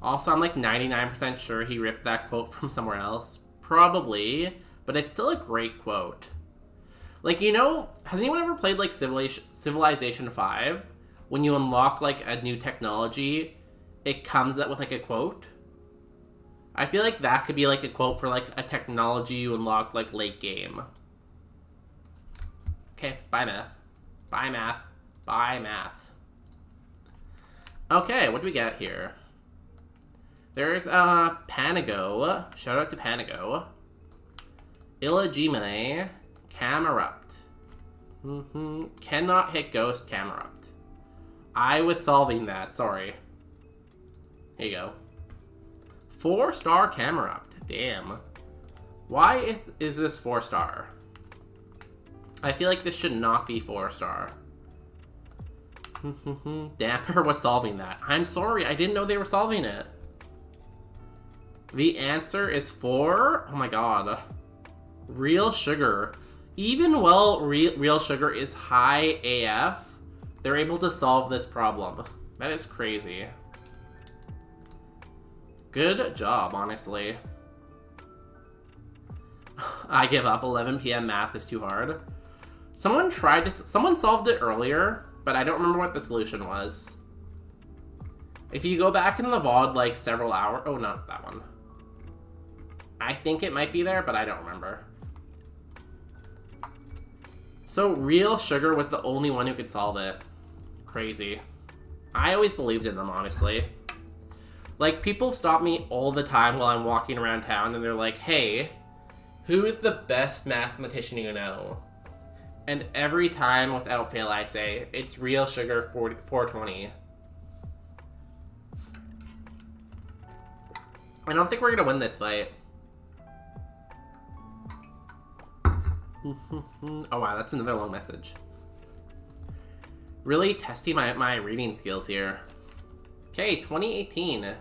Also, I'm like 99% sure he ripped that quote from somewhere else. Probably, but it's still a great quote. Like, you know, has anyone ever played like Civilization 5? When you unlock like a new technology, it comes up with like a quote. I feel like that could be like a quote for like a technology you unlock like late game. Okay, bye math. Bye math. Bye math. Okay, what do we get here? There's Panago. Shout out to Panago. Illegime. Camerupt. Cannot hit ghost Camerupt. I was solving that, sorry. Here you go. 4-star Camerupt. Damn. Why is this 4-star? I feel like this should not be 4-star. Dapper was solving that. I'm sorry, I didn't know they were solving it. The answer is 4? Oh my god. Real sugar. Even while real sugar is high AF, they're able to solve this problem. That is crazy. Good job, honestly. I give up. 11 p.m. math is too hard. Someone solved it earlier, but I don't remember what the solution was. If you go back in the VOD like several hours... oh, no, that one. I think it might be there, but I don't remember. So real sugar was the only one who could solve it. Crazy. I always believed in them, honestly. Like, people stop me all the time while I'm walking around town and they're like, hey, who is the best mathematician you know? And every time, without fail, I say, it's real sugar 420. I don't think we're gonna win this fight. Oh wow, that's another long message. Really testing my reading skills here. Okay, 2018.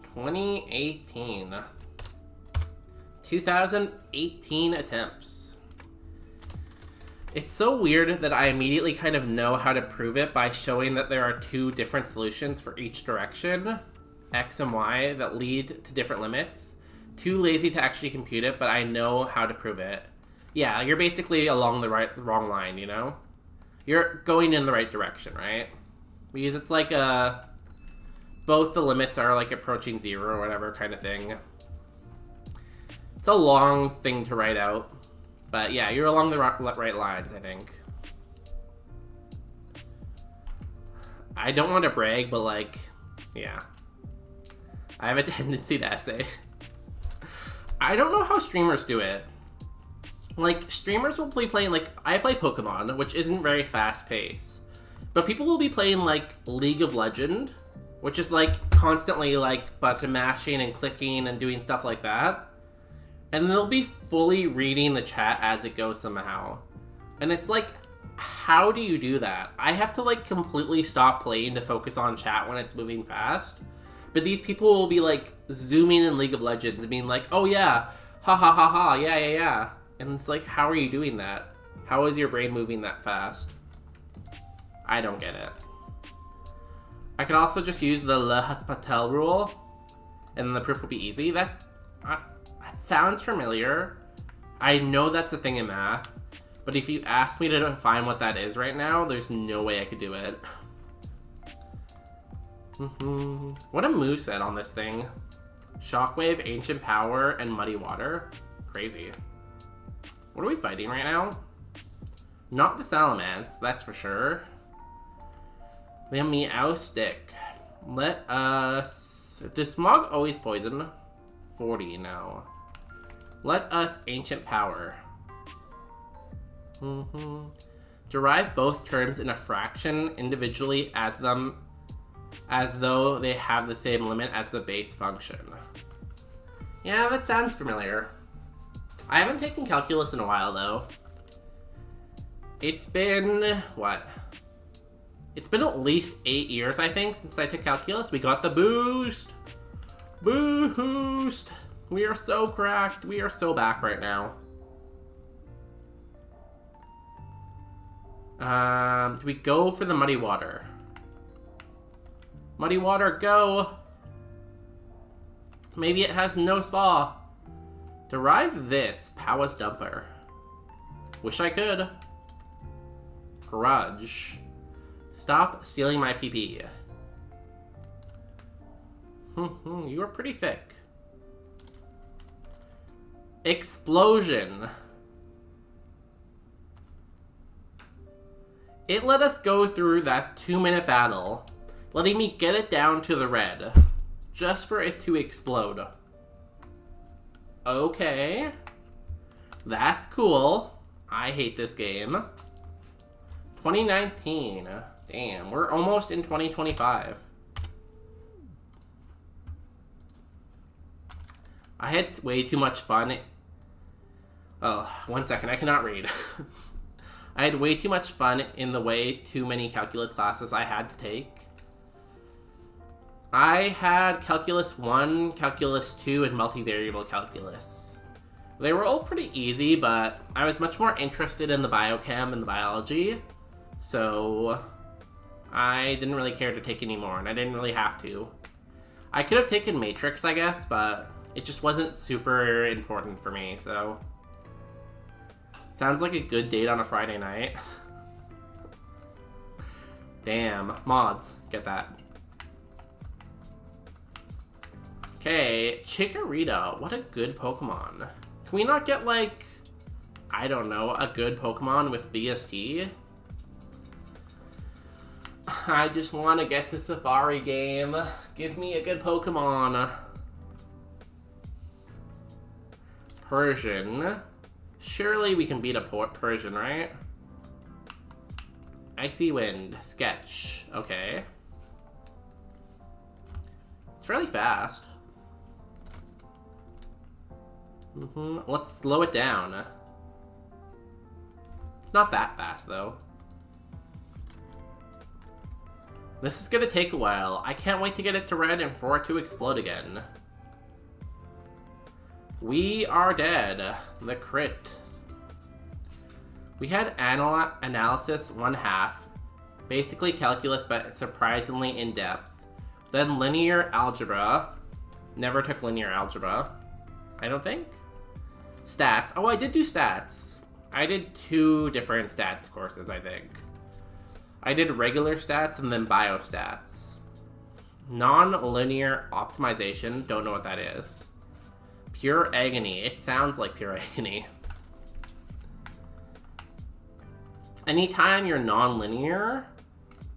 2018. 2018 attempts. It's so weird that I immediately kind of know how to prove it by showing that there are two different solutions for each direction, X and Y, that lead to different limits. Too lazy to actually compute it, but I know how to prove it. Yeah, you're basically along the wrong line, you know? You're going in the right direction, right? Because it's like both the limits are like approaching 0 or whatever kind of thing. It's a long thing to write out. But yeah, you're along the right lines, I think. I don't want to brag, but like, yeah. I have a tendency to essay. I don't know how streamers do it. Like, streamers will be playing, like, I play Pokemon, which isn't very fast-paced. But people will be playing, like, League of Legends, which is, like, constantly, like, button mashing and clicking and doing stuff like that. And they'll be fully reading the chat as it goes somehow. And it's like, how do you do that? I have to, like, completely stop playing to focus on chat when it's moving fast. But these people will be, like, zooming in League of Legends and being like, oh yeah, ha ha ha ha, yeah yeah yeah. And it's like, how are you doing that? How is your brain moving that fast? I don't get it. I can also just use the Le Hospital rule, and then the proof will be easy. That sounds familiar. I know that's a thing in math, but if you ask me to define what that is right now, there's no way I could do it. What a moveset on this thing. Shockwave, Ancient Power, and Muddy Water. Crazy. What are we fighting right now? Not the Salamence, that's for sure. The Meow Stick. Let us Does smog always poison? 40 now. Let us ancient power. Derive both terms in a fraction individually as though they have the same limit as the base function. Yeah, that sounds familiar. I haven't taken calculus in a while though. It's been, what? It's been at least 8 years, I think, since I took calculus. We got the boost! Boost! We are so cracked. We are so back right now. Do we go for the muddy water? Muddy water, go! Maybe it has no spa. Derive this, Powers Dumper. Wish I could. Grudge. Stop stealing my PP. You are pretty thick. Explosion. It let us go through that 2-minute battle, letting me get it down to the red, just for it to explode. Okay. That's cool. I hate this game. 2019. Damn, we're almost in 2025. I had way too much fun. Oh, 1 second, I cannot read. I had way too much fun in the way too many calculus classes I had to take. I had Calculus 1, Calculus 2, and Multivariable Calculus. They were all pretty easy, but I was much more interested in the biochem and the biology, so I didn't really care to take any more, and I didn't really have to. I could have taken Matrix, I guess, but it just wasn't super important for me, so... Sounds like a good date on a Friday night. Damn, mods, get that. Okay, Chikorita, what a good Pokemon. Can we not get, like, I don't know, a good Pokemon with BST? I just want to get to Safari game. Give me a good Pokemon. Persian. Surely we can beat a Persian, right? Icy Wind. Sketch. Okay. It's fairly fast. Let's slow it down. It's not that fast, though. This is gonna take a while. I can't wait to get it to red and for it to explode again. We are dead. The crit. We had analysis 1/2. Basically calculus, but surprisingly in-depth. Then linear algebra. Never took linear algebra. I don't think. Stats. Oh, I did do stats. I did 2 different stats courses, I think. I did regular stats and then biostats. Non-linear optimization. Don't know what that is. Pure agony. It sounds like pure agony. Anytime you're non-linear,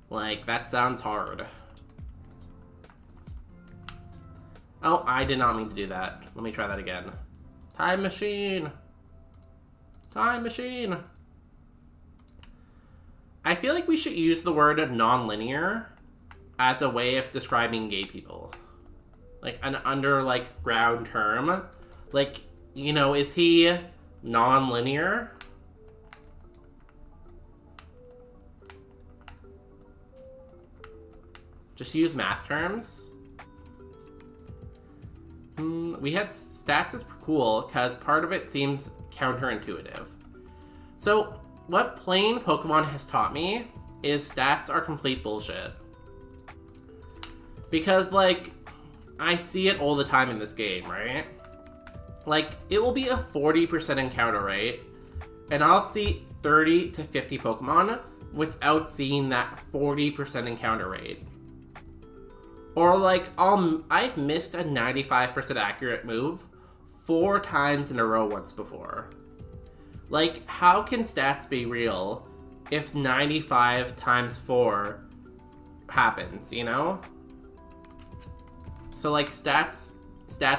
like, that sounds hard. Oh, I did not mean to do that. Let me try that again. Time machine! Time machine! I feel like we should use the word non-linear as a way of describing gay people. Like, an underground term. Like, you know, is he non-linear? Just use math terms. We had stats is cool because part of it seems counterintuitive. So what playing Pokemon has taught me is stats are complete bullshit. Because, like, I see it all the time in this game, right? Like, it will be a 40% encounter rate, and I'll see 30 to 50 Pokemon without seeing that 40% encounter rate. Or, like, I've missed a 95% accurate move 4 times in a row once before. Like, how can stats be real if 95 times 4 happens, you know? So like stats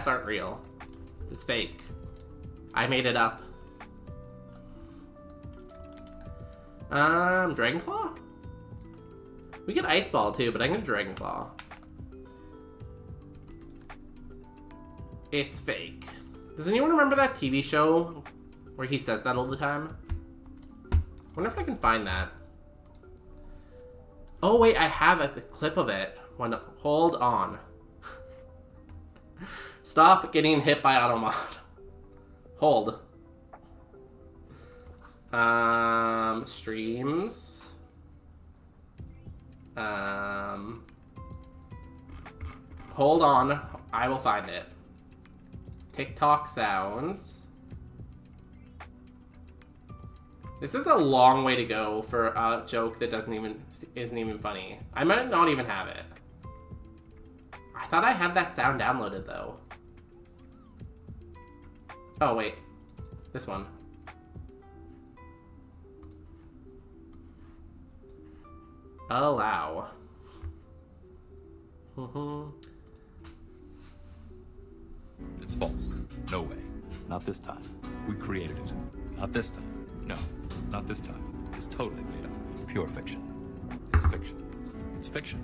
aren't real. It's fake. I made it up. Dragonclaw? We get Ice Ball too, but I'm gonna Dragonclaw. It's fake. Does anyone remember that TV show where he says that all the time? I wonder if I can find that. Oh wait, I have a clip of it. Hold on. Stop getting hit by Automod. Hold. Streams. Hold on. I will find it. TikTok sounds. This is a long way to go for a joke that isn't even funny. I might not even have it. I thought I had that sound downloaded though. Oh wait, this one. Allow. It's false. No way. Not this time. We created it. Not this time. No, not this time. It's totally made up. Pure fiction. It's fiction. It's fiction.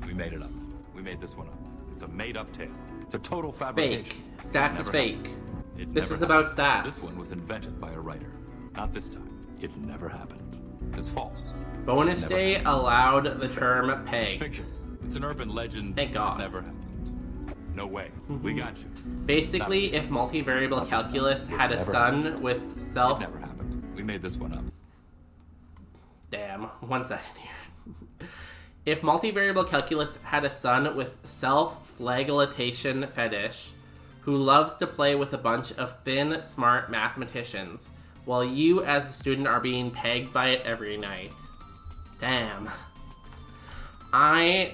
We made it up. We made this one up. It's a made-up tale. It's a total fabrication. Fake. Stats is fake. This is happened. about stats. This one was invented by a writer. Not this time. It never happened. It's false. Bonus day happened. allowed the term It's peg. fiction. It's an urban legend. Thank God. It never happened. No way. We got you. Basically, if multivariable calculus had a son with self... It never happened. We made this one up. Damn, 1 second here. If multivariable calculus had a son with self-flagellation fetish, who loves to play with a bunch of thin, smart mathematicians, while you as a student are being pegged by it every night. Damn. I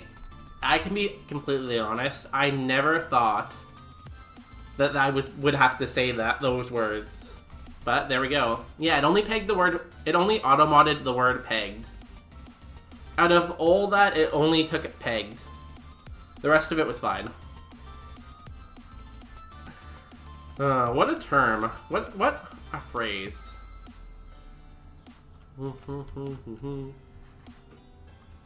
can be completely honest, I never thought that I would have to say those words. But there we go. Yeah, it only auto-modded the word pegged. Out of all that, it only took it pegged. The rest of it was fine. What a term. What a phrase.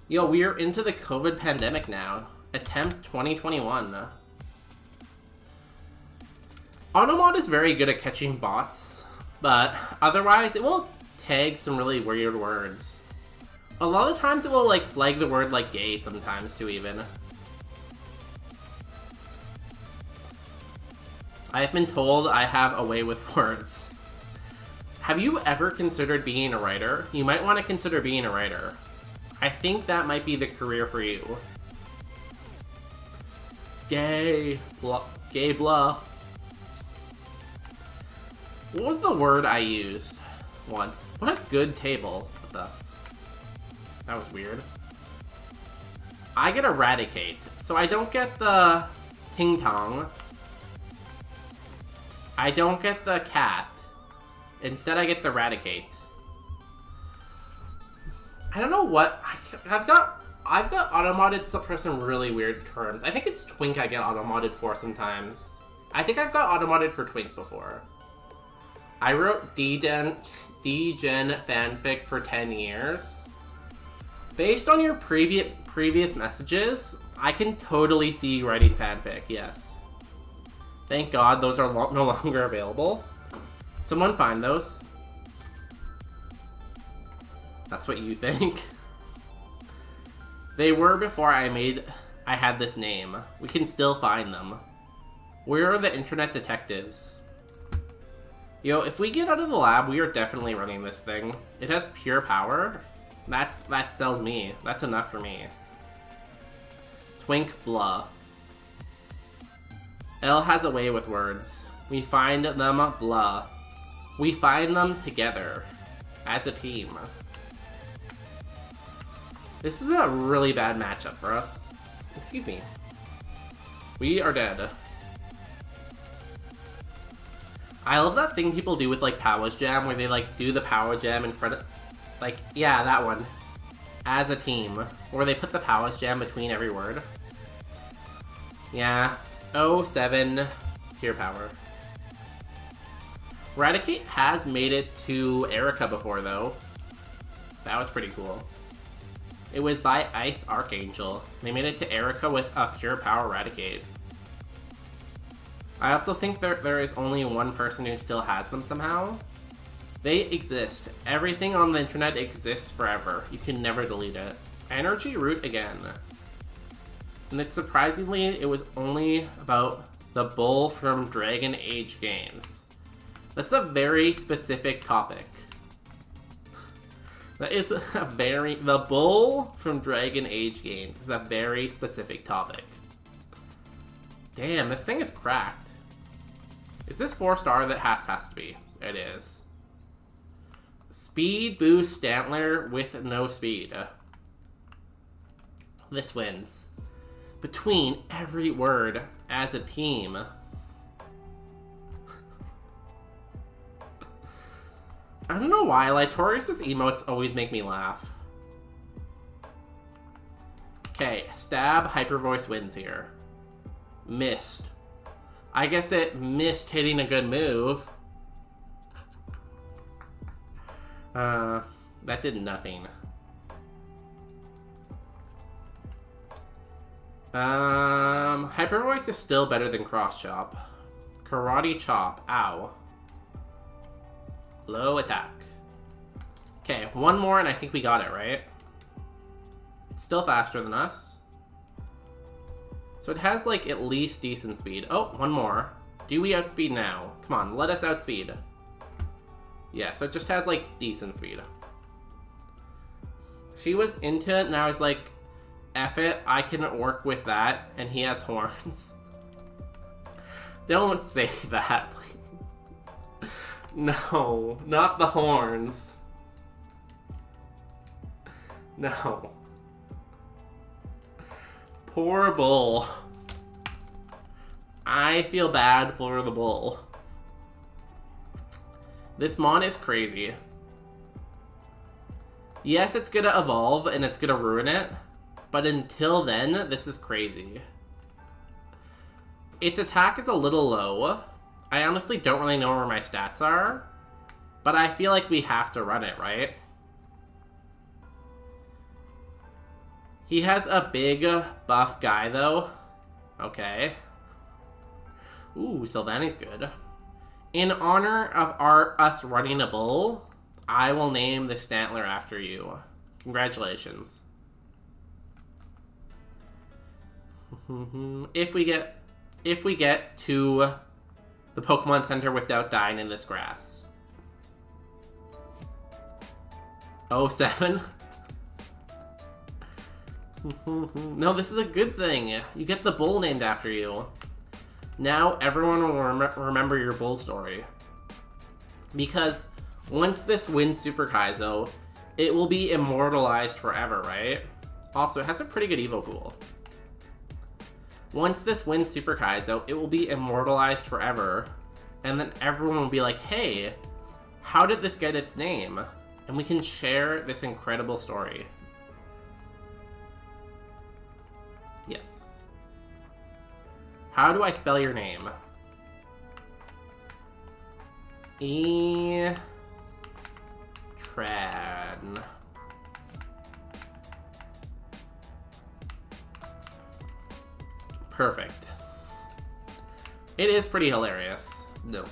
Yo, we are into the COVID pandemic now. Attempt 2021. Automod is very good at catching bots, but otherwise it will tag some really weird words. A lot of times it will like flag the word like gay sometimes too even. I have been told I have a way with words. Have you ever considered being a writer? You might want to consider being a writer. I think that might be the career for you. Gay blah. What was the word I used once? What a good table. What the? That was weird. I get eradicate, so I don't get the ting tong. I don't get the cat. Instead, I get the eradicate. I don't know what I've got auto-modded for some really weird terms. I think it's Twink I get auto-modded for sometimes. I think I've got auto-modded for Twink before. I wrote D-Gen fanfic for 10 years. Based on your previous messages, I can totally see you writing fanfic, yes. Thank God those are no longer available. Someone find those. That's what you think. They were before I had this name. We can still find them. Where are the internet detectives? Yo, if we get out of the lab, we are definitely running this thing. It has pure power. That sells me. That's enough for me. Twink blah. L has a way with words. We find them blah. We find them together. As a team. This is a really bad matchup for us. Excuse me. We are dead. I love that thing people do with like Powers Jam where they like do the Power Jam in front of... Like, yeah, that one. As a team. Where they put the Powers Jam between every word. Yeah. 07 pure power. Raticate has made it to Erica before, though. That was pretty cool. It was by Ice Archangel. They made it to Erica with a pure power Raticate. I also think there is only one person who still has them somehow. They exist. Everything on the internet exists forever. You can never delete it. Energy Root again. And it's surprisingly, it was only about the bull from Dragon Age games. That's a very specific topic. That is a very... The bull from Dragon Age games is a very specific topic. Damn, this thing is cracked. Is this 4-star? That has to be. It is. Speed boost Stantler with no speed. This wins. Between every word as a team. I don't know why, Lytorius' emotes always make me laugh. Okay, stab, hyper voice wins here. Missed. I guess it missed hitting a good move. That did nothing. Hyper voice is still better than cross chop. Karate chop, ow. Low attack. Okay, one more and I think we got it, right? It's still faster than us. So it has, like, at least decent speed. Oh, one more. Do we outspeed now? Come on, let us outspeed. Yeah, so it just has, like, decent speed. She was into it, and I was like, F it, I can work with that, and he has horns. Don't say that, please. No, not the horns. No. Poor bull. I feel bad for the bull. This mon is crazy. Yes, it's gonna evolve and it's gonna ruin it, but until then, this is crazy. Its attack is a little low. I honestly don't really know where my stats are, but I feel like we have to run it, right? He has a big buff guy, though. Okay. Ooh, Sylvanie's good. In honor of us running a bull, I will name the Stantler after you. Congratulations. If we get to the Pokemon Center without dying in this grass. 07? No, this is a good thing. You get the bull named after you. Now everyone will remember your bull story. Because once this wins Super Kaizo, it will be immortalized forever, right? Also, it has a pretty good Evo pool. Once this wins Super Kaizo, it will be immortalized forever. And then everyone will be like, hey, how did this get its name? And we can share this incredible story. Yes. How do I spell your name? Tran. Perfect. It is pretty hilarious. No.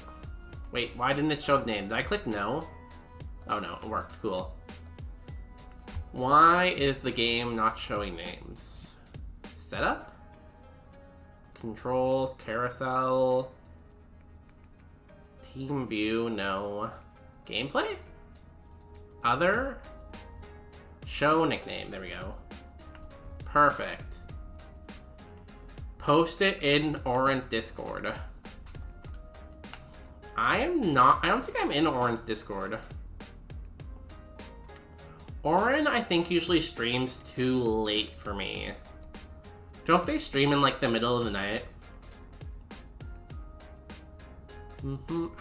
Wait, why didn't it show the name? Did I click no? Oh no, it worked. Cool. Why is the game not showing names? Setup? Controls, carousel. Team view, no. Gameplay? Other? Show nickname, there we go. Perfect. Post it in Oren's Discord. I don't think I'm in Oren's Discord. Oren, I think, usually streams too late for me. Don't they stream in, like, the middle of the night?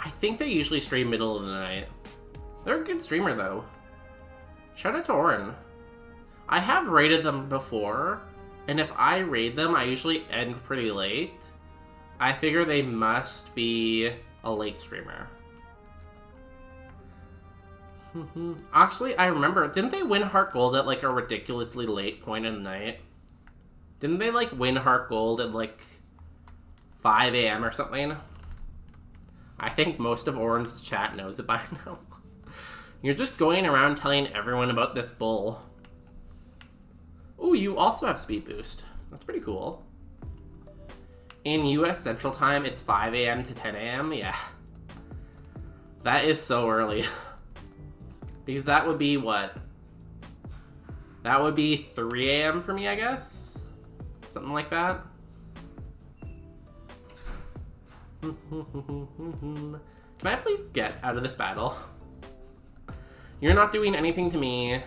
I think they usually stream middle of the night. They're a good streamer, though. Shout out to Oren. I have rated them before, And if I raid them, I usually end pretty late. I figure they must be a late streamer. Actually, I remember, didn't they win Heart Gold at like a ridiculously late point in the night? Didn't they like win Heart Gold at like 5 a.m. or something? I think most of Oren's chat knows it by now. You're just going around telling everyone about this bull. Ooh, you also have speed boost. That's pretty cool. In US Central Time, it's 5 a.m. to 10 a.m. Yeah. That is so early. Because that would be what? That would be 3 a.m. for me, I guess? Something like that. Can I please get out of this battle? You're not doing anything to me.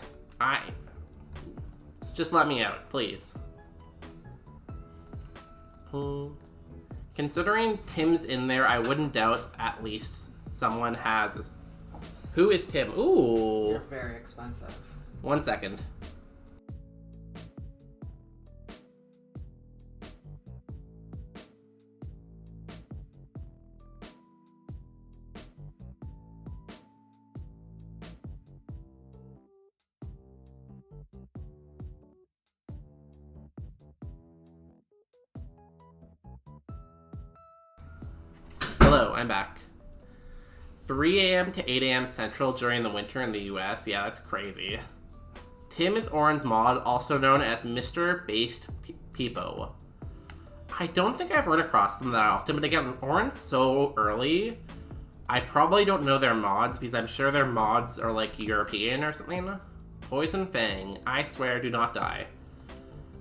Just let me out, please. Considering Tim's in there, I wouldn't doubt at least someone has... Who is Tim? Ooh. You're very expensive. 1 second. Hello, I'm back. 3 a.m. to 8 a.m. Central during the winter in the US. Yeah, that's crazy. Tim is Oren's mod, also known as Mr. Based Peepo. I don't think I've run across them that often, but again, Oren's so early, I probably don't know their mods because I'm sure their mods are like European or something. Poison Fang, I swear do not die.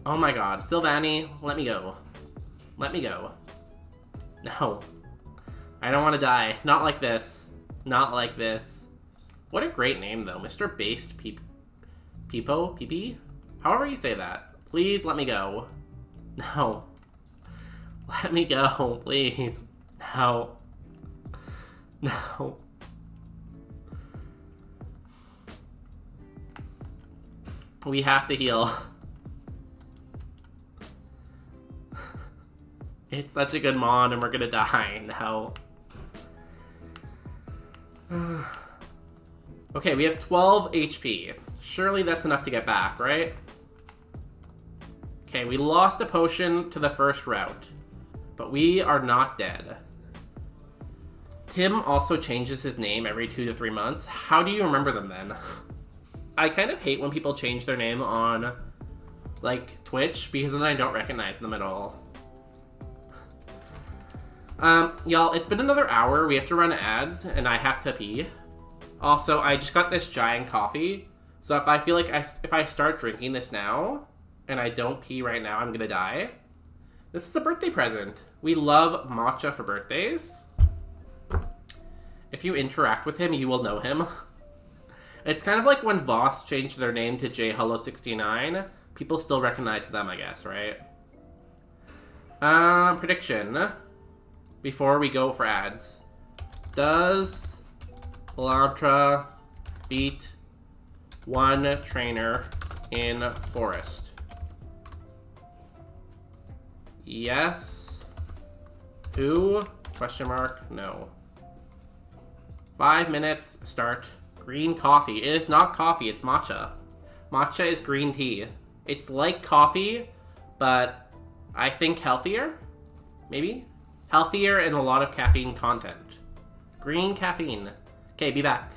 Oh my god, Sylvani, let me go. Let me go. No. I don't want to die. Not like this. Not like this. What a great name, though. Mr. Based Peepo? Peepee? However you say that. Please let me go. No. Let me go, please. No. No. We have to heal. It's such a good mod and we're gonna die. No. Okay, we have 12 HP. Surely that's enough to get back, right? Okay, we lost a potion to the first route, but we are not dead. Tim also changes his name every 2 to 3 months. How do you remember them then? I kind of hate when people change their name on, like, Twitch, because then I don't recognize them at all. Y'all, it's been another hour. We have to run ads, and I have to pee. Also, I just got this giant coffee, so if I feel like if I start drinking this now, and I don't pee right now, I'm gonna die. This is a birthday present. We love matcha for birthdays. If you interact with him, you will know him. It's kind of like when Voss changed their name to JHello69. People still recognize them, I guess, right? Prediction. Before we go for ads. Does Elantra beat one trainer in Forest? Yes. Who? Question mark. No. 5 minutes. Start. Green coffee. It is not coffee. It's matcha. Matcha is green tea. It's like coffee, but I think healthier? Maybe? Healthier and a lot of caffeine content. Green caffeine. Okay, be back.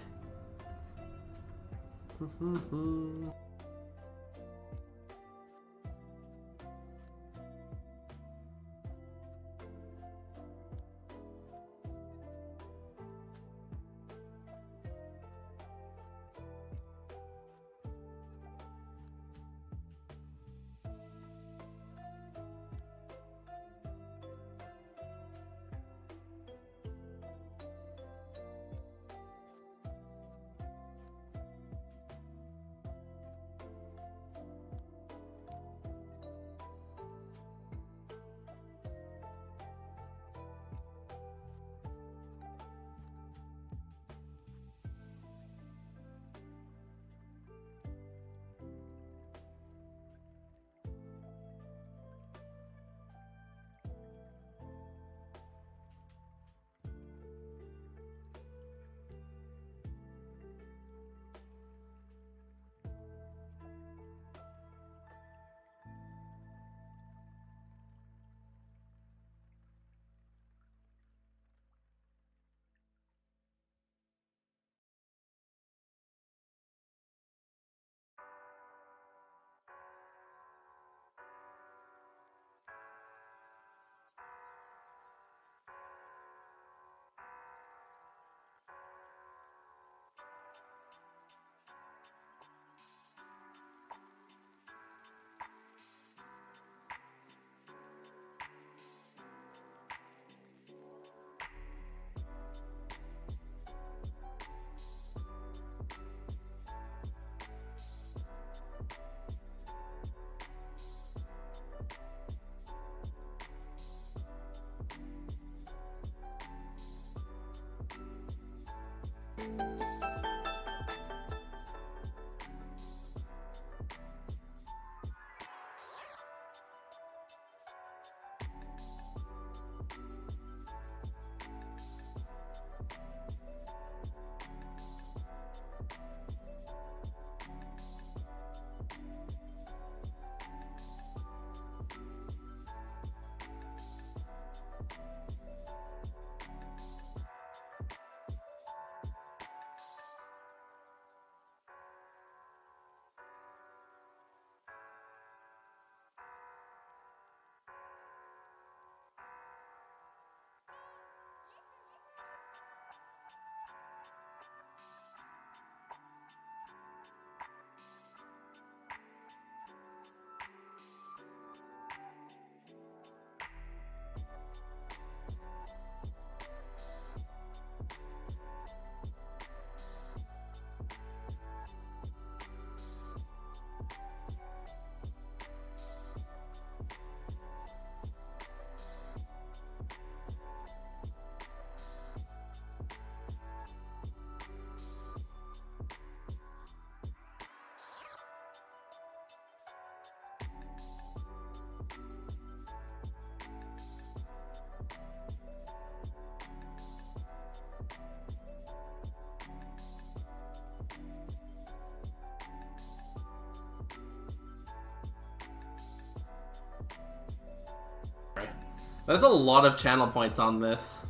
There's a lot of channel points on this.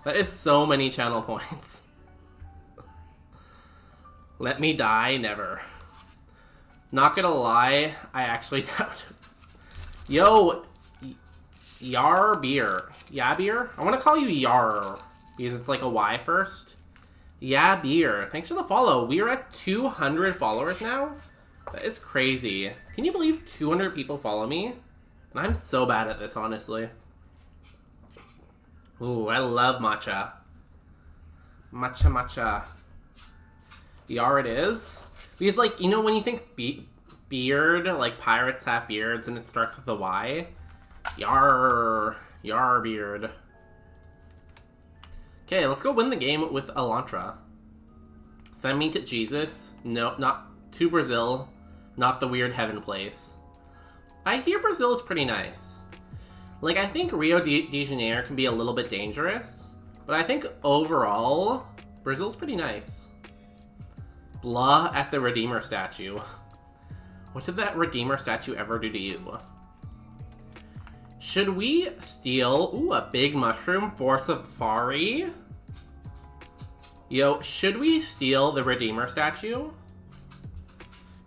That is so many channel points. Let me die, never. Not gonna lie, I actually doubt it. Yo, Yar Beer. Yeah, Beer? I want to call you Yar because it's like a Y first. Yeah, Beer. Thanks for the follow. We are at 200 followers now. That is crazy. Can you believe 200 people follow me? And I'm so bad at this, honestly. Ooh, I love matcha. Matcha, matcha. Yar it is. Because, like, you know when you think beard, like pirates have beards and it starts with a Y? Yar. Yar beard. Okay, let's go win the game with Elantra. Send me to Jesus. No, not to Brazil. Not the weird heaven place. I hear Brazil is pretty nice. Like, I think Rio de Janeiro can be a little bit dangerous. But I think overall, Brazil's pretty nice. Blah at the Redeemer statue. What did that Redeemer statue ever do to you? Should we steal... Ooh, a big mushroom for Safari? Yo, should we steal the Redeemer statue?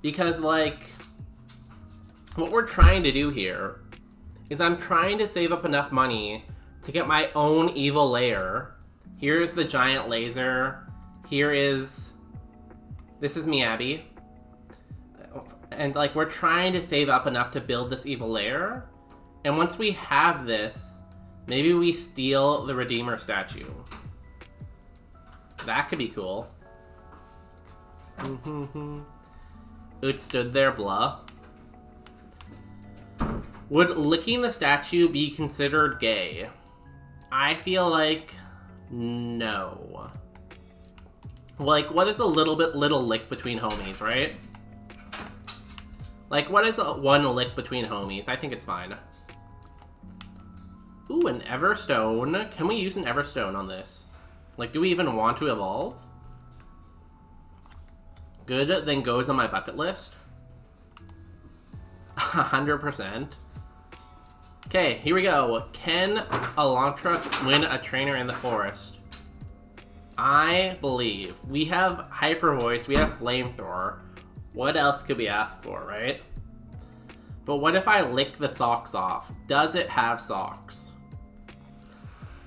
Because, like, what we're trying to do here is I'm trying to save up enough money to get my own evil lair. Here's the giant laser. Here is... This is Miyabi. And, like, we're trying to save up enough to build this evil lair. And once we have this, maybe we steal the Redeemer statue. That could be cool. It stood there, blah. Would licking the statue be considered gay? I feel like no. Like, what is a little lick between homies, right? Like, what is one lick between homies? I think it's fine. Ooh, an Everstone. Can we use an Everstone on this? Like, do we even want to evolve? Good, then goes on my bucket list. 100%. Okay, here we go. Can Elantra win a trainer in the forest? I believe. We have Hyper Voice, we have Flamethrower. What else could we ask for, right? But what if I lick the socks off? Does it have socks?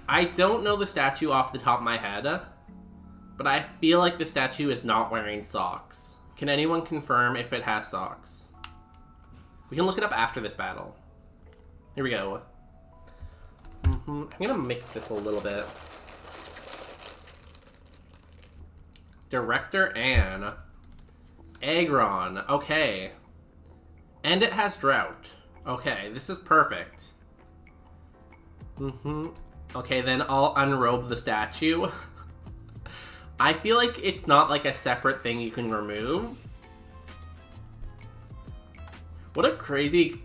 I don't know the statue off the top of my head, but I feel like the statue is not wearing socks. Can anyone confirm if it has socks? We can look it up after this battle. Here we go. I'm gonna mix this a little bit. Director Anne. Aggron. Okay. And it has Drought. Okay, this is perfect. Okay, then I'll unrobe the statue. I feel like it's not like a separate thing you can remove. What a crazy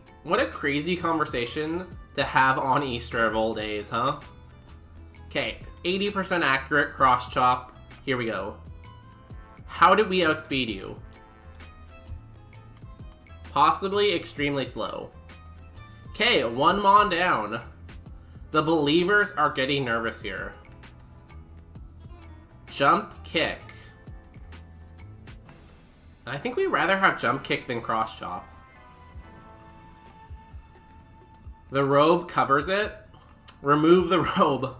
conversation to have on Easter of all days, huh? Okay, 80% accurate cross chop. Here we go. How did we outspeed you? Possibly extremely slow. Okay, one Mon down. The believers are getting nervous here. Jump kick. I think we'd rather have jump kick than cross chop. The robe covers it. Remove the robe.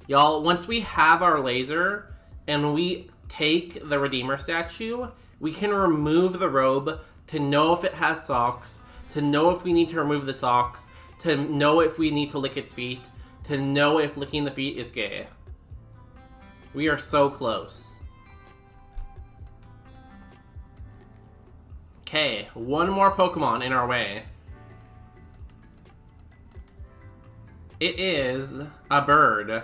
Y'all, once we have our laser and we take the Redeemer statue, we can remove the robe to know if it has socks, to know if we need to remove the socks, to know if we need to lick its feet, to know if licking the feet is gay. We are so close. Okay, one more Pokemon in our way. It is a bird.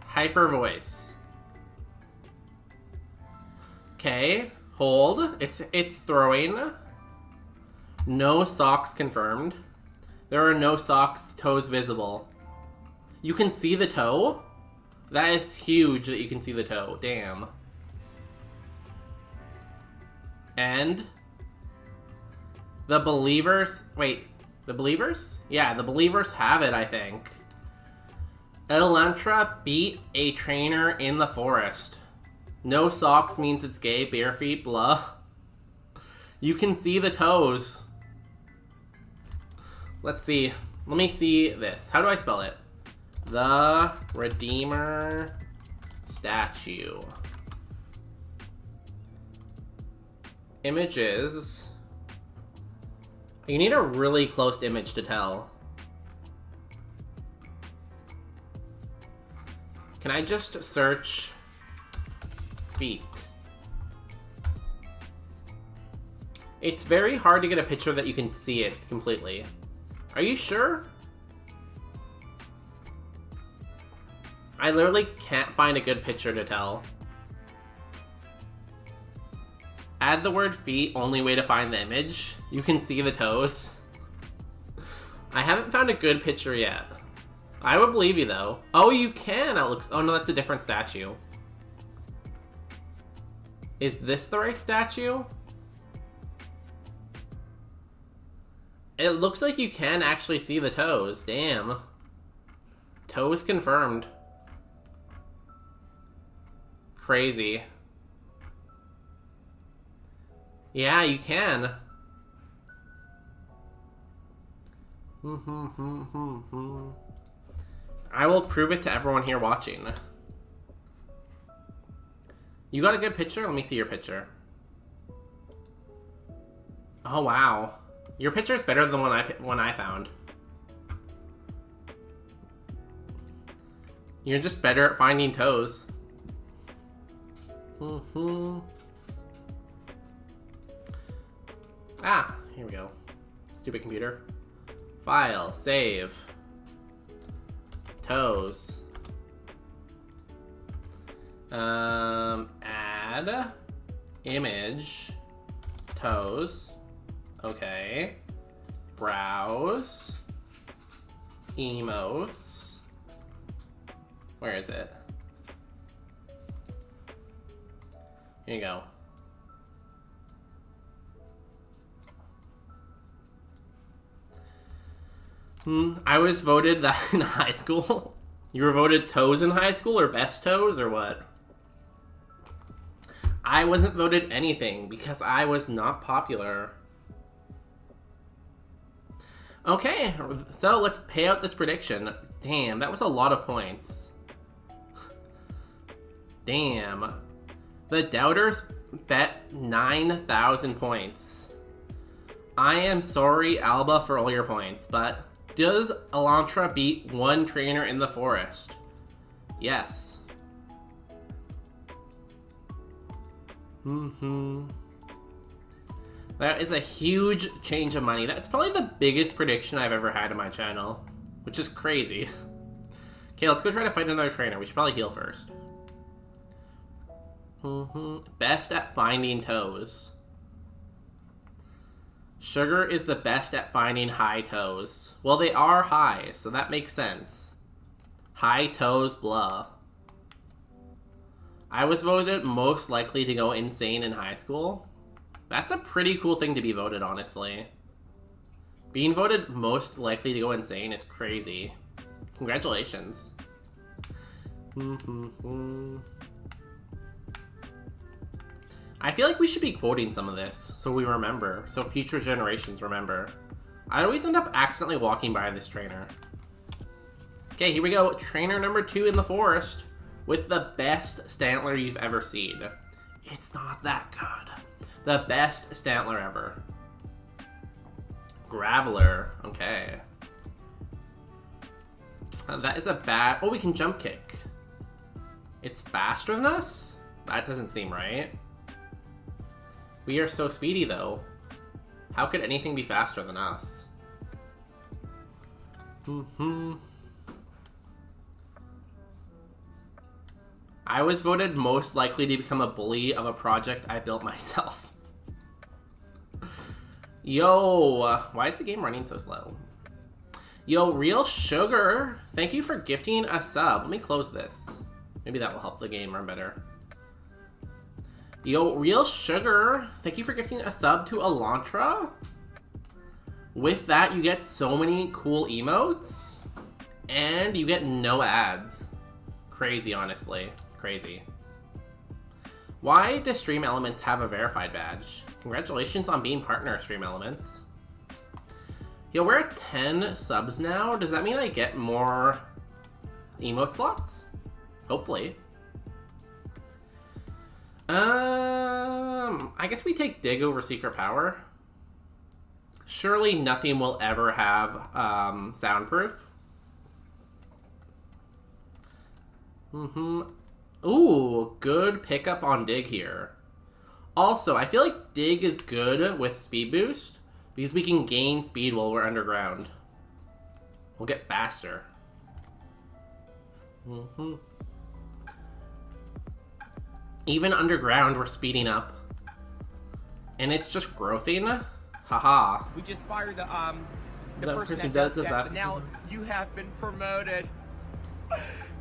Hyper Voice. Okay, Hold. It's throwing. No socks confirmed. There are no socks, toes visible. You can see the toe? That is huge that you can see the toe. Damn. And the believers... Wait, the believers? Yeah, the believers have it, I think. Elantra beat a trainer in the forest. No socks means it's gay, bare feet, blah. You can see the toes. Let's see. Let me see this. How do I spell it? The Redeemer statue. Images. You need a really close image to tell. Can I just search feet? It's very hard to get a picture that you can see it completely. Are you sure? I literally can't find a good picture to tell. Add the word feet, only way to find the image. You can see the toes. I haven't found a good picture yet. I would believe you though. Oh, you can! It looks. Oh no, that's a different statue. Is this the right statue? It looks like you can actually see the toes. Damn. Toes confirmed. Crazy. Yeah, you can. I will prove it to everyone here watching. You got a good picture? Let me see your picture. Oh, wow. Your picture is better than one I found. You're just better at finding toes. Ah, here we go. Stupid computer. File, save. Toes. Add. Image. Toes. Okay. Browse. Emotes. Where is it? Here you go. I was voted that in high school. You were voted toes in high school, or best toes, or what? I wasn't voted anything because I was not popular. Okay, so let's pay out this prediction. Damn, that was a lot of points. Damn. The doubters bet 9,000 points. I am sorry, Alba, for all your points, but does Elantra beat one trainer in the forest? Yes. That is a huge change of money. That's probably the biggest prediction I've ever had in my channel, which is crazy. Okay, let's go try to fight another trainer. We should probably heal first. Best at finding toes. Sugar is the best at finding high toes. Well, they are high, so that makes sense. High toes, blah. I was voted most likely to go insane in high school. That's a pretty cool thing to be voted, honestly. Being voted most likely to go insane is crazy. Congratulations. I feel like we should be quoting some of this so we remember, so future generations remember. I always end up accidentally walking by this trainer. Okay, here we go. Trainer number 2 in the forest with the best Stantler you've ever seen. It's not that good. The best Stantler ever. Graveler. Okay. That is a bad... Oh, we can jump kick. It's faster than us? That doesn't seem right. We are so speedy, though. How could anything be faster than us? I was voted most likely to become a bully of a project I built myself. Yo, why is the game running so slow? Yo, Real Sugar, thank you for gifting a sub. Let me close this. Maybe that will help the game run better. Yo, Real Sugar, thank you for gifting a sub to Elantra. With that, you get so many cool emotes, and you get no ads. Crazy, honestly. Crazy. Why does Stream Elements have a verified badge? Congratulations on being partner, Stream Elements. Yo, we're at 10 subs now. Does that mean I get more emote slots? Hopefully. I guess we take Dig over Secret Power. Surely nothing will ever have soundproof. Ooh, good pickup on Dig here. Also, I feel like Dig is good with speed boost because we can gain speed while we're underground. We'll get faster. Even underground, we're speeding up. And it's just growthing. Haha. We just fired the The person person that does that. that, but now you have been promoted.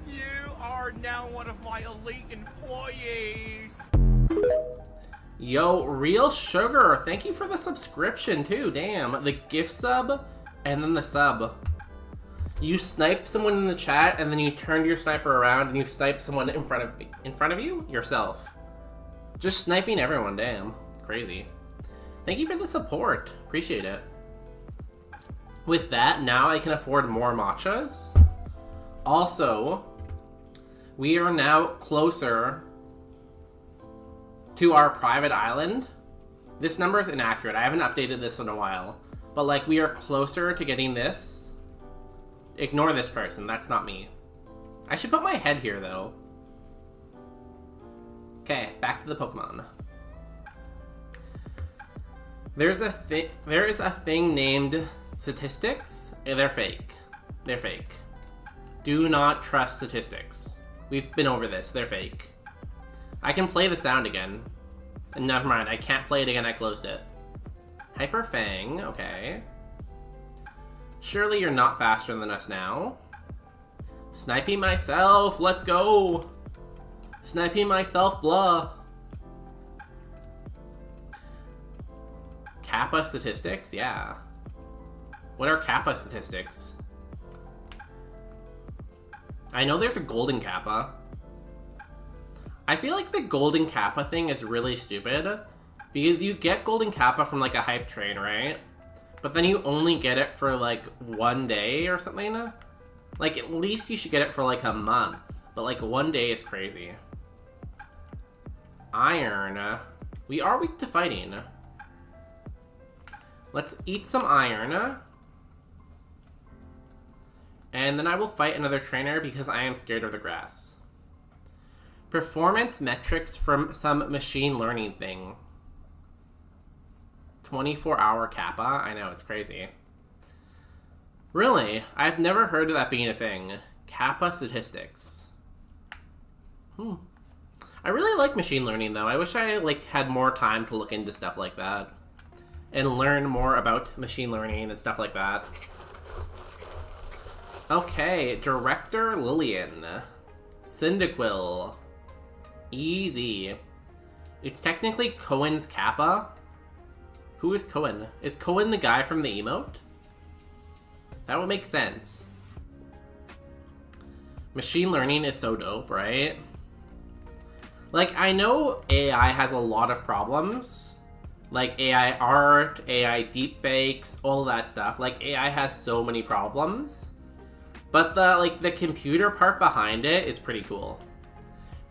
You are now one of my elite employees. Yo, Real Sugar, thank you for the subscription too. Damn, the gift sub and then the sub. You snipe someone in the chat and then you turned your sniper around and you snipe someone in front of you yourself. Just sniping everyone, damn. Crazy. Thank you for the support. Appreciate it. With that, now I can afford more matchas. Also, we are now closer to our private island. This number is inaccurate. I haven't updated this in a while. But like, we are closer to getting this. Ignore this person. That's not me. I should put my head here, though. Okay, back to the Pokemon. There is a thing named statistics. They're fake. They're fake. Do not trust statistics. We've been over this. They're fake. I can play the sound again. Never mind. I can't play it again. I closed it. Hyper Fang. Okay. Surely you're not faster than us now. Sniping myself. Let's go. Sniping myself. Blah. Kappa statistics? Yeah. What are Kappa statistics? I know there's a golden Kappa. I feel like the golden Kappa thing is really stupid because you get golden Kappa from like a hype train, right? But then you only get it for like 1 day or something. Like at least you should get it for like a month. But like 1 day is crazy. Iron. We are weak to fighting. Let's eat some iron. And then I will fight another trainer because I am scared of the grass. Performance metrics from some machine learning thing. 24-hour Kappa? I know, it's crazy. Really? I've never heard of that being a thing. Kappa statistics. I really like machine learning though. I wish I like had more time to look into stuff like that. And learn more about machine learning and stuff like that. Okay, Director Lillian. Cyndaquil. Easy. It's technically Cohen's Kappa. Who is Cohen? Is Cohen the guy from the emote? That would make sense. Machine learning is so dope, right? Like, I know AI has a lot of problems. Like AI art, AI deepfakes, all that stuff. Like AI has so many problems. But the computer part behind it is pretty cool.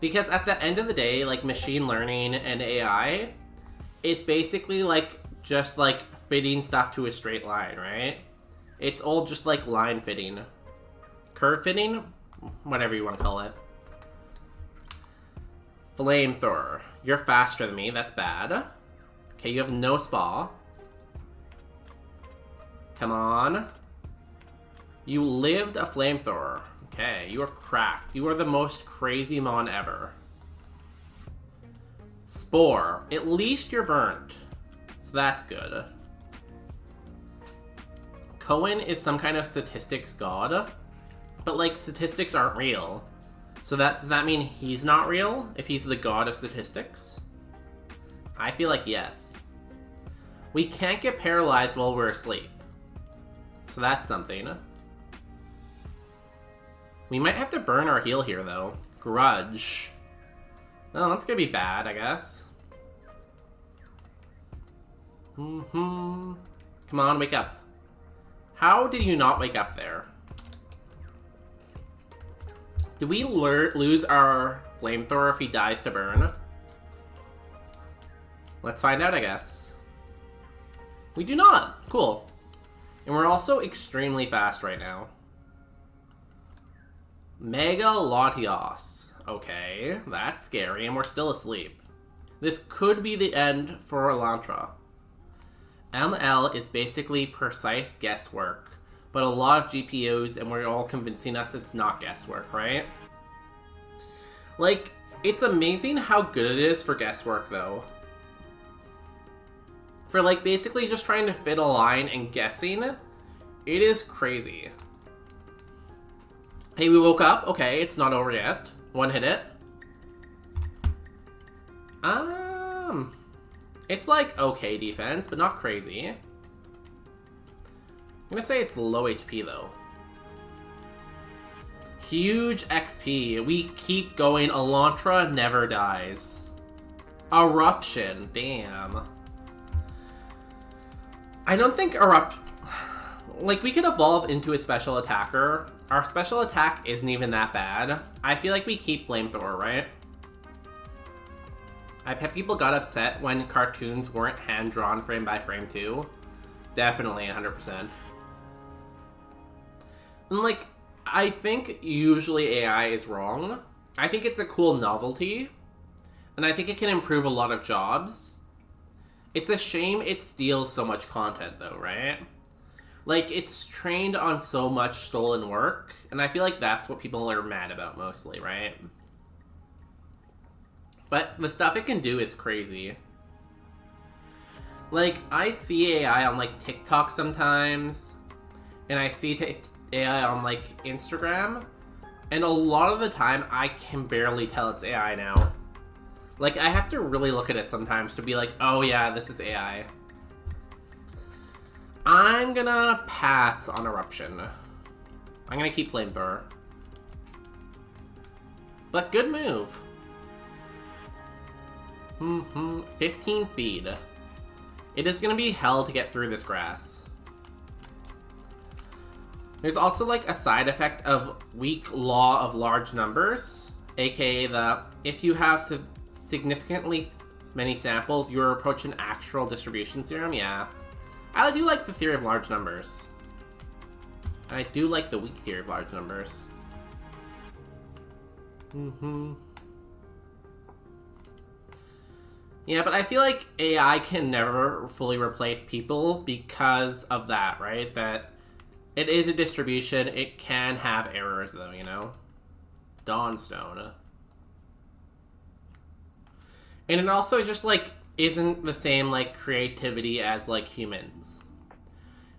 Because at the end of the day, like machine learning and AI, it's basically like just like fitting stuff to a straight line, right? It's all just like line fitting. Curve fitting? Whatever you want to call it. Flamethrower. You're faster than me, that's bad. Okay, you have no spa. Come on. You lived a flamethrower. Okay, you are cracked. You are the most crazy mon ever. Spore. At least you're burnt. So that's good. Cohen is some kind of statistics god. But, like, statistics aren't real. So does that mean he's not real? If he's the god of statistics? I feel like yes. We can't get paralyzed while we're asleep. So that's something. We might have to burn our heal here, though. Grudge. Well, that's gonna be bad, I guess. Come on, wake up. How did you not wake up there? Do we lose our flamethrower if he dies to burn? Let's find out, I guess. We do not. Cool. And we're also extremely fast right now. Mega Latios. Okay, that's scary, and we're still asleep. This could be the end for Elantra. ML is basically precise guesswork, but a lot of GPUs, and we're all convincing us it's not guesswork, right? Like, it's amazing how good it is for guesswork, though. For, like, basically just trying to fit a line and guessing, it is crazy. Hey, we woke up. Okay, it's not over yet. One hit it. It's like okay defense, but not crazy. I'm gonna say it's low HP though. Huge XP. We keep going. Elantra never dies. Eruption. Damn. I don't think like, we could evolve into a special attacker. Our special attack isn't even that bad. I feel like we keep flamethrower, right? I bet people got upset when cartoons weren't hand-drawn frame by frame too. Definitely, 100%. And, like, I think usually AI is wrong. I think it's a cool novelty. And I think it can improve a lot of jobs. It's a shame it steals so much content though, right? Like, it's trained on so much stolen work, and I feel like that's what people are mad about mostly, right? But the stuff it can do is crazy. Like, I see AI on, like, TikTok sometimes, and I see AI on, like, Instagram, and a lot of the time, I can barely tell it's AI now. Like, I have to really look at it sometimes to be like, oh yeah, this is AI. I'm gonna pass on Eruption. I'm gonna keep Flamethrower. But good move. 15 speed. It is gonna be hell to get through this grass. There's also like a side effect of weak law of large numbers, aka the if you have significantly many samples, you're approaching actual distribution theorem. Yeah. I do like the theory of large numbers. And I do like the weak theory of large numbers. Yeah, but I feel like AI can never fully replace people because of that, right? That it is a distribution. It can have errors, though, you know? Dawnstone. And it also just, like, isn't the same, like, creativity as, like, humans.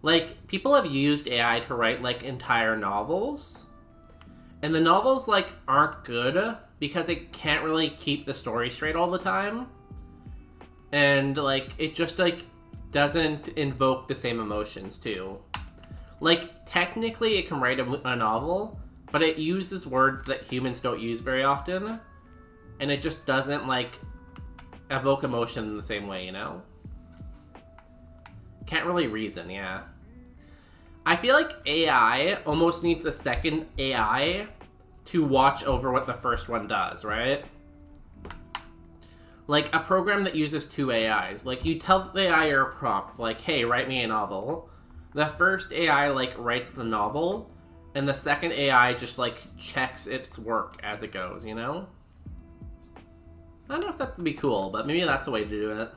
Like, people have used AI to write, like, entire novels. And the novels, like, aren't good because it can't really keep the story straight all the time. And, like, it just, like, doesn't invoke the same emotions, too. Like, technically it can write a novel, but it uses words that humans don't use very often. And it just doesn't, like, evoke emotion in the same way, you know? Can't really reason, yeah. I feel like AI almost needs a second AI to watch over what the first one does, right? Like, a program that uses two AIs. Like, you tell the AI your prompt, like, hey, write me a novel. The first AI, like, writes the novel, and the second AI just, like, checks its work as it goes, you know? I don't know if that would be cool, but maybe that's a way to do it.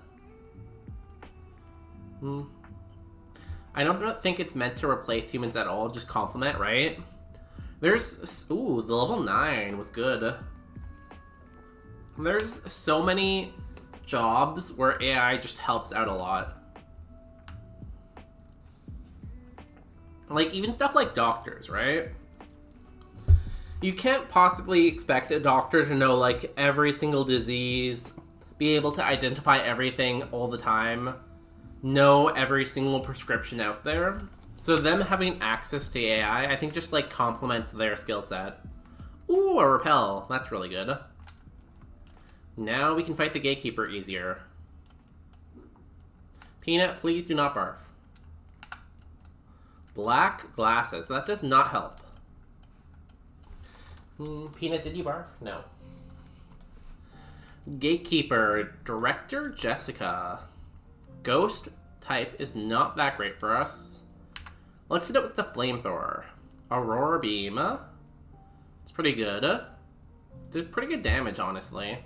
I don't think it's meant to replace humans at all, just complement, right? Ooh, the level 9 was good. There's so many jobs where AI just helps out a lot. Like, even stuff like doctors, right? You can't possibly expect a doctor to know, like, every single disease, be able to identify everything all the time, know every single prescription out there. So them having access to AI, I think just, like, complements their skill set. Ooh, a repel. That's really good. Now we can fight the gatekeeper easier. Peanut, please do not barf. Black glasses. That does not help. Peanut, did you barf? No. Gatekeeper. Director Jessica. Ghost type is not that great for us. Let's hit it with the flamethrower. Aurora beam. It's pretty good. Did pretty good damage, honestly.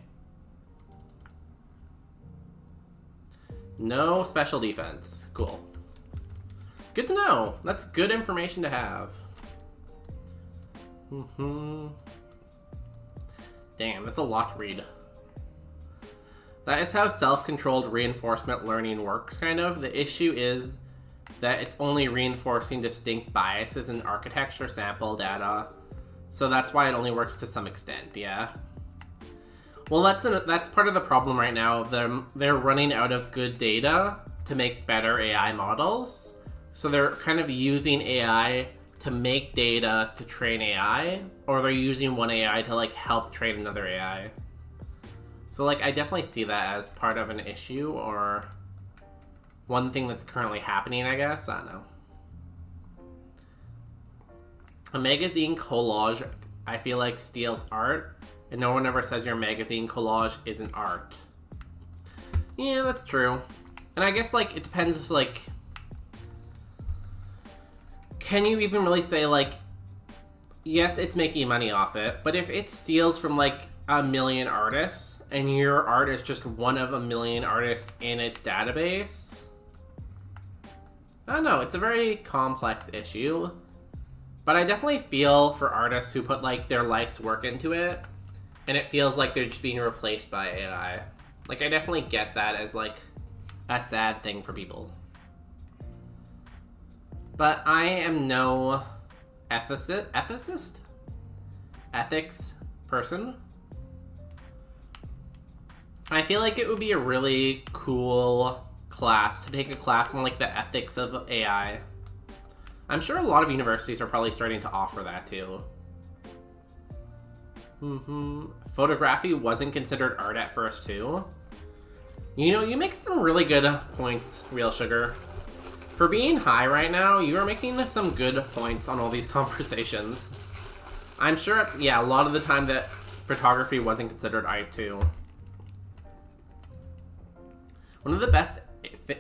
No special defense. Cool. Good to know. That's good information to have. Damn, that's a lot to read. That is how self-controlled reinforcement learning works, kind of. The issue is that it's only reinforcing distinct biases in architecture sample data. So that's why it only works to some extent, yeah. Well, that's part of the problem right now. They're running out of good data to make better AI models. So they're kind of using AI to make data to train AI, or they're using one AI to, like, help train another AI. So, like, I definitely see that as part of an issue, or one thing that's currently happening, I guess. I don't know. A magazine collage, I feel like, steals art. And no one ever says your magazine collage isn't art. Yeah, that's true. And I guess, like, it depends, like, can you even really say, like, yes, it's making money off it, but if it steals from, like, 1 million artists, and your art is just one of 1 million artists in its database, I don't know, it's a very complex issue. But I definitely feel for artists who put, like, their life's work into it, and it feels like they're just being replaced by AI. Like, I definitely get that as, like, a sad thing for people. But I am no ethics person. I feel like it would be a really cool class to take a class on, like, the ethics of AI. I'm sure a lot of universities are probably starting to offer that too. Photography wasn't considered art at first too. You know, you make some really good points, Real Sugar. For being high right now, you are making some good points on all these conversations. I'm sure, yeah, a lot of the time that photography wasn't considered art too. One of the best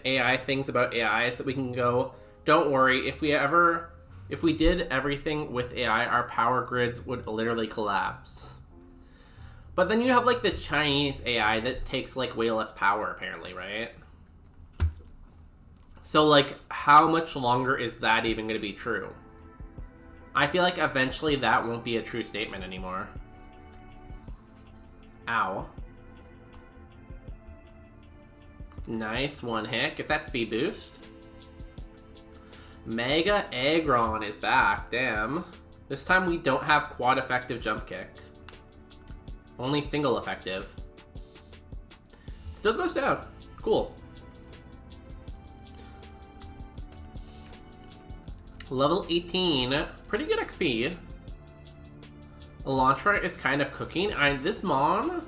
AI things about AI is that we can go, don't worry, if we did everything with AI, our power grids would literally collapse. But then you have, like, the Chinese AI that takes, like, way less power, apparently, right? So, like, how much longer is that even going to be true? I feel like eventually that won't be a true statement anymore. Ow. Nice, one hit. Get that speed boost. Mega Aggron is back, damn. This time we don't have quad effective jump kick. Only single effective. Still goes down. Cool. Level 18. Pretty good XP. Elantra is kind of cooking. This Mon,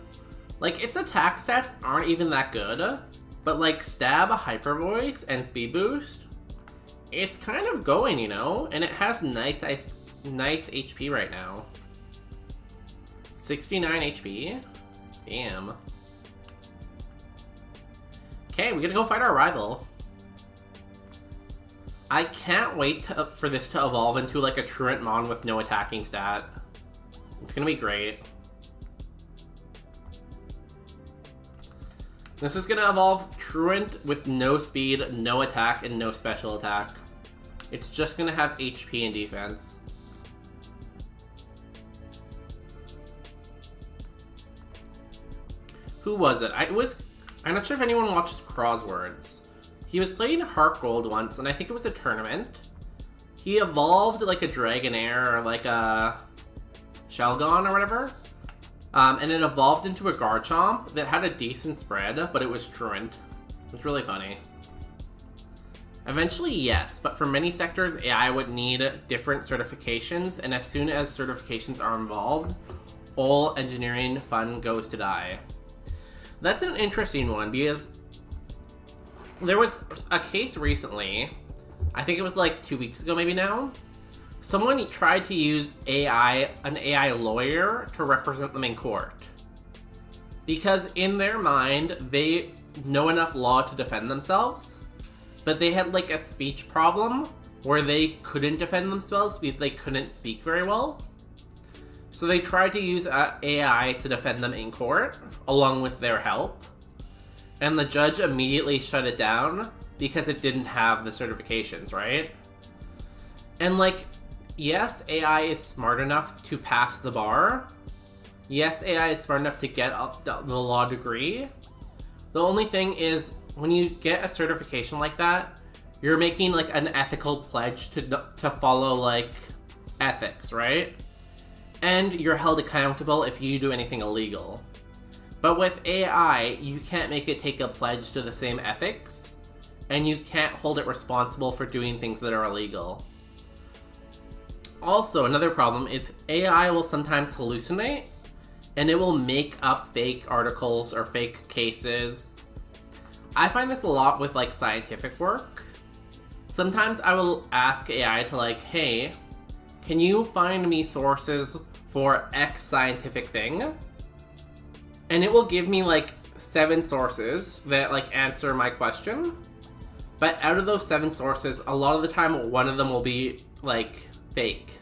like, its attack stats aren't even that good. But, like, stab, hyper voice, and speed boost, it's kind of going, you know? And it has nice HP right now. 69 HP? Damn. Okay, we gotta go fight our rival. I can't wait for this to evolve into, like, a Truant Mon with no attacking stat. It's gonna be great. This is gonna evolve Truant with no speed, no attack, and no special attack. It's just gonna have HP and defense. Who was it? I'm not sure if anyone watches Crosswords. He was playing Heart Gold once, and I think it was a tournament. He evolved like a Dragonair or like a Shelgon or whatever. And it evolved into a Garchomp that had a decent spread, but it was truant. It was really funny. Eventually, yes, but for many sectors, AI would need different certifications, and as soon as certifications are involved, all engineering fun goes to die. That's an interesting one, because there was a case recently, I think it was like 2 weeks ago maybe now, someone tried to use an AI lawyer to represent them in court. Because in their mind, they know enough law to defend themselves, but they had like a speech problem where they couldn't defend themselves because they couldn't speak very well. So they tried to use AI to defend them in court, along with their help. And the judge immediately shut it down because it didn't have the certifications, right? And like, yes, AI is smart enough to pass the bar. Yes, AI is smart enough to get up the law degree. The only thing is, when you get a certification like that, you're making like an ethical pledge to follow like ethics, right? And you're held accountable if you do anything illegal. But with AI, you can't make it take a pledge to the same ethics, and you can't hold it responsible for doing things that are illegal. Also, another problem is AI will sometimes hallucinate, and it will make up fake articles or fake cases. I find this a lot with like scientific work. Sometimes I will ask AI to like, hey, can you find me sources for X scientific thing? And it will give me like 7 sources that like answer my question. But out of those 7 sources, a lot of the time, one of them will be like fake.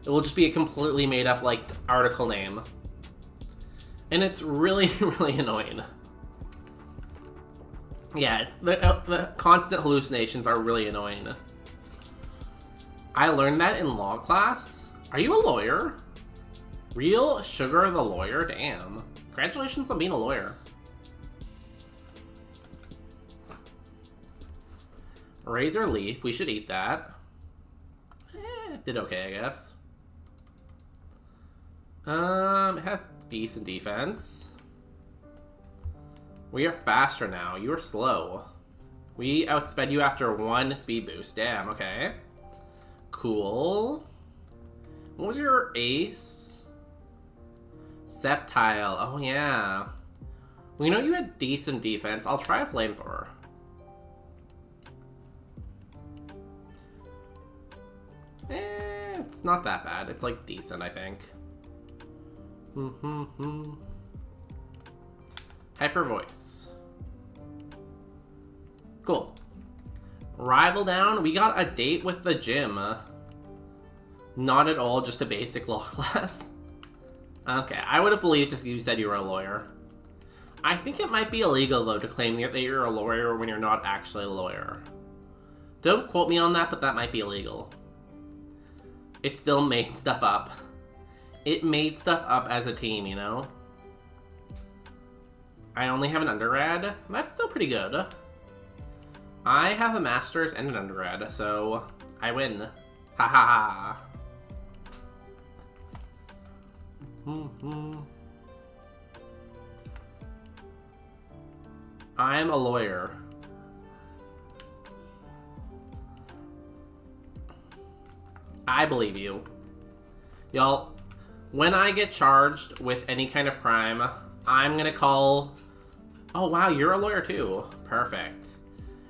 It will just be a completely made up like article name. And it's really, really annoying. Yeah, the constant hallucinations are really annoying. I learned that in law class. Are you a lawyer? Real Sugar the lawyer? Damn. Congratulations on being a lawyer. Razor leaf, we should eat that. Did okay, I guess. It has decent defense. We are faster now. You are slow. We outsped you after 1 speed boost. Damn, okay. Cool. What was your ace? Sceptile. Oh, yeah. We know you had decent defense. I'll try a flamethrower. It's not that bad. It's, like, decent, I think. Hyper voice. Cool. Rival down. We got a date with the gym. Not at all just a basic law class. Okay, I would have believed if you said you were a lawyer. I think it might be illegal, though, to claim that you're a lawyer when you're not actually a lawyer. Don't quote me on that, but that might be illegal. It still made stuff up. It made stuff up as a team, you know? I only have an undergrad. That's still pretty good. I have a master's and an undergrad, so I win. Ha ha ha. I'm a lawyer. I believe you. Y'all, when I get charged with any kind of crime, I'm gonna call... Oh wow, you're a lawyer too. Perfect.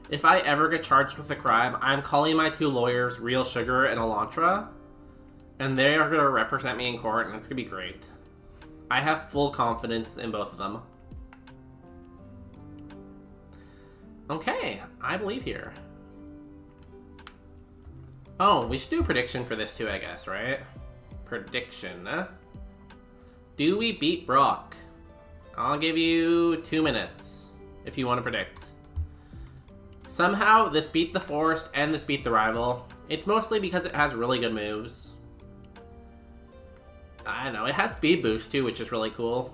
If I ever get charged with a crime, I'm calling my 2 lawyers, Real Sugar and Elantra, and they are gonna represent me in court, and it's gonna be great. I have full confidence in both of them. Okay, I believe here. Oh, we should do a prediction for this too, I guess, right? Prediction. Do we beat Brock? I'll give you 2 minutes if you want to predict. Somehow, this beat the Forest and this beat the Rival. It's mostly because it has really good moves. I don't know, it has speed boost too, which is really cool.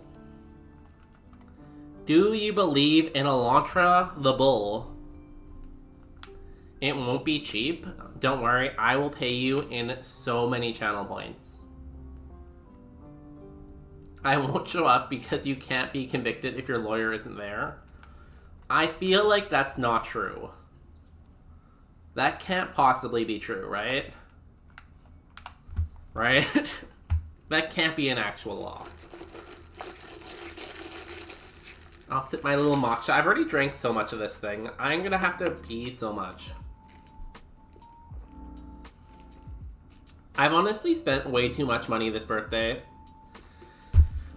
Do you believe in Elantra the Bull? It won't be cheap. Don't worry, I will pay you in so many channel points. I won't show up because you can't be convicted if your lawyer isn't there. I feel like that's not true. That can't possibly be true, right? Right? That can't be an actual law. I'll sip my little matcha. I've already drank so much of this thing. I'm gonna have to pee so much. I've honestly spent way too much money this birthday.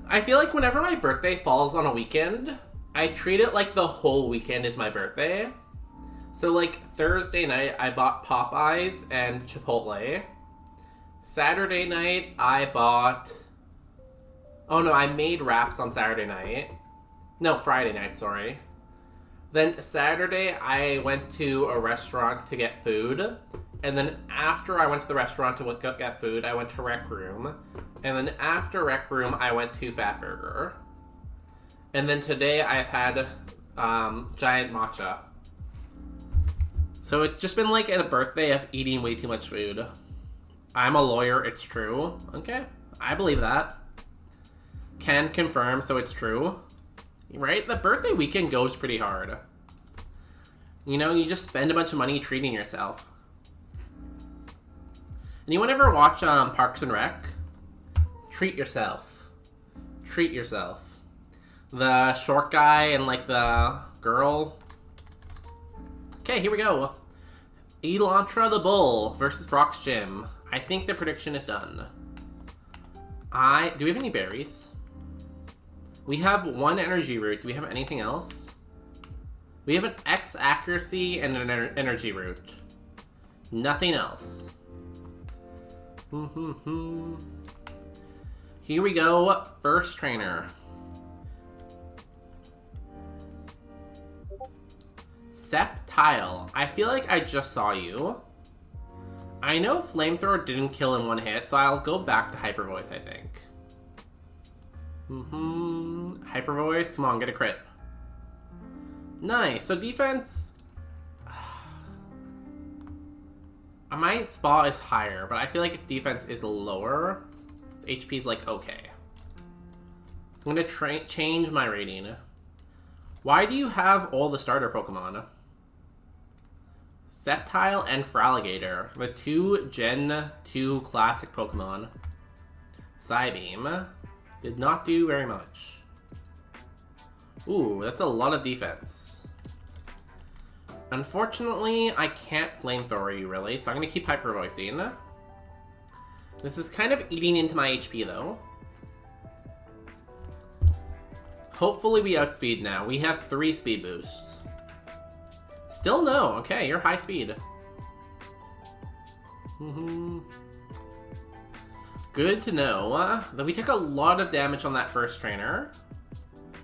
I feel like whenever my birthday falls on a weekend, I treat it like the whole weekend is my birthday. So like Thursday night, I bought Popeyes and Chipotle. Saturday night, I bought... Oh no, I made wraps on Saturday night. No, Friday night, sorry. Then Saturday, I went to a restaurant to get food. And then after I went to the restaurant to get food, I went to Rec Room. And then after Rec Room, I went to Fat Burger. And then today, I've had giant matcha. So it's just been like a birthday of eating way too much food. I'm a lawyer, it's true. Okay, I believe that. Can confirm, so it's true. Right? The birthday weekend goes pretty hard. You know, you just spend a bunch of money treating yourself. Anyone ever watch Parks and Rec? Treat yourself. Treat yourself. The short guy and like the girl. Okay, here we go. Elantra the Bull versus Brock's Gym. I think the prediction is done. Do we have any berries? We have one energy root. Do we have anything else? We have an X accuracy and an energy root. Nothing else. Here we go. First trainer. Septile. I feel like I just saw you. I know Flamethrower didn't kill in one hit, so I'll go back to Hyper Voice, I think. Hyper Voice, come on, get a crit. Nice, so defense... My spa is higher, but I feel like its defense is lower. Its HP is like, okay. I'm gonna change my rating. Why do you have all the starter Pokemon? Septile and Fraligator, the two Gen 2 classic Pokemon. Psybeam did not do very much. Ooh, that's a lot of defense. Unfortunately, I can't Flamethrower you really, so I'm going to keep Hyper Voicing. This is kind of eating into my HP though. Hopefully we outspeed now. We have 3 speed boosts. Still no. Okay, you're high speed. Good to know. That we took a lot of damage on that first trainer.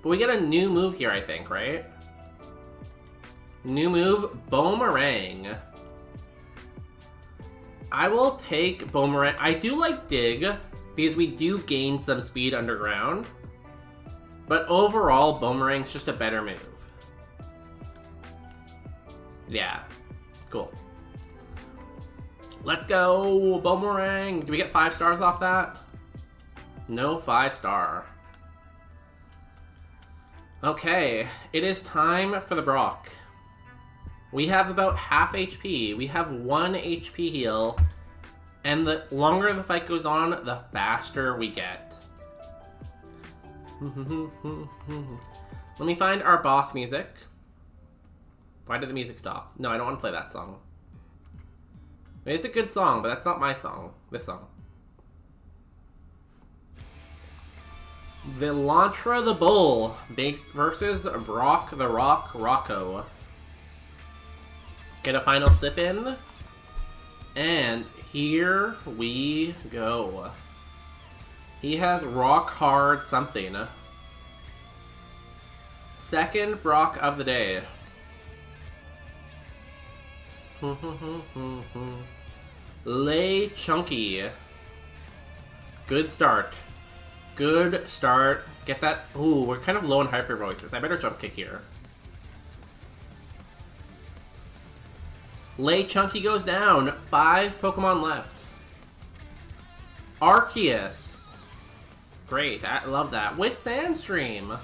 But we get a new move here, I think, right? New move, Boomerang. I will take Boomerang. I do like Dig, because we do gain some speed underground. But overall, Boomerang's just a better move. Yeah. Cool. Let's go, Boomerang. Do we get 5 stars off that? No 5-star. Okay, it is time for the Brock. We have about half HP. We have 1 HP heal. And the longer the fight goes on, the faster we get. Let me find our boss music. Why did the music stop? No, I don't want to play that song. It's a good song, but that's not my song. This song. Elantra the Bull versus Brock the Rock Rocco. Get a final sip in. And here we go. He has rock hard something. Second Brock of the day. Lay Chunky. Good start. Good start. Get that. Ooh, we're kind of low on hyper voices. I better jump kick here. Lay Chunky goes down. 5 Pokemon left. Arceus. Great. I love that. With Sandstream.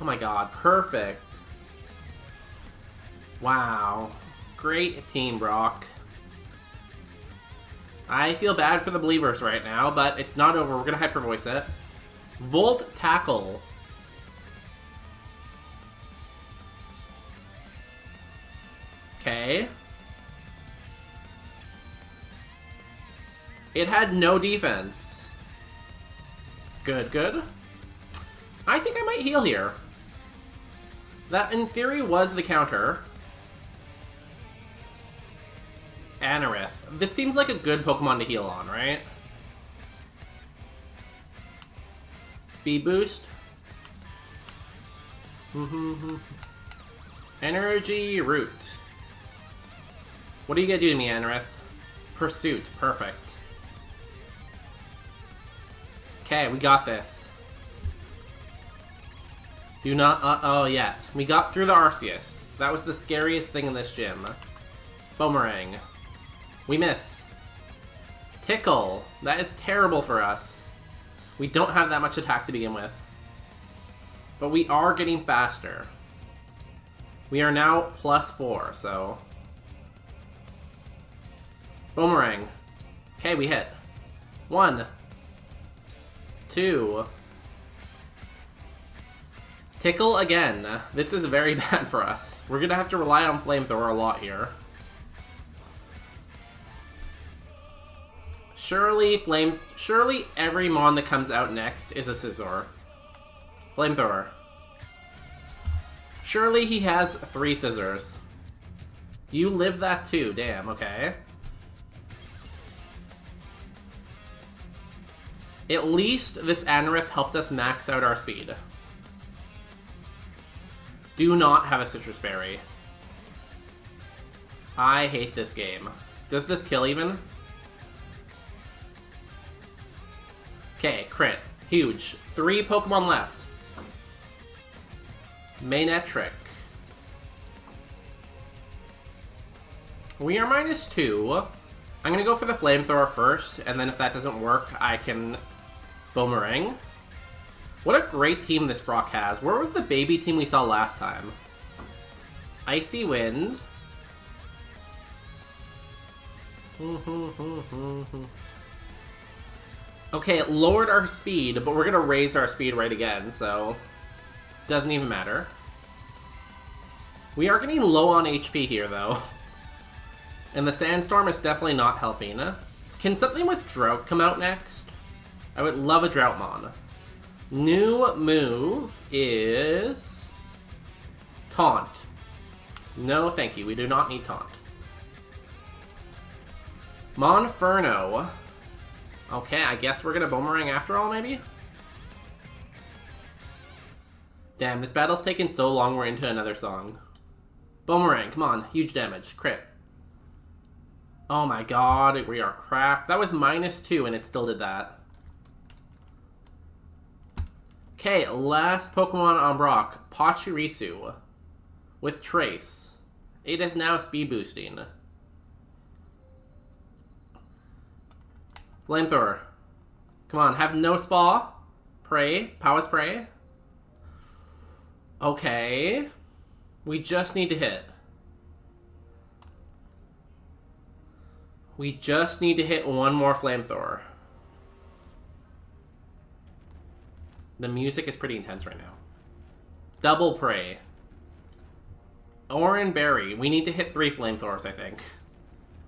Oh my god. Perfect. Wow. Great team, Brock. I feel bad for the believers right now, but it's not over. We're going to hyper voice it. Volt Tackle. Okay. It had no defense. Good, good. I think I might heal here. That, in theory, was the counter. Anorith. This seems like a good Pokemon to heal on, right? Speed boost. Energy Root. What are you gonna do to me, Anorith? Pursuit. Perfect. Okay, we got this. Do not uh-oh yet. We got through the Arceus. That was the scariest thing in this gym. Boomerang. We miss. Tickle. That is terrible for us. We don't have that much attack to begin with. But we are getting faster. We are now +4, so... Boomerang. Okay, we hit. 1. 2. Tickle again. This is very bad for us. We're gonna have to rely on Flamethrower a lot here. Surely every Mon that comes out next is a Scizor. Flamethrower. Surely he has 3 Scissors. You live that too, damn, okay. At least this Anorith helped us max out our speed. Do not have a Citrus Berry. I hate this game. Does this kill even? Okay, crit. Huge. 3 Pokemon left. Manectric. We are -2. I'm gonna go for the Flamethrower first, and then if that doesn't work, I can Boomerang. What a great team this Brock has. Where was the baby team we saw last time? Icy Wind. Okay, it lowered our speed, but we're gonna raise our speed right again, so... Doesn't even matter. We are getting low on HP here, though. And the Sandstorm is definitely not helping. Can something with Drought come out next? I would love a Droughtmon. New move is... Taunt. No, thank you. We do not need Taunt. Monferno. Okay, I guess we're gonna Boomerang after all, maybe? Damn, this battle's taken so long we're into another song. Boomerang, come on. Huge damage. Crit. Oh my god, we are crap. That was -2 and it still did that. Okay, last Pokemon on Brock. Pachirisu. With Trace. It is now speed boosting. Flamethrower. Come on, have no Spa. Pray. Power Spray. Okay. We just need to hit. We just need to hit one more Flamethrower. The music is pretty intense right now. Double Prey. Oran Berry. We need to hit 3 Flamethrowers, I think.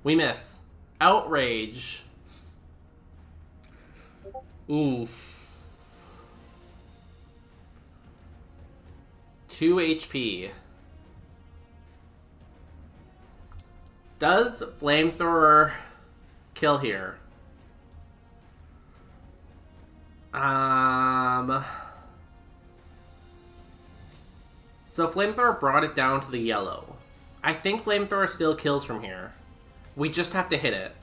We miss. Outrage. Ooh. 2 HP. Does Flamethrower kill here? So Flamethrower brought it down to the yellow. I think Flamethrower still kills from here. We just have to hit it.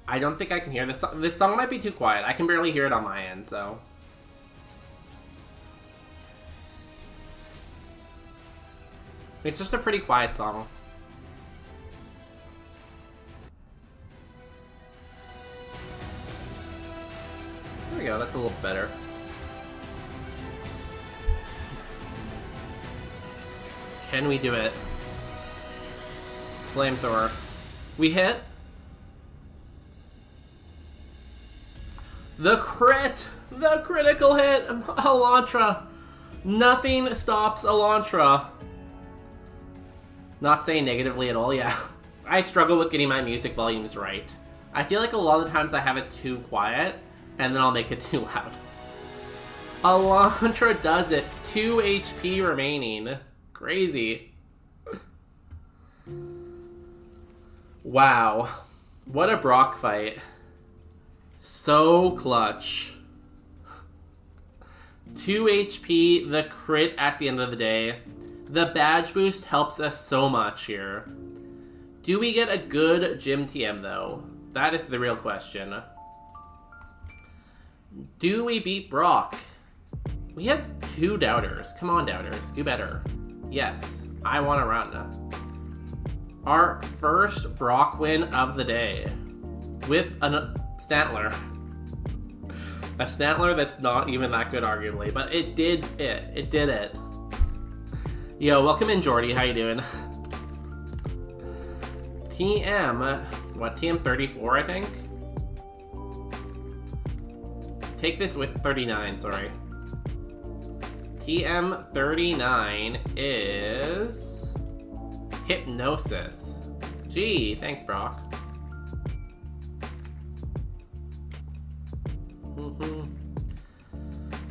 I don't think I can hear this song. This song might be too quiet. I can barely hear it on my end, so. It's just a pretty quiet song. There we go, that's a little better. Can we do it? Flamethrower. We hit. The crit! The critical hit! Elantra! Nothing stops Elantra. Not saying negatively at all, yeah. I struggle with getting my music volumes right. I feel like a lot of the times I have it too quiet, and then I'll make it too loud. Elantra does it. 2 HP remaining. Crazy. Wow. What a Brock fight. So clutch. 2 HP, the crit at the end of the day. The badge boost helps us so much here. Do we get a good gym TM though? That is the real question. Do we beat Brock? We had 2 doubters. Come on, doubters. Do better. Yes, I want to run. Our first Brock win of the day. With a Stantler. A Stantler that's not even that good, arguably. But it did it. It did it. Yo, welcome in, Jordy. How you doing? TM... What, TM 34, I think? Take this with 39, sorry. TM 39 is... Hypnosis. Gee, thanks, Brock.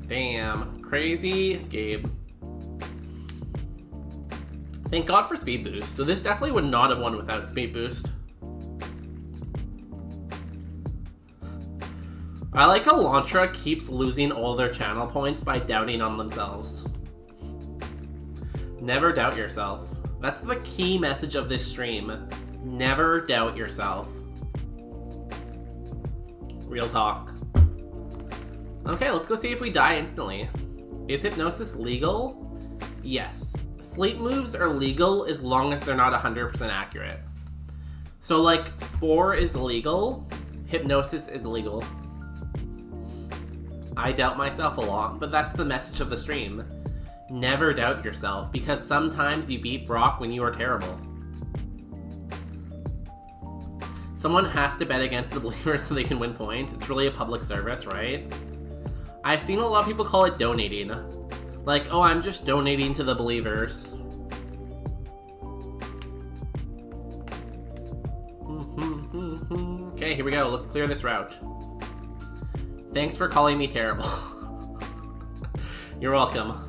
Damn. Crazy Gabe. Thank God for speed boost. So this definitely would not have won without speed boost. I like how Elantra keeps losing all their channel points by doubting on themselves. Never doubt yourself. That's the key message of this stream. Never doubt yourself. Real talk. Okay, let's go see if we die instantly. Is hypnosis legal? Yes. Sleep moves are legal as long as they're not 100% accurate. So like, Spore is legal, hypnosis is illegal. I doubt myself a lot, but that's the message of the stream. Never doubt yourself, because sometimes you beat Brock when you are terrible. Someone has to bet against the believers so they can win points. It's really a public service, right? I've seen a lot of people call it donating. Like, oh, I'm just donating to the believers. Okay, here we go. Let's clear this route. Thanks for calling me terrible. You're welcome.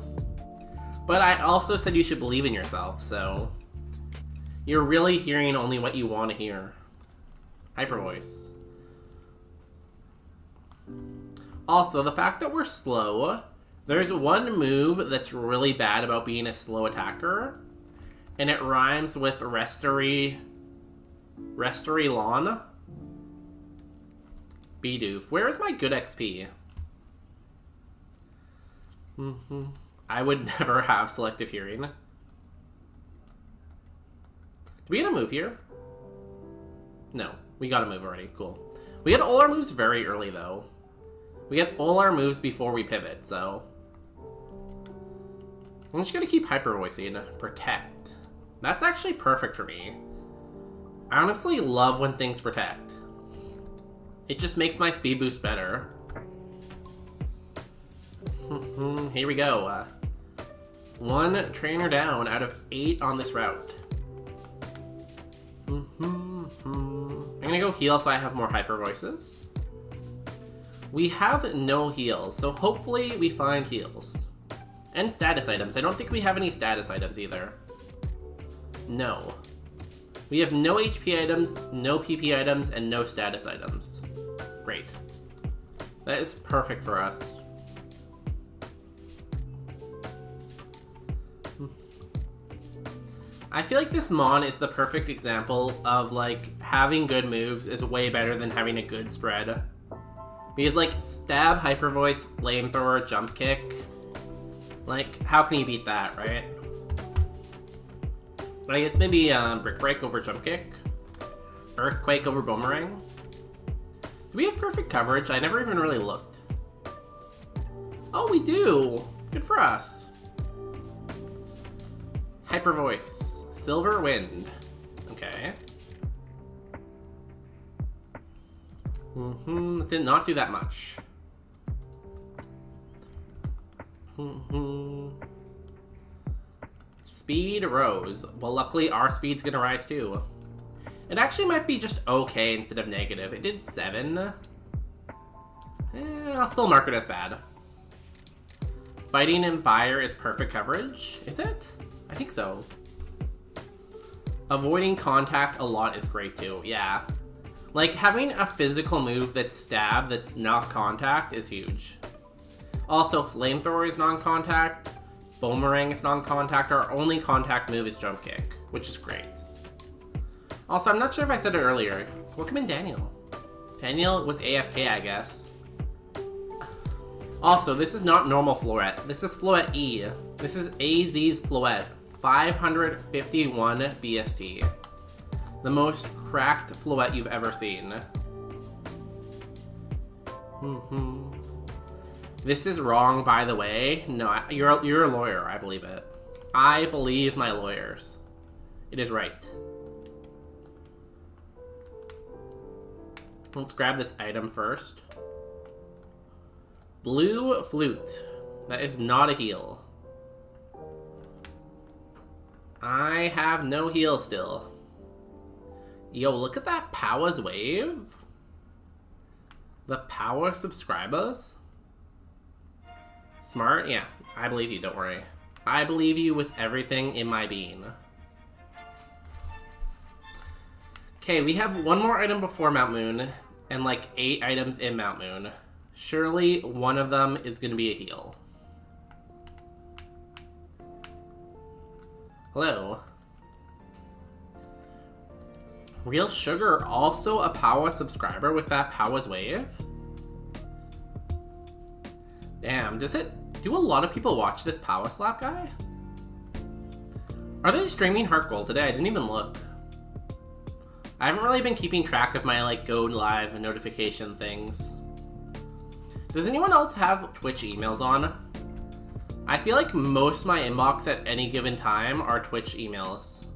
But I also said you should believe in yourself, so... You're really hearing only what you want to hear. Hyper voice. Also, the fact that we're slow... There's one move that's really bad about being a slow attacker, and it rhymes with Restory Lawn. Bidoof. Where is my good XP? I would never have selective hearing. Did we get a move here? No, we got a move already. Cool. We had all our moves very early, though. We had all our moves before we pivot, so... I'm just gonna keep hyper voicing. Protect. That's actually perfect for me. I honestly love when things protect. It just makes my speed boost better. Here we go. 1 trainer down out of 8 on this route. I'm gonna go heal so I have more hyper voices. We have no heals, so hopefully we find heals. And status items. I don't think we have any status items either. No. We have no HP items, no PP items, and no status items. Great. That is perfect for us. I feel like this Mon is the perfect example of, like, having good moves is way better than having a good spread. Because, like, stab, hyper voice, flamethrower, jump kick. Like, how can you beat that, right? I guess maybe Brick Break over jump kick. Earthquake over boomerang. Do we have perfect coverage? I never even really looked. Oh, we do! Good for us. Hyper voice. Silver wind. Okay. Did not do that much. Speed rose. Well, luckily our speed's gonna rise too. It actually might be just okay instead of negative. It did 7. I'll still mark it as bad. Fighting in fire is perfect coverage. Is it? I think so. Avoiding contact a lot is great too. Yeah. Like, having a physical move that's stab that's not contact is huge. Also, flamethrower is non-contact. Boomerang is non-contact. Our only contact move is jump kick, which is great. Also, I'm not sure if I said it earlier. Welcome in, Daniel. Daniel was AFK, I guess. Also, this is not normal Floette. This is Floette E. This is AZ's Floette. 551 BST. The most cracked Floette you've ever seen. This is wrong, by the way. No, you're a lawyer. I believe it. I believe my lawyers. It is right. Let's grab this item first. Blue flute. That is not a heal. I have no heal still. Yo, look at that Power's wave. The Power subscribers. Smart? Yeah, I believe you, don't worry. I believe you with everything in my being. Okay, we have one more item before Mount Moon, and like 8 items in Mount Moon. Surely one of them is going to be a heal. Hello. Real Sugar, also a Power subscriber with that Power's wave? Damn, do a lot of people watch this Power Slap guy? Are they streaming Heart Gold today? I didn't even look. I haven't really been keeping track of my like go live notification things. Does anyone else have Twitch emails on? I feel like most of my inbox at any given time are Twitch emails.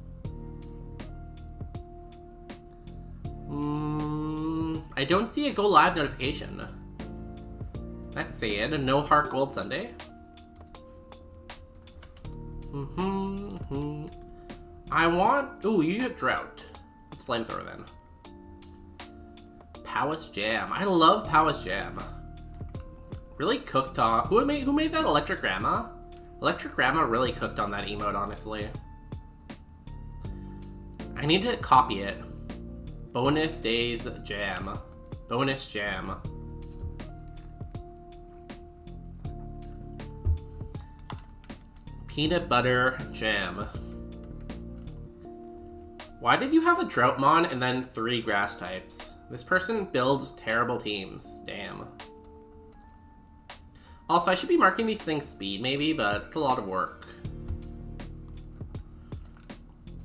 I don't see a go live notification. That's sad. No Heart Gold Sunday. I want... Ooh, you get Drought. It's Flamethrower then. Powis Jam. I love Powis Jam. Really cooked on... Who made that? Electric Grandma? Electric Grandma really cooked on that emote, honestly. I need to copy it. Bonus Days Jam. Bonus Jam. Peanut Butter Jam. Why did you have a Droughtmon and then 3 grass types? This person builds terrible teams. Damn. Also, I should be marking these things speed maybe, but it's a lot of work.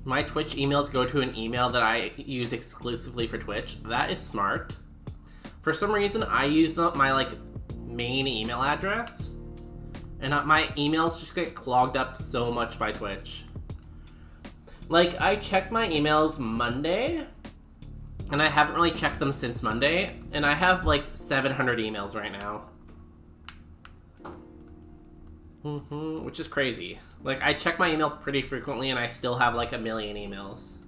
My Twitch emails go to an email that I use exclusively for Twitch. That is smart. For some reason, I use my like main email address, and my emails just get clogged up so much by Twitch. Like, I check my emails Monday, and I haven't really checked them since Monday, and I have like 700 emails right now. Which is crazy. Like, I check my emails pretty frequently, and I still have like 1 million emails.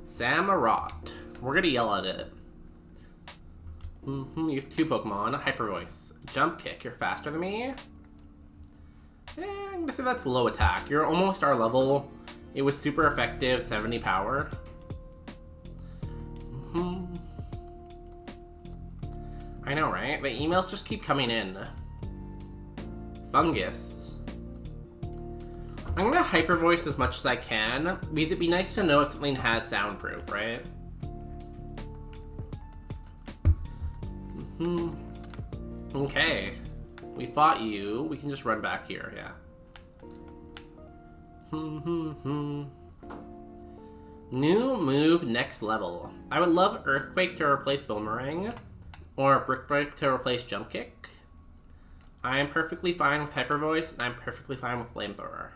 Samurott. We're gonna yell at it. You have 2 Pokemon. Hyper Voice. Jump Kick. You're faster than me? I'm gonna say that's low attack. You're almost our level. It was super effective, 70 power. I know, right? The emails just keep coming in. Fungus. I'm gonna hyper voice as much as I can, because it'd be nice to know if something has soundproof, right? Okay. We fought you. We can just run back here, yeah. New move, next level. I would love Earthquake to replace Boomerang, or Brick Break to replace Jump Kick. I am perfectly fine with Hyper Voice, and I'm perfectly fine with Flamethrower.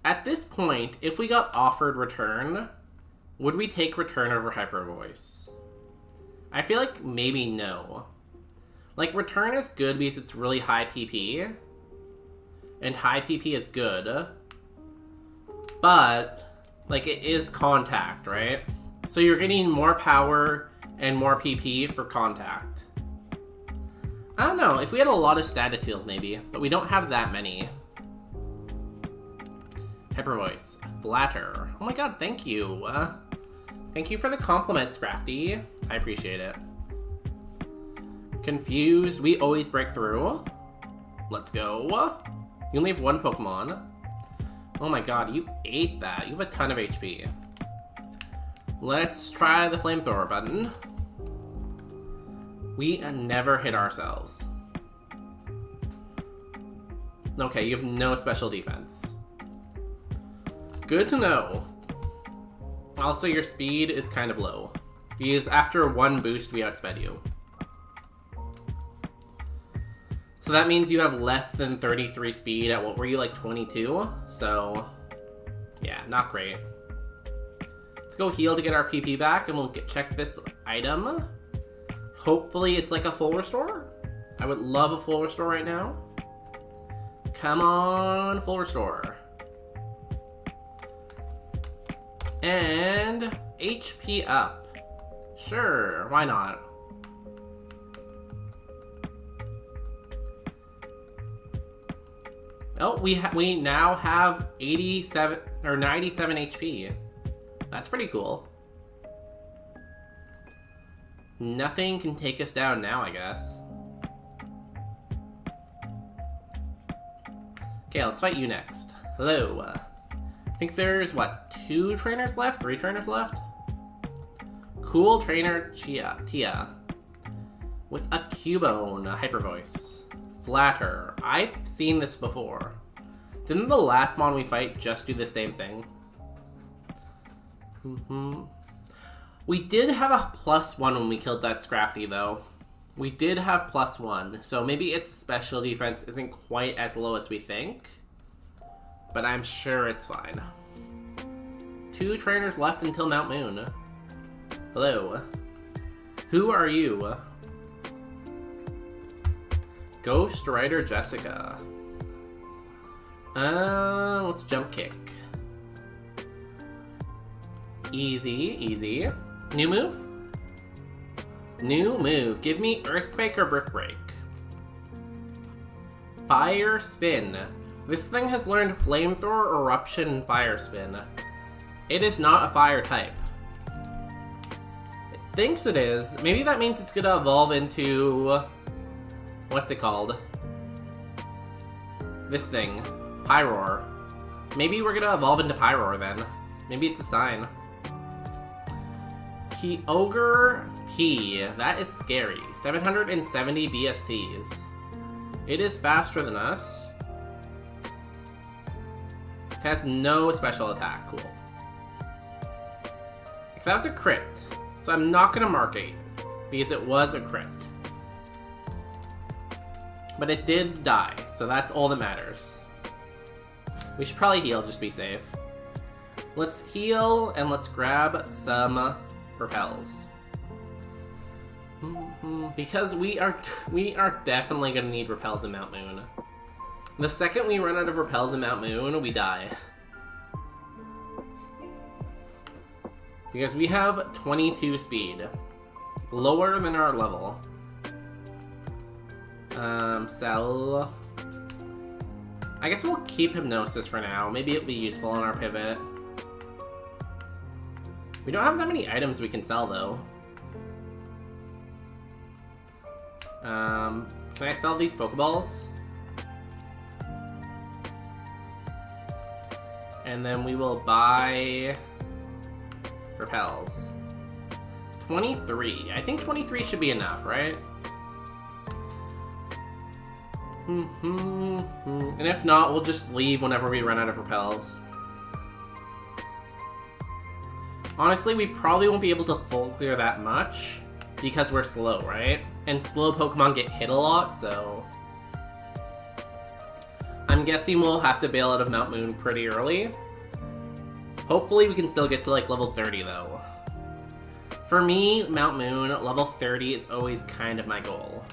At this point, if we got offered Return, would we take Return over Hyper Voice? I feel like maybe no. Like, Return is good because it's really high PP, and high PP is good, but, like, it is contact, right? So you're getting more power and more PP for contact. I don't know, if we had a lot of status heals maybe, but we don't have that many. Hyper Voice, Flatter. Oh my god, thank you. Thank you for the compliments, Crafty. I appreciate it. Confused, we always break through. Let's go. You only have one Pokemon. Oh my god, you ate that. You have a ton of HP. Let's try the Flamethrower button. We never hit ourselves. Okay, you have no special defense. Good to know. Also, your speed is kind of low, because after one boost, we outsped you. So that means you have less than 33 speed at, what were you, like 22? So, yeah, not great. Let's go heal to get our PP back, and we'll check this item. Hopefully it's like a full restore. I would love a full restore right now. Come on, full restore. And HP up. Sure, why not? Oh, we now have 87 or 97 HP. That's pretty cool. Nothing can take us down now, I guess. Okay, let's fight you next. Hello. I think there's, what, 2 trainers left? 3 trainers left? Cool trainer Tia. With a Cubone, a Hyper Voice. Flatter. I've seen this before. Didn't the last mon we fight just do the same thing? We did have a +1 when we killed that Scrafty, though. We did have +1, so maybe its special defense isn't quite as low as we think. But I'm sure it's fine. 2 trainers left until Mount Moon. Hello. Who are you? Ghost Rider Jessica. Let's Jump Kick. Easy, easy. New move? New move. Give me Earthquake or Brick Break. Fire Spin. This thing has learned Flamethrower, Eruption, and Fire Spin. It is not a fire type. It thinks it is. Maybe that means it's gonna evolve into... what's it called? This thing. Pyroar. Maybe we're gonna evolve into Pyroar then. Maybe it's a sign. Ogre P. That is scary. 770 BSTs. It is faster than us. It has no special attack. Cool. If that was a crit. So I'm not gonna mark it, because it was a crit. But it did die, so that's all that matters. We should probably heal, just be safe. Let's heal, and let's grab some repels. Because we are definitely gonna need repels in Mount Moon. The second we run out of repels in Mount Moon, we die. Because we have 22 speed. Lower than our level. Sell. I guess we'll keep Hypnosis for now. Maybe it'll be useful on our pivot. We don't have that many items we can sell, though. Can I sell these Pokeballs? And then we will buy repels. 23. I think 23 should be enough, right? And if not, we'll just leave whenever we run out of repels. Honestly, we probably won't be able to full clear that much because we're slow, right? And slow Pokemon get hit a lot, so... I'm guessing we'll have to bail out of Mount Moon pretty early. Hopefully we can still get to like level 30 though. For me, Mount Moon, level 30 is always kind of my goal.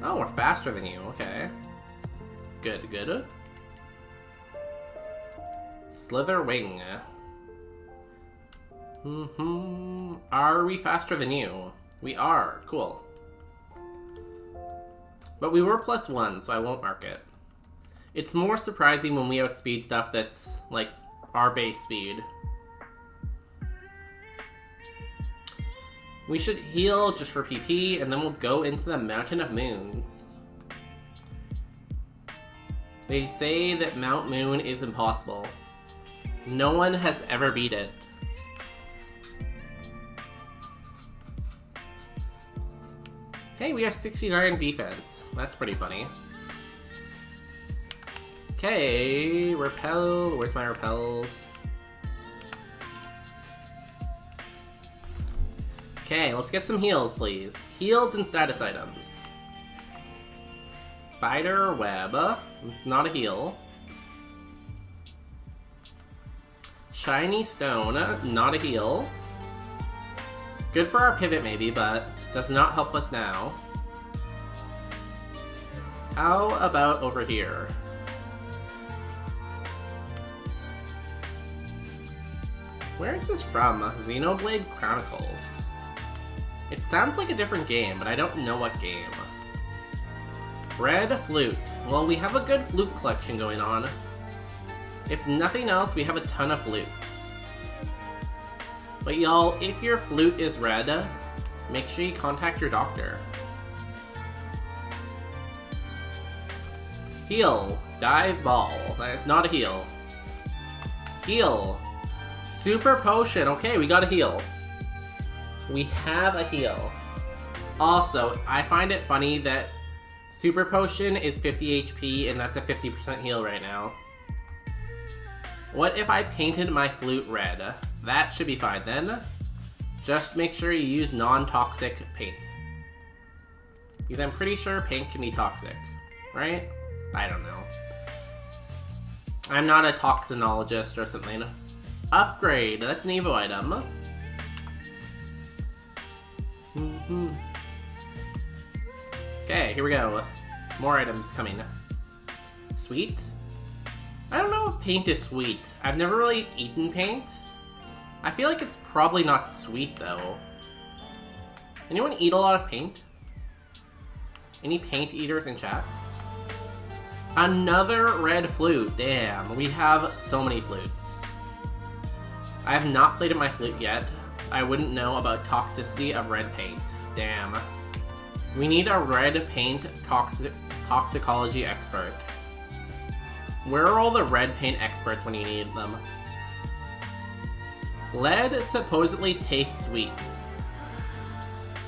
Oh, we're faster than you, okay. Good, good. Slither Wing. Are we faster than you? We are, cool. But we were +1, so I won't mark it. It's more surprising when we outspeed stuff that's, like, our base speed. We should heal just for PP, and then we'll go into the Mountain of Moons. They say that Mount Moon is impossible. No one has ever beat it. Hey, we have 69 defense. That's pretty funny. Okay, repel. Where's my repels? Okay, let's get some heals, please. Heals and status items. Spider web. It's not a heal. Shiny stone. Not a heal. Good for our pivot maybe, but does not help us now. How about over here? Where is this from? Xenoblade Chronicles. It sounds like a different game, but I don't know what game. Red flute. Well, we have a good flute collection going on. If nothing else, we have a ton of flutes. But y'all, if your flute is red, make sure you contact your doctor. Heal. Dive ball. That is not a heal. Heal. Super potion. Okay, we got a heal. We have a heal. Also, I find it funny that super potion is 50 HP and that's a 50% heal right now. What if I painted my flute red? That should be fine then. Just make sure you use non-toxic paint. Because I'm pretty sure paint can be toxic, right? I don't know. I'm not a toxinologist or something. Upgrade, that's an Evo item. Okay, here we go. More items coming. Sweet? I don't know if paint is sweet. I've never really eaten paint. I feel like it's probably not sweet though. Anyone eat a lot of paint? Any paint eaters in chat? Another red flute. Damn, we have so many flutes. I have not played at my flute yet. I wouldn't know about toxicity of red paint. Damn. We need a red paint toxicology expert. Where are all the red paint experts when you need them? Lead supposedly tastes sweet.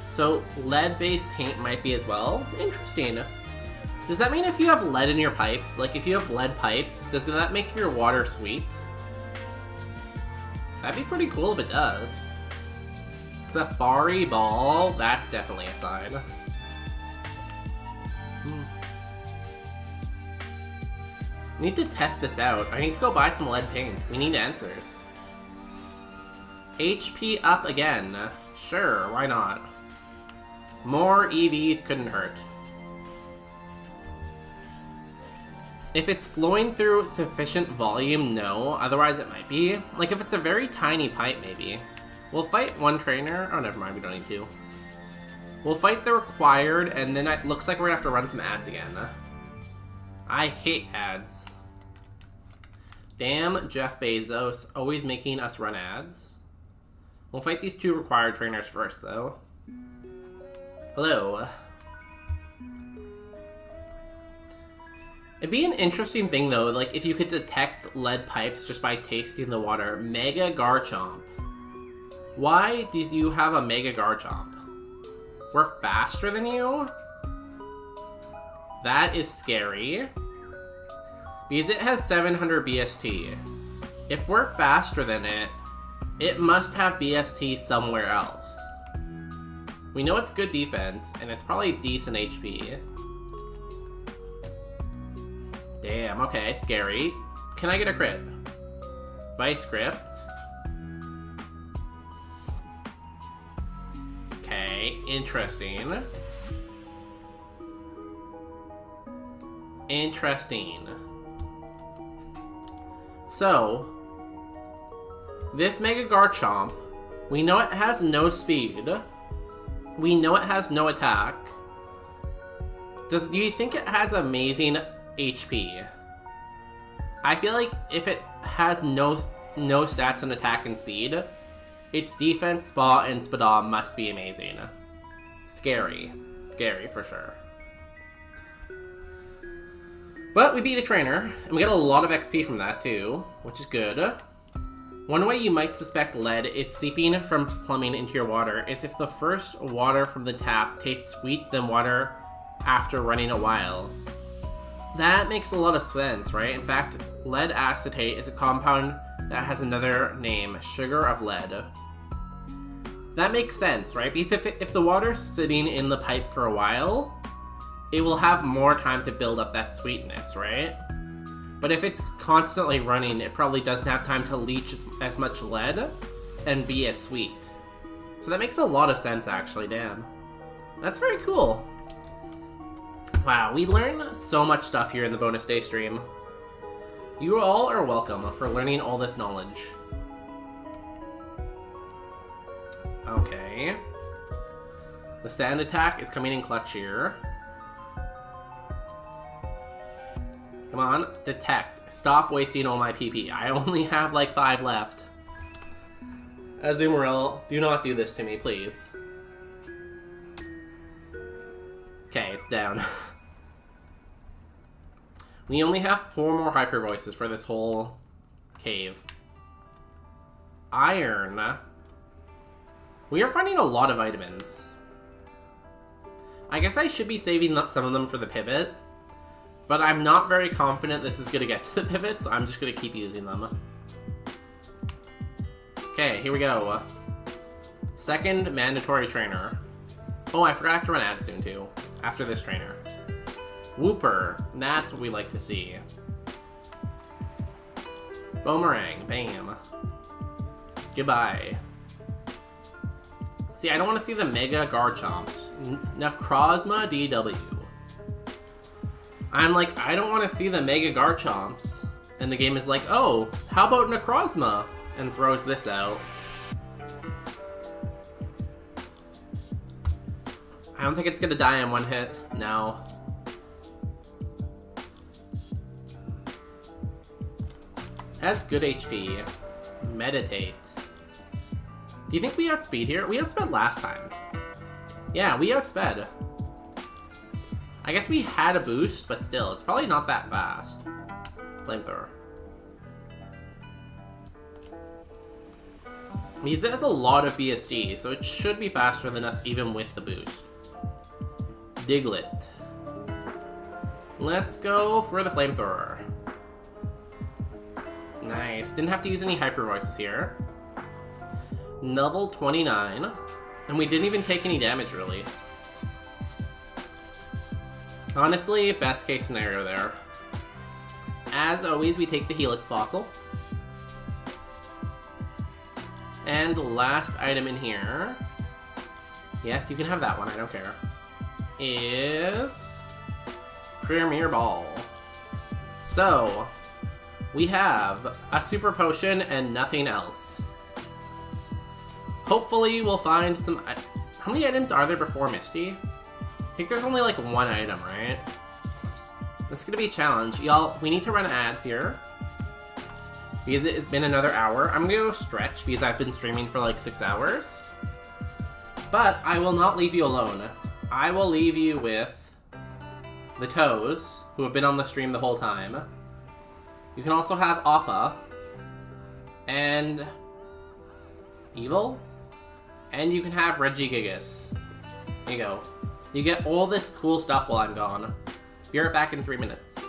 So lead-based paint might be as well? Interesting. Does that mean if you have lead in your pipes, like if you have lead pipes, does that make your water sweet? That'd be pretty cool if it does. Safari Ball, that's definitely a sign. Need to test this out. I need to go buy some lead paint. We need answers. HP up again. Sure, why not? More EVs couldn't hurt. If it's flowing through sufficient volume, no. Otherwise it might be. Like if it's a very tiny pipe, maybe. We'll fight one trainer. Oh, never mind, we don't need to. We'll fight the required, and then it looks like we're gonna have to run some ads again. I hate ads. Damn Jeff Bezos, always making us run ads. We'll fight these two required trainers first, though. Hello. It'd be an interesting thing though, like if you could detect lead pipes just by tasting the water. Mega Garchomp. Why do you have a Mega Garchomp? We're faster than you? That is scary. Because it has 700 BST. If we're faster than it, it must have BST somewhere else. We know it's good defense, and it's probably decent HP. Damn, okay, scary. Can I get a crit? Vice Grip. Okay, interesting. Interesting. So, this Mega Garchomp, we know it has no speed. We know it has no attack. Do you think it has amazing HP? I feel like if it has no stats on attack and speed, its defense, Spa, and Spadal must be amazing. Scary. Scary for sure. But we beat a trainer, and we get a lot of XP from that too, which is good. One way you might suspect lead is seeping from plumbing into your water is if the first water from the tap tastes sweet than water after running a while. That makes a lot of sense, right? In fact, lead acetate is a compound that has another name, sugar of lead. That makes sense, right? Because if the water's sitting in the pipe for a while, it will have more time to build up that sweetness, right? But if it's constantly running, it probably doesn't have time to leach as much lead and be as sweet. So that makes a lot of sense, actually, damn. That's very cool. Wow, we learned so much stuff here in the bonus day stream. You all are welcome for learning all this knowledge. Okay. The sand attack is coming in clutch here. Come on, detect. Stop wasting all my PP. I only have like 5 left. Azumarill, do not do this to me, please. Okay, it's down. We only have 4 more hyper voices for this whole cave. Iron. We are finding a lot of vitamins. I guess I should be saving up some of them for the pivot. But I'm not very confident this is going to get to the pivot, so I'm just going to keep using them. Okay, here we go. Second mandatory trainer. Oh, I forgot I have to run ads soon, too. After this trainer. Wooper. That's what we like to see. Boomerang. Bam. Goodbye. See, I don't want to see the Mega Garchomps. Necrozma DW. I'm like, I don't want to see the Mega Garchomps. And the game is like, oh, how about Necrozma? And throws this out. I don't think it's gonna die in one hit. No. Has good HP. Meditate. Do you think we outspeed here? We outsped last time. Yeah, we outsped. I guess we had a boost, but still, it's probably not that fast. Flamethrower. Because it has a lot of BSG, so it should be faster than us even with the boost. Diglett. Let's go for the Flamethrower. Nice. Didn't have to use any Hyper Voices here. Level 29. And we didn't even take any damage, really. Honestly, best case scenario there. As always, we take the Helix Fossil. And last item in here, yes, you can have that one, I don't care, is Premier Ball. So, we have a Super Potion and nothing else. Hopefully we'll find some... How many items are there before Misty? I think there's only like 1 item, right? This is gonna be a challenge. Y'all, we need to run ads here. Because it has been another hour. I'm gonna go stretch because I've been streaming for like 6 hours. But I will not leave you alone. I will leave you with the Toes, who have been on the stream the whole time. You can also have Appa and Evil, and you can have Regigigas. There you go. You get all this cool stuff while I'm gone. Be right back in 3 minutes.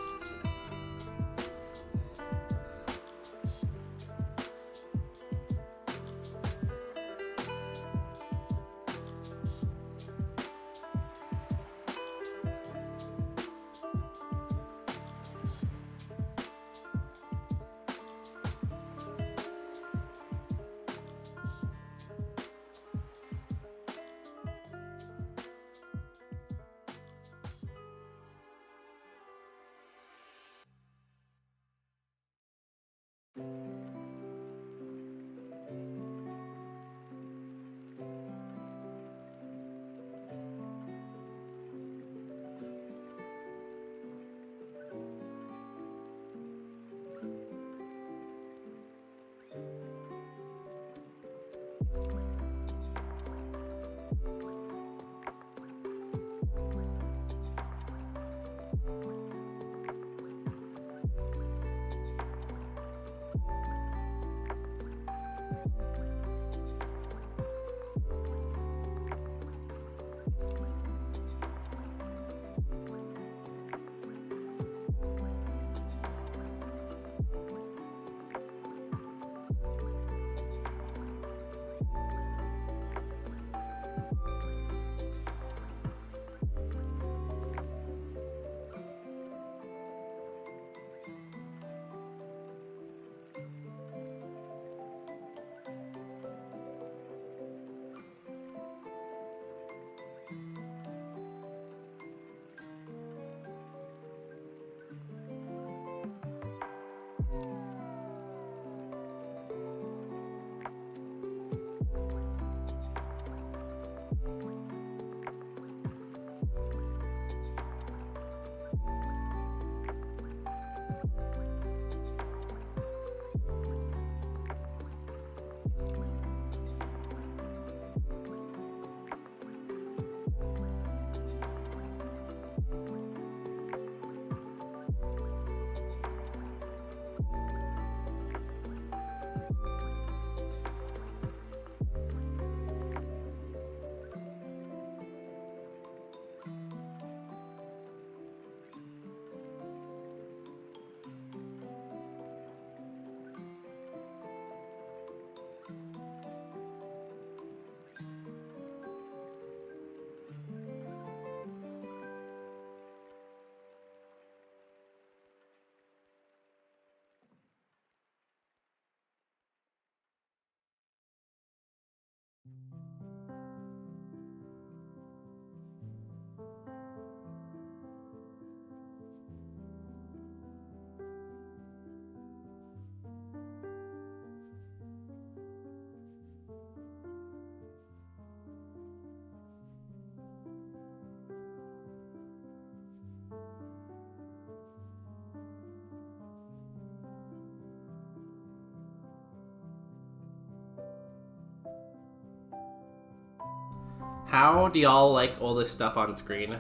How do y'all like all this stuff on screen?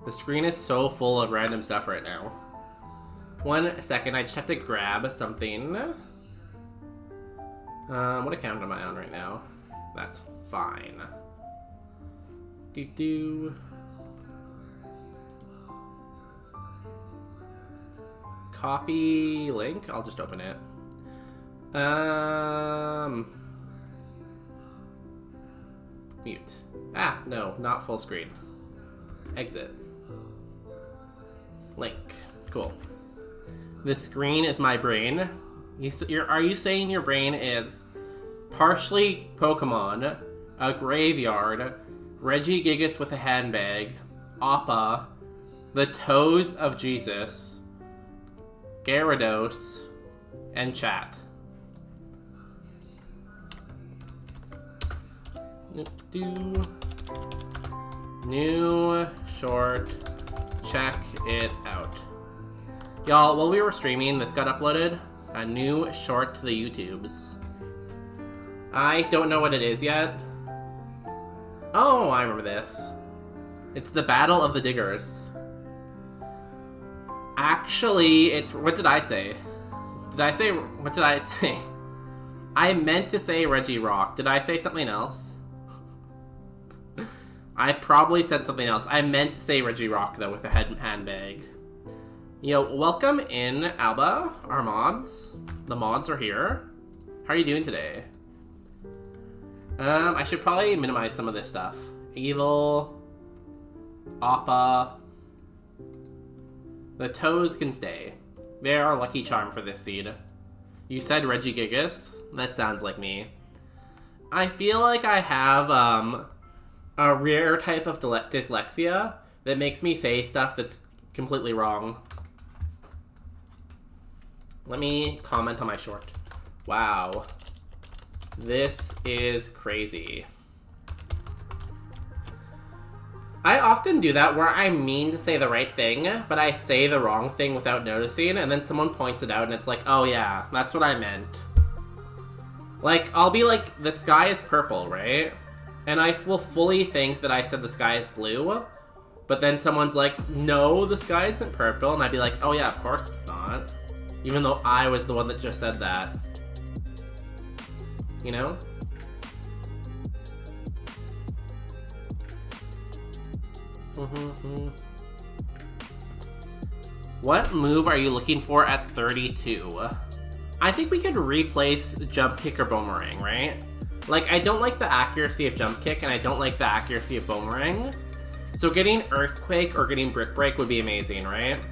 The screen is so full of random stuff right now. 1 second, I just have to grab something. What account am I on right now? That's fine. Copy link? I'll just open it. Mute. Ah, no, not full screen. Exit. Link. Cool. The screen is my brain. Are you saying your brain is partially Pokemon, a graveyard, Regigigas with a handbag, Appa, the Toes of Jesus, Gyarados, and chat? New short. Check it out. Y'all, while we were streaming, this got uploaded. A new short to the YouTubes. I don't know what it is yet. Oh, I remember this. It's the Battle of the Diggers. Actually, it's... What did I say? What did I say? I meant to say Regirock. Did I say something else? I probably said something else. I meant to say Regirock, though, with a handbag. Yo, welcome in, Alba, our mods. The mods are here. How are you doing today? I should probably minimize some of this stuff. Evil. Appa. The toes can stay. They are a lucky charm for this seed. You said Regigigas? That sounds like me. I feel like I have, a rare type of dyslexia that makes me say stuff that's completely wrong. Let me comment on my short. Wow. This is crazy. I often do that where I mean to say the right thing, but I say the wrong thing without noticing, and then someone points it out and it's like, oh yeah, that's what I meant. Like, I'll be like, the sky is purple, right? And I will fully think that I said the sky is blue, but then someone's like, no, the sky isn't purple, and I'd be like, oh yeah, of course it's not. Even though I was the one that just said that. You know? What move are you looking for at 32? I think we could replace jump kick or boomerang, right? Like, I don't like the accuracy of jump kick and I don't like the accuracy of boomerang. So getting earthquake or getting brick break would be amazing, right?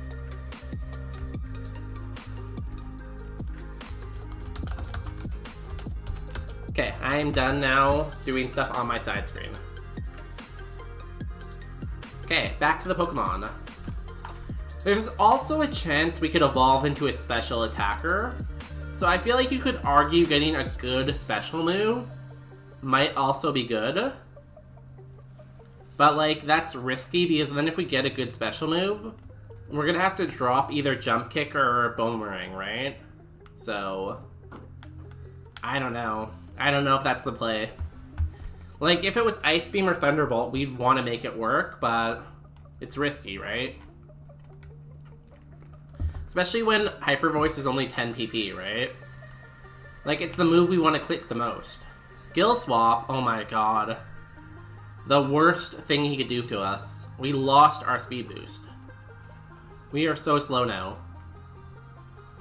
Okay, I'm done now doing stuff on my side screen. Okay, back to the Pokemon. There's also a chance we could evolve into a special attacker. So I feel like you could argue getting a good special move might also be good. But like, that's risky because then if we get a good special move, we're gonna have to drop either jump kick or boomerang, right? So, I don't know. I don't know if that's the play. Like, if it was Ice Beam or Thunderbolt, we'd want to make it work, but it's risky, right? Especially when Hyper Voice is only 10 PP, right? Like, it's the move we want to click the most. Skill Swap, oh my god. The worst thing he could do to us. We lost our speed boost. We are so slow now.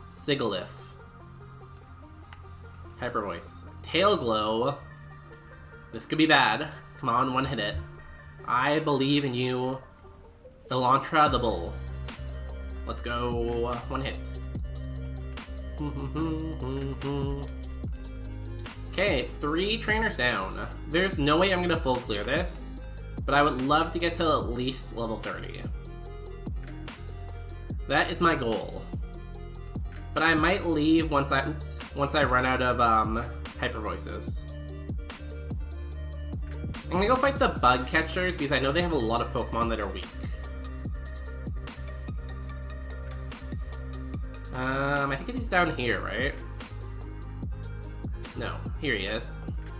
Sigilyph. Hyper Voice. Tail Glow. This could be bad. Come on, one hit it. I believe in you. Elantra the Bull. Let's go. One hit. Okay, 3 trainers down. There's no way I'm gonna full clear this, but I would love to get to at least level 30. That is my goal. But I might leave once I run out of Hyper Voices. I'm gonna go fight the bug catchers because I know they have a lot of Pokemon that are weak. I think he's down here, right? No, here he is.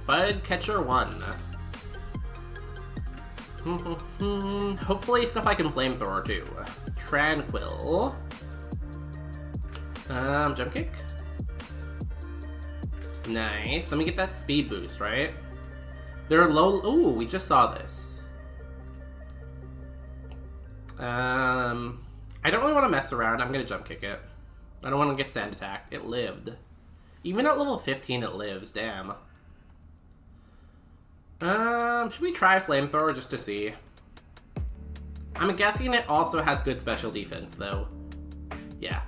Bug Catcher 1. Hopefully stuff I can flamethrower too. Tranquil. Jump kick. Nice. Let me get that speed boost, right? They're low. Ooh, we just saw this. I don't really want to mess around. I'm gonna jump kick it. I don't want to get sand attacked. It lived. Even at level 15, it lives. Damn. Should we try flamethrower just to see? I'm guessing it also has good special defense, though. Yeah.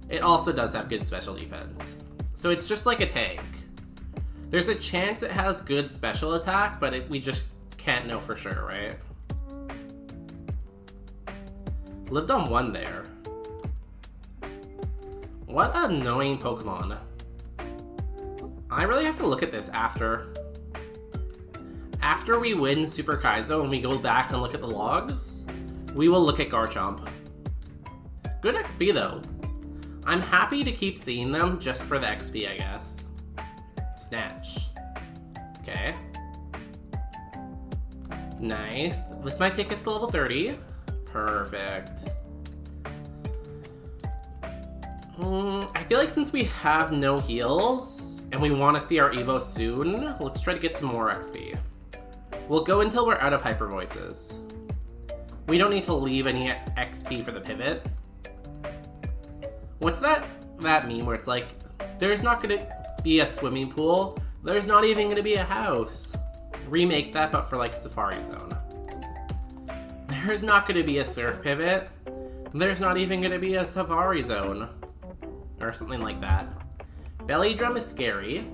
It also does have good special defense. So it's just like a tank. There's a chance it has good special attack, but we just can't know for sure, right? Lived on 1 there. What annoying Pokemon. I really have to look at this after. After we win Super Kaizo and we go back and look at the logs, we will look at Garchomp. Good XP though. I'm happy to keep seeing them just for the XP, I guess. Snatch. Okay. Nice. This might take us to level 30. Perfect. I feel like since we have no heals, and we want to see our Evo soon, let's try to get some more XP. We'll go until we're out of hyper voices. We don't need to leave any XP for the pivot. What's that meme where it's like, there's not gonna be a swimming pool, there's not even gonna be a house. Remake that, but for like Safari Zone. There's not gonna be a surf pivot, there's not even gonna be a Safari Zone. Or something like that. Belly drum is scary.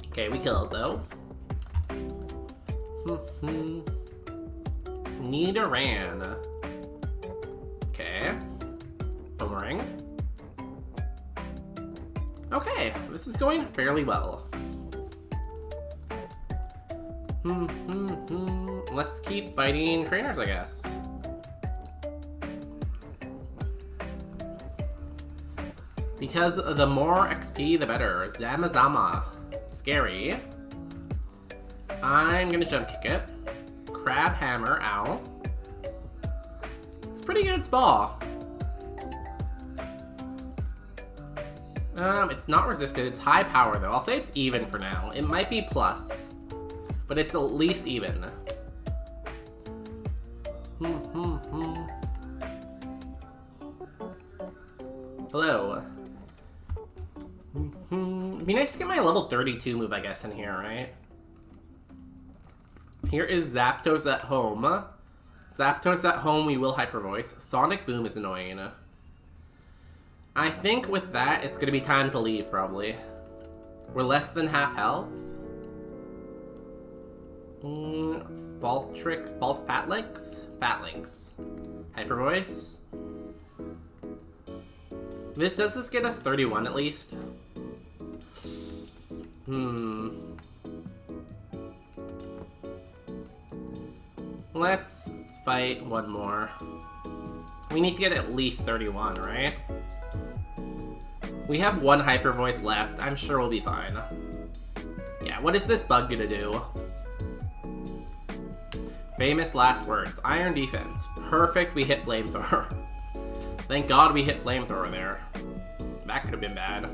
Okay, we kill it though. Need a ran. Okay. Boomerang. Okay, this is going fairly well. Let's keep fighting trainers, I guess. Because the more XP, the better. Zamazama. Scary. I'm gonna jump kick it. Crab hammer, ow. It's pretty good ball. It's not resisted, it's high power though. I'll say it's even for now. It might be plus, but it's at least even. Hello. It'd be nice to get my level 32 move, I guess, in here, right? Here is Zapdos at home. Zapdos at home, we will hyper voice. Sonic Boom is annoying. I think with that, it's gonna be time to leave, probably. We're less than half health. Fault Fatlinks? Fatlinks. Hyper voice. Does this get us 31 at least? Let's fight one more. We need to get at least 31, right? We have one hyper voice left. I'm sure we'll be fine. Yeah, what is this bug gonna do? Famous last words. Iron defense. Perfect, we hit flamethrower. Thank God we hit flamethrower there. That could have been bad.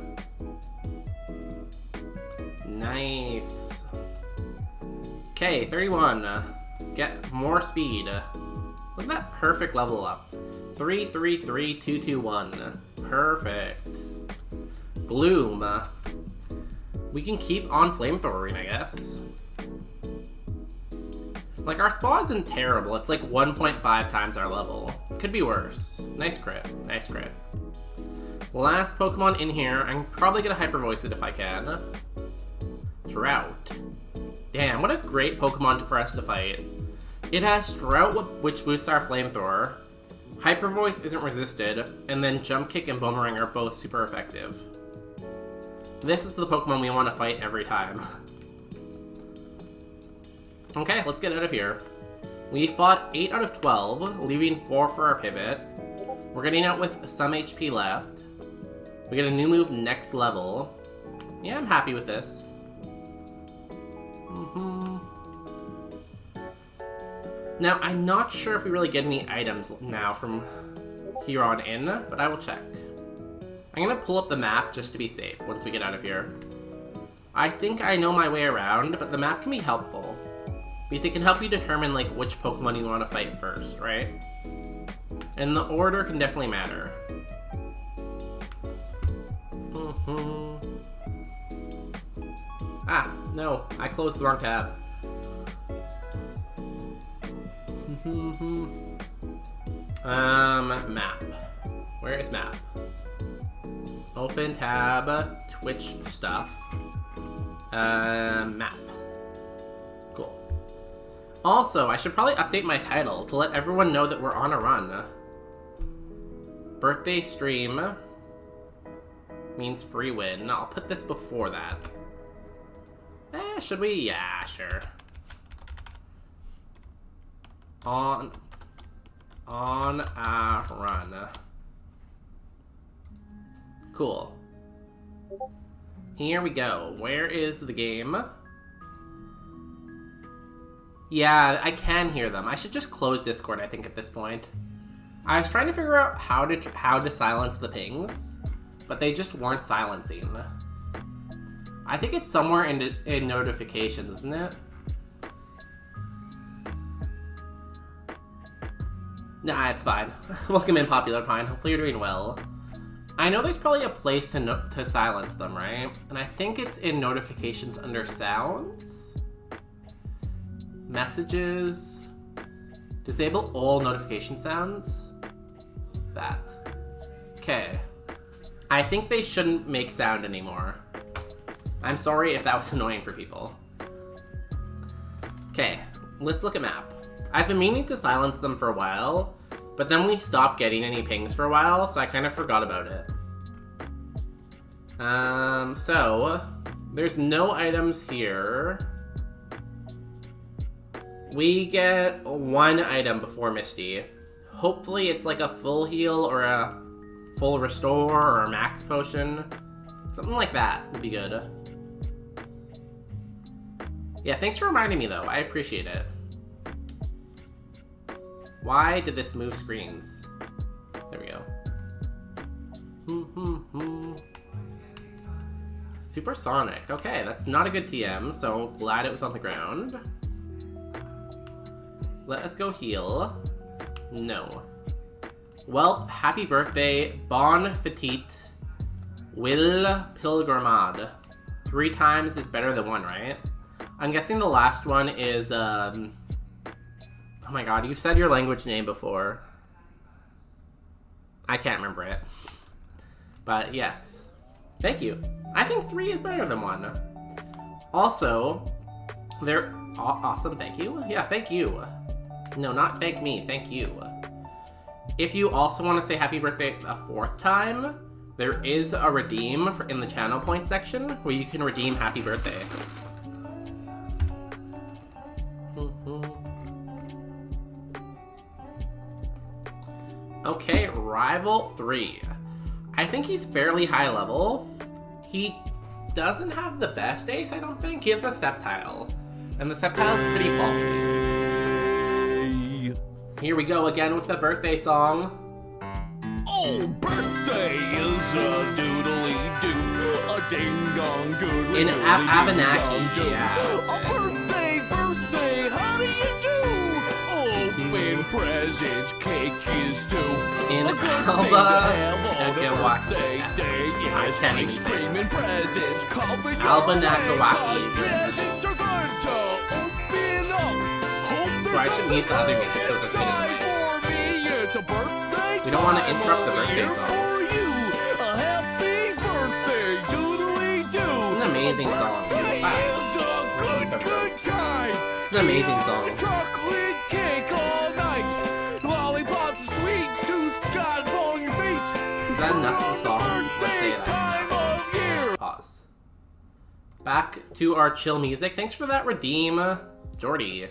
Nice. Okay, 31. Get more speed. Look at that perfect level up. 3, 3, 3, 2, 2, 1. Perfect. Bloom. We can keep on flamethrowering, I guess. Like, our spa isn't terrible. It's like 1.5 times our level. Could be worse. Nice crit. Nice crit. Last Pokemon in here. I'm probably gonna hyper voice it if I can. Drought. Damn, what a great Pokemon for us to fight. It has Drought, which boosts our flamethrower. Hyper voice isn't resisted, and then Jump Kick and Boomerang are both super effective. This is the Pokemon we want to fight every time. Okay, let's get out of here. We fought 8 out of 12, leaving 4 for our pivot. We're getting out with some HP left. We get a new move next level. Yeah, I'm happy with this. Now, I'm not sure if we really get any items now from here on in, but I will check. I'm gonna pull up the map just to be safe once we get out of here. I think I know my way around, but the map can be helpful. Because it can help you determine like which Pokemon you want to fight first, right? And the order can definitely matter. Ah, no, I closed the wrong tab. Map. Where is map? Open tab, Twitch stuff. Map. Cool. Also, I should probably update my title to let everyone know that we're on a run. Birthday stream means free win. I'll put this before that. Should we? Yeah, sure. On a run. Cool. Here we go. Where is the game? Yeah, I can hear them. I should just close Discord, I think, at this point. I was trying to figure out how to silence the pings, but they just weren't silencing. I think it's somewhere in notifications, isn't it? Nah, it's fine. Welcome in, Popular Pine. Hopefully you're doing well. I know there's probably a place to silence them, right? And I think it's in notifications under sounds. Messages. Disable all notification sounds. That. Okay. I think they shouldn't make sound anymore. I'm sorry if that was annoying for people. Okay, let's look at map. I've been meaning to silence them for a while, but then we stopped getting any pings for a while, so I kind of forgot about it. So, there's no items here. We get one item before Misty. Hopefully it's like a full heal or a full restore or a max potion. Something like that would be good. Yeah, thanks for reminding me though. I appreciate it. Why did this move screens? There we go. Supersonic. Okay, that's not a good TM, so glad it was on the ground. Let us go heal. No. Well, happy birthday, Bon Petit Will Pilgrimade. 3 times is better than 1, right? I'm guessing the last one is, oh my god, you've said your language name before. I can't remember it. But yes. Thank you. I think 3 is better than 1. Also, they're awesome, thank you. Yeah, thank you. No, not thank me, thank you. If you also want to say happy birthday a 4th time, there is a redeem in the channel point section where you can redeem happy birthday. Okay, Rival 3. I think he's fairly high level. He doesn't have the best ace, I don't think. He has a Sceptile. And the Sceptile's pretty bulky. Here we go again with the birthday song. Oh, birthday is a doodly-doo, a ding-dong goodly In Abenaki, yeah. A birthday, how do you do? Open presents, cake is due. In A good thing to Alba have on a Nakawaki. birthday day. I Yes, can't like even say screaming presents, coming Alba your way. Nakawaki. Cause presents are going to open up. Hope So I there's should mute the other music so it doesn't get in the way. it's a birthday. We don't want to interrupt the birthday song. For you. A happy birthday, doodly-doo. It's an amazing song. Birthday Wow. is a good time. It's an amazing song. Chocolate cake all night. Lollipops and sweet tooth got on your face. Is that enough of the song? Let's say that. Time of year. Pause. Back to our chill music. Thanks for that redeem, Jordy.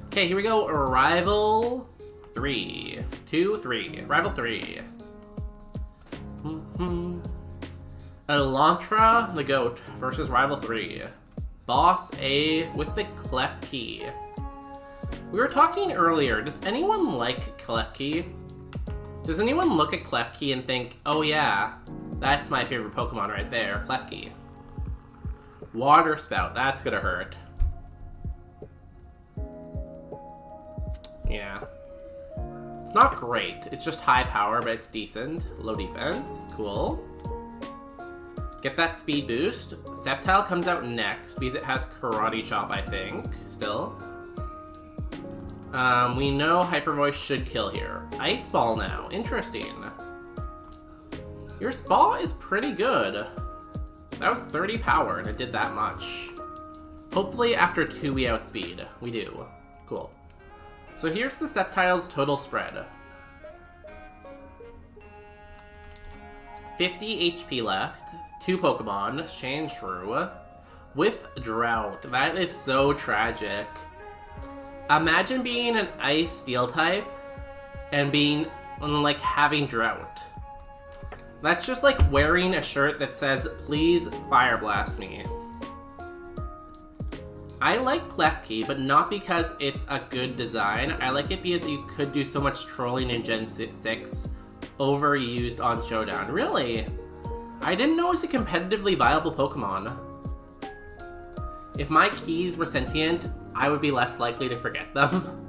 Okay, here we go. Rival 3. 2, 3. Rival 3. Elantra the Goat versus Rival 3. Boss A with the Clef Key. We were talking earlier, does anyone like Clef Key? Does anyone look at Clef Key and think, oh yeah, that's my favorite Pokemon right there, Clef Key. Water Spout, that's gonna hurt. Yeah. It's not great. It's just high power, but it's decent. Low defense. Cool. Get that speed boost. Sceptile comes out next because it has Karate Chop, I think, still. We know Hyper Voice should kill here. Ice Ball now. Interesting. Your Ball is pretty good. That was 30 power and it did that much. Hopefully after 2 we outspeed. We do. Cool. So here's the Sceptile's total spread. 50 HP left, 2 Pokemon, Sandshrew, with Drought. That is so tragic. Imagine being an Ice Steel type and being, like, having Drought. That's just like wearing a shirt that says, please Fire Blast me. I like Klefki, but not because it's a good design. I like it because you could do so much trolling in Gen 6 overused on Showdown. Really? I didn't know it was a competitively viable Pokemon. If my keys were sentient, I would be less likely to forget them.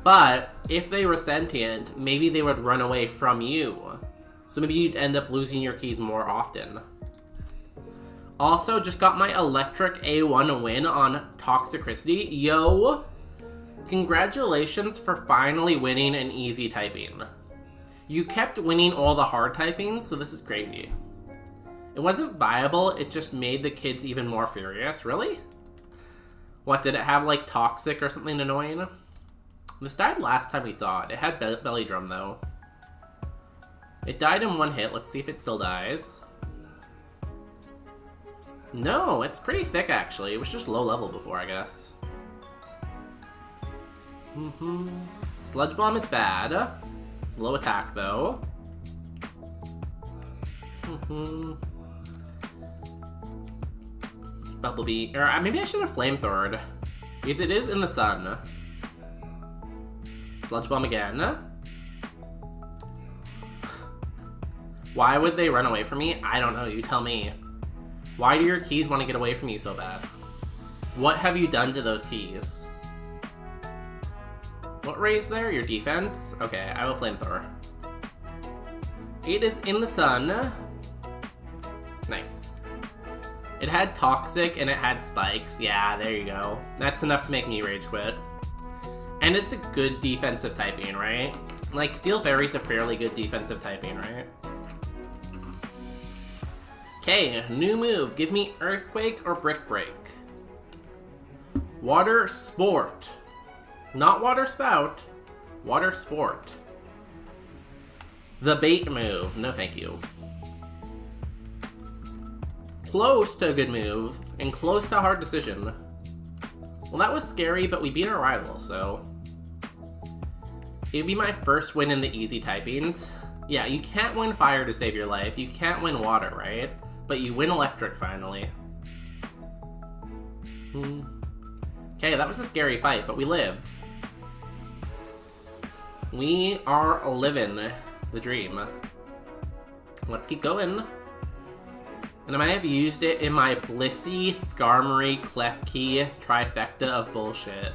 But if they were sentient, maybe they would run away from you. So maybe you'd end up losing your keys more often. Also, just got my electric A1 win on Toxicity. Yo! Congratulations for finally winning an easy typing. You kept winning all the hard typings, so this is crazy. It wasn't viable, it just made the kids even more furious. Really? What, did it have like Toxic or something annoying? This died last time we saw it. It had Belly Drum though. It died in one hit. Let's see if it still dies. No, it's pretty thick actually. It was just low level before, I guess. Sludge Bomb is bad. It's low attack though. Bumblebee, or maybe I should have Flamethrowered, because it is in the sun. Sludge Bomb again. Why would they run away from me? I don't know, you tell me. Why do your keys want to get away from you so bad? What have you done to those keys? What raise there? Your defense? Okay, I will Flamethrower. It is in the sun. Nice. It had Toxic and it had Spikes. Yeah, there you go. That's enough to make me rage quit. And it's a good defensive typing, right? Like, Steel Fairy's a fairly good defensive typing, right? Okay, new move. Give me Earthquake or Brick Break. Water Sport. Not Water Spout. Water Sport. The bait move. No thank you. Close to a good move, and close to a hard decision. Well, that was scary, but we beat our rival, so... It'd be my first win in the easy typings. Yeah, you can't win fire to save your life. You can't win water, right? But you win electric, finally. Okay, that was a scary fight, but we lived. We are living the dream. Let's keep going. And I might have used it in my Blissey, Skarmory, Klefki trifecta of bullshit.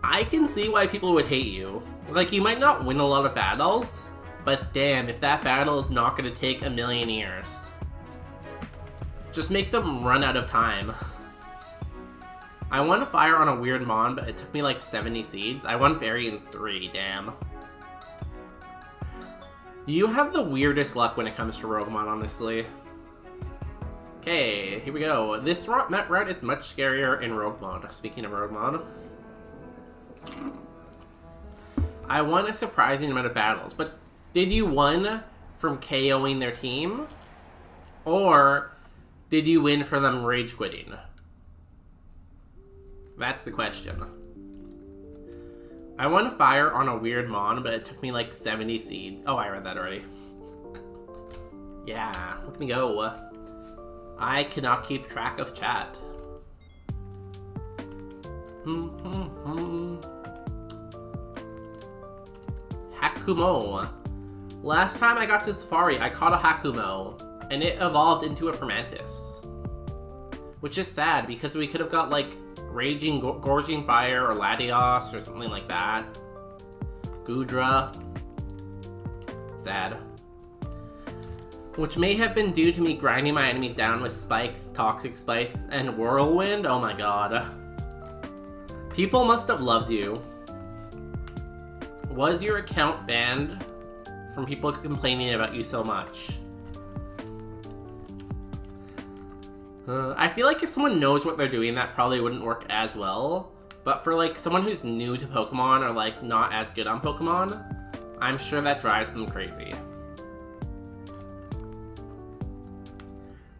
I can see why people would hate you. Like, you might not win a lot of battles, but damn, if that battle is not going to take a million years. Just make them run out of time. I won Fire on a weird Mon, but it took me like 70 seeds. I won Fairy in 3, damn. You have the weirdest luck when it comes to Roguemon, honestly. Okay, here we go. This route is much scarier in Roguemon. Speaking of Roguemon. I won a surprising amount of battles, but did you win from KOing their team? Or did you win from them rage quitting? That's the question. I won Fire on a weird Mon, but it took me like 70 seeds. Oh, I read that already. Yeah, let me go. I cannot keep track of chat. Hakumo. Last time I got to Safari, I caught a Hakumo, and it evolved into a Fermantis. Which is sad, because we could have got like Raging Gorging Fire or Latios or something like that. Gudra. Sad. Which may have been due to me grinding my enemies down with Spikes, Toxic Spikes, and Whirlwind. Oh my god. People must have loved you. Was your account banned from people complaining about you so much? I feel like if someone knows what they're doing, that probably wouldn't work as well. But for like someone who's new to Pokemon or like not as good on Pokemon, I'm sure that drives them crazy.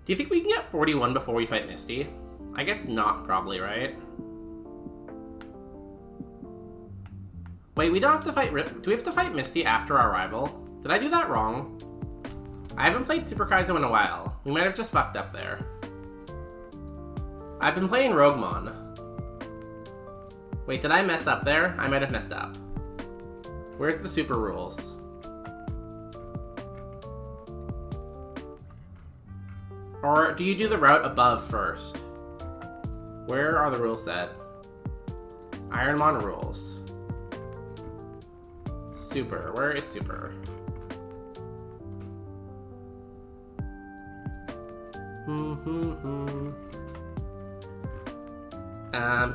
Do you think we can get 41 before we fight Misty? I guess not, probably, right? Wait, we don't have to fight... Do we have to fight Misty after our rival? Did I do that wrong? I haven't played Super Kaizo in a while. We might have just fucked up there. I've been playing Roguemon. Wait, did I mess up there? I might have messed up. Where's the super rules? Or do you do the route above first? Where are the rules set? Ironmon rules. Super. Where is super?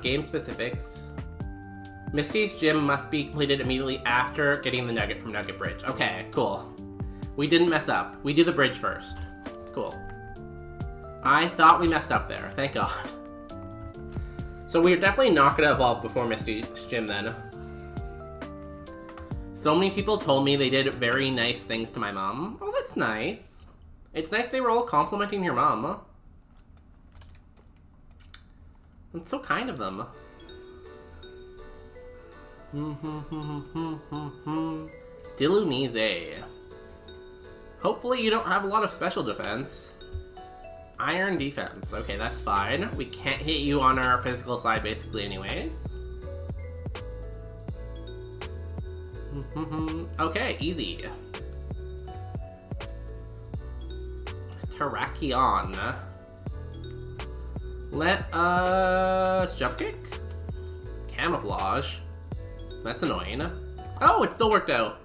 Game specifics. Misty's gym must be completed immediately after getting the nugget from Nugget Bridge. Okay, cool. We didn't mess up. We do the bridge first. Cool. I thought we messed up there. Thank God. So we're definitely not going to evolve before Misty's gym then. So many people told me they did very nice things to my mom. Oh, that's nice. It's nice they were all complimenting your mom. That's so kind of them. Dilumise. Hopefully you don't have a lot of special defense. Iron defense. Okay, that's fine. We can't hit you on our physical side basically anyways. Okay, easy. Terrakion. Let us jump kick? Camouflage. That's annoying. Oh, it still worked out.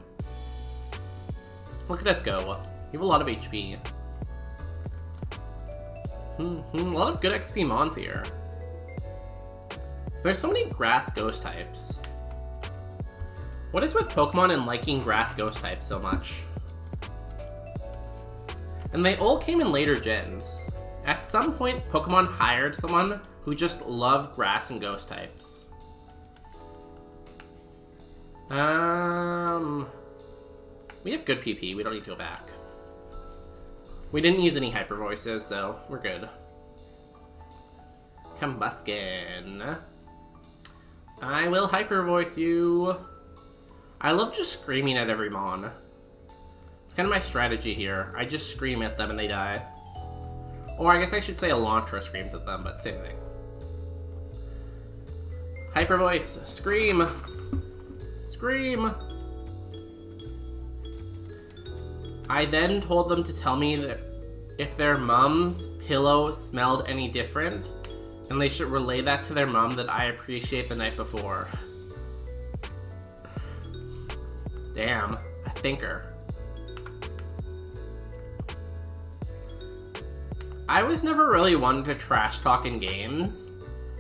Look at us go. You have a lot of HP. A lot of good XP mons here. There's so many grass ghost types. What is with Pokemon and liking grass ghost types so much? And they all came in later gens. At some point, Pokemon hired someone who just loved grass and ghost types. We have good PP, we don't need to go back. We didn't use any hyper voices, so we're good. Combuskin. I will hyper voice you. I love just screaming at every mon. It's kind of my strategy here. I just scream at them and they die. Or I guess I should say Elantra screams at them, but same thing. Hyper voice. Scream. Scream. I then told them to tell me that if their mom's pillow smelled any different, and they should relay that to their mom that I appreciate the night before. Damn, a thinker. I was never really one to trash talk in games,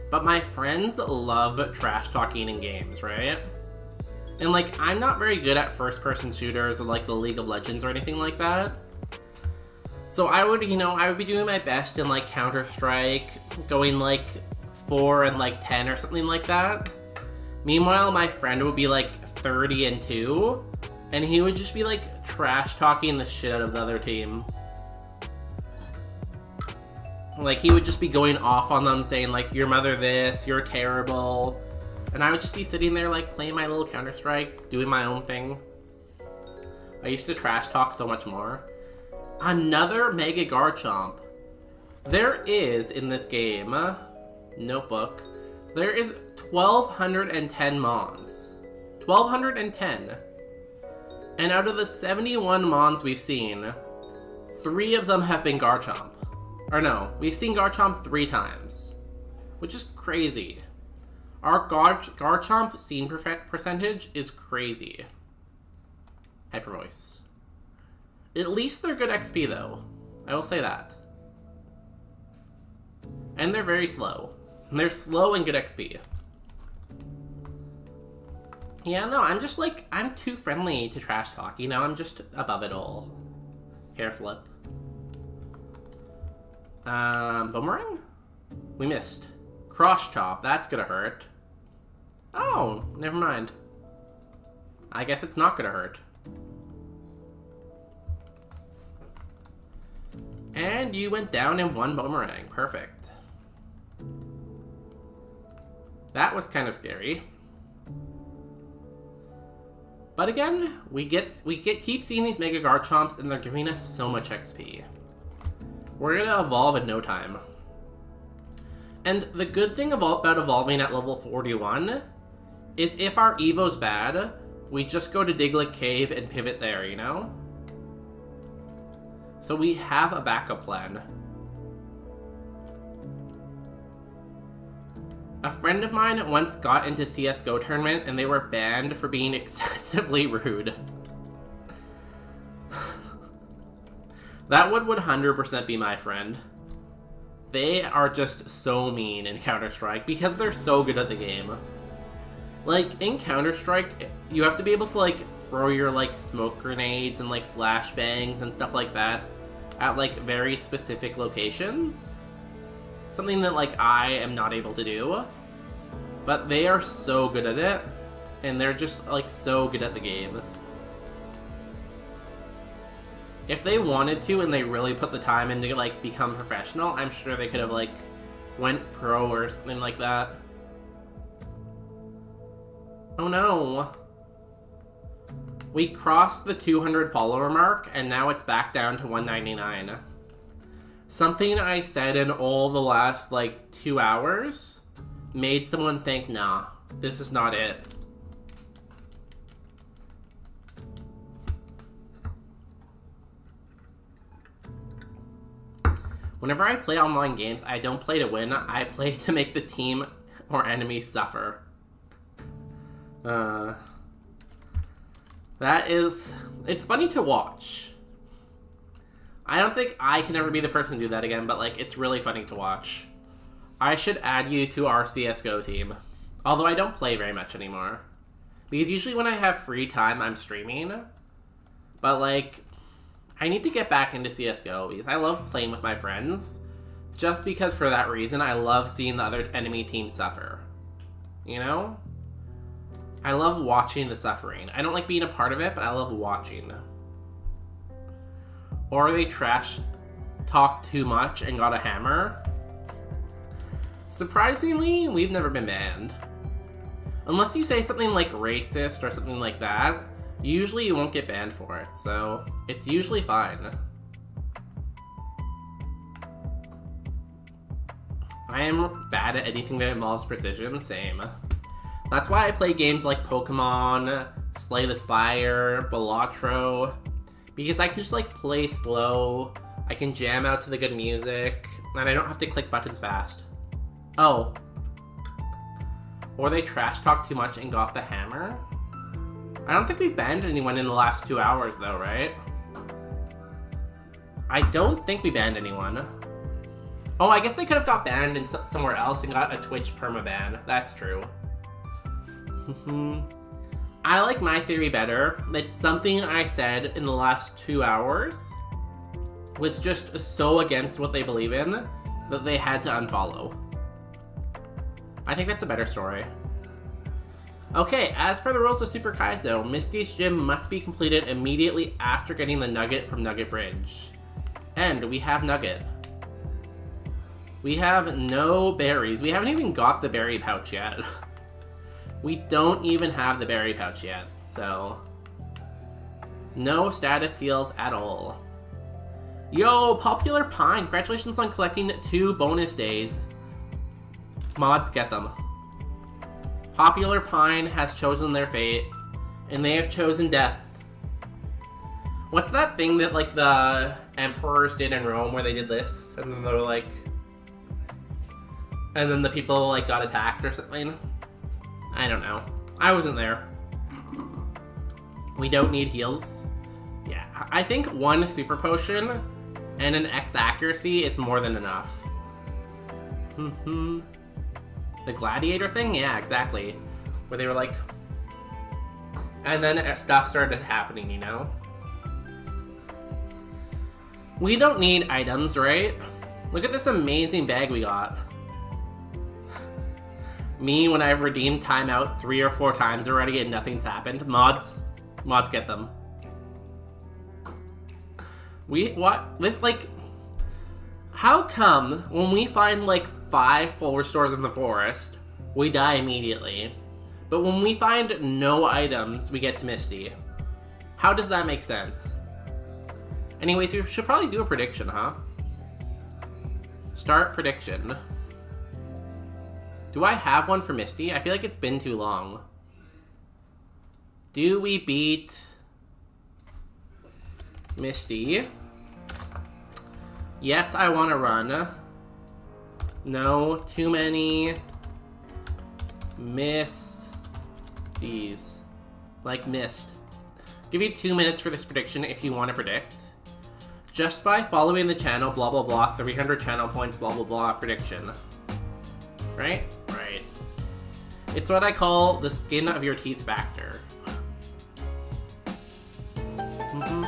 but my friends love trash talking in games, right? And like, I'm not very good at first-person shooters or like the League of Legends or anything like that. So I would, I would be doing my best in like Counter-Strike, going like 4 and like 10 or something like that. Meanwhile, my friend would be like 30 and 2, and he would just be like trash talking the shit out of the other team. Like, he would just be going off on them, saying like, your mother this, you're terrible. And I would just be sitting there like playing my little Counter-Strike, doing my own thing. I used to trash talk so much more. Another Mega Garchomp. There is, in this game, notebook, there is 1,210 mons. 1,210. And out of the 71 mons we've seen, 3 of them have been Garchomp. Or no, we've seen Garchomp 3 times. Which is crazy. Our Garchomp scene percentage is crazy. Hyper voice. At least they're good XP though. I will say that. And they're very slow. And they're slow and good XP. Yeah, no, I'm just like, I'm too friendly to trash talk, I'm just above it all. Hair flip. Boomerang? We missed. Cross chop, that's gonna hurt. Oh, never mind. I guess it's not gonna hurt. And you went down in 1 boomerang. Perfect. That was kind of scary. But again, we keep seeing these Mega Garchomps and they're giving us so much XP. We're gonna evolve in no time. And the good thing about evolving at level 41 is if our Evo's bad, we just go to Diglett Cave and pivot there, you know? So we have a backup plan. A friend of mine once got into CSGO tournament and they were banned for being excessively rude. That would 100% be my friend. They are just so mean in Counter-Strike because they're so good at the game. Like, in Counter-Strike, you have to be able to, like, throw your, like, smoke grenades and, like, flashbangs and stuff like that at, like, very specific locations. Something that, like, I am not able to do. But they are so good at it, and they're just, like, so good at the game. If they wanted to and they really put the time in to, like, become professional, I'm sure they could have, like, went pro or something like that. Oh no. We crossed the 200 follower mark, and now it's back down to 199. Something I said in all the last, like, 2 hours made someone think, nah, this is not it. Whenever I play online games, I don't play to win, I play to make the team or enemies suffer. It's funny to watch. I don't think I can ever be the person to do that again, but, like, it's really funny to watch. I should add you to our CSGO team. Although I don't play very much anymore. Because usually when I have free time, I'm streaming. But, like, I need to get back into CSGO because I love playing with my friends. Just because for that reason, I love seeing the other enemy team suffer. You know? I love watching the suffering. I don't like being a part of it, but I love watching. Or they trash talk too much and got a hammer. Surprisingly, we've never been banned. Unless you say something like racist or something like that, usually you won't get banned for it, so it's usually fine. I am bad at anything that involves precision, same. That's why I play games like Pokemon, Slay the Spire, Balatro, because I can just, like, play slow, I can jam out to the good music, and I don't have to click buttons fast. Oh. Or they trash talk too much and got the hammer? I don't think we've banned anyone in the last 2 hours, though, right? I don't think we banned anyone. Oh, I guess they could have got banned in somewhere else and got a Twitch permaban. That's true. I like my theory better. It's something I said in the last 2 hours was just so against what they believe in that they had to unfollow. I think that's a better story. Okay, as per the rules of Super Kaizo, Misty's gym must be completed immediately after getting the nugget from Nugget Bridge. And we have Nugget. We have no berries. We haven't even got the berry pouch yet. We don't even have the berry pouch yet, so no status heals at all. Yo, Popular Pine, congratulations on collecting 2 bonus days. Mods, get them. Popular Pine has chosen their fate, and they have chosen death. What's that thing that, like, the emperors did in Rome where they did this, and then they were like, and then the people, like, got attacked or something? I don't know. I wasn't there. We don't need heals. Yeah, I think 1 super potion and an X accuracy is more than enough. The gladiator thing? Yeah, exactly. Where they were like... And then stuff started happening, you know? We don't need items, right? Look at this amazing bag we got. Me, when I've redeemed timeout 3 or 4 times already and nothing's happened. Mods, get them. How come when we find, like, 5 full restores in the forest, we die immediately, but when we find no items, we get to Misty? How does that make sense? Anyways, we should probably do a prediction, huh? Start prediction. Do I have one for Misty? I feel like it's been too long. Do we beat Misty? Yes, I want to run. No, too many Misties. Like missed. Give you 2 minutes for this prediction if you want to predict. Just by following the channel, blah blah blah, 300 channel points, blah blah blah, prediction. Right? Right. It's what I call the skin of your teeth factor.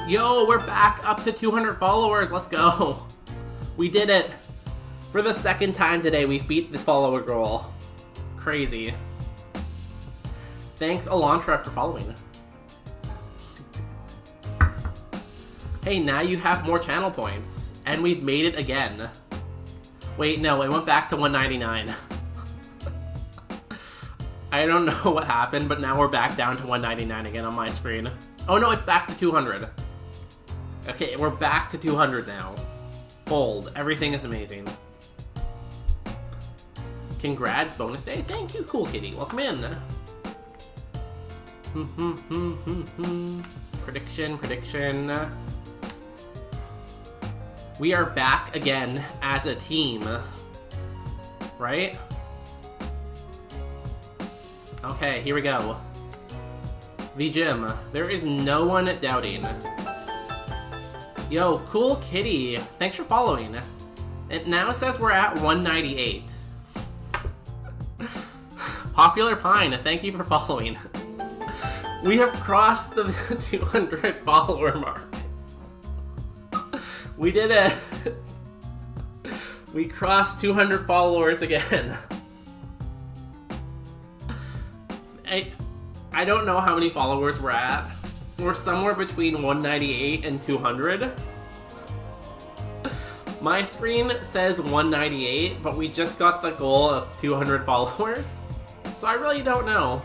Yo, we're back up to 200 followers. Let's go. We did it. For the second time today, we've beat this follower goal. Crazy. Thanks, Elantra, for following. Hey, now you have more channel points. And we've made it again. Wait, no, it went back to 199. I don't know what happened, but now we're back down to 199 again on my screen. Oh no, it's back to 200. Okay, we're back to 200 now. Hold, everything is amazing. Congrats, bonus day. Thank you, cool kitty. Welcome in. Prediction. We are back again as a team. Right? Okay, here we go. The gym. There is no one doubting. Yo, cool kitty. Thanks for following. It now says we're at 198. Popular Pine, thank you for following. We have crossed the 200 follower mark. We did it. We crossed 200 followers again. I don't know how many followers we're at. We're somewhere between 198 and 200. My screen says 198, but we just got the goal of 200 followers. So I really don't know.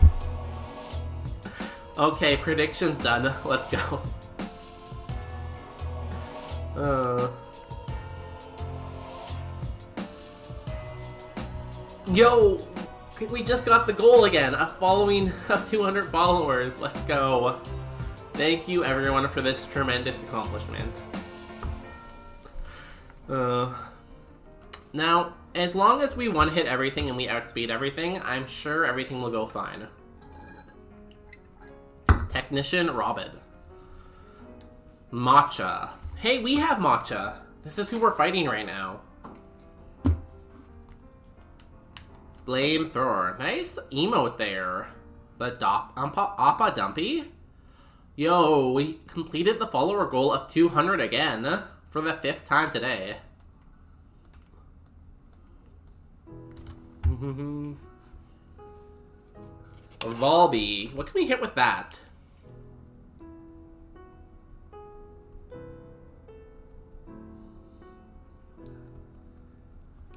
Okay, prediction's done. Let's go. Yo! We just got the goal again, a following of 200 followers. Let's go. Thank you everyone for this tremendous accomplishment. Now, as long as we one-hit everything and we outspeed everything, I'm sure everything will go fine. Technician Robin. Matcha. Hey, we have Matcha. This is who we're fighting right now. Flamethrower. Nice emote there. The Appa Dumpy. Yo, we completed the follower goal of 200 again for the 5th time today. Volby. What can we hit with that?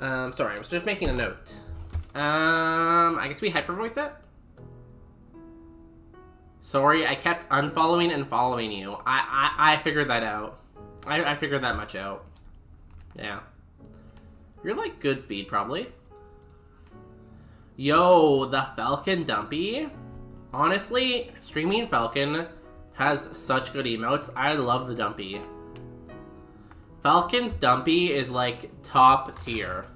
Sorry, I was just making a note. I guess we hyper voice it? Sorry, I kept unfollowing and following you. I figured that out. I figured that much out. Yeah. You're like good speed, probably. Yo, the Falcon Dumpy. Honestly, Streaming Falcon has such good emotes. I love the Dumpy. Falcon's Dumpy is like top tier.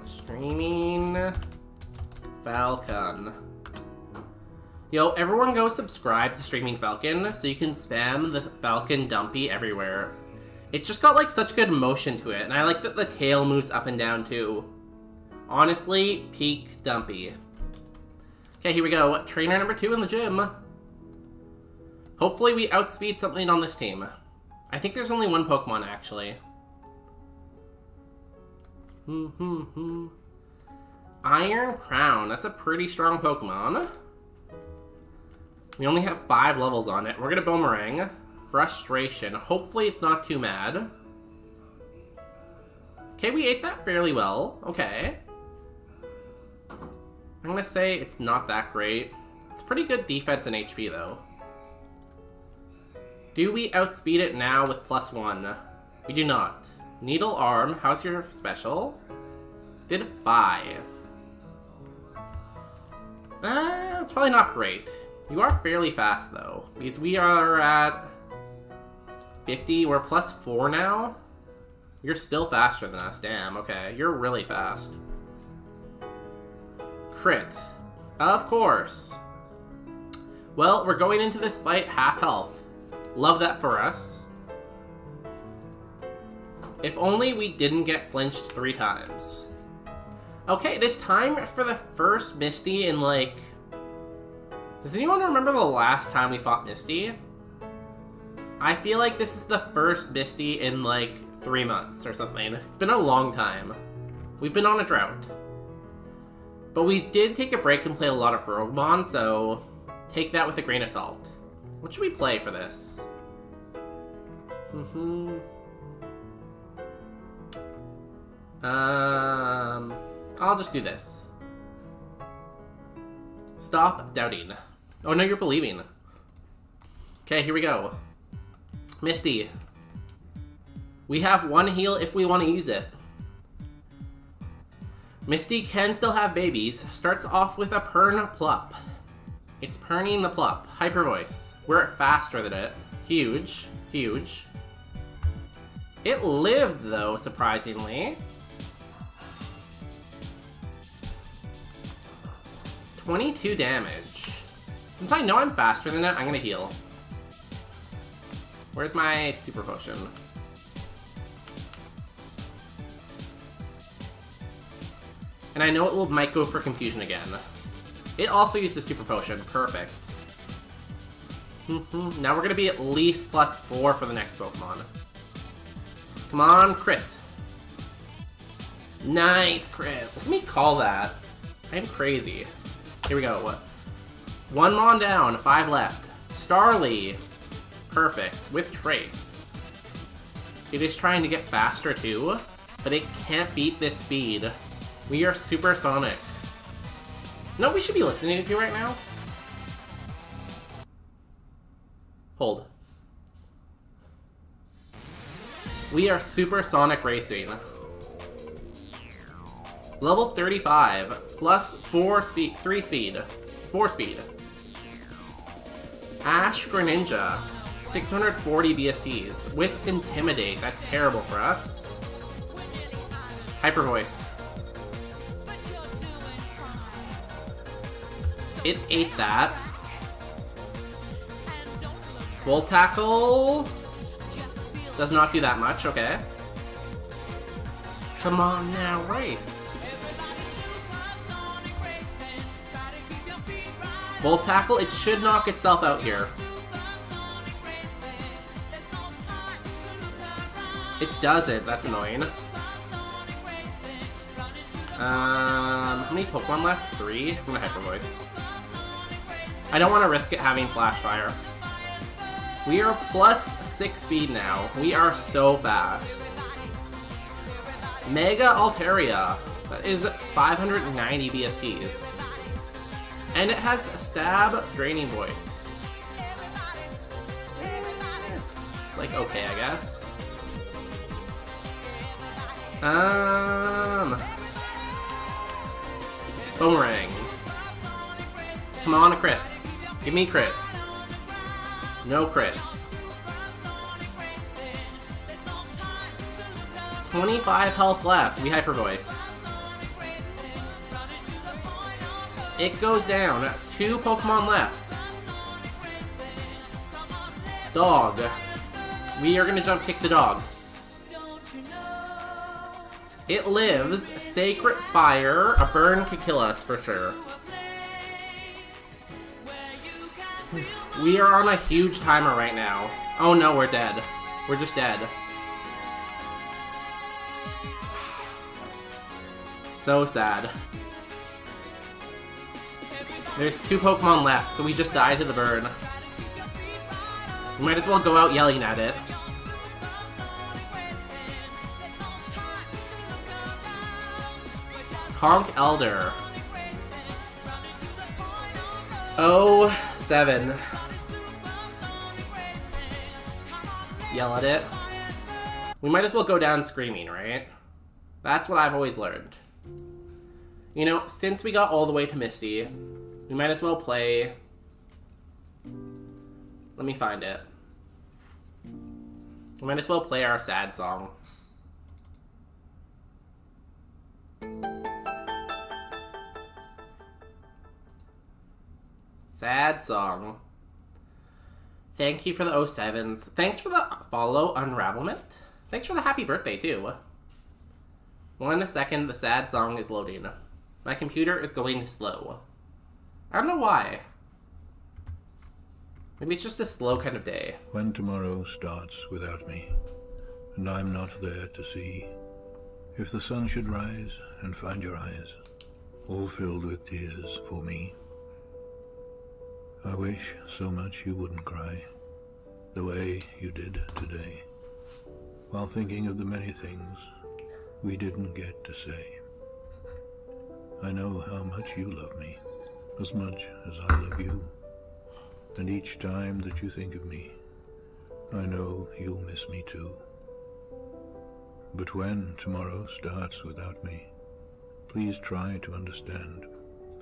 Streaming Falcon. Yo, everyone go subscribe to Streaming Falcon so you can spam the Falcon Dumpy everywhere. It's just got like such good motion to it, and I like that the tail moves up and down too. Honestly, peak Dumpy. Okay, here we go. Trainer number 2 in the gym. Hopefully we outspeed something on this team. I think there's only one Pokemon, actually. Iron Crown. That's a pretty strong Pokemon. We only have 5 levels on it. We're gonna Boomerang. Frustration. Hopefully it's not too mad. Okay, we ate that fairly well. Okay. I'm gonna say it's not that great. It's pretty good defense and HP, though. Do we outspeed it now with +1? We do not. Needle Arm, how's your special? Did 5. It's probably not great. You are fairly fast though, because we are at 50, we're plus 4 now. You're still faster than us, damn, okay. You're really fast. Crit. Of course. Well, we're going into this fight half health. Love that for us. If only we didn't get flinched 3 times. Okay, it is time for the first Misty in like... Does anyone remember the last time we fought Misty? I feel like this is the first Misty in like 3 months or something. It's been a long time. We've been on a drought. But we did take a break and play a lot of Roguemon, so take that with a grain of salt. What should we play for this? I'll just do this. Stop doubting. Oh no, you're believing. Okay, here we go. Misty. We have 1 heal if we want to use it. Misty can still have babies. Starts off with a Pern Plup. It's Perning the Plup. Hyper Voice. We're faster than it. Huge. Huge. It lived though, surprisingly. 22 damage. Since I know I'm faster than it, I'm gonna heal. Where's my super potion? And I know it might go for confusion again. It also used the super potion. Perfect. Now we're gonna be at least plus 4 for the next Pokemon. Come on, crit. Nice crit. Let me call that. I'm crazy. Here we go. 1 Mon down, 5 left. Starly. Perfect. With Trace. It is trying to get faster too, but it can't beat this speed. We are supersonic. No, we should be listening to right now. Hold. We are supersonic racing. Level 35, plus 4 speed, 3 speed, 4 speed. Ash Greninja, 640 BSTs with Intimidate. That's terrible for us. Hyper Voice. It ate that. Volt Tackle does not do that much, okay. Come on now, race. Volt Tackle, it should knock itself out here. It doesn't, that's annoying. How many Pokemon left? 3? I'm gonna Hyper Voice. I don't want to risk it having Flash Fire. We are plus 6 speed now. We are so fast. Mega Altaria. That is 590 BSTs. And it has Stab Draining Voice. It's like okay, I guess. Boomerang. Come on, a crit. Give me crit. No crit. 25 health left. We Hyper Voice. It goes down. 2 Pokemon left. Dog. We are gonna jump kick the dog. It lives. Sacred Fire. A burn could kill us for sure. We are on a huge timer right now. Oh no, we're dead. We're just dead. So sad. There's 2 Pokemon left, so we just died to the burn. We might as well go out yelling at it. Conk Elder. Oh, 7. Yell at it. we might as well go down screaming, right? That's what I've always learned. You know, since we got all the way to Misty, we might as well play... Let me find it. We might as well play our sad song. Sad song. Thank you for the 07s. Thanks for the follow, Unravelment. Thanks for the happy birthday, too. 1 second, the sad song is loading. My computer is going slow. I don't know why. Maybe it's just a slow kind of day. When tomorrow starts without me, and I'm not there to see, if the sun should rise and find your eyes all filled with tears for me, I wish so much you wouldn't cry the way you did today, while thinking of the many things we didn't get to say. I know how much you love me, as much as I love you. And each time that you think of me, I know you'll miss me too. But when tomorrow starts without me, please try to understand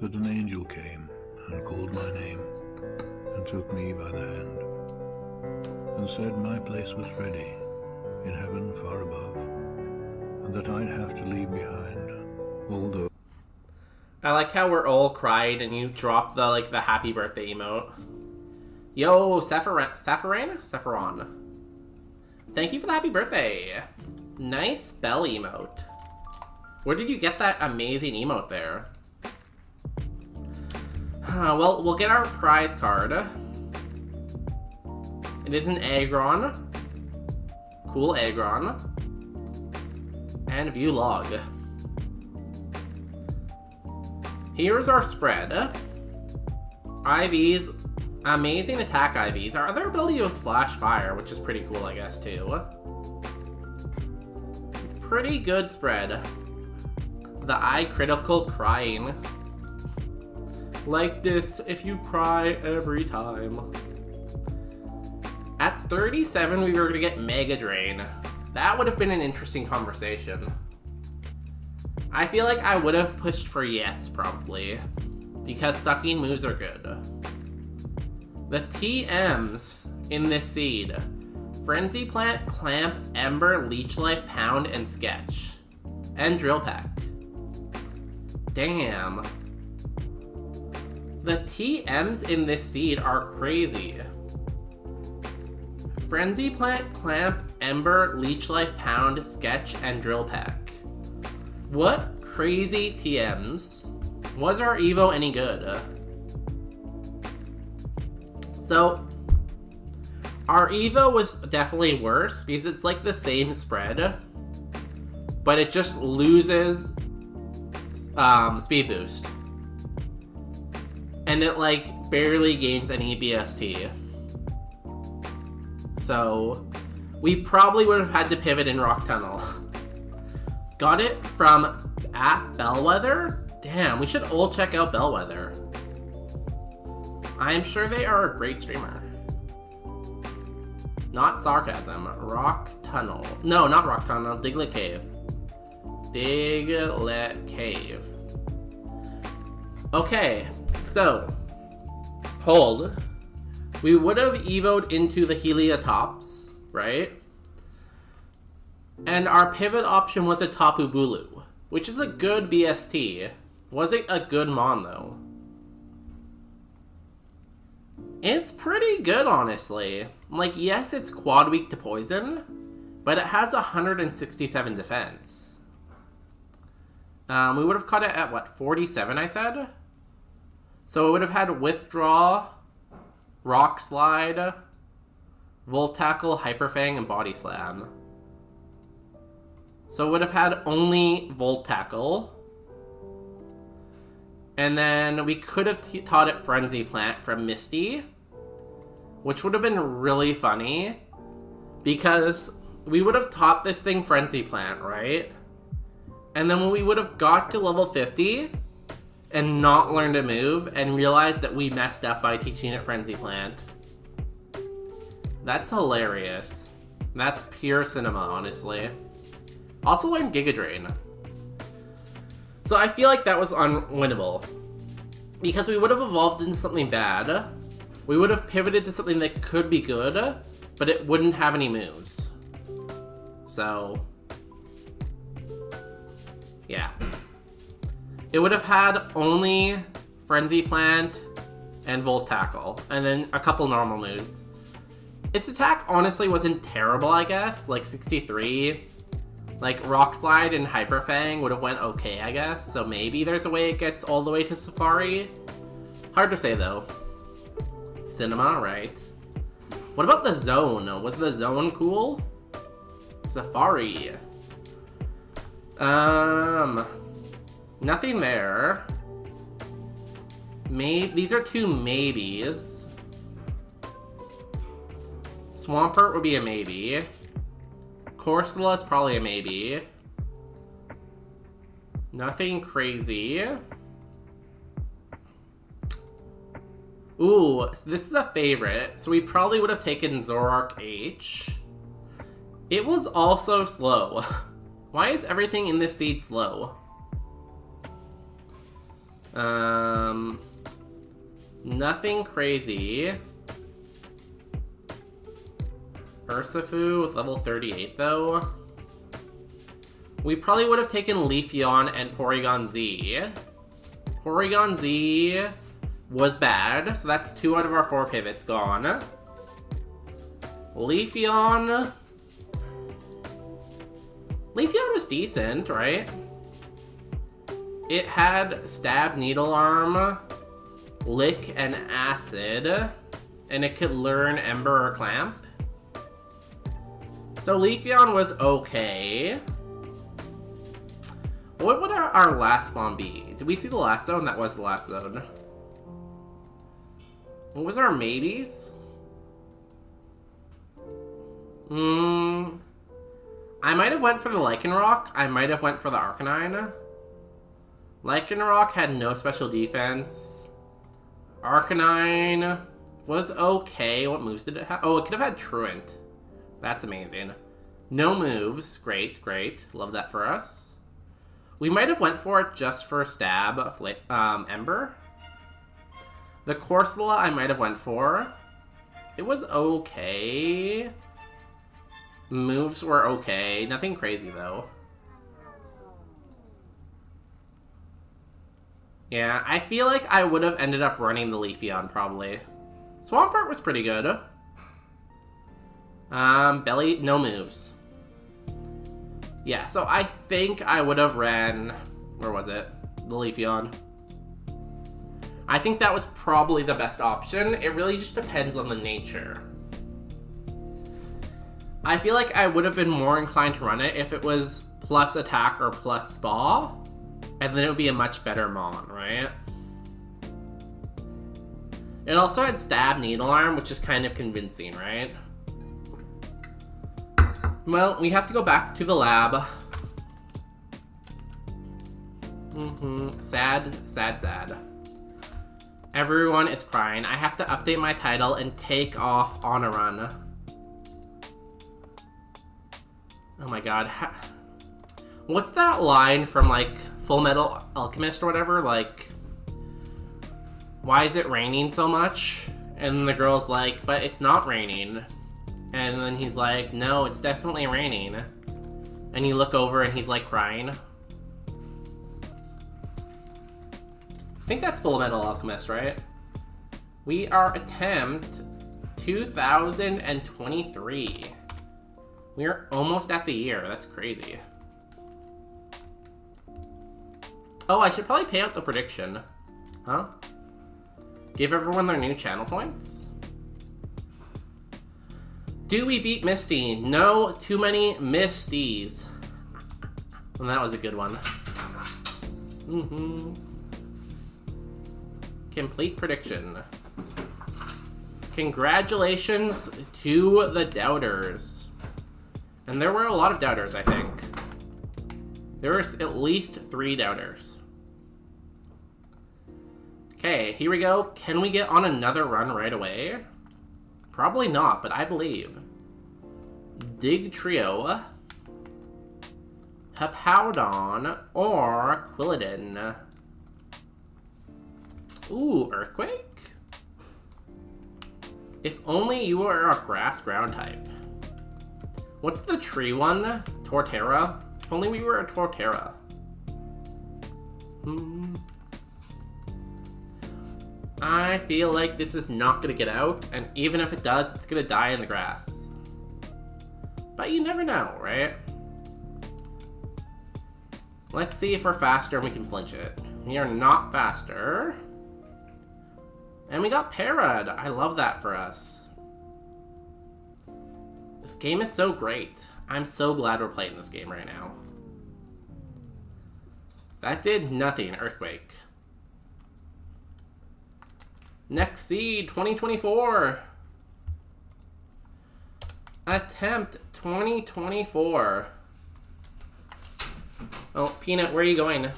that an angel came and called my name and took me by the hand and said my place was ready in heaven far above, and that I'd have to leave behind all those. I like how we're all crying and you drop the the happy birthday emote. Yo, Sephiron. Thank you for the happy birthday. Nice spell emote. Where did you get that amazing emote there? Well, we'll get our prize card. It is an Aggron. Cool Aggron. And view log. Here's our spread. IVs. Amazing attack IVs. Our other ability was Flash Fire, which is pretty cool, I guess, too. Pretty good spread. The eye critical crying. Like this if you cry every time. At 37, we were going to get Mega Drain. That would have been an interesting conversation. I feel like I would have pushed for yes, probably. Because sucking moves are good. The TMs in this seed. Frenzy Plant, Clamp, Ember, Leech Life, Pound, and Sketch. And Drill Peck. Damn. The TMs in this seed are crazy. Frenzy Plant, Clamp, Ember, Leech Life, Pound, Sketch, and Drill Peck. What crazy TMs. Was our Evo any good? So, our Evo was definitely worse because it's like the same spread, but it just loses speed boost. And it like barely gains any BST. So, we probably would have had to pivot in Rock Tunnel. Got it from at Bellwether? Damn, we should all check out Bellwether. I'm sure they are a great streamer. Not sarcasm. Rock Tunnel. No, not Rock Tunnel. Diglet Cave. Diglet Cave. Okay, so. Hold. We would have evoed into the Heliatops, right? And our pivot option was a Tapu Bulu, which is a good BST. Was it a good Mon, though? It's pretty good, honestly. Like, yes, it's quad weak to poison, but it has 167 defense. We would have caught it at, what, 47, I said? So it would have had Withdraw, Rock Slide, Volt Tackle, Hyper Fang, and Body Slam. So it would have had only Volt Tackle. And then we could have taught it Frenzy Plant from Misty, which would have been really funny because we would have taught this thing Frenzy Plant, right? And then when we would have got to level 50 and not learned a move and realized that we messed up by teaching it Frenzy Plant. That's hilarious. That's pure cinema, honestly. Also learned Giga Drain. So I feel like that was unwinnable. Because we would have evolved into something bad. We would have pivoted to something that could be good, but it wouldn't have any moves. So, yeah. It would have had only Frenzy Plant and Volt Tackle, and then a couple normal moves. Its attack honestly wasn't terrible, I guess, like 63. Like Rock Slide and Hyper Fang would have went okay, I guess, so maybe there's a way it gets all the way to Safari. Hard to say though. Cinema, right? What about the zone? Was the zone cool? Safari. Nothing there. These are two maybes. Swampert would be a maybe. Corsola is probably a maybe. Nothing crazy. Ooh, this is a favorite. So we probably would have taken Zoroark H. It was also slow. Why is everything in this seed slow? Nothing crazy. Urshifu with level 38 though. We probably would have taken Leafeon and Porygon Z. Porygon Z was bad, so that's 2 out of our 4 pivots gone. Leafeon was decent, right? It had Stab, Needle Arm, Lick, and Acid, and it could learn Ember or Clamp. So Leafeon was okay. What would our last spawn be? Did we see the last zone? That was the last zone. What was our maybes? I might have went for the Lycanroc. I might have went for the Arcanine. Lycanroc had no special defense. Arcanine was okay. What moves did it have? Oh, it could have had Truant. That's amazing. No moves. Great, great. Love that for us. We might have went for it just for Stab, Ember. The Corsola I might have went for. It was okay. Moves were okay. Nothing crazy, though. Yeah, I feel like I would have ended up running the Leafeon, probably. Swampert was pretty good. Belly, no moves. Yeah, so I think I would have ran... Where was it? The Leafeon. I think that was probably the best option. It really just depends on the nature. I feel like I would have been more inclined to run it if it was plus attack or plus spa, and then it would be a much better Mon, right? It also had Stab, Needle Arm, which is kind of convincing, right? Well, we have to go back to the lab. Sad, sad, sad. Everyone is crying. I have to update my title and take off on a run. Oh my god. What's that line from, like, Full Metal Alchemist or whatever? Like, why is it raining so much? And the girl's like, but it's not raining. And then he's like, no, it's definitely raining. And you look over and he's, like, crying. I think that's Full Metal Alchemist, right? We are attempt 2023. We're almost at the year. That's crazy. Oh, I should probably pay out the prediction. Huh? Give everyone their new channel points? Do we beat Misty? No, too many Misties. And that was a good one. Complete prediction. Congratulations to the doubters. And there were a lot of doubters, I think. There were at least 3 doubters. Okay, here we go. Can we get on another run right away? Probably not, but I believe. Dig Trio, Hippowdon, or Quilladin. Ooh, Earthquake? If only you were a grass ground type. What's the tree one? Torterra? If only we were a Torterra. I feel like this is not gonna get out, and even if it does, it's gonna die in the grass. But you never know, right? Let's see if we're faster and we can flinch it. We are not faster. And we got Parad. I love that for us. This game is so great. I'm so glad we're playing this game right now. That did nothing, Earthquake. Next seed, 2024. Attempt 2024. Oh, Peanut, where are you going?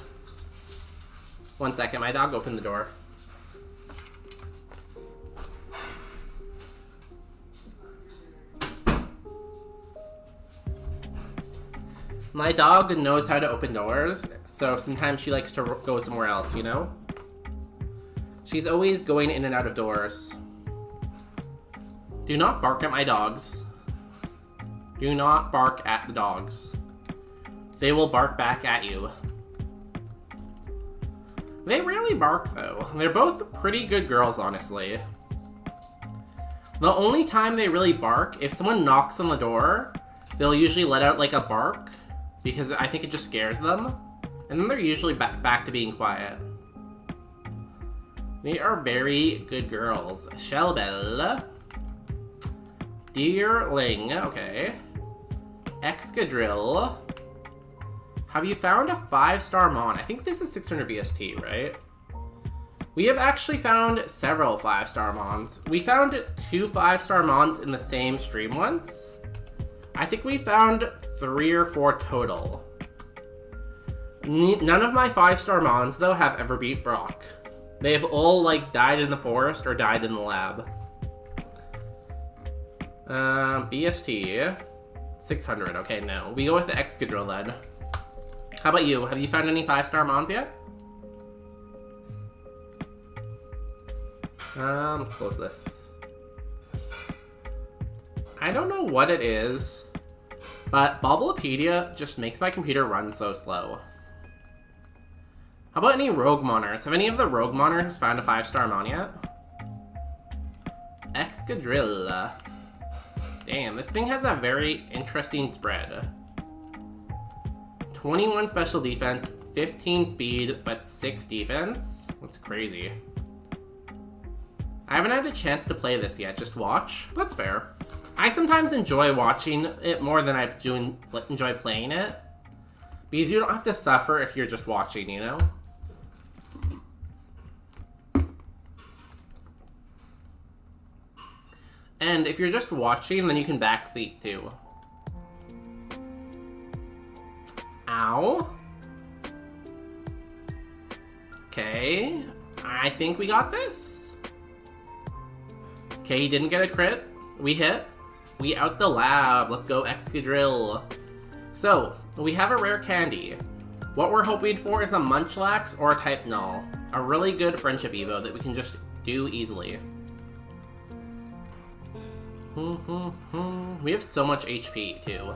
1 second, my dog opened the door. My dog knows how to open doors, so sometimes she likes to go somewhere else, you know? She's always going in and out of doors. Do not bark at my dogs. Do not bark at the dogs. They will bark back at you. They rarely bark, though. They're both pretty good girls, honestly. The only time they really bark, if someone knocks on the door, they'll usually let out like a bark, because I think it just scares them. And then they're usually back to being quiet. They are very good girls. Shellbell. Deerling, okay. Excadrill. Have you found a 5-star Mon? I think this is 600 BST, right? We have actually found several 5-star Mons. We found 2 5-star Mons in the same stream once. I think we found 3 or 4 total. None of my 5-star Mons, though, have ever beat Brock. They've all, like, died in the forest or died in the lab. BST. 600. Okay, no. We go with the Excadrill, then. How about you? Have you found any 5-star Mons yet? Let's close this. I don't know what it is, but Bobblepedia just makes my computer run so slow. How about any Rogue Moners? Have any of the Rogue Moners found a 5-star Mon yet? Excadrill. Damn, this thing has a very interesting spread. 21 special defense, 15 speed, but 6 defense? That's crazy. I haven't had a chance to play this yet, just watch. That's fair. I sometimes enjoy watching it more than I do enjoy playing it. Because you don't have to suffer if you're just watching, you know? And if you're just watching, then you can backseat too. Ow. Okay. I think we got this. Okay, he didn't get a crit. We hit. We out the lab. Let's go Excadrill. So, we have a rare candy. What we're hoping for is a Munchlax or a Type Null. A really good friendship evo that we can just do easily. We have so much HP, too.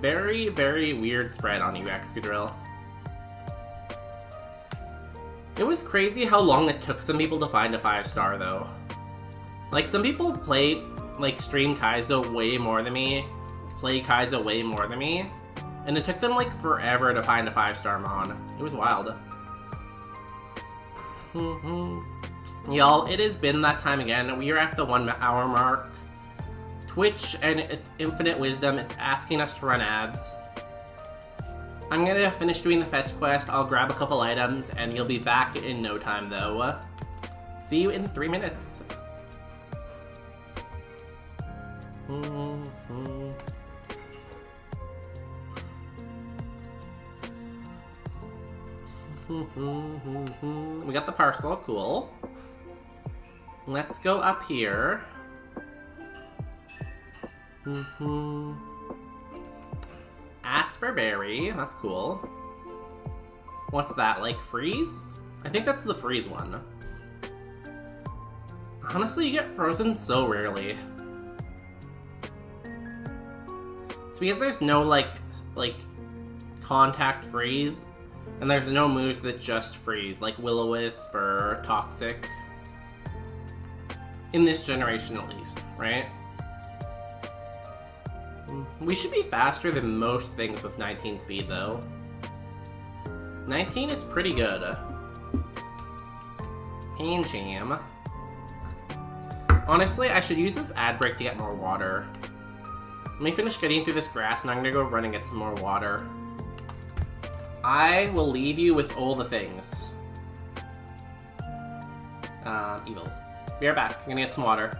Very, very weird spread on you, Excadrill. It was crazy how long it took some people to find a 5-star, though. Like, some people play, like, stream Kaizo way more than me, play Kaizo way more than me, and it took them, like, forever to find a 5-star Mon. It was wild. Y'all, it has been that time again. We are at the 1 hour mark. Twitch and its infinite wisdom is asking us to run ads. I'm gonna finish doing the fetch quest, I'll grab a couple items, and you'll be back in no time, though. See you in 3 minutes. We got the parcel, cool. Let's go up here. Asperberry, that's cool. What's that, like freeze? I think that's the freeze one. Honestly, you get frozen so rarely. It's because there's no like contact freeze, and there's no moves that just freeze, like Will-O-Wisp or Toxic. In this generation at least, right? We should be faster than most things with 19 speed though. 19 is pretty good. Pain Jam. Honestly, I should use this ad break to get more water. Let me finish getting through this grass and I'm gonna go run and get some more water. I will leave you with all the things. Evil. Be right back. I'm gonna get some water.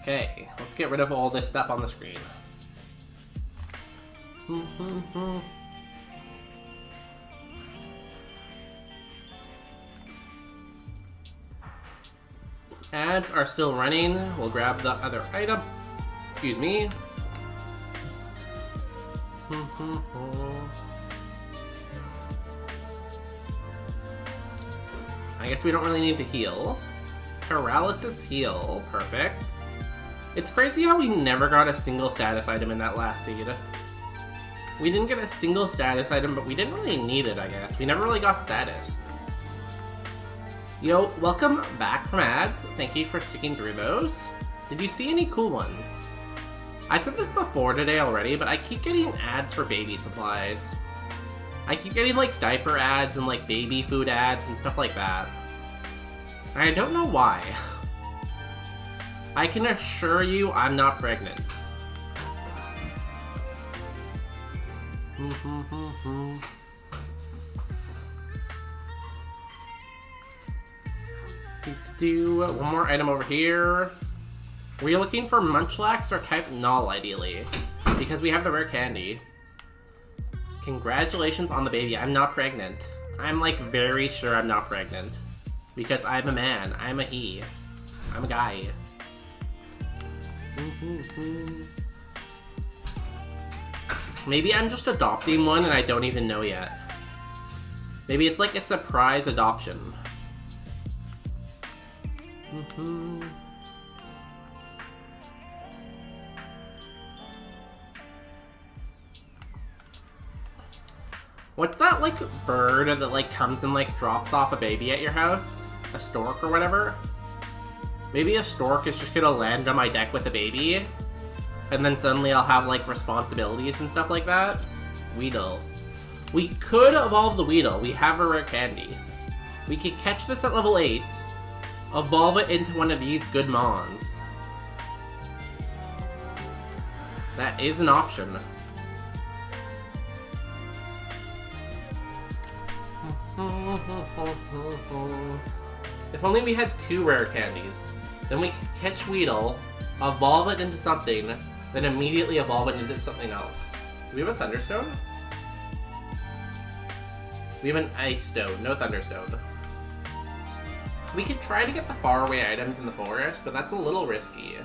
Okay, let's get rid of all this stuff on the screen. Ads are still running. We'll grab the other item. Excuse me. I guess we don't really need to heal. Paralysis heal. Perfect. It's crazy how we never got a single status item in that last seed. We didn't get a single status item, but we didn't really need it, I guess. We never really got status. Yo, welcome back from ads. Thank you for sticking through those. Did you see any cool ones? I've said this before today already, but I keep getting ads for baby supplies. I keep getting like diaper ads and like baby food ads and stuff like that. And I don't know why. I can assure you I'm not pregnant. One more item over here. Were you looking for Munchlax or type Null ideally? Because we have the rare candy. Congratulations on the baby. I'm not pregnant. I'm like very sure I'm not pregnant. Because I'm a man. I'm a he. I'm a guy. Maybe I'm just adopting one and I don't even know yet. Maybe it's like a surprise adoption. What's that like bird that like comes and like drops off a baby at your house? A stork or whatever? Maybe a stork is just gonna land on my deck with a baby, and then suddenly I'll have like responsibilities and stuff like that. Weedle. We could evolve the Weedle. We have a rare candy. We could catch this at level 8, evolve it into one of these good mons. That is an option. If only we had 2 rare candies. Then we could catch Weedle, evolve it into something, then immediately evolve it into something else. Do we have a Thunderstone? We have an Ice Stone, no Thunderstone. We could try to get the faraway items in the forest, but that's a little risky.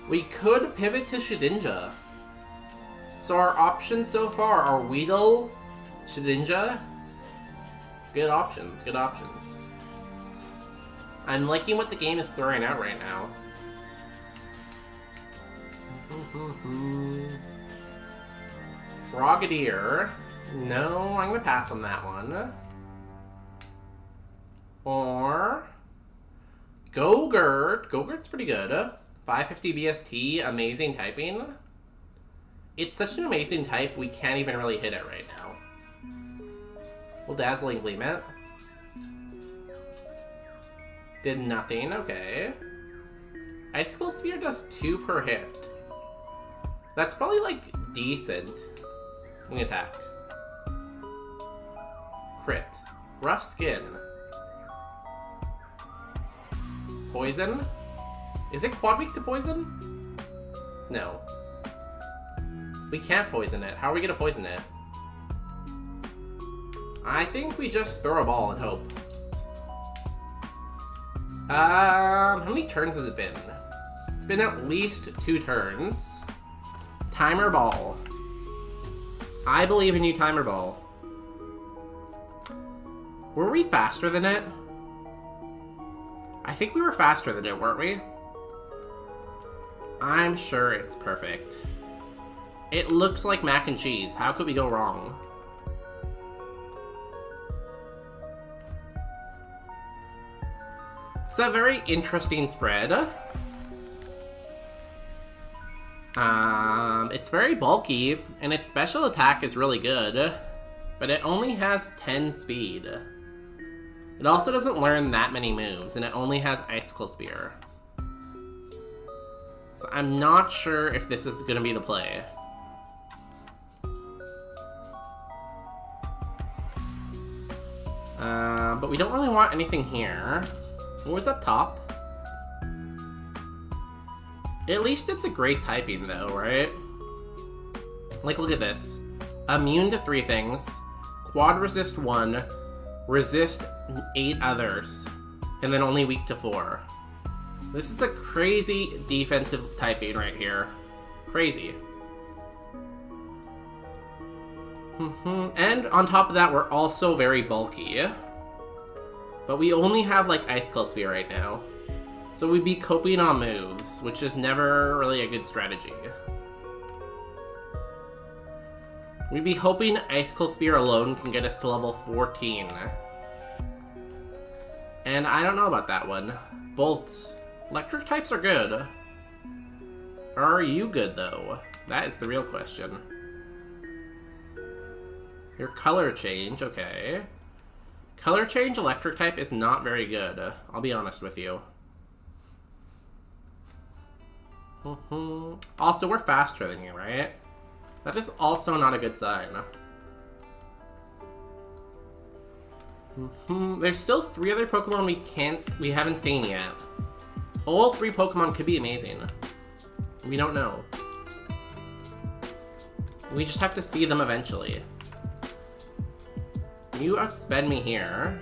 We could pivot to Shedinja. So our options so far are Weedle, Shedinja, Good options, good options. I'm liking what the game is throwing out right now. Frogadier. No, I'm gonna pass on that one. Or Gogurt. Gogurt's pretty good. 550 BST, amazing typing. It's such an amazing type, we can't even really hit it right now. Well, Dazzling Gleam it. Did nothing, okay. Icicle Sphere does 2 per hit. That's probably, like, decent. Wing attack. Crit. Rough Skin. Poison? Is it quad weak to poison? No. We can't poison it. How are we gonna poison it? I think we just throw a ball and hope. How many turns has it been? It's been at least 2 turns. Timer ball. I believe in you, Timer ball. Were we faster than it? I think we were faster than it, weren't we? I'm sure it's perfect. It looks like mac and cheese. How could we go wrong? It's a very interesting spread. It's very bulky, and its special attack is really good, but it only has 10 speed. It also doesn't learn that many moves, and it only has Icicle Spear. So I'm not sure if this is going to be the play. But we don't really want anything here. What was up top? At least it's a great typing though, right? Like, look at this. Immune to 3 things. Quad resist 1. Resist 8 others. And then only weak to 4. This is a crazy defensive typing right here. Crazy. And on top of that, we're also very bulky. But we only have, like, Icicle Sphere right now. So we'd be coping on moves, which is never really a good strategy. We'd be hoping Icicle Spear alone can get us to level 14. And I don't know about that one. Bolt. Electric types are good. Are you good, though? That is the real question. Your color change, okay. Color change electric type is not very good. I'll be honest with you. Also, we're faster than you, right? That is also not a good sign. There's still 3 other Pokemon we haven't seen yet. All 3 Pokemon could be amazing. We don't know. We just have to see them eventually. You outsped me here.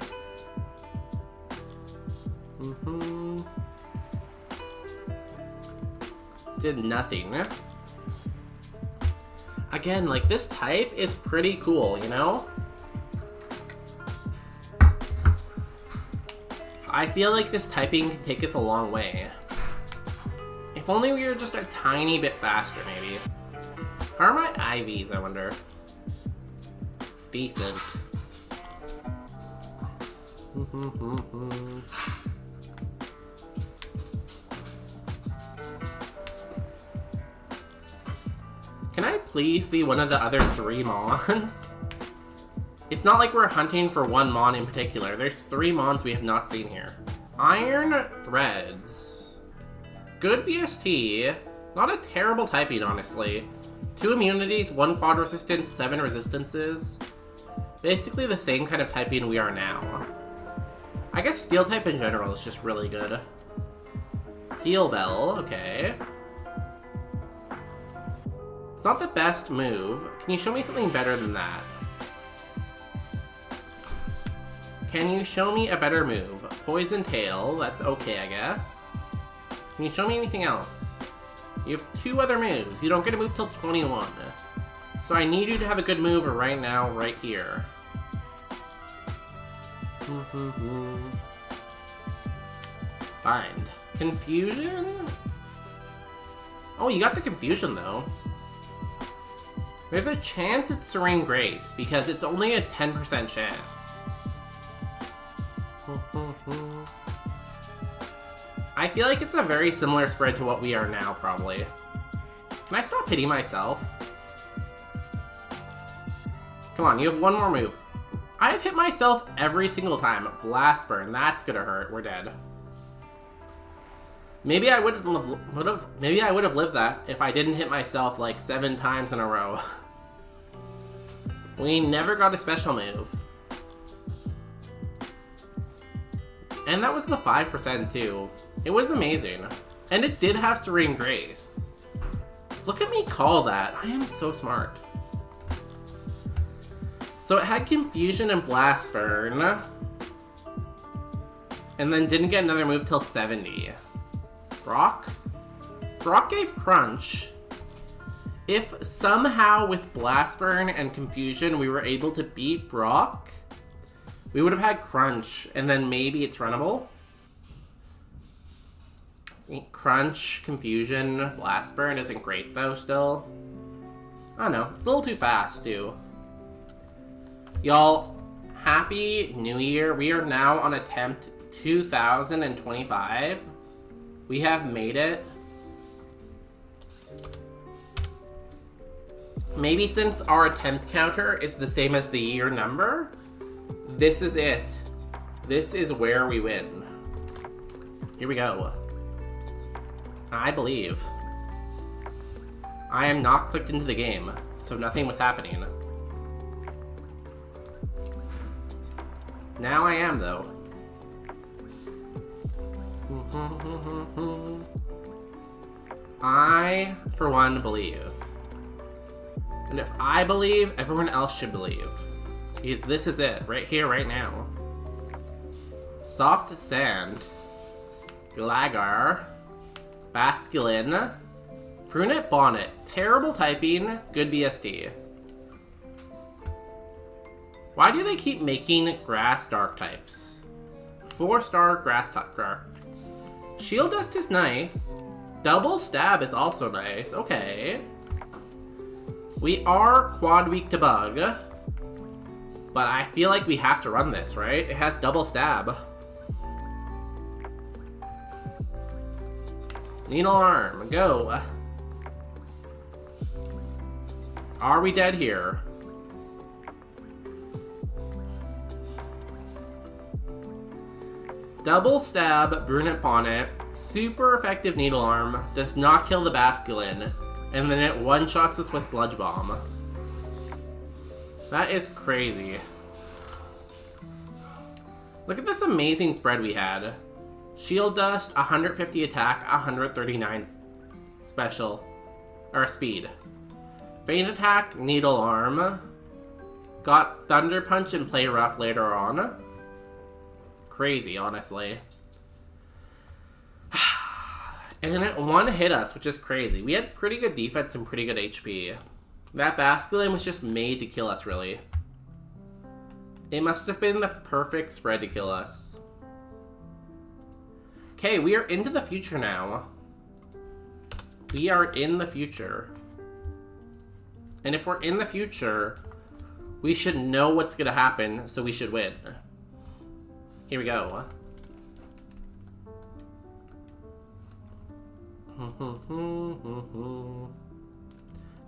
Did nothing. Again, like, this type is pretty cool, you know? I feel like this typing can take us a long way. If only we were just a tiny bit faster, maybe. How are my IVs, I wonder? Decent. Can I please see one of the other 3 Mons? It's not like we're hunting for one Mon in particular. There's 3 Mons we have not seen here. Iron Threads. Good BST. Not a terrible typing, honestly. 2 immunities, 1 quad resistance, 7 resistances. Basically the same kind of typing we are now. I guess Steel type in general is just really good. Heal Bell, okay. It's not the best move. Can you show me something better than that? Can you show me a better move? Poison Tail, that's okay, I guess. Can you show me anything else? You have 2 other moves. You don't get a move till 21. So I need you to have a good move right now, right here. Bind. Confusion? Oh, you got the confusion, though. There's a chance it's Serene Grace, because it's only a 10% chance. I feel like it's a very similar spread to what we are now, probably. Can I stop hitting myself? Come on, you have one more move. I've hit myself every single time. Blast Burn, that's gonna hurt. We're dead. Maybe I would have lived that if I didn't hit myself like 7 times in a row. We never got a special move. And that was the 5% too. It was amazing. And it did have Serene Grace. Look at me call that. I am so smart. So it had Confusion and Blast Burn. And then didn't get another move till 70. Brock? Brock gave Crunch. If somehow with Blast Burn and Confusion we were able to beat Brock, we would have had Crunch, and then maybe it's runnable. Crunch, Confusion, Blast Burn isn't great though still. I don't know, it's a little too fast too. Y'all, Happy New Year. We are now on attempt 2025. We have made it. Maybe since our attempt counter is the same as the year number, this is it. This is where we win. Here we go. I believe. I am not clicked into the game, so nothing was happening. Now I am, though. I, for one, believe. And if I believe, everyone else should believe. Because this is it, right here, right now. Soft Sand. Glagar. Basculin. Brunette Bonnet. Terrible typing, good BSD. Why do they keep making grass dark types? 4-star grass type. Shield Dust is nice. Double Stab is also nice. Okay. We are quad weak to bug. But I feel like we have to run this, right? It has Double Stab. Needle Arm, go. Are we dead here? Double Stab, Brunette Bonnet, super effective Needle Arm, does not kill the Basculin, and then it one-shots us with Sludge Bomb. That is crazy. Look at this amazing spread we had. Shield Dust, 150 attack, 139 special, or speed. Feint Attack, Needle Arm. Got Thunder Punch and Play Rough later on. Crazy, honestly. And it one hit us, which is crazy. We had pretty good defense and pretty good HP. That Basculin was just made to kill us, really. It must have been the perfect spread to kill us. Okay, we are into the future now. We are in the future. And if we're in the future, we should know what's gonna happen, so we should win. Here we go.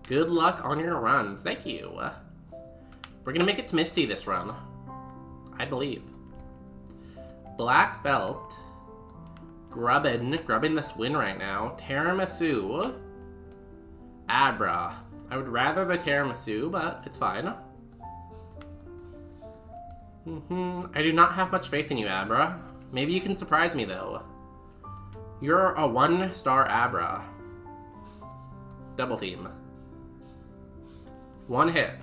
Good luck on your runs. Thank you. We're gonna make it to Misty this run. I believe. Black Belt. Grubbin this win right now. Tiramisu. Abra. I would rather the tiramisu, but it's fine. I do not have much faith in you, Abra. Maybe you can surprise me, though. You're a 1-star Abra. Double team. One hit.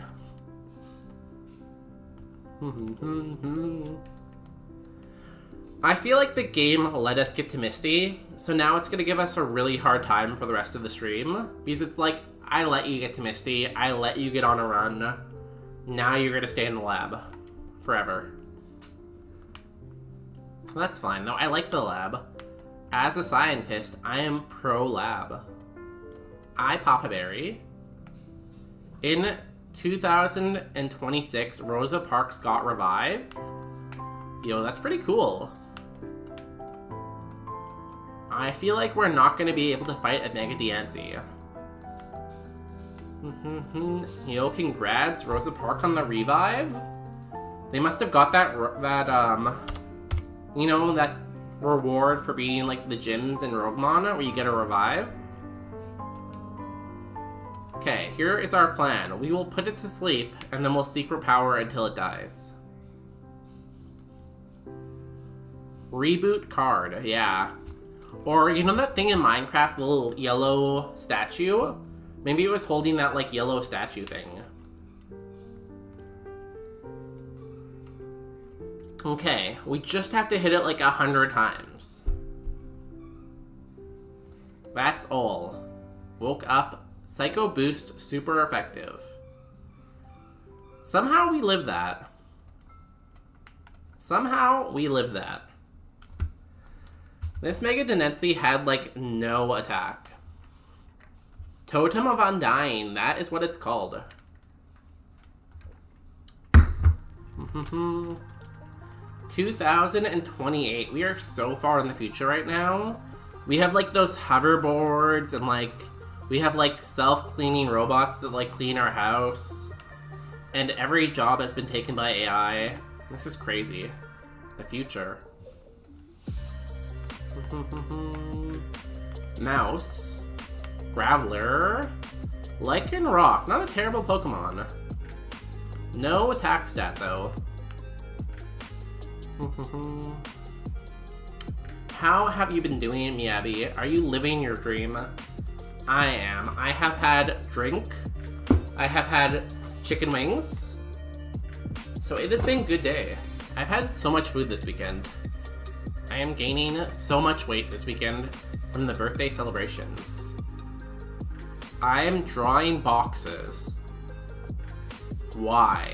I feel like the game let us get to Misty, so now it's going to give us a really hard time for the rest of the stream. Because it's like, I let you get to Misty, I let you get on a run, now you're going to stay in the lab. Forever. That's fine, though. I like the lab. As a scientist, I am pro-lab. I pop a berry. In 2026, Rosa Parks got revived. Yo, that's pretty cool. I feel like we're not going to be able to fight a Mega Diancie. Yo, congrats, Rosa Parks on the revive. They must have got that you know, that reward for being like the gyms in Roguemon where you get a revive. Okay, here is our plan. We will put it to sleep, and then we'll secret power until it dies. Reboot card, yeah. Or, you know that thing in Minecraft, the little yellow statue? Maybe it was holding that, like, yellow statue thing. Okay, we just have to hit it, like, 100 times. That's all. Woke up. Psycho Boost, super effective. Somehow we lived that. Somehow we lived that. This Mega Diancie had, like, no attack. Totem of Undying, that is what it's called. 2028, we are so far in the future right now. We have, like, those hoverboards and, like, we have, like, self-cleaning robots that, like, clean our house. And every job has been taken by AI. This is crazy. The future. Mouse. Graveler. Lycanroc. Not a terrible Pokemon. No attack stat, though. How have you been doing, Miyabi? Are you living your dream? I am. I have had drink. I have had chicken wings. So it has been a good day. I've had so much food this weekend. I am gaining so much weight this weekend from the birthday celebrations. I am drawing boxes. Why?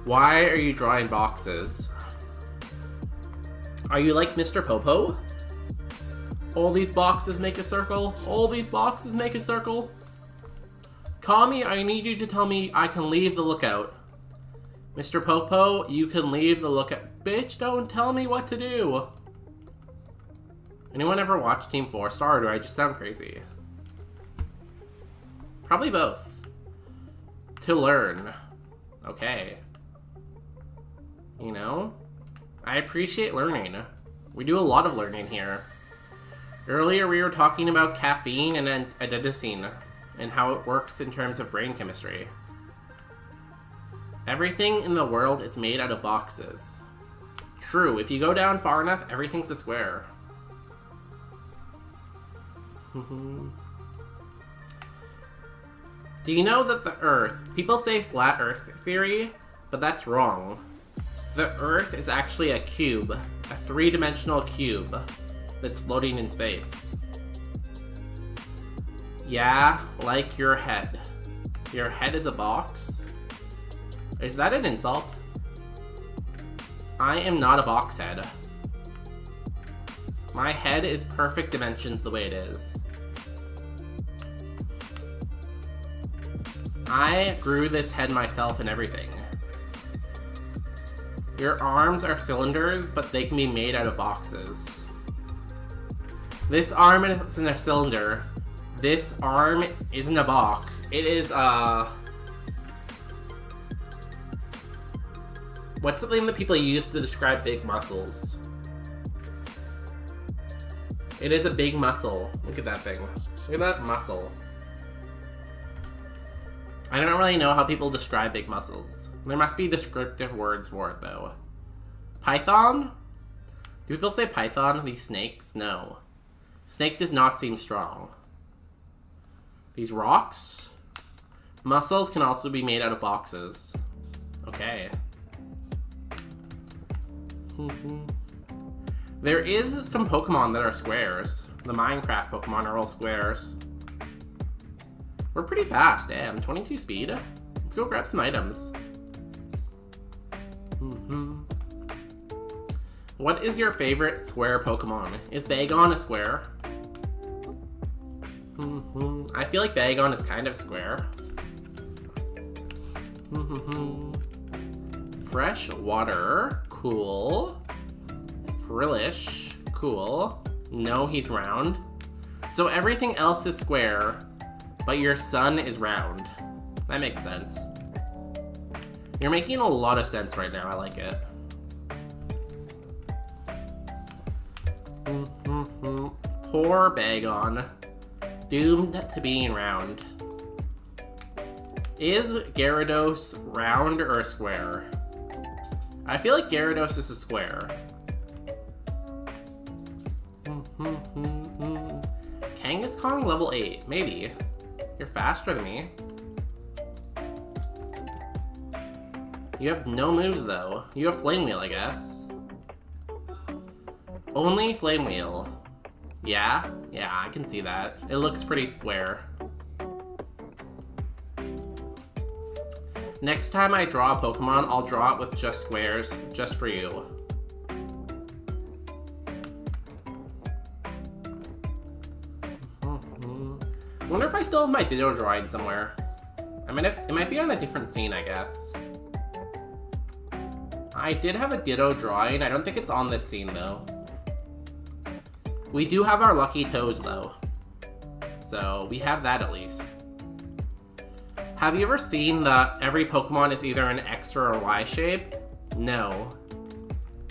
Why are you drawing boxes? Are you like Mr. Popo? All these boxes make a circle. All these boxes make a circle. Kami, I need you to tell me I can leave the lookout. Mr. Popo, you can leave the lookout. Bitch, don't tell me what to do. Anyone ever watch Team 4 Star, or do I just sound crazy? Probably both. To learn. Okay. You know? I appreciate learning. We do a lot of learning here. Earlier we were talking about caffeine and adenosine and how it works in terms of brain chemistry. Everything in the world is made out of boxes. True, if you go down far enough, everything's a square. Do you know that the Earth, people say flat Earth theory, but that's wrong. The Earth is actually a cube, a three-dimensional cube that's floating in space. Yeah, like your head. Your head is a box? Is that an insult? I am not a box head. My head is perfect dimensions the way it is. I grew this head myself and everything. Your arms are cylinders, but they can be made out of boxes. This arm is in a cylinder. This arm isn't a box. It is what's the thing that people use to describe big muscles? It is a big muscle. Look at that thing. Look at that muscle. I don't really know how people describe big muscles. There must be descriptive words for it, though. Python? Do people say python? These snakes? No. Snake does not seem strong. These rocks? Muscles can also be made out of boxes. Okay. There is some Pokemon that are squares. The Minecraft Pokemon are all squares. We're pretty fast, damn. 22 speed. Let's go grab some items. What is your favorite square Pokemon? Is Bagon a square? I feel like Bagon is kind of square. Fresh water, cool. Frillish, cool. No, he's round. So everything else is square, but your sun is round. That makes sense. You're making a lot of sense right now, I like it. Poor Bagon. Doomed to being round. Is Gyarados round or a square? I feel like Gyarados is a square. Kangaskhan level 8, maybe. You're faster than me. You have no moves though. You have Flame Wheel, I guess. Only Flame Wheel. Yeah, I can see that. It looks pretty square. Next time I draw a Pokemon, I'll draw it with just squares, just for you. I wonder if I still have my Ditto Droid somewhere. I mean, it might be on a different scene, I guess. I did have a Ditto Droid. I don't think it's on this scene, though. We do have our Lucky Toes, though. So, we have that at least. Have you ever seen that every Pokemon is either an X or a Y shape? No.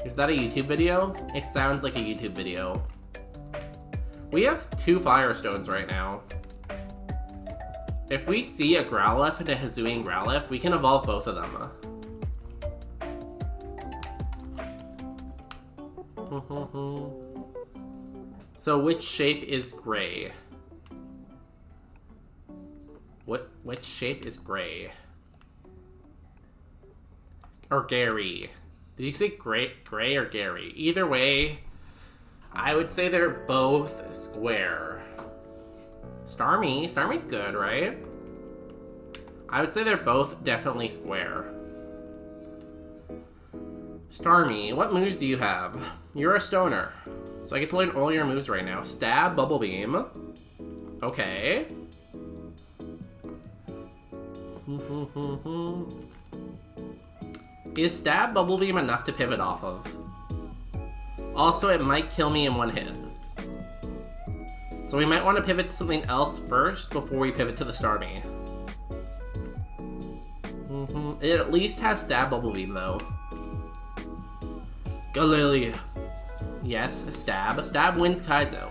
Is that a YouTube video? It sounds like a YouTube video. We have 2 Firestones right now. If we see a Growlithe and a Hisuian Growlithe, we can evolve both of them. So which shape is gray? Which shape is gray? Or Gary? Did you say gray or Gary? Either way, I would say they're both square. Starmie's good, right? I would say they're both definitely square. Starmie, what moves do you have? You're a stoner, so I get to learn all your moves right now. Stab, Bubble Beam. Okay. Is Stab, Bubble Beam enough to pivot off of? Also, it might kill me in one hit. So we might want to pivot to something else first before we pivot to the Starmie. It at least has Stab, Bubble Beam though. Galilea. Yes, Stab. Stab wins Kaizo.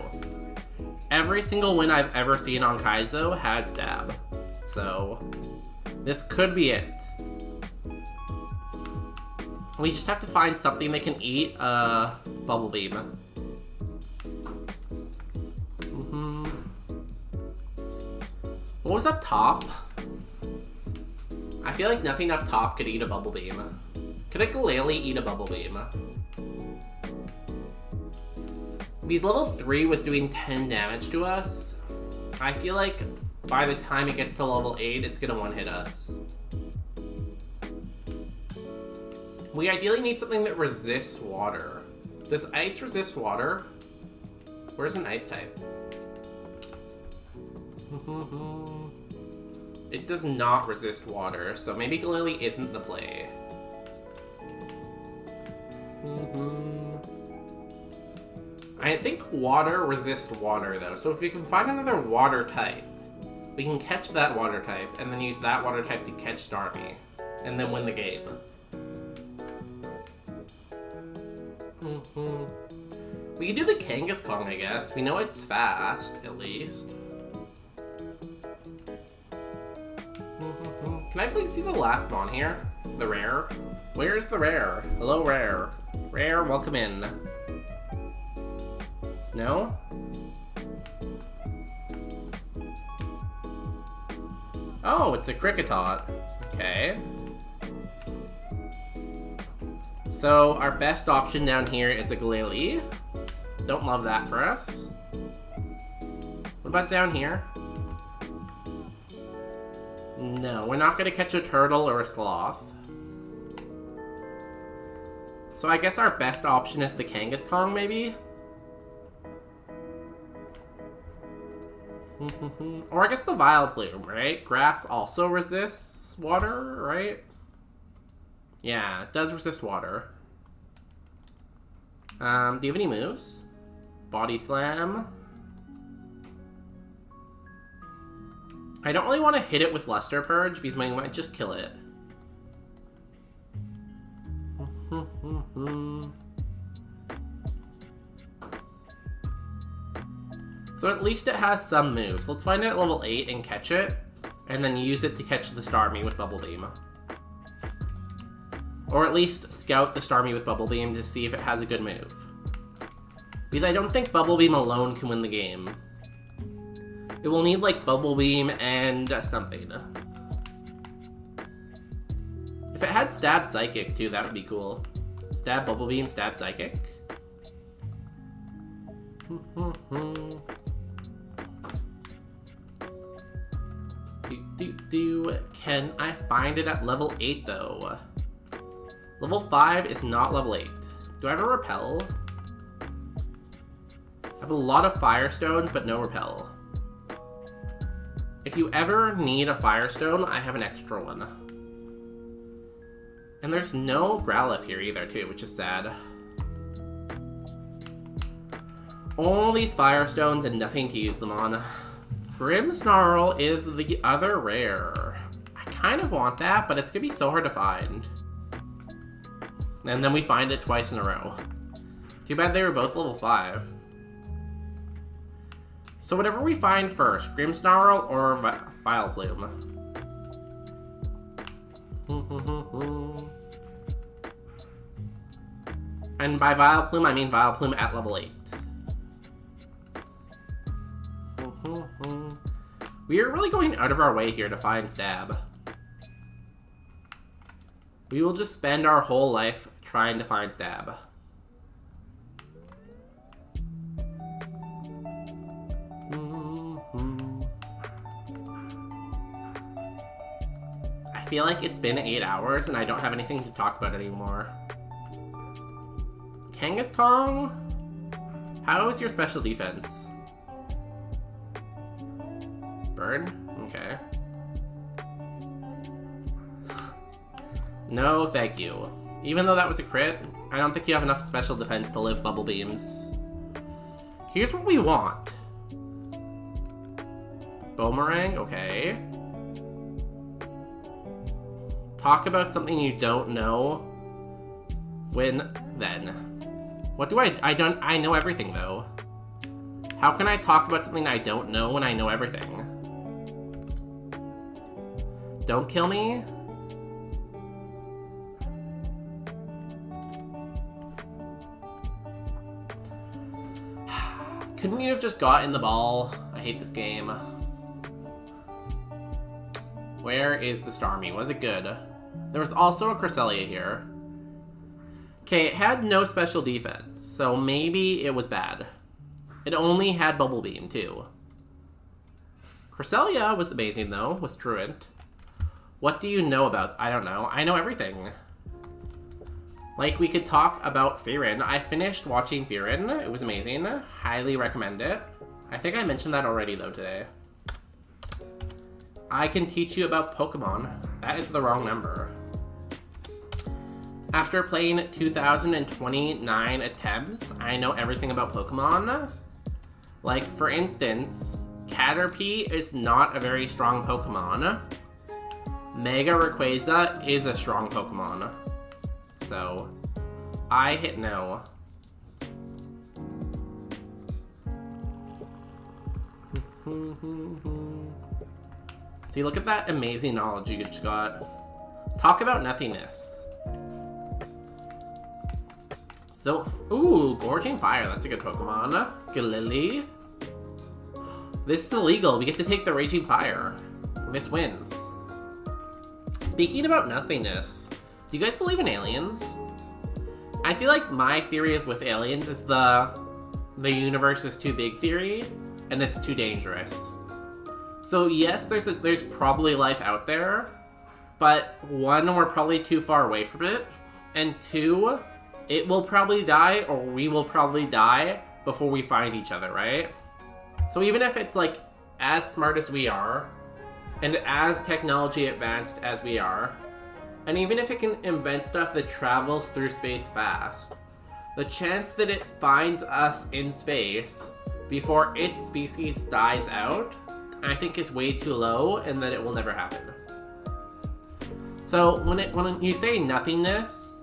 Every single win I've ever seen on Kaizo had Stab. So, this could be it. We just have to find something that can eat Bubble Beam. What was up top? I feel like nothing up top could eat a Bubble Beam. Could a Galilea eat a Bubble Beam? Because level 3 was doing 10 damage to us. I feel like by the time it gets to level 8, it's gonna one-hit us. We ideally need something that resists water. Does ice resist water? Where's an ice type? It does not resist water, so maybe Galilea isn't the play. I think water resists water though, so if we can find another water type, we can catch that water type, and then use that water type to catch Starmie, and then win the game. We can do the Kangaskhan, I guess. We know it's fast, at least. Can I please see the last Mon here? The rare? Where's the rare? Hello, rare. Rare, welcome in. No? Oh, it's a Kricketot. Okay. So, our best option down here is a Galilea. Don't love that for us. What about down here? No, we're not gonna catch a turtle or a sloth. So I guess our best option is the Kangaskong, maybe? Or I guess the Vileplume, right? Grass also resists water, right? Yeah, it does resist water. Do you have any moves? Body Slam. I don't really want to hit it with Luster Purge because I might just kill it. So at least it has some moves. Let's find it at level 8 and catch it, and then use it to catch the Starmie with Bubble Beam. Or at least scout the Starmie with Bubble Beam to see if it has a good move. Because I don't think Bubble Beam alone can win the game. It will need, like, Bubble Beam and something. If it had Stab Psychic, too, that would be cool. Stab Bubble Beam, Stab Psychic. Can I find it at level 8, though? Level 5 is not level 8. Do I have a Repel? I have a lot of Firestones, but no Repel. If you ever need a Firestone, I have an extra one. And there's no Growlithe here either, too, which is sad. All these Firestones and nothing to use them on. Grimmsnarl is the other rare. I kind of want that, but it's gonna be so hard to find. And then we find it twice in a row. Too bad they were both level 5. So whatever we find first, Grimmsnarl or Vileplume. And by Vileplume, I mean Vileplume at level 8. We are really going out of our way here to find Stab. We will just spend our whole life trying to find Stab. I feel like it's been 8 hours and I don't have anything to talk about anymore. Kangaskong? How is your special defense? Bird? Okay. No, thank you. Even though that was a crit, I don't think you have enough special defense to live Bubble Beams. Here's what we want. Boomerang, okay. Talk about something you don't know. When then? What do I know everything though. How can I talk about something I don't know when I know everything? Don't kill me? Couldn't you have just gotten the ball? I hate this game. Where is the Starmie? Was it good? There was also a Cresselia here. Okay, it had no special defense, so maybe it was bad. It only had Bubble Beam, too. Cresselia was amazing, though, with Truant. What do you know about? I don't know. I know everything. Like, we could talk about Fearin. I finished watching Fearin. It was amazing. Highly recommend it. I think I mentioned that already, though, today. I can teach you about Pokemon. That is the wrong number. After playing 2,029 attempts, I know everything about Pokemon. Like, for instance, Caterpie is not a very strong Pokemon. Mega Rayquaza is a strong Pokemon. So, I hit no. See, look at that amazing knowledge you just got. Talk about nothingness. So, ooh, Gorging Fire, that's a good Pokemon. Galili. This is illegal, we get to take the Raging Fire. This wins. Speaking about nothingness, do you guys believe in aliens? I feel like my theory is with aliens is the universe is too big theory, and it's too dangerous. So yes, there's probably life out there, but one, we're probably too far away from it, and two, it will probably die, or we will probably die before we find each other, right? So even if it's like as smart as we are, and as technology advanced as we are, and even if it can invent stuff that travels through space fast, the chance that it finds us in space before its species dies out, I think is way too low, and that it will never happen. So when you say nothingness,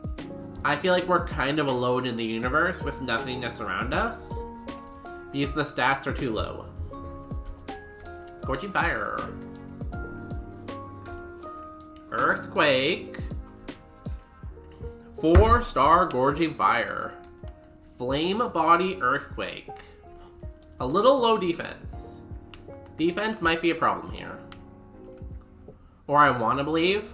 I feel like we're kind of alone in the universe with nothingness around us, because the stats are too low. Scorching fire. Earthquake. 4-star gorging fire. Flame body earthquake. A little low defense. Defense might be a problem here. Or I want to believe.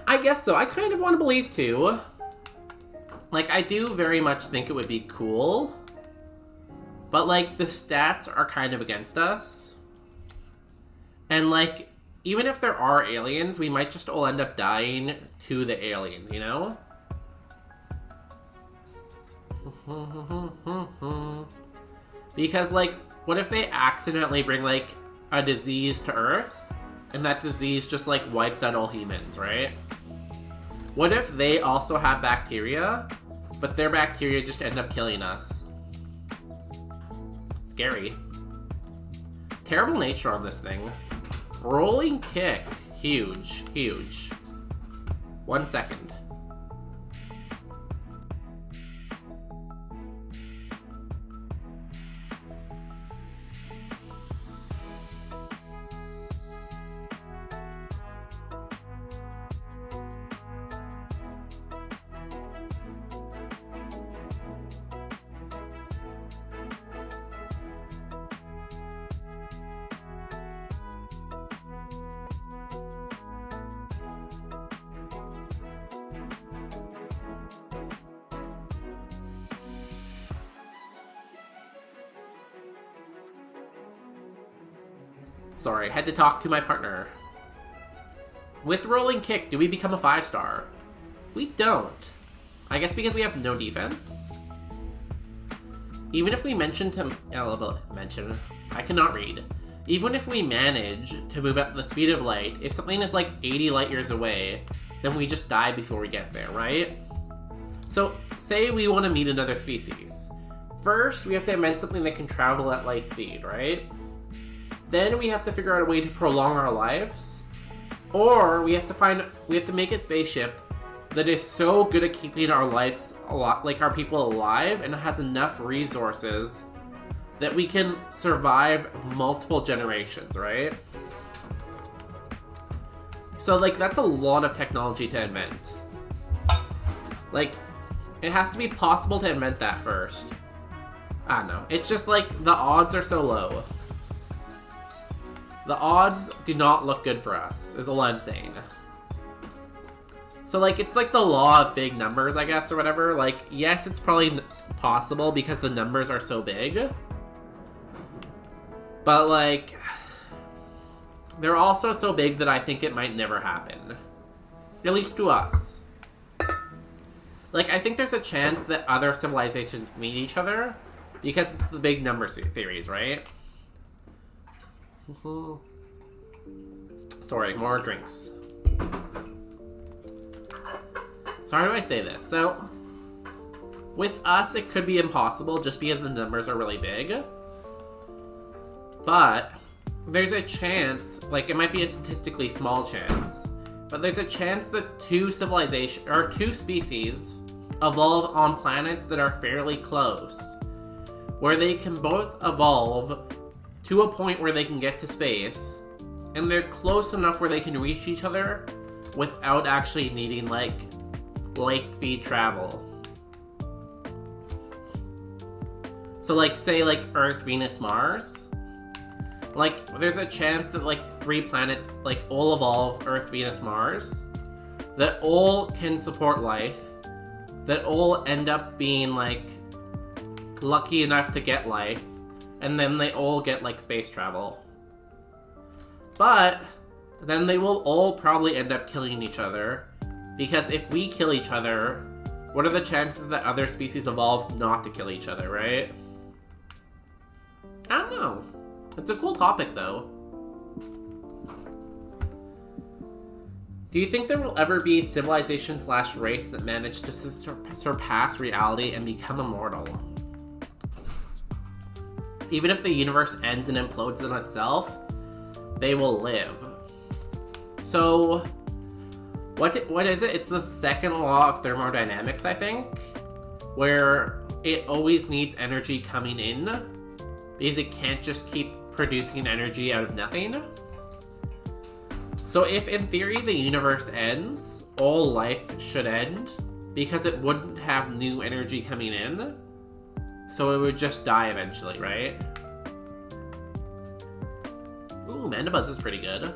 I guess so. I kind of want to believe too. Like, I do very much think it would be cool. But, like, the stats are kind of against us. And, like, even if there are aliens, we might just all end up dying to the aliens, you know? Because, like, what if they accidentally bring, like, a disease to Earth? And that disease just, like, wipes out all humans, right? What if they also have bacteria, but their bacteria just end up killing us? Scary. Terrible nature on this thing. Rolling kick. Huge. Huge. 1 second. Sorry, had to talk to my partner. With rolling kick, do we become a 5-star? We don't. I guess because we have no defense. Even if we I cannot read. Even if we manage to move at the speed of light, if something is like 80 light years away, then we just die before we get there, right? So, say we want to meet another species. First, we have to invent something that can travel at light speed, right? Then we have to figure out a way to prolong our lives, or we have to make a spaceship that is so good at keeping our lives our people alive, and has enough resources that we can survive multiple generations, right? So, like, that's a lot of technology to invent. Like, it has to be possible to invent that first. I don't know. It's just like the odds are so low. The odds do not look good for us, is all I'm saying. So, like, it's like the law of big numbers, I guess, or whatever. Like, yes, it's probably possible because the numbers are so big. But, like, they're also so big that I think it might never happen. At least to us. Like, I think there's a chance that other civilizations meet each other because it's the big number theories, right? Sorry, more drinks. So how do I say this? So, with us, it could be impossible just because the numbers are really big. But there's a chance, like, it might be a statistically small chance, but there's a chance that two species evolve on planets that are fairly close, where they can both evolve to a point where they can get to space, and they're close enough where they can reach each other without actually needing, like, light speed travel. So, like, say, like, Earth, Venus, Mars. Like, there's a chance that, like, 3 planets, like, all evolve, Earth, Venus, Mars, that all can support life, that all end up being, like, lucky enough to get life, and then they all get, like, space travel. But then they will all probably end up killing each other, Because if we kill each other, what are the chances that other species evolve not to kill each other, right? I don't know. It's a cool topic, though. Do you think there will ever be civilization/race that manage to surpass reality and become immortal? Even if the universe ends and implodes on itself, they will live. So, what is it? It's the second law of thermodynamics, I think, where it always needs energy coming in, because it can't just keep producing energy out of nothing. So if, in theory, the universe ends, all life should end, because it wouldn't have new energy coming in, so it would just die eventually, right? Ooh, Mandibuzz is pretty good.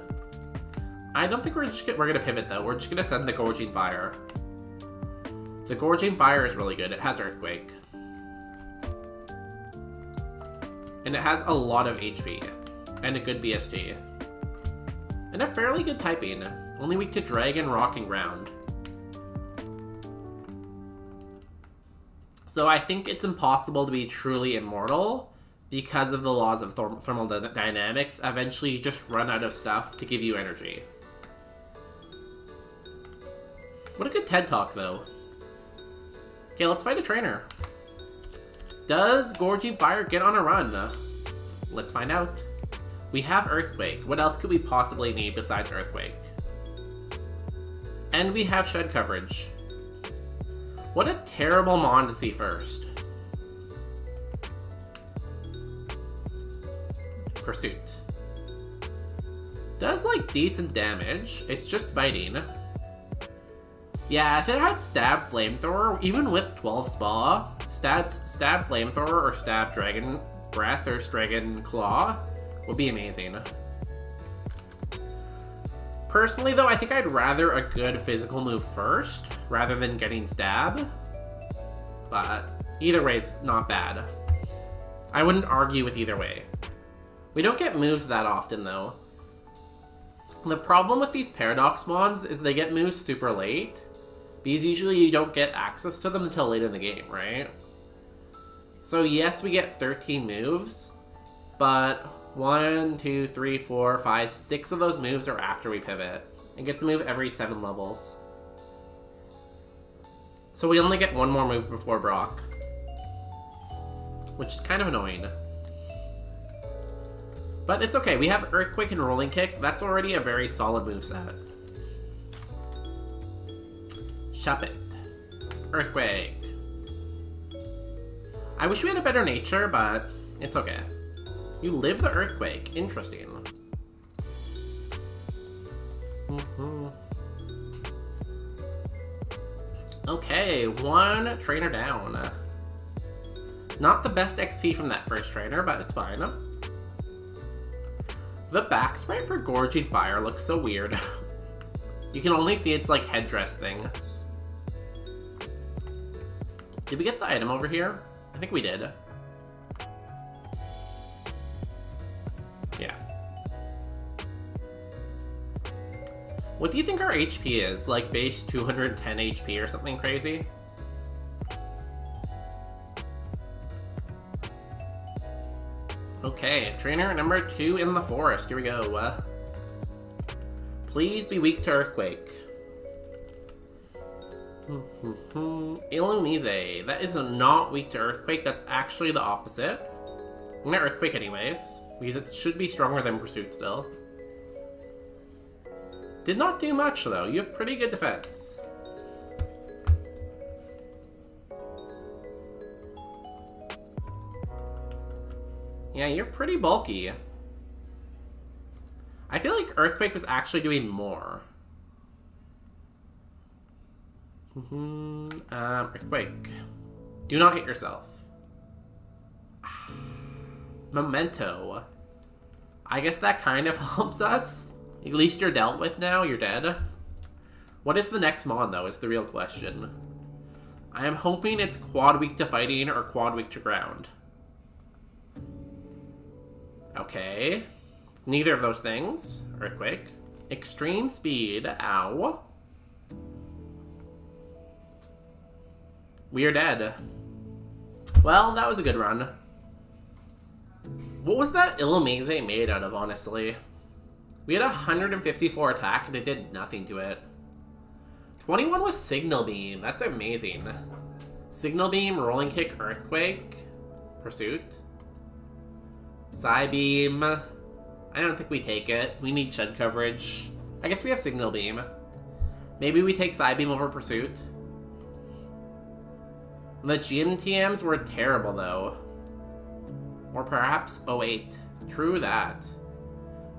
I don't think we're gonna pivot, though. We're just gonna send the Gorging Fire. The Gorging Fire is really good. It has Earthquake. And it has a lot of HP. And a good BSG. And a fairly good typing. Only weak to Dragon, Rock, and Ground. So I think it's impossible to be truly immortal because of the laws of thermodynamics. Eventually you just run out of stuff to give you energy. What a good TED Talk, though. Okay, let's fight a trainer. Does Gorging Fire get on a run? Let's find out. We have Earthquake. What else could we possibly need besides Earthquake? And we have Shed Coverage. What a terrible Mon to see first. Pursuit. Does, like, decent damage. It's just biting. Yeah, if it had Stab Flamethrower, even with 12 Spa, Stab Flamethrower or Stab Dragon Breath or Dragon Claw would be amazing. Personally, though, I think I'd rather a good physical move first, rather than getting Stab. But either way's not bad. I wouldn't argue with either way. We don't get moves that often, though. The problem with these Paradox Mons is they get moves super late, because usually you don't get access to them until late in the game, right? So yes, we get 13 moves, but 1, 2, 3, 4, 5, 6 of those moves are after we pivot. It gets a move every 7 levels. So we only get one more move before Brock, which is kind of annoying. But it's okay, we have Earthquake and Rolling Kick. That's already a very solid moveset. Shop it. Earthquake. I wish we had a better nature, but it's okay. You live the Earthquake. Interesting. Okay, one trainer down. Not the best XP from that first trainer, but it's fine. The back sprite for Gorging Fire looks so weird. You can only see its, like, headdress thing. Did we get the item over here? I think we did. Yeah. What do you think our HP is? Like base 210 HP or something crazy? Okay, trainer number 2 in the forest. Here we go. Please be weak to Earthquake. Illumise. That is not weak to Earthquake. That's actually the opposite. I'm gonna Earthquake anyways, because it should be stronger than Pursuit still. Did not do much though. You have pretty good defense. Yeah, you're pretty bulky. I feel like Earthquake was actually doing more. Earthquake. Do not hit yourself. Memento. I guess that kind of helps us. At least you're dealt with now, you're dead. What is the next Mon, though, is the real question. I am hoping it's quad weak to fighting or quad weak to ground. Okay. It's neither of those things. Earthquake. Extreme speed. Ow. We are dead. Well, that was a good run. What was that Illumise made out of, honestly? We had 154 attack and it did nothing to it. 21 was Signal Beam. That's amazing. Signal Beam, Rolling Kick, Earthquake, Pursuit. Psybeam. I don't think we take it. We need shed coverage. I guess we have Signal Beam. Maybe we take Psybeam over Pursuit. The GMTMs were terrible, though. Or perhaps 08. True that.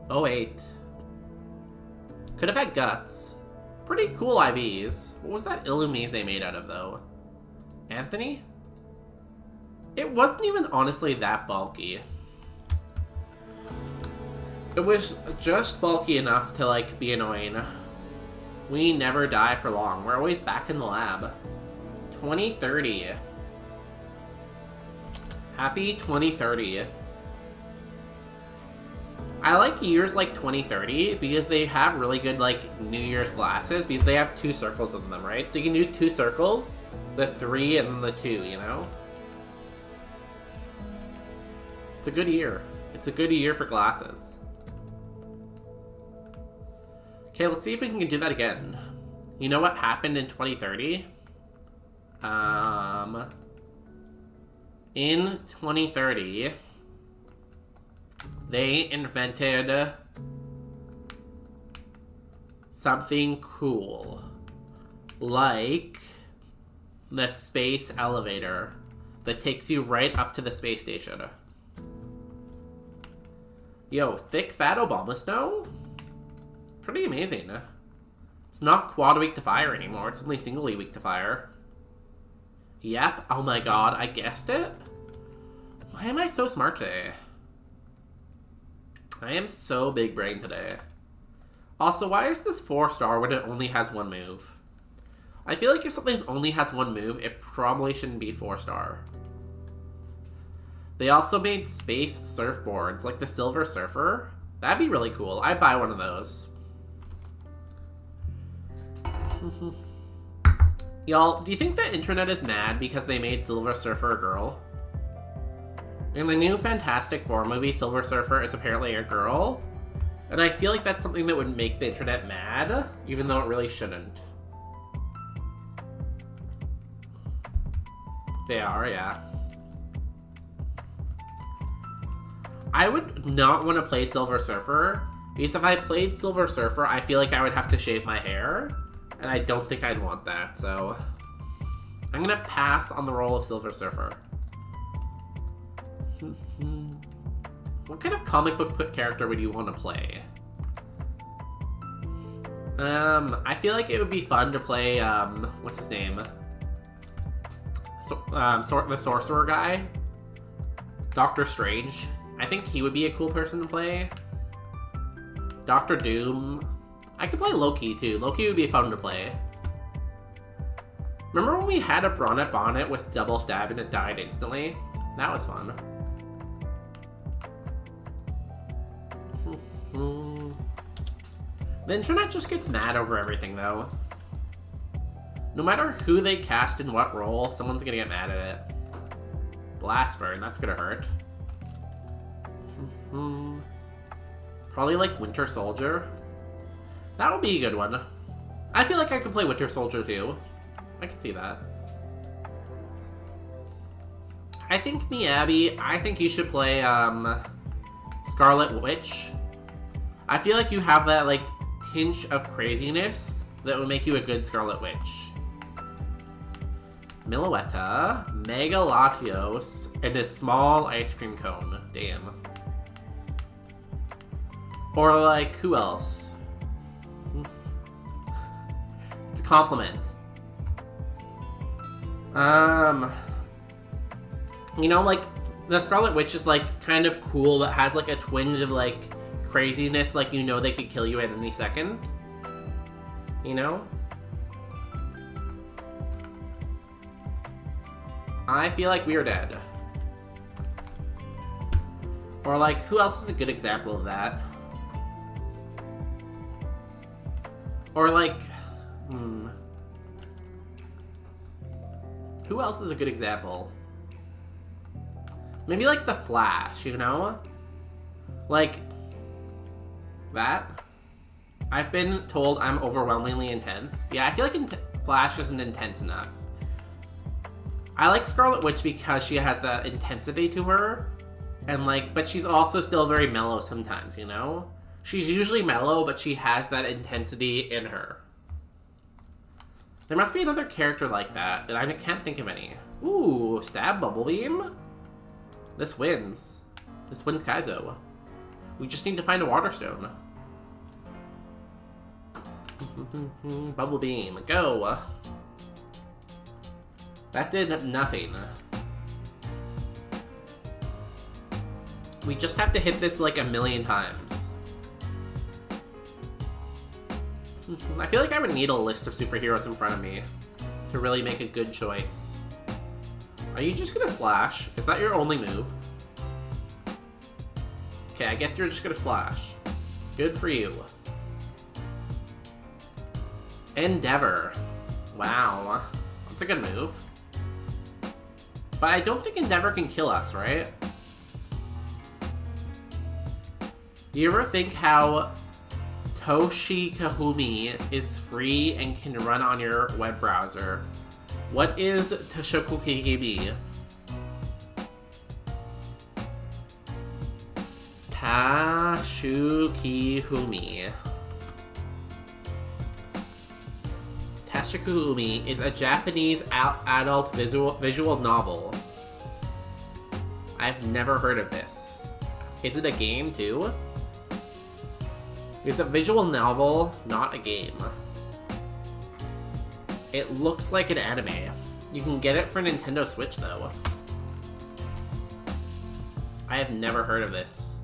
08. Could have had Guts. Pretty cool IVs. What was that Illumise made out of, though? Anthony? It wasn't even honestly that bulky. It was just bulky enough to, like, be annoying. We never die for long. We're always back in the lab. 2030. Happy 2030. I like years like 2030 because they have really good, like, New Year's glasses because they have 2 circles in them, right? So you can do 2 circles, the 3 and then the 2, you know? It's a good year. It's a good year for glasses. Okay, let's see if we can do that again. You know what happened in 2030? In 2030, they invented something cool, like the space elevator that takes you right up to the space station. Yo, thick fat Obama snow? Pretty amazing. It's not quad weak to fire anymore, it's only singly weak to fire. Yep, oh my god, I guessed it? Why am I so smart today? I am so big brain today. Also, why is this 4-star when it only has 1 move? I feel like if something only has 1 move, it probably shouldn't be 4-star. They also made space surfboards, like the Silver Surfer. That'd be really cool. I'd buy one of those. Y'all, do you think the internet is mad because they made Silver Surfer a girl? In the new Fantastic Four movie, Silver Surfer is apparently a girl. And I feel like that's something that would make the internet mad, even though it really shouldn't. They are, yeah. I would not want to play Silver Surfer, because if I played Silver Surfer, I feel like I would have to shave my hair, and I don't think I'd want that, so I'm gonna pass on the role of Silver Surfer. What kind of comic book character would you want to play? I feel like it would be fun to play, what's his name? The sorcerer guy? Doctor Strange. I think he would be a cool person to play. Doctor Doom. I could play Loki, too. Loki would be fun to play. Remember when we had a Bronnet Bonnet with double stab and it died instantly? That was fun. The internet just gets mad over everything, though. No matter who they cast in what role, someone's gonna get mad at it. Blast Burn, that's gonna hurt. Probably like Winter Soldier. That would be a good one. I feel like I could play Winter Soldier too. I could see that. I think Miyabi, I think you should play Scarlet Witch. I feel like you have that like tinge of craziness that would make you a good Scarlet Witch. Milluetta, Mega Latios, and a small ice cream cone. Damn. Or like, who else? It's a compliment. You know, like, the Scarlet Witch is like kind of cool, but has like a twinge of like craziness, like you know they could kill you at any second. You know? I feel like we are dead. Or like, who else is a good example of that? Or like, Who else is a good example? Maybe like the Flash, you know? Like that. I've been told I'm overwhelmingly intense. Yeah, I feel like Flash isn't intense enough. I like Scarlet Witch because she has that intensity to her. And like, but she's also still very mellow sometimes, you know? She's usually mellow, but she has that intensity in her. There must be another character like that, and I can't think of any. Ooh, stab Bubble Beam? This wins. This wins Kaizo. We just need to find a Water Stone. Bubble Beam, go! That did nothing. We just have to hit this like a million times. I feel like I would need a list of superheroes in front of me to really make a good choice. Are you just gonna splash? Is that your only move? Okay, I guess you're just gonna splash. Good for you. Endeavor. Wow. That's a good move. But I don't think Endeavor can kill us, right? Do you ever think how Toshikahumi is free and can run on your web browser? What is Toshikahumi? Tashukihumi. Tashukihumi is a Japanese adult visual novel. I've never heard of this. Is it a game too? It's a visual novel, not a game. It looks like an anime. You can get it for Nintendo Switch though. I have never heard of this.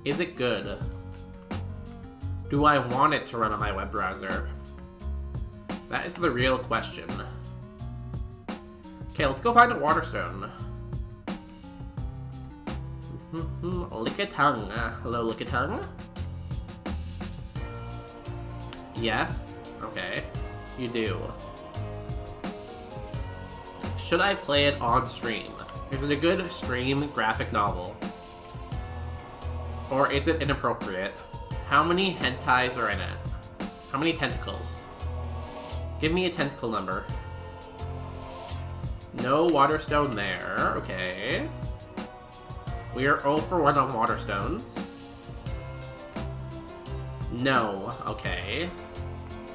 Is it good? Do I want it to run on my web browser? That is the real question. Okay, let's go find a water stone. Lickitung. Hello, Lickitung. Yes. Okay. You do. Should I play it on stream? Is it a good stream graphic novel? Or is it inappropriate? How many hentais are in it? How many tentacles? Give me a tentacle number. No water stone there. Okay. We are 0 for 1 on water stones. No. Okay.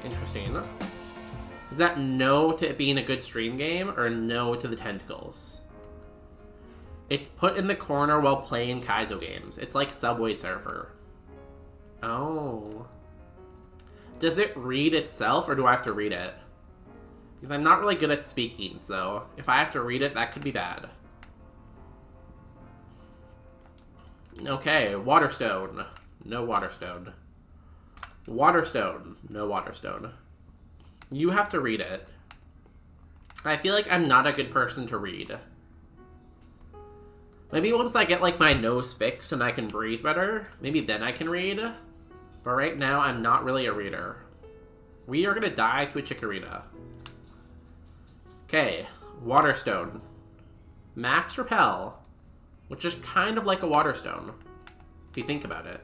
Interesting. Is that no to it being a good stream game, or no to the tentacles? It's put in the corner while playing Kaizo games. It's like Subway Surfer. Oh. Does it read itself, or do I have to read it? Because I'm not really good at speaking, so if I have to read it, that could be bad. Okay, water stone. No water stone. Water stone. No water stone. You have to read it. I feel like I'm not a good person to read. Maybe once I get like my nose fixed and I can breathe better, maybe then I can read. But right now, I'm not really a reader. We are gonna die to a Chikorita. Okay, water stone. Max repel. Which is kind of like a water stone, if you think about it.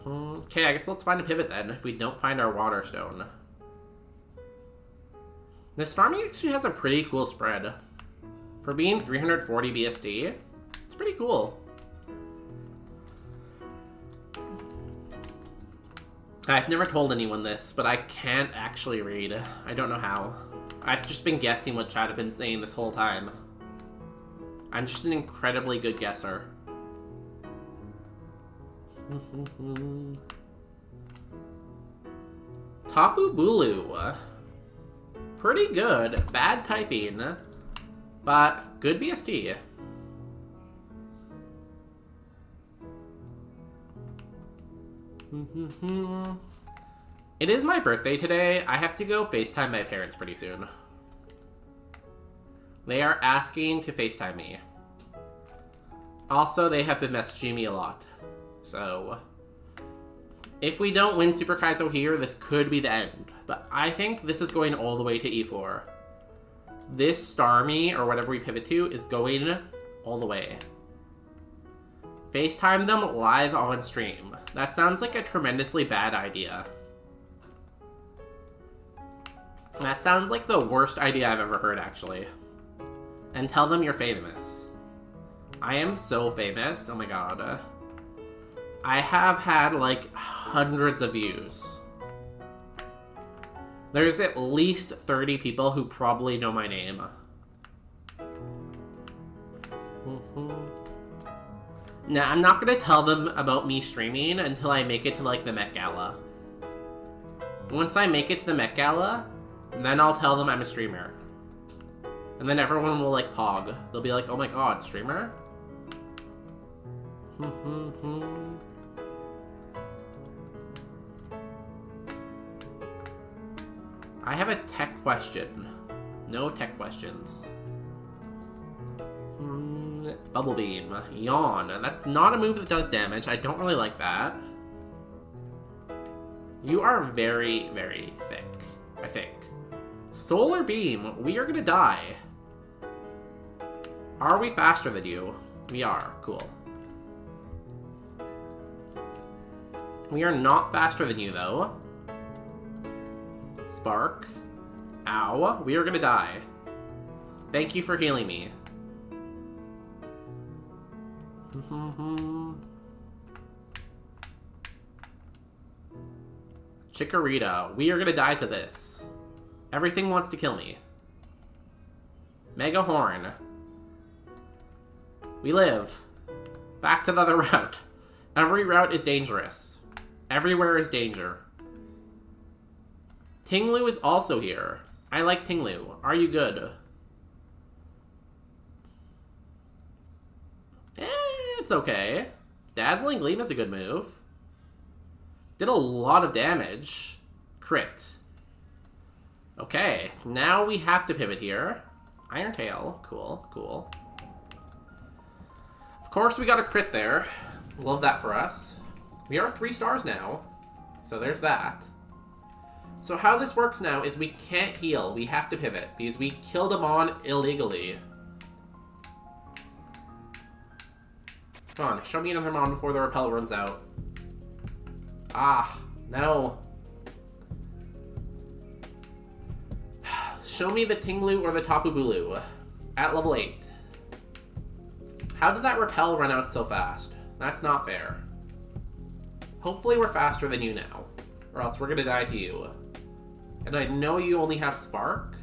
Okay, I guess let's find a pivot then, if we don't find our water stone. This farming actually has a pretty cool spread. For being 340 BSD, it's pretty cool. I've never told anyone this, but I can't actually read. I don't know how. I've just been guessing what chat have been saying this whole time. I'm just an incredibly good guesser. Tapu Bulu. Pretty good. Bad typing, but good BSD. It is my birthday today. I have to go FaceTime my parents pretty soon. They are asking to FaceTime me. Also, they have been messaging me a lot. So, If we don't win Super Kaizo here, this could be the end. But I think this is going all the way to E4. This Starmie, or whatever we pivot to, is going all the way. FaceTime them live on stream. That sounds like a tremendously bad idea. That sounds like the worst idea I've ever heard, actually. And tell them you're famous. I am so famous. Oh my god. I have had, like, hundreds of views. There's at least 30 people who probably know my name. Now, I'm not gonna tell them about me streaming until I make it to, like, the Met Gala. Once I make it to the Met Gala, then I'll tell them I'm a streamer. And then everyone will, like, pog. They'll be like, oh my god, streamer? I have a tech question. No tech questions. Bubble Beam. Yawn. That's not a move that does damage. I don't really like that. You are very, very thick, I think. Solar Beam. We are gonna die. Are we faster than you? We are. Cool. We are not faster than you, though. Spark. Ow. We are gonna die. Thank you for healing me. Chikorita. We are gonna die to this. Everything wants to kill me. Mega Horn. We live. Back to the other route. Every route is dangerous. Everywhere is danger. Tinglu is also here. I like Tinglu. Are you good? It's okay. Dazzling Gleam is a good move. Did a lot of damage. Crit. Okay, now we have to pivot here. Iron Tail. Cool, cool. Of course we got a crit there. Love that for us. We are 3 stars now. So there's that. So how this works now is we can't heal. We have to pivot because we killed him on illegally. Come on, show me another Mon before the repel runs out. Ah, no. Show me the Tinglu or the Tapu Bulu at level 8. How did that repel run out so fast? That's not fair. Hopefully we're faster than you now, or else we're gonna die to you. And I know you only have Spark.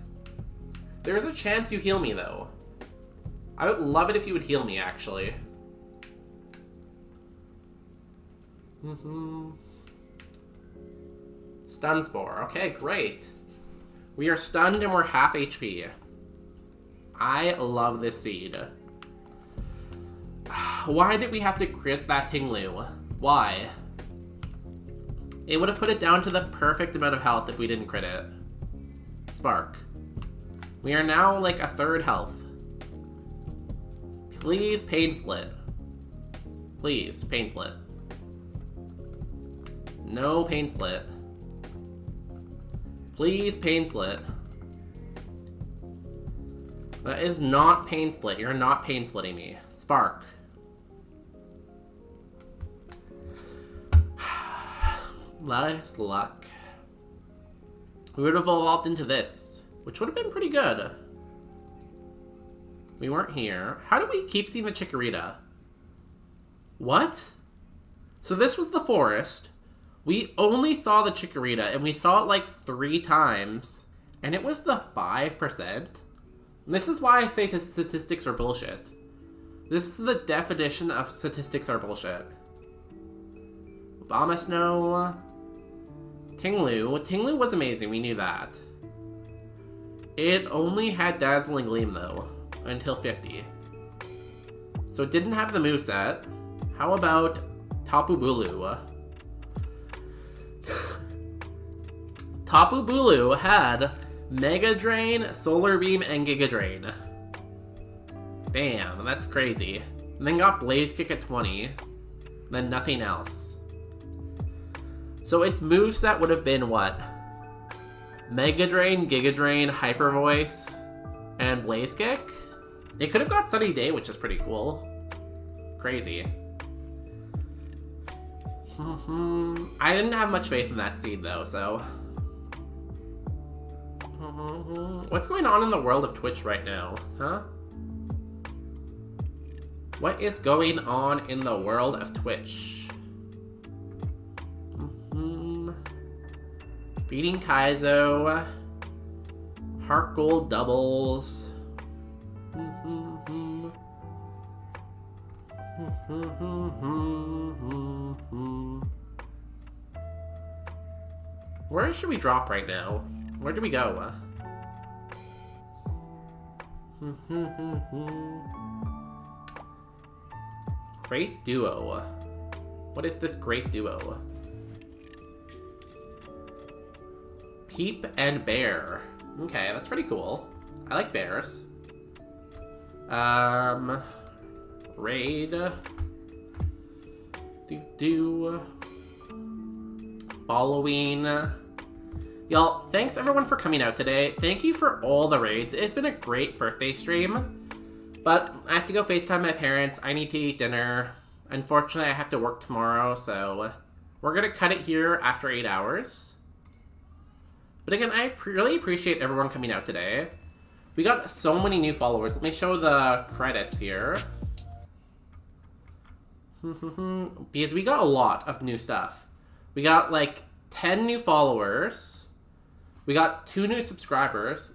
There's a chance you heal me, though. I would love it if you would heal me, actually. Stun Spore. Okay, great. We are stunned and we're half HP. I love this seed. Why did we have to crit that Tinglu? Why? It would have put it down to the perfect amount of health if we didn't crit it. Spark. We are now like a 1/3 health. Please, Pain Split. Please, Pain Split. No Pain Split. Please, Pain Split. That is not Pain Split. You're not Pain Splitting me. Spark. Last luck. We would have evolved into this, which would have been pretty good. We weren't here. How do we keep seeing the Chikorita? What? So this was the forest. We only saw the Chikorita, and we saw it like 3 times, and it was the 5%. This is why I say statistics are bullshit. This is the definition of statistics are bullshit. Abomasnow. Tinglu. Tinglu was amazing, we knew that. It only had Dazzling Gleam, though, until 50. So it didn't have the moveset. How about Tapu Bulu? Tapu Bulu had Mega Drain, Solar Beam, and Giga Drain. Damn, that's crazy. And then got Blaze Kick at 20. Then nothing else. So its moveset would have been what? Mega Drain, Giga Drain, Hyper Voice, and Blaze Kick? It could have got Sunny Day, which is pretty cool. Crazy. I didn't have much faith in that seed, though, so... What's going on in the world of Twitch right now, huh? What is going on in the world of Twitch? Beating Kaizo. Heart Gold doubles. Where should we drop right now? Where do we go? Great duo. What is this great duo? Peep and Bear. Okay, that's pretty cool. I like bears. Raid. Following. Y'all, thanks everyone for coming out today. Thank you for all the raids. It's been a great birthday stream. But I have to go FaceTime my parents. I need to eat dinner. Unfortunately, I have to work tomorrow, so we're going to cut it here after 8 hours. But again, I really appreciate everyone coming out today. We got so many new followers. Let me show the credits here. Because we got a lot of new stuff. We got like 10 new followers. We got 2 new subscribers.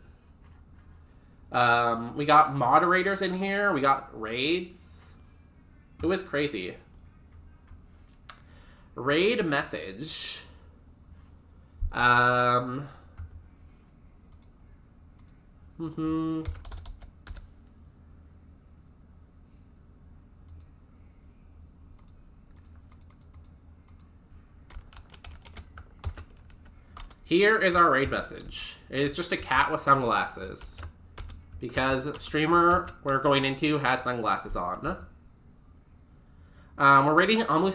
We got moderators in here. We got raids. It was crazy. Raid message. Here is our raid message. It is just a cat with sunglasses. Because streamer we're going into has sunglasses on. We're raiding Ame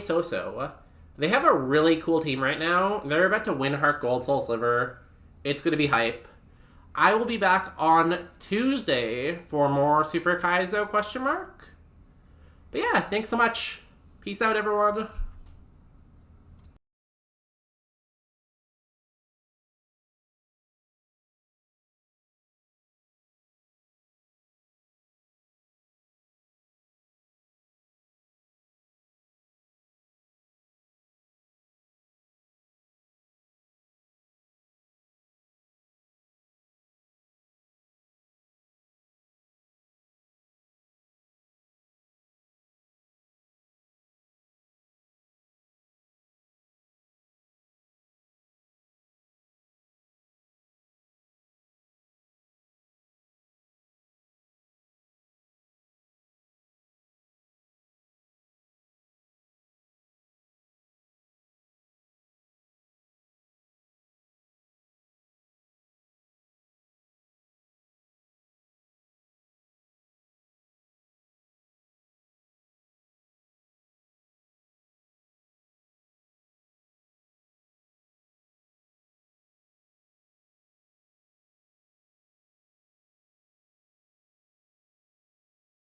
Soso. They have a really cool team right now. They're about to win Heart Gold Soul Sliver. It's going to be hype. I will be back on Tuesday for more Super Kaizo ? But yeah, thanks so much. Peace out, everyone.